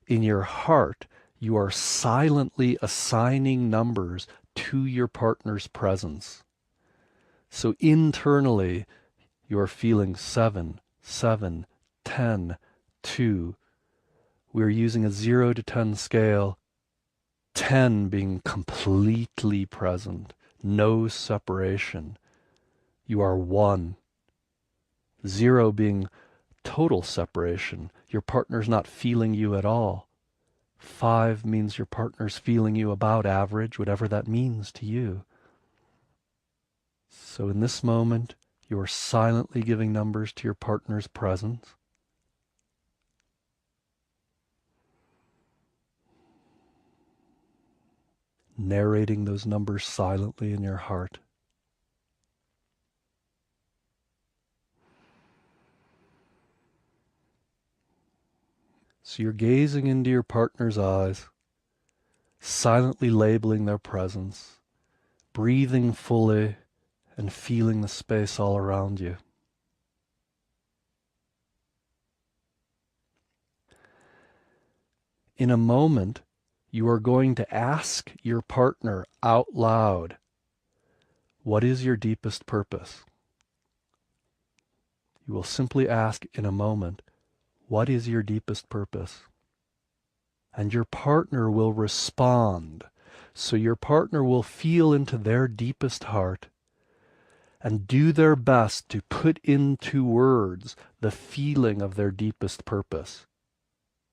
in your heart, you are silently assigning numbers to your partner's presence. So internally, you are feeling 7, 7, 10, 2. We are using a 0 to 10 scale, 10 being completely present, no separation. You are 1. 0 being total separation. Your partner's not feeling you at all. 5 means your partner's feeling you about average, whatever that means to you. So in this moment, you are silently giving numbers to your partner's presence. Narrating those numbers silently in your heart. So you're gazing into your partner's eyes, silently labeling their presence, breathing fully, and feeling the space all around you. In a moment, you are going to ask your partner out loud, what is your deepest purpose? You will simply ask in a moment, what is your deepest purpose? And your partner will respond. So your partner will feel into their deepest heart and do their best to put into words the feeling of their deepest purpose.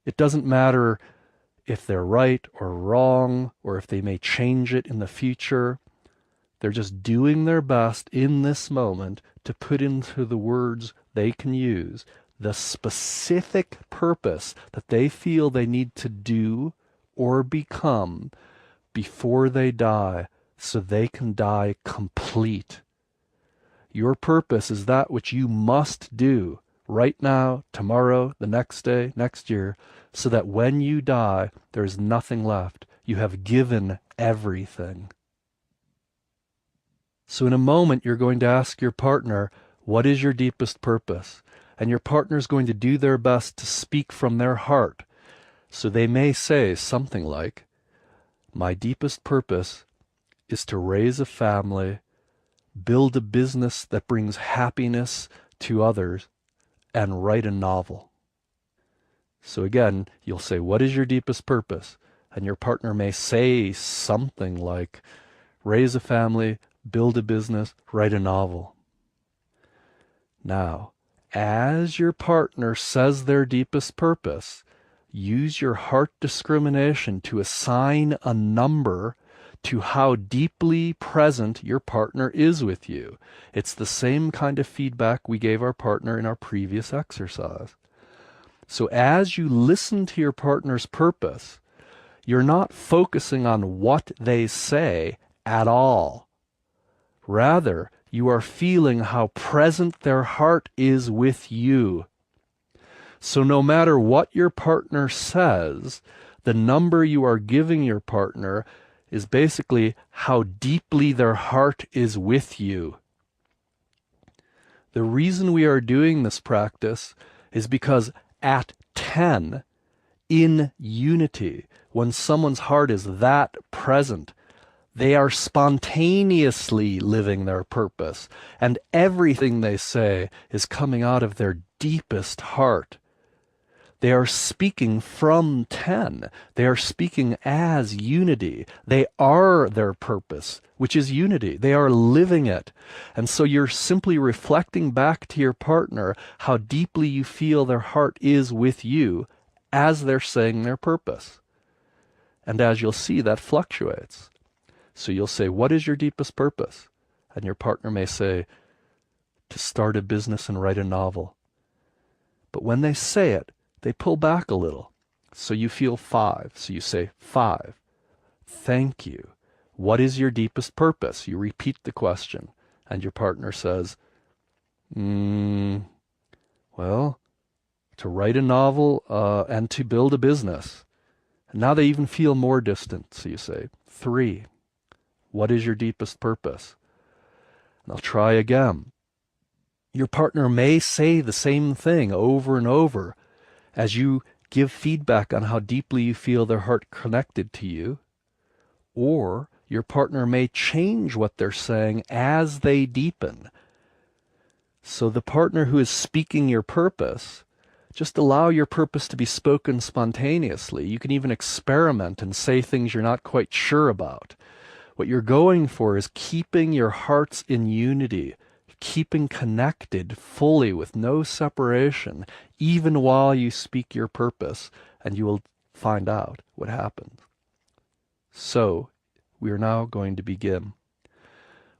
It doesn't matter if they're right or wrong, or if they may change it in the future. They're just doing their best in this moment to put into the words they can use the specific purpose that they feel they need to do or become before they die, so they can die complete. Your purpose is that which you must do right now, tomorrow, the next day, next year, so that when you die, there is nothing left. You have given everything. So in a moment, you're going to ask your partner, what is your deepest purpose? And your partner is going to do their best to speak from their heart. So they may say something like, my deepest purpose is to raise a family, build a business that brings happiness to others, and write a novel. So again, you'll say, what is your deepest purpose? And your partner may say something like, raise a family, build a business, write a novel. Now, as your partner says their deepest purpose, use your heart discrimination to assign a number to how deeply present your partner is with you. It's the same kind of feedback we gave our partner in our previous exercise. So as you listen to your partner's purpose, you're not focusing on what they say at all. Rather, you are feeling how present their heart is with you. So no matter what your partner says, the number you are giving your partner is basically how deeply their heart is with you. The reason we are doing this practice is because at 10, in unity, when someone's heart is that present, they are spontaneously living their purpose, and everything they say is coming out of their deepest heart. They are speaking from 10. They are speaking as unity. They are their purpose, which is unity. They are living it. And so you're simply reflecting back to your partner how deeply you feel their heart is with you as they're saying their purpose. And as you'll see, that fluctuates. So you'll say, what is your deepest purpose? And your partner may say, to start a business and write a novel. But when they say it, they pull back a little. So you feel 5. So you say 5. Thank you. What is your deepest purpose? You repeat the question. And your partner says, well, to write a novel and to build a business. And now they even feel more distant. So you say 3. What is your deepest purpose? And I'll try again. Your partner may say the same thing over and over as you give feedback on how deeply you feel their heart connected to you, or your partner may change what they're saying as they deepen. So the partner who is speaking your purpose, just allow your purpose to be spoken spontaneously. You can even experiment and say things you're not quite sure about. What you're going for is keeping your hearts in unity, keeping connected fully with no separation, even while you speak your purpose, and you will find out what happens. So, we are now going to begin.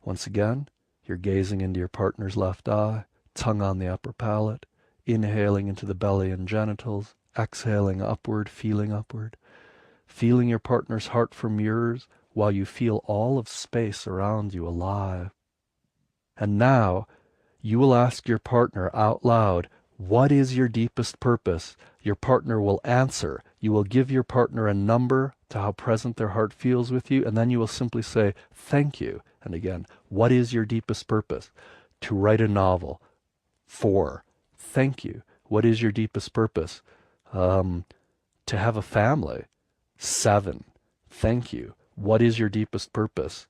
Once again, you're gazing into your partner's left eye, tongue on the upper palate, inhaling into the belly and genitals, exhaling upward, feeling your partner's heart from yours, while you feel all of space around you alive. And now, you will ask your partner out loud, what is your deepest purpose? Your partner will answer. You will give your partner a number to how present their heart feels with you, and then you will simply say, thank you. And again, what is your deepest purpose? To write a novel. 4. Thank you. What is your deepest purpose? To have a family. 7. Thank you. What is your deepest purpose?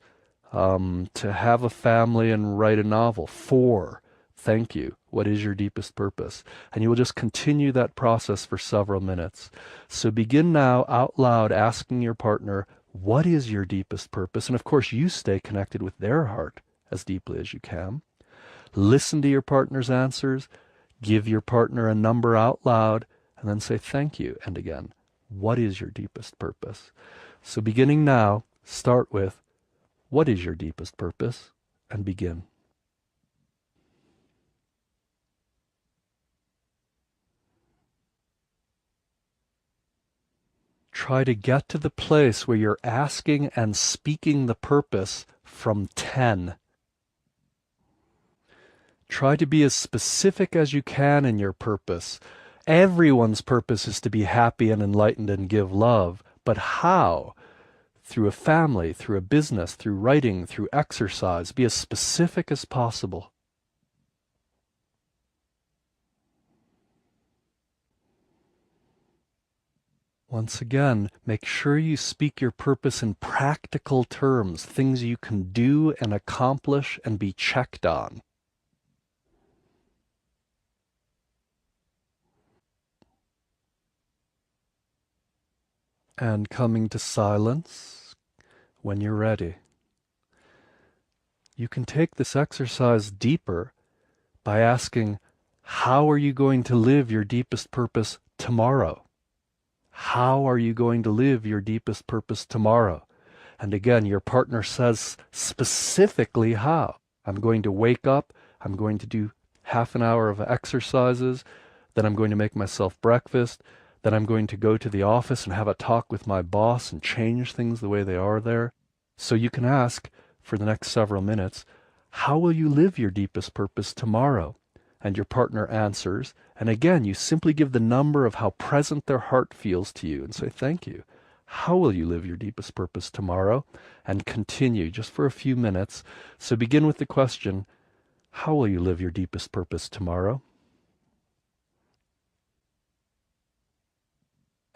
To have a family and write a novel. 4. Thank you. What is your deepest purpose? And you will just continue that process for several minutes. So begin now out loud asking your partner, what is your deepest purpose? And of course, you stay connected with their heart as deeply as you can. Listen to your partner's answers. Give your partner a number out loud, and then say thank you. And again, what is your deepest purpose? So beginning now, start with, what is your deepest purpose? And begin. Try to get to the place where you're asking and speaking the purpose from 10. Try to be as specific as you can in your purpose. Everyone's purpose is to be happy and enlightened and give love. But how? Through a family, through a business, through writing, through exercise. Be as specific as possible. Once again, make sure you speak your purpose in practical terms, things you can do and accomplish and be checked on. And coming to silence when you're ready. You can take this exercise deeper by asking, how are you going to live your deepest purpose tomorrow? How are you going to live your deepest purpose tomorrow? And again, your partner says specifically how. I'm going to wake up, I'm going to do half an hour of exercises, then I'm going to make myself breakfast, then I'm going to go to the office and have a talk with my boss and change things the way they are there. So you can ask for the next several minutes, how will you live your deepest purpose tomorrow? And your partner answers, and again, you simply give the number of how present their heart feels to you and say, thank you. How will you live your deepest purpose tomorrow? And continue just for a few minutes. So begin with the question, how will you live your deepest purpose tomorrow?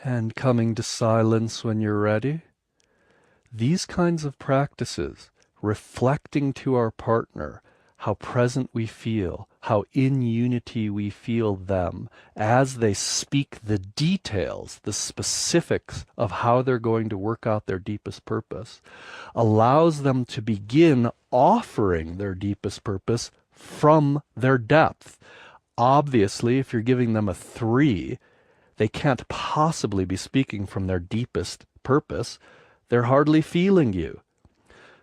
And coming to silence when you're ready. These kinds of practices, reflecting to our partner how present we feel, how in unity we feel them as they speak the details, the specifics of how they're going to work out their deepest purpose, allows them to begin offering their deepest purpose from their depth. Obviously, if you're giving them a 3, they can't possibly be speaking from their deepest purpose. They're hardly feeling you.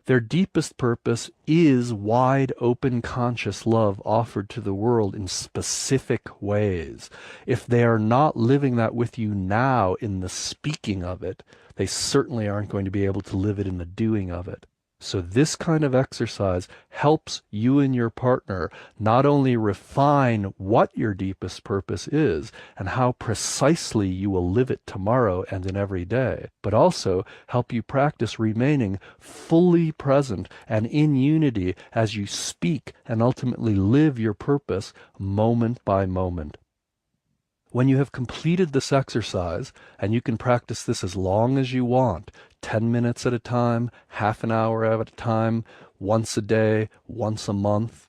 Their deepest purpose is wide open conscious love offered to the world in specific ways. If they are not living that with you now in the speaking of it, they certainly aren't going to be able to live it in the doing of it. So this kind of exercise helps you and your partner not only refine what your deepest purpose is and how precisely you will live it tomorrow and in every day, but also help you practice remaining fully present and in unity as you speak and ultimately live your purpose moment by moment. When you have completed this exercise, and you can practice this as long as you want, 10 minutes at a time, half an hour at a time, once a day, once a month.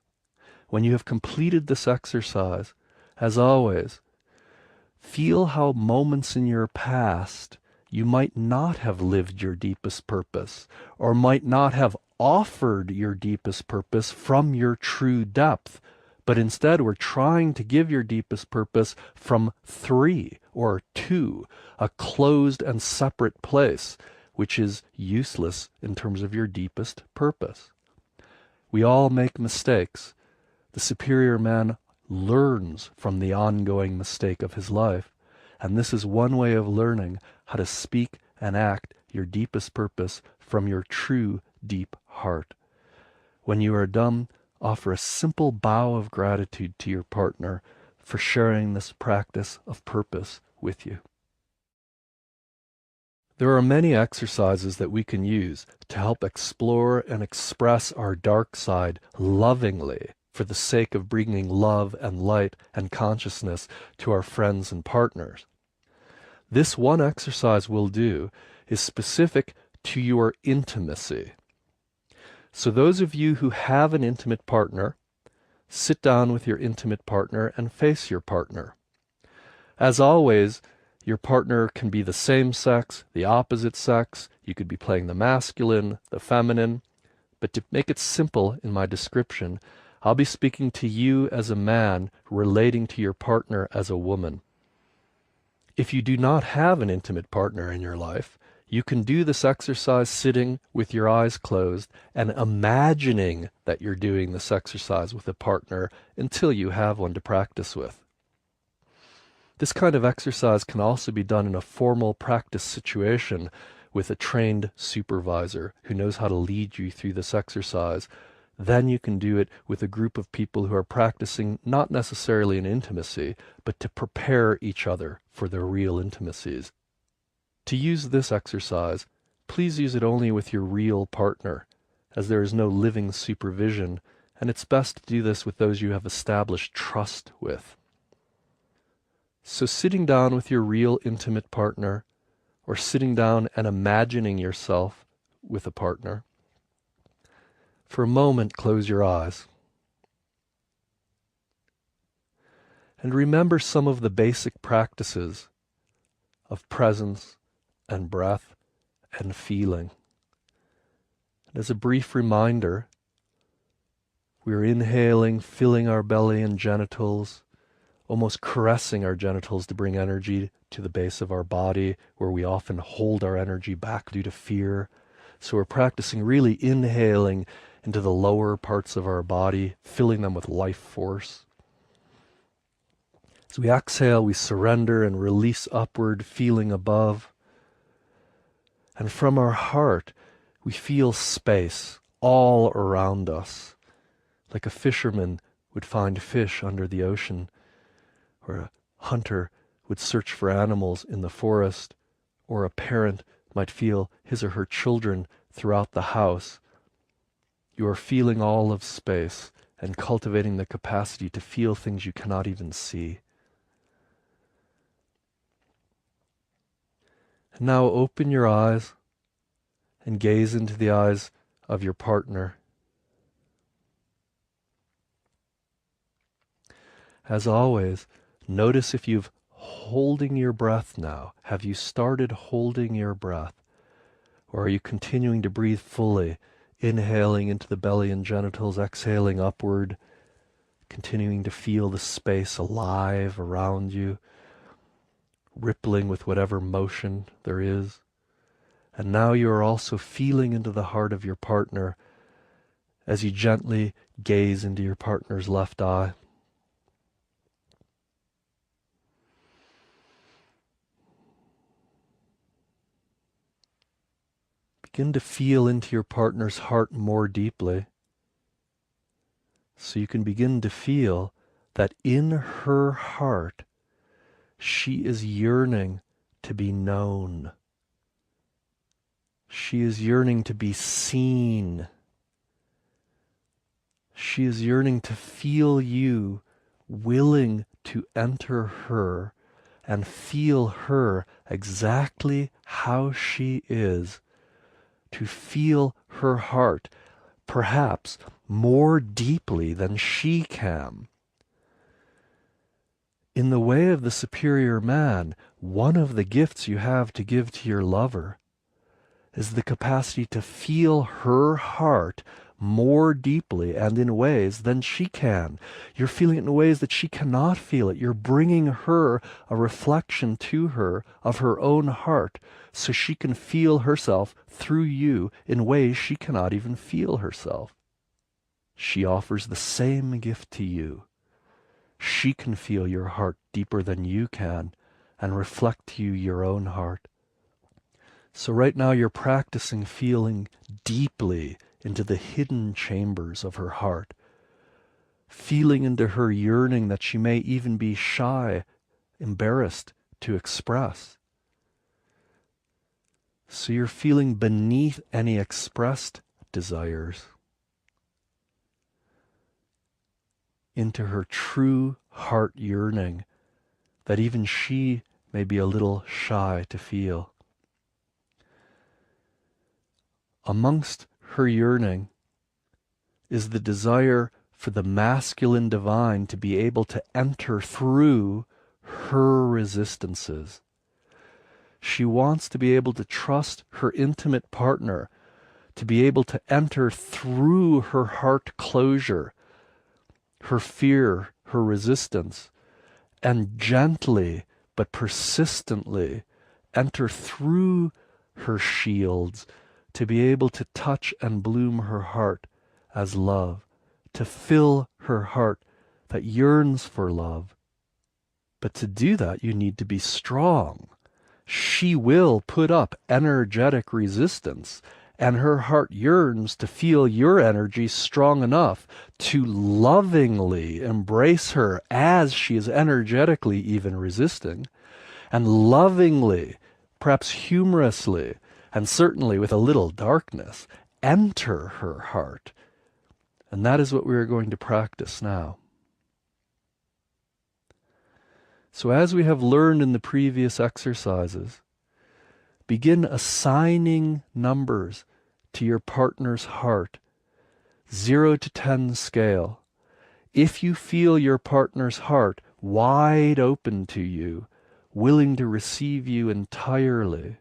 When you have completed this exercise, as always, feel how moments in your past you might not have lived your deepest purpose, or might not have offered your deepest purpose from your true depth, but instead we're trying to give your deepest purpose from 3 or 2, a closed and separate place, which is useless in terms of your deepest purpose. We all make mistakes. The superior man learns from the ongoing mistake of his life, and this is one way of learning how to speak and act your deepest purpose from your true deep heart. When you are done, offer a simple bow of gratitude to your partner for sharing this practice of purpose with you. There are many exercises that we can use to help explore and express our dark side lovingly for the sake of bringing love and light and consciousness to our friends and partners. This one exercise we'll do is specific to your intimacy. So those of you who have an intimate partner, sit down with your intimate partner and face your partner. As always, your partner can be the same sex, the opposite sex, you could be playing the masculine, the feminine, but to make it simple in my description, I'll be speaking to you as a man relating to your partner as a woman. If you do not have an intimate partner in your life, you can do this exercise sitting with your eyes closed and imagining that you're doing this exercise with a partner until you have one to practice with. This kind of exercise can also be done in a formal practice situation with a trained supervisor who knows how to lead you through this exercise. Then you can do it with a group of people who are practicing not necessarily in intimacy, but to prepare each other for their real intimacies. To use this exercise, please use it only with your real partner, as there is no living supervision, and it's best to do this with those you have established trust with. So sitting down with your real intimate partner, or sitting down and imagining yourself with a partner, for a moment close your eyes. And remember some of the basic practices of presence and breath and feeling. And as a brief reminder, we are inhaling, filling our belly and genitals, almost caressing our genitals to bring energy to the base of our body, where we often hold our energy back due to fear. So we're practicing really inhaling into the lower parts of our body, filling them with life force. As we exhale, we surrender and release upward, feeling above. And from our heart, we feel space all around us, like a fisherman would find fish under the ocean, or a hunter would search for animals in the forest, or a parent might feel his or her children throughout the house. You are feeling all of space and cultivating the capacity to feel things you cannot even see. And now open your eyes and gaze into the eyes of your partner. As always, notice if you've holding your breath now. Have you started holding your breath? Or are you continuing to breathe fully, inhaling into the belly and genitals, exhaling upward, continuing to feel the space alive around you, rippling with whatever motion there is? And now you are also feeling into the heart of your partner as you gently gaze into your partner's left eye. Begin to feel into your partner's heart more deeply, so you can begin to feel that in her heart she is yearning to be known. She is yearning to be seen. She is yearning to feel you willing to enter her and feel her exactly how she is, to feel her heart, perhaps more deeply than she can. In the way of the superior man, one of the gifts you have to give to your lover is the capacity to feel her heart more deeply and in ways than she can. You're feeling it in ways that she cannot feel it. You're bringing her a reflection to her of her own heart so she can feel herself through you in ways she cannot even feel herself. She offers the same gift to you. She can feel your heart deeper than you can and reflect to you your own heart. So right now you're practicing feeling deeply into the hidden chambers of her heart, feeling into her yearning that she may even be shy, embarrassed to express. So you're feeling beneath any expressed desires into her true heart yearning that even she may be a little shy to feel. Amongst her yearning is the desire for the masculine divine to be able to enter through her resistances. She wants to be able to trust her intimate partner, to be able to enter through her heart closure, her fear, her resistance, and gently but persistently enter through her shields to be able to touch and bloom her heart as love, to fill her heart that yearns for love. But to do that, you need to be strong. She will put up energetic resistance, and her heart yearns to feel your energy strong enough to lovingly embrace her as she is energetically even resisting, and lovingly, perhaps humorously, and certainly with a little darkness, enter her heart. And that is what we are going to practice now. So as we have learned in the previous exercises, begin assigning numbers to your partner's heart, 0 to 10 scale. If you feel your partner's heart wide open to you, willing to receive you entirely,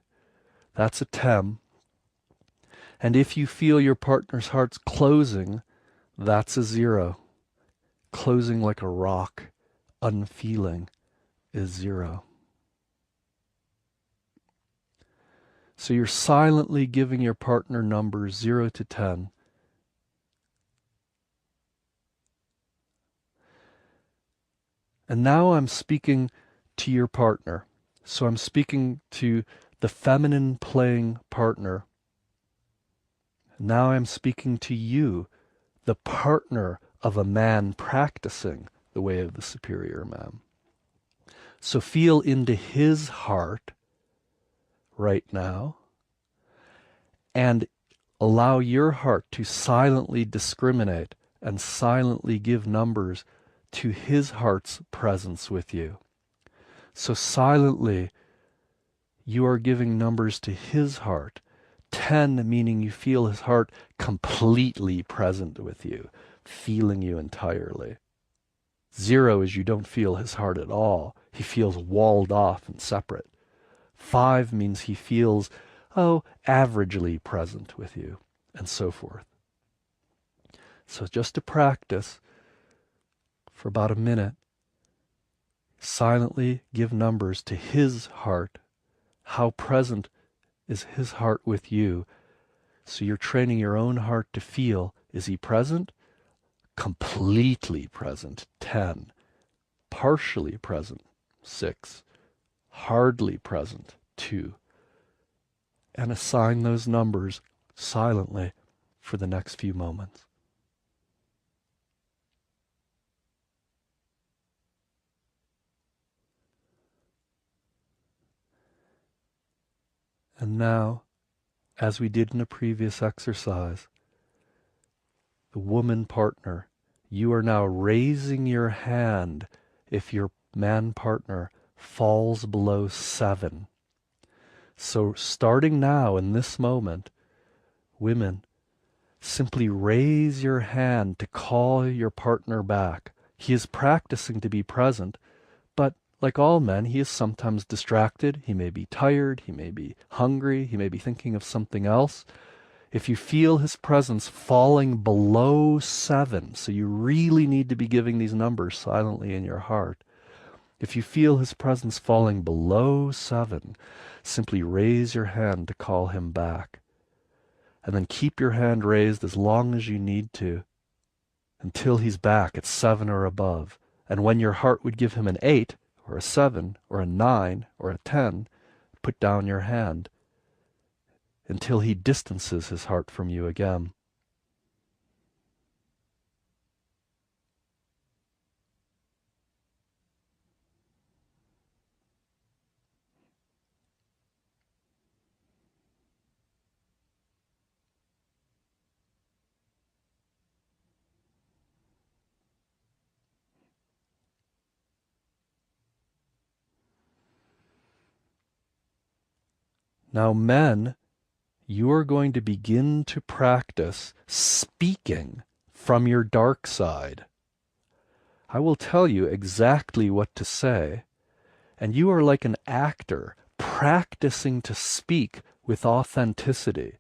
that's a 10. And if you feel your partner's heart's closing, that's a 0. Closing like a rock, unfeeling, is 0. So you're silently giving your partner numbers 0 to 10. And now I'm speaking to your partner. So I'm speaking to the feminine playing partner. Now I'm speaking to you, the partner of a man practicing the way of the superior man. So feel into his heart right now and allow your heart to silently discriminate and silently give numbers to his heart's presence with you. So silently you are giving numbers to his heart. 10 meaning you feel his heart completely present with you, feeling you entirely. 0 is you don't feel his heart at all. He feels walled off and separate. 5 means he feels, averagely present with you, and so forth. So just to practice for about a minute, silently give numbers to his heart. How present is his heart with you? So you're training your own heart to feel, is he present? Completely present, 10. Partially present, 6. Hardly present, 2. And assign those numbers silently for the next few moments. And now, as we did in a previous exercise, the woman partner, you are now raising your hand if your man partner falls below 7. So starting now in this moment, women, simply raise your hand to call your partner back. He is practicing to be present, but like all men, he is sometimes distracted. He may be tired. He may be hungry. He may be thinking of something else. If you feel his presence falling below 7, so you really need to be giving these numbers silently in your heart. If you feel his presence falling below 7, simply raise your hand to call him back. And then keep your hand raised as long as you need to until he's back at 7 or above. And when your heart would give him an 8 or a 7 or a 9 or a 10, put down your hand until he distances his heart from you again. Now, men, you are going to begin to practice speaking from your dark side. I will tell you exactly what to say, and you are like an actor practicing to speak with authenticity,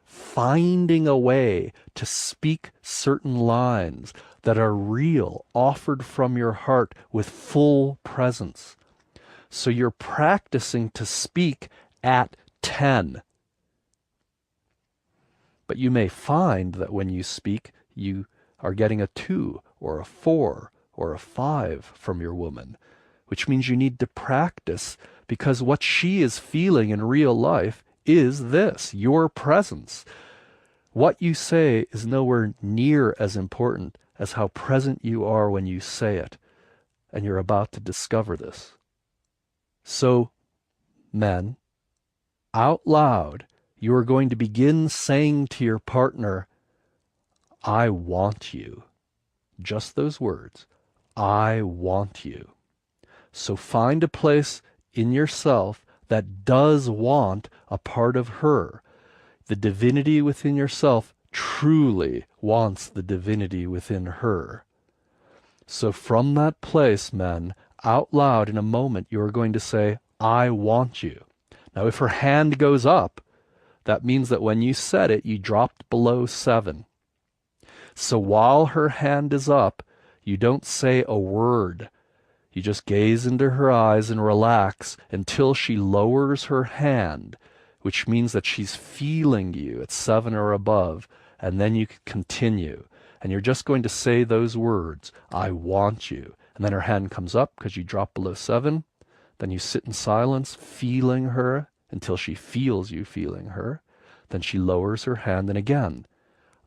finding a way to speak certain lines that are real, offered from your heart with full presence. So you're practicing to speak at 10. But you may find that when you speak, you are getting a 2 or a 4 or a 5 from your woman, which means you need to practice, because what she is feeling in real life is this, your presence. What you say is nowhere near as important as how present you are when you say it, and you're about to discover this. So, men, out loud, you are going to begin saying to your partner, I want you. Just those words. I want you. So find a place in yourself that does want a part of her. The divinity within yourself truly wants the divinity within her. So from that place, men, out loud in a moment, you are going to say, I want you. Now, if her hand goes up, that means that when you said it, you dropped below 7. So while her hand is up, you don't say a word. You just gaze into her eyes and relax until she lowers her hand, which means that she's feeling you at 7 or above, and then you can continue. And you're just going to say those words, I want you. And then her hand comes up because you drop below 7. Then you sit in silence, feeling her until she feels you feeling her. Then she lowers her hand, and again,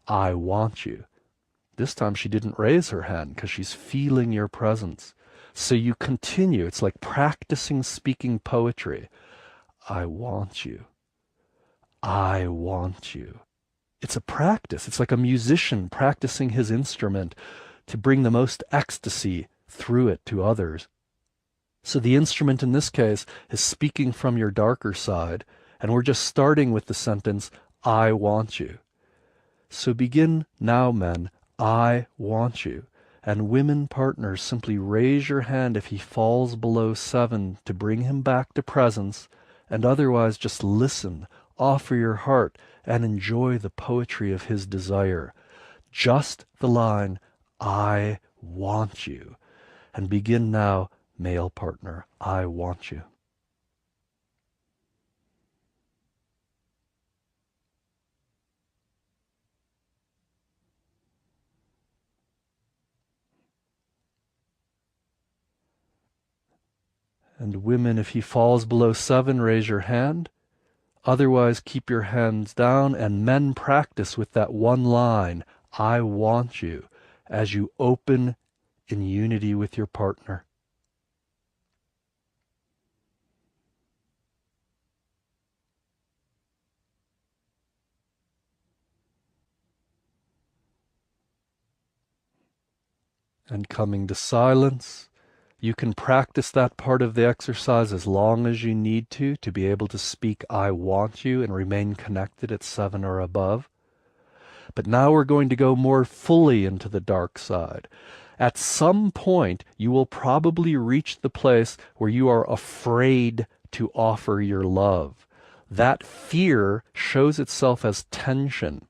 I want you. This time she didn't raise her hand because she's feeling your presence. So you continue. It's like practicing speaking poetry. I want you. I want you. It's a practice. It's like a musician practicing his instrument to bring the most ecstasy through it to others. So the instrument in this case is speaking from your darker side, and we're just starting with the sentence, I want you. So begin now, men, I want you. And women partners, simply raise your hand if he falls below 7 to bring him back to presence, and otherwise just listen, offer your heart, and enjoy the poetry of his desire. Just the line, I want you. And begin now, male partner, I want you. And women, if he falls below 7, raise your hand. Otherwise, keep your hands down, and men practice with that one line, I want you, as you open in unity with your partner. And coming to silence, you can practice that part of the exercise as long as you need to be able to speak I want you and remain connected at 7 or above. But now we're going to go more fully into the dark side. At some point, you will probably reach the place where you are afraid to offer your love. That fear shows itself as tension.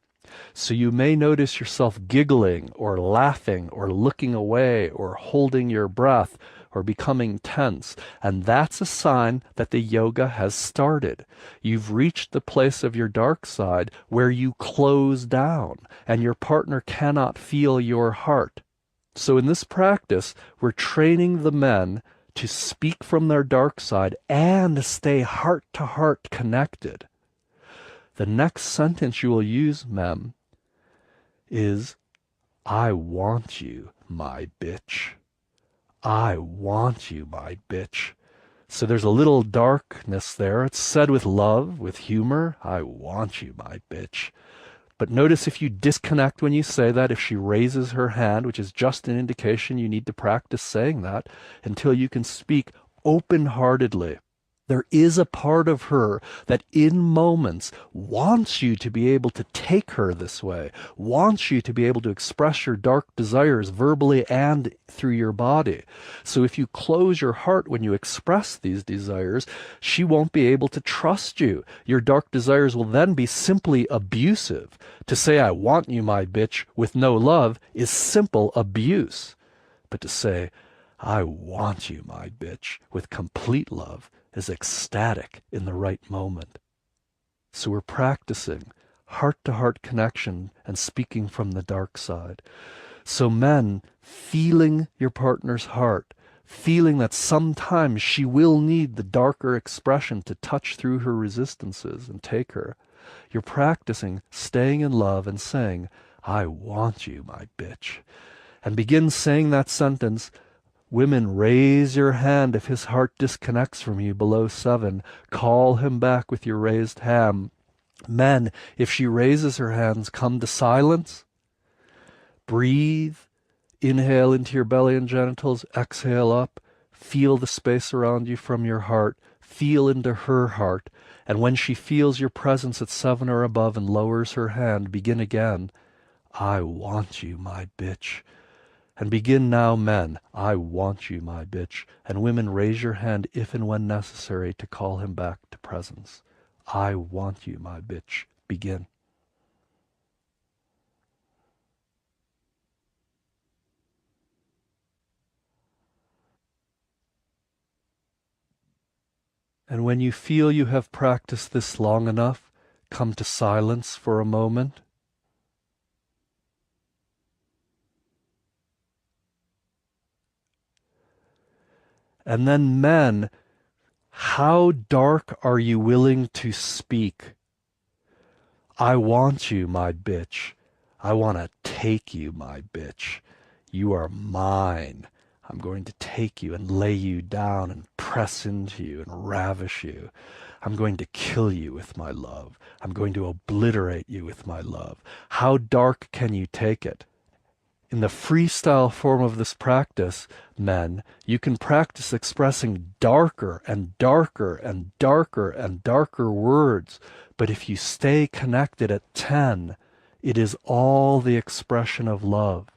So you may notice yourself giggling or laughing or looking away or holding your breath or becoming tense. And that's a sign that the yoga has started. You've reached the place of your dark side where you close down and your partner cannot feel your heart. So in this practice, we're training the men to speak from their dark side and stay heart-to-heart connected. The next sentence you will use, mem, is, I want you, my bitch. I want you, my bitch. So there's a little darkness there. It's said with love, with humor. I want you, my bitch. But notice if you disconnect when you say that, if she raises her hand, which is just an indication you need to practice saying that until you can speak open-heartedly. There is a part of her that in moments wants you to be able to take her this way, wants you to be able to express your dark desires verbally and through your body. So if you close your heart when you express these desires, she won't be able to trust you. Your dark desires will then be simply abusive. To say, I want you, my bitch, with no love is simple abuse. But to say, I want you, my bitch, with complete love is ecstatic in the right moment. So we're practicing heart-to-heart connection and speaking from the dark side. So men, feeling your partner's heart, feeling that sometimes she will need the darker expression to touch through her resistances and take her. You're practicing staying in love and saying, I want you, my bitch. And begin saying that sentence. Women, raise your hand if his heart disconnects from you below 7. Call him back with your raised hand. Men, if she raises her hands, come to silence. Breathe. Inhale into your belly and genitals. Exhale up. Feel the space around you from your heart. Feel into her heart. And when she feels your presence at 7 or above and lowers her hand, begin again. I want you, my bitch. And begin now, men, I want you, my bitch. And women, raise your hand if and when necessary to call him back to presence. I want you, my bitch. Begin. And when you feel you have practiced this long enough, come to silence for a moment. And then men, how dark are you willing to speak? I want you, my bitch. I want to take you, my bitch. You are mine. I'm going to take you and lay you down and press into you and ravish you. I'm going to kill you with my love. I'm going to obliterate you with my love. How dark can you take it? In the freestyle form of this practice, men, you can practice expressing darker and darker and darker and darker words. But if you stay connected at 10, it is all the expression of love.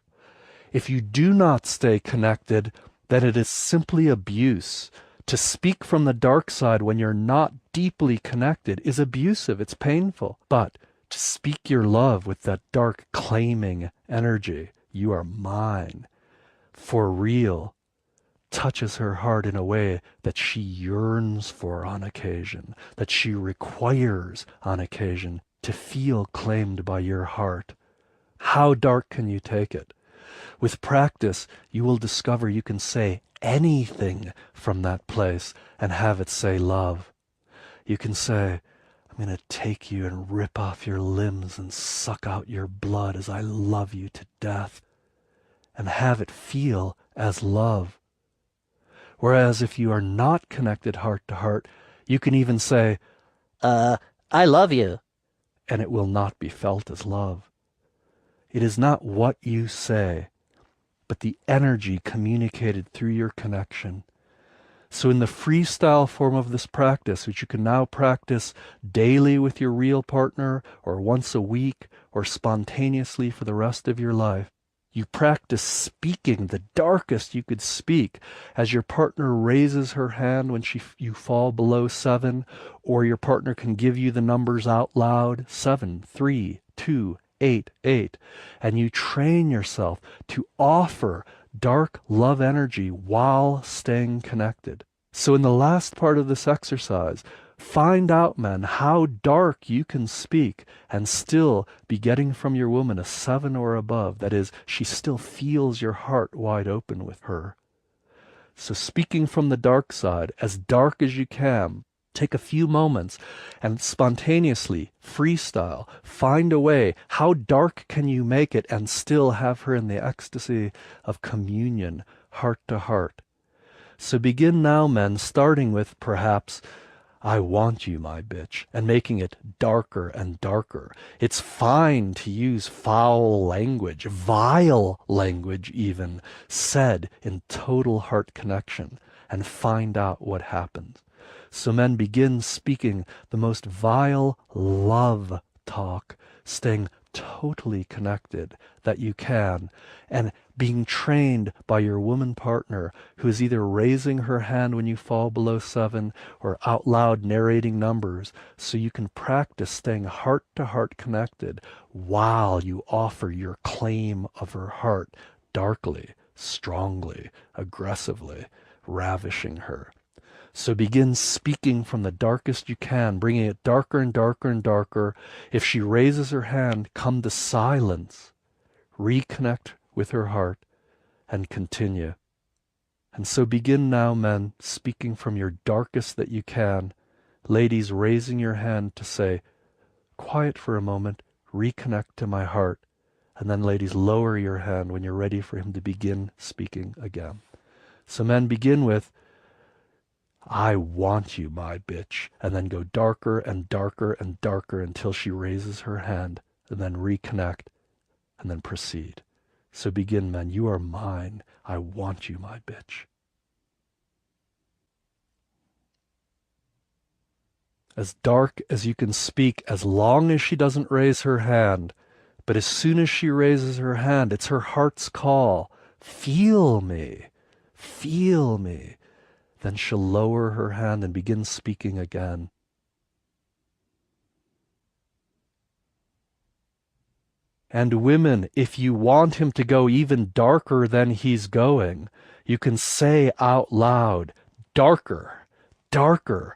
If you do not stay connected, then it is simply abuse. To speak from the dark side when you're not deeply connected is abusive. It's painful. But to speak your love with that dark claiming energy, you are mine, for real, touches her heart in a way that she yearns for on occasion, that she requires on occasion to feel claimed by your heart. How dark can you take it? With practice, you will discover you can say anything from that place and have it say love. You can say, I'm going to take you and rip off your limbs and suck out your blood as I love you to death, and have it feel as love. Whereas if you are not connected heart to heart, you can even say, I love you, and it will not be felt as love. It is not what you say, but the energy communicated through your connection. So in the freestyle form of this practice, which you can now practice daily with your real partner, or once a week, or spontaneously for the rest of your life, you practice speaking the darkest you could speak as your partner raises her hand when you fall below 7, or your partner can give you the numbers out loud, 7, 3, 2, 8, 8, and you train yourself to offer dark love energy while staying connected. So in the last part of this exercise, find out, men, how dark you can speak and still be getting from your woman a 7 or above. That is, she still feels your heart wide open with her. So speaking from the dark side, as dark as you can, take a few moments and spontaneously, freestyle, find a way. How dark can you make it and still have her in the ecstasy of communion, heart to heart? So begin now, men, starting with perhaps, I want you, my bitch, and making it darker and darker. It's fine to use foul language, vile language even, said in total heart connection, and find out what happens. So men, begin speaking the most vile love talk, staying totally connected that you can, and being trained by your woman partner who is either raising her hand when you fall below 7 or out loud narrating numbers, so you can practice staying heart to heart connected while you offer your claim of her heart darkly, strongly, aggressively, ravishing her. So begin speaking from the darkest you can, bringing it darker and darker and darker. If she raises her hand, come to silence. Reconnect with her heart and continue. And so begin now, men, speaking from your darkest that you can. Ladies, raising your hand to say, quiet for a moment, reconnect to my heart. And then ladies, lower your hand when you're ready for him to begin speaking again. So men, begin with, I want you, my bitch, and then go darker and darker and darker until she raises her hand, and then reconnect, and then proceed. So begin, men. You are mine. I want you, my bitch. As dark as you can speak, as long as she doesn't raise her hand. But as soon as she raises her hand, it's her heart's call. Feel me. Feel me. Then she'll lower her hand and begin speaking again. And women, if you want him to go even darker than he's going, you can say out loud, darker, darker,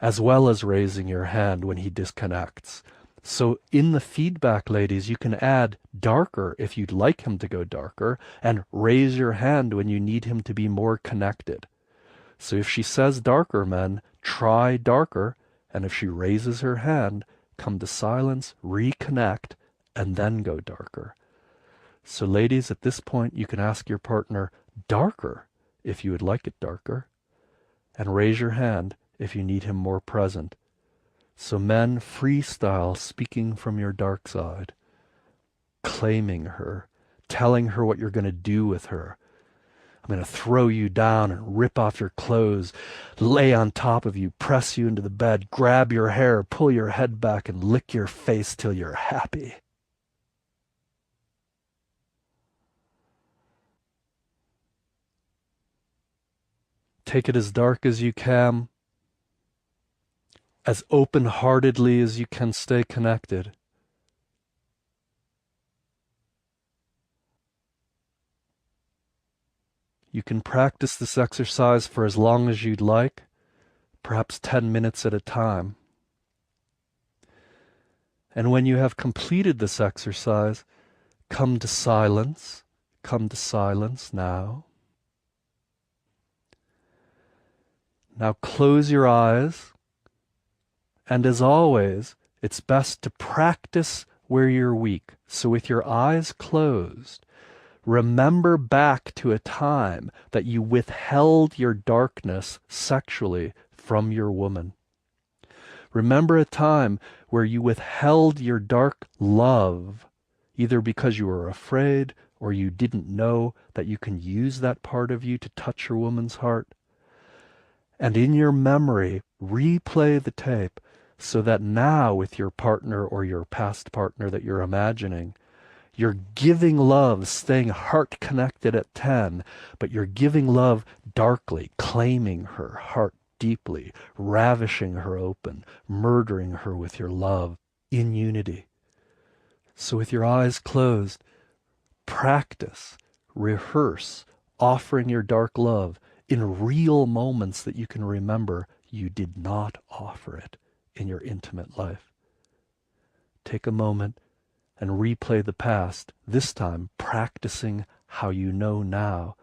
as well as raising your hand when he disconnects. So in the feedback, ladies, you can add darker if you'd like him to go darker, and raise your hand when you need him to be more connected. So if she says darker, men, try darker, and if she raises her hand, come to silence, reconnect, and then go darker. So ladies, at this point, you can ask your partner darker if you would like it darker, and raise your hand if you need him more present. So men, freestyle, speaking from your dark side, claiming her, telling her what you're going to do with her. I'm going to throw you down and rip off your clothes, lay on top of you, press you into the bed, grab your hair, pull your head back, and lick your face till you're happy. Take it as dark as you can, as open-heartedly as you can stay connected. You can practice this exercise for as long as you'd like, perhaps 10 minutes at a time. And when you have completed this exercise, come to silence. Come to silence now. Now close your eyes. And as always, it's best to practice where you're weak. So with your eyes closed, remember back to a time that you withheld your darkness sexually from your woman. Remember a time where you withheld your dark love, either because you were afraid or you didn't know that you can use that part of you to touch your woman's heart. And in your memory, replay the tape so that now with your partner or your past partner that you're imagining, you're giving love, staying heart connected at 10, but you're giving love darkly, claiming her heart deeply, ravishing her open, murdering her with your love in unity. So with your eyes closed, practice, rehearse, offering your dark love in real moments that you can remember you did not offer it in your intimate life. Take a moment and replay the past, this time practicing how you know now.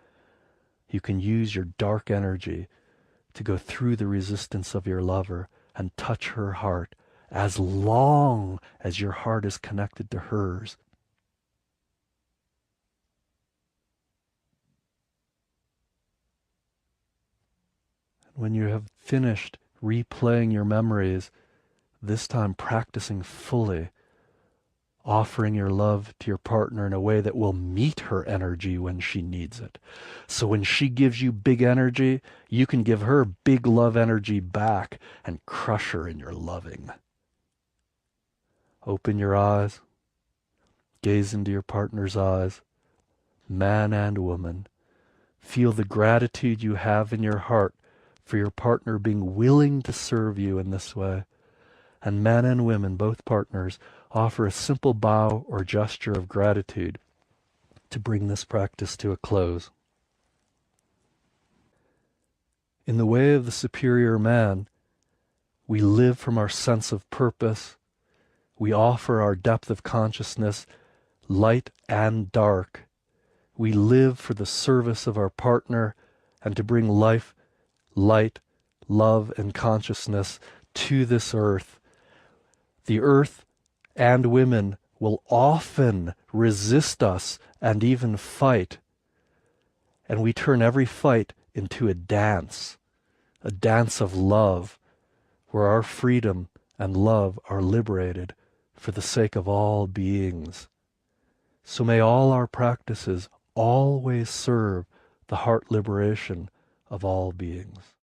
You can use your dark energy to go through the resistance of your lover and touch her heart as long as your heart is connected to hers. When you have finished replaying your memories, this time practicing fully, offering your love to your partner in a way that will meet her energy when she needs it. So when she gives you big energy, you can give her big love energy back and crush her in your loving. Open your eyes. Gaze into your partner's eyes, man and woman. Feel the gratitude you have in your heart for your partner being willing to serve you in this way. And men and women, both partners, offer a simple bow or gesture of gratitude to bring this practice to a close. In the way of the superior man, we live from our sense of purpose. We offer our depth of consciousness, light and dark. We live for the service of our partner and to bring life, light, love, and consciousness to this earth. The earth and women will often resist us and even fight. And we turn every fight into a dance of love, where our freedom and love are liberated for the sake of all beings. So may all our practices always serve the heart liberation of all beings.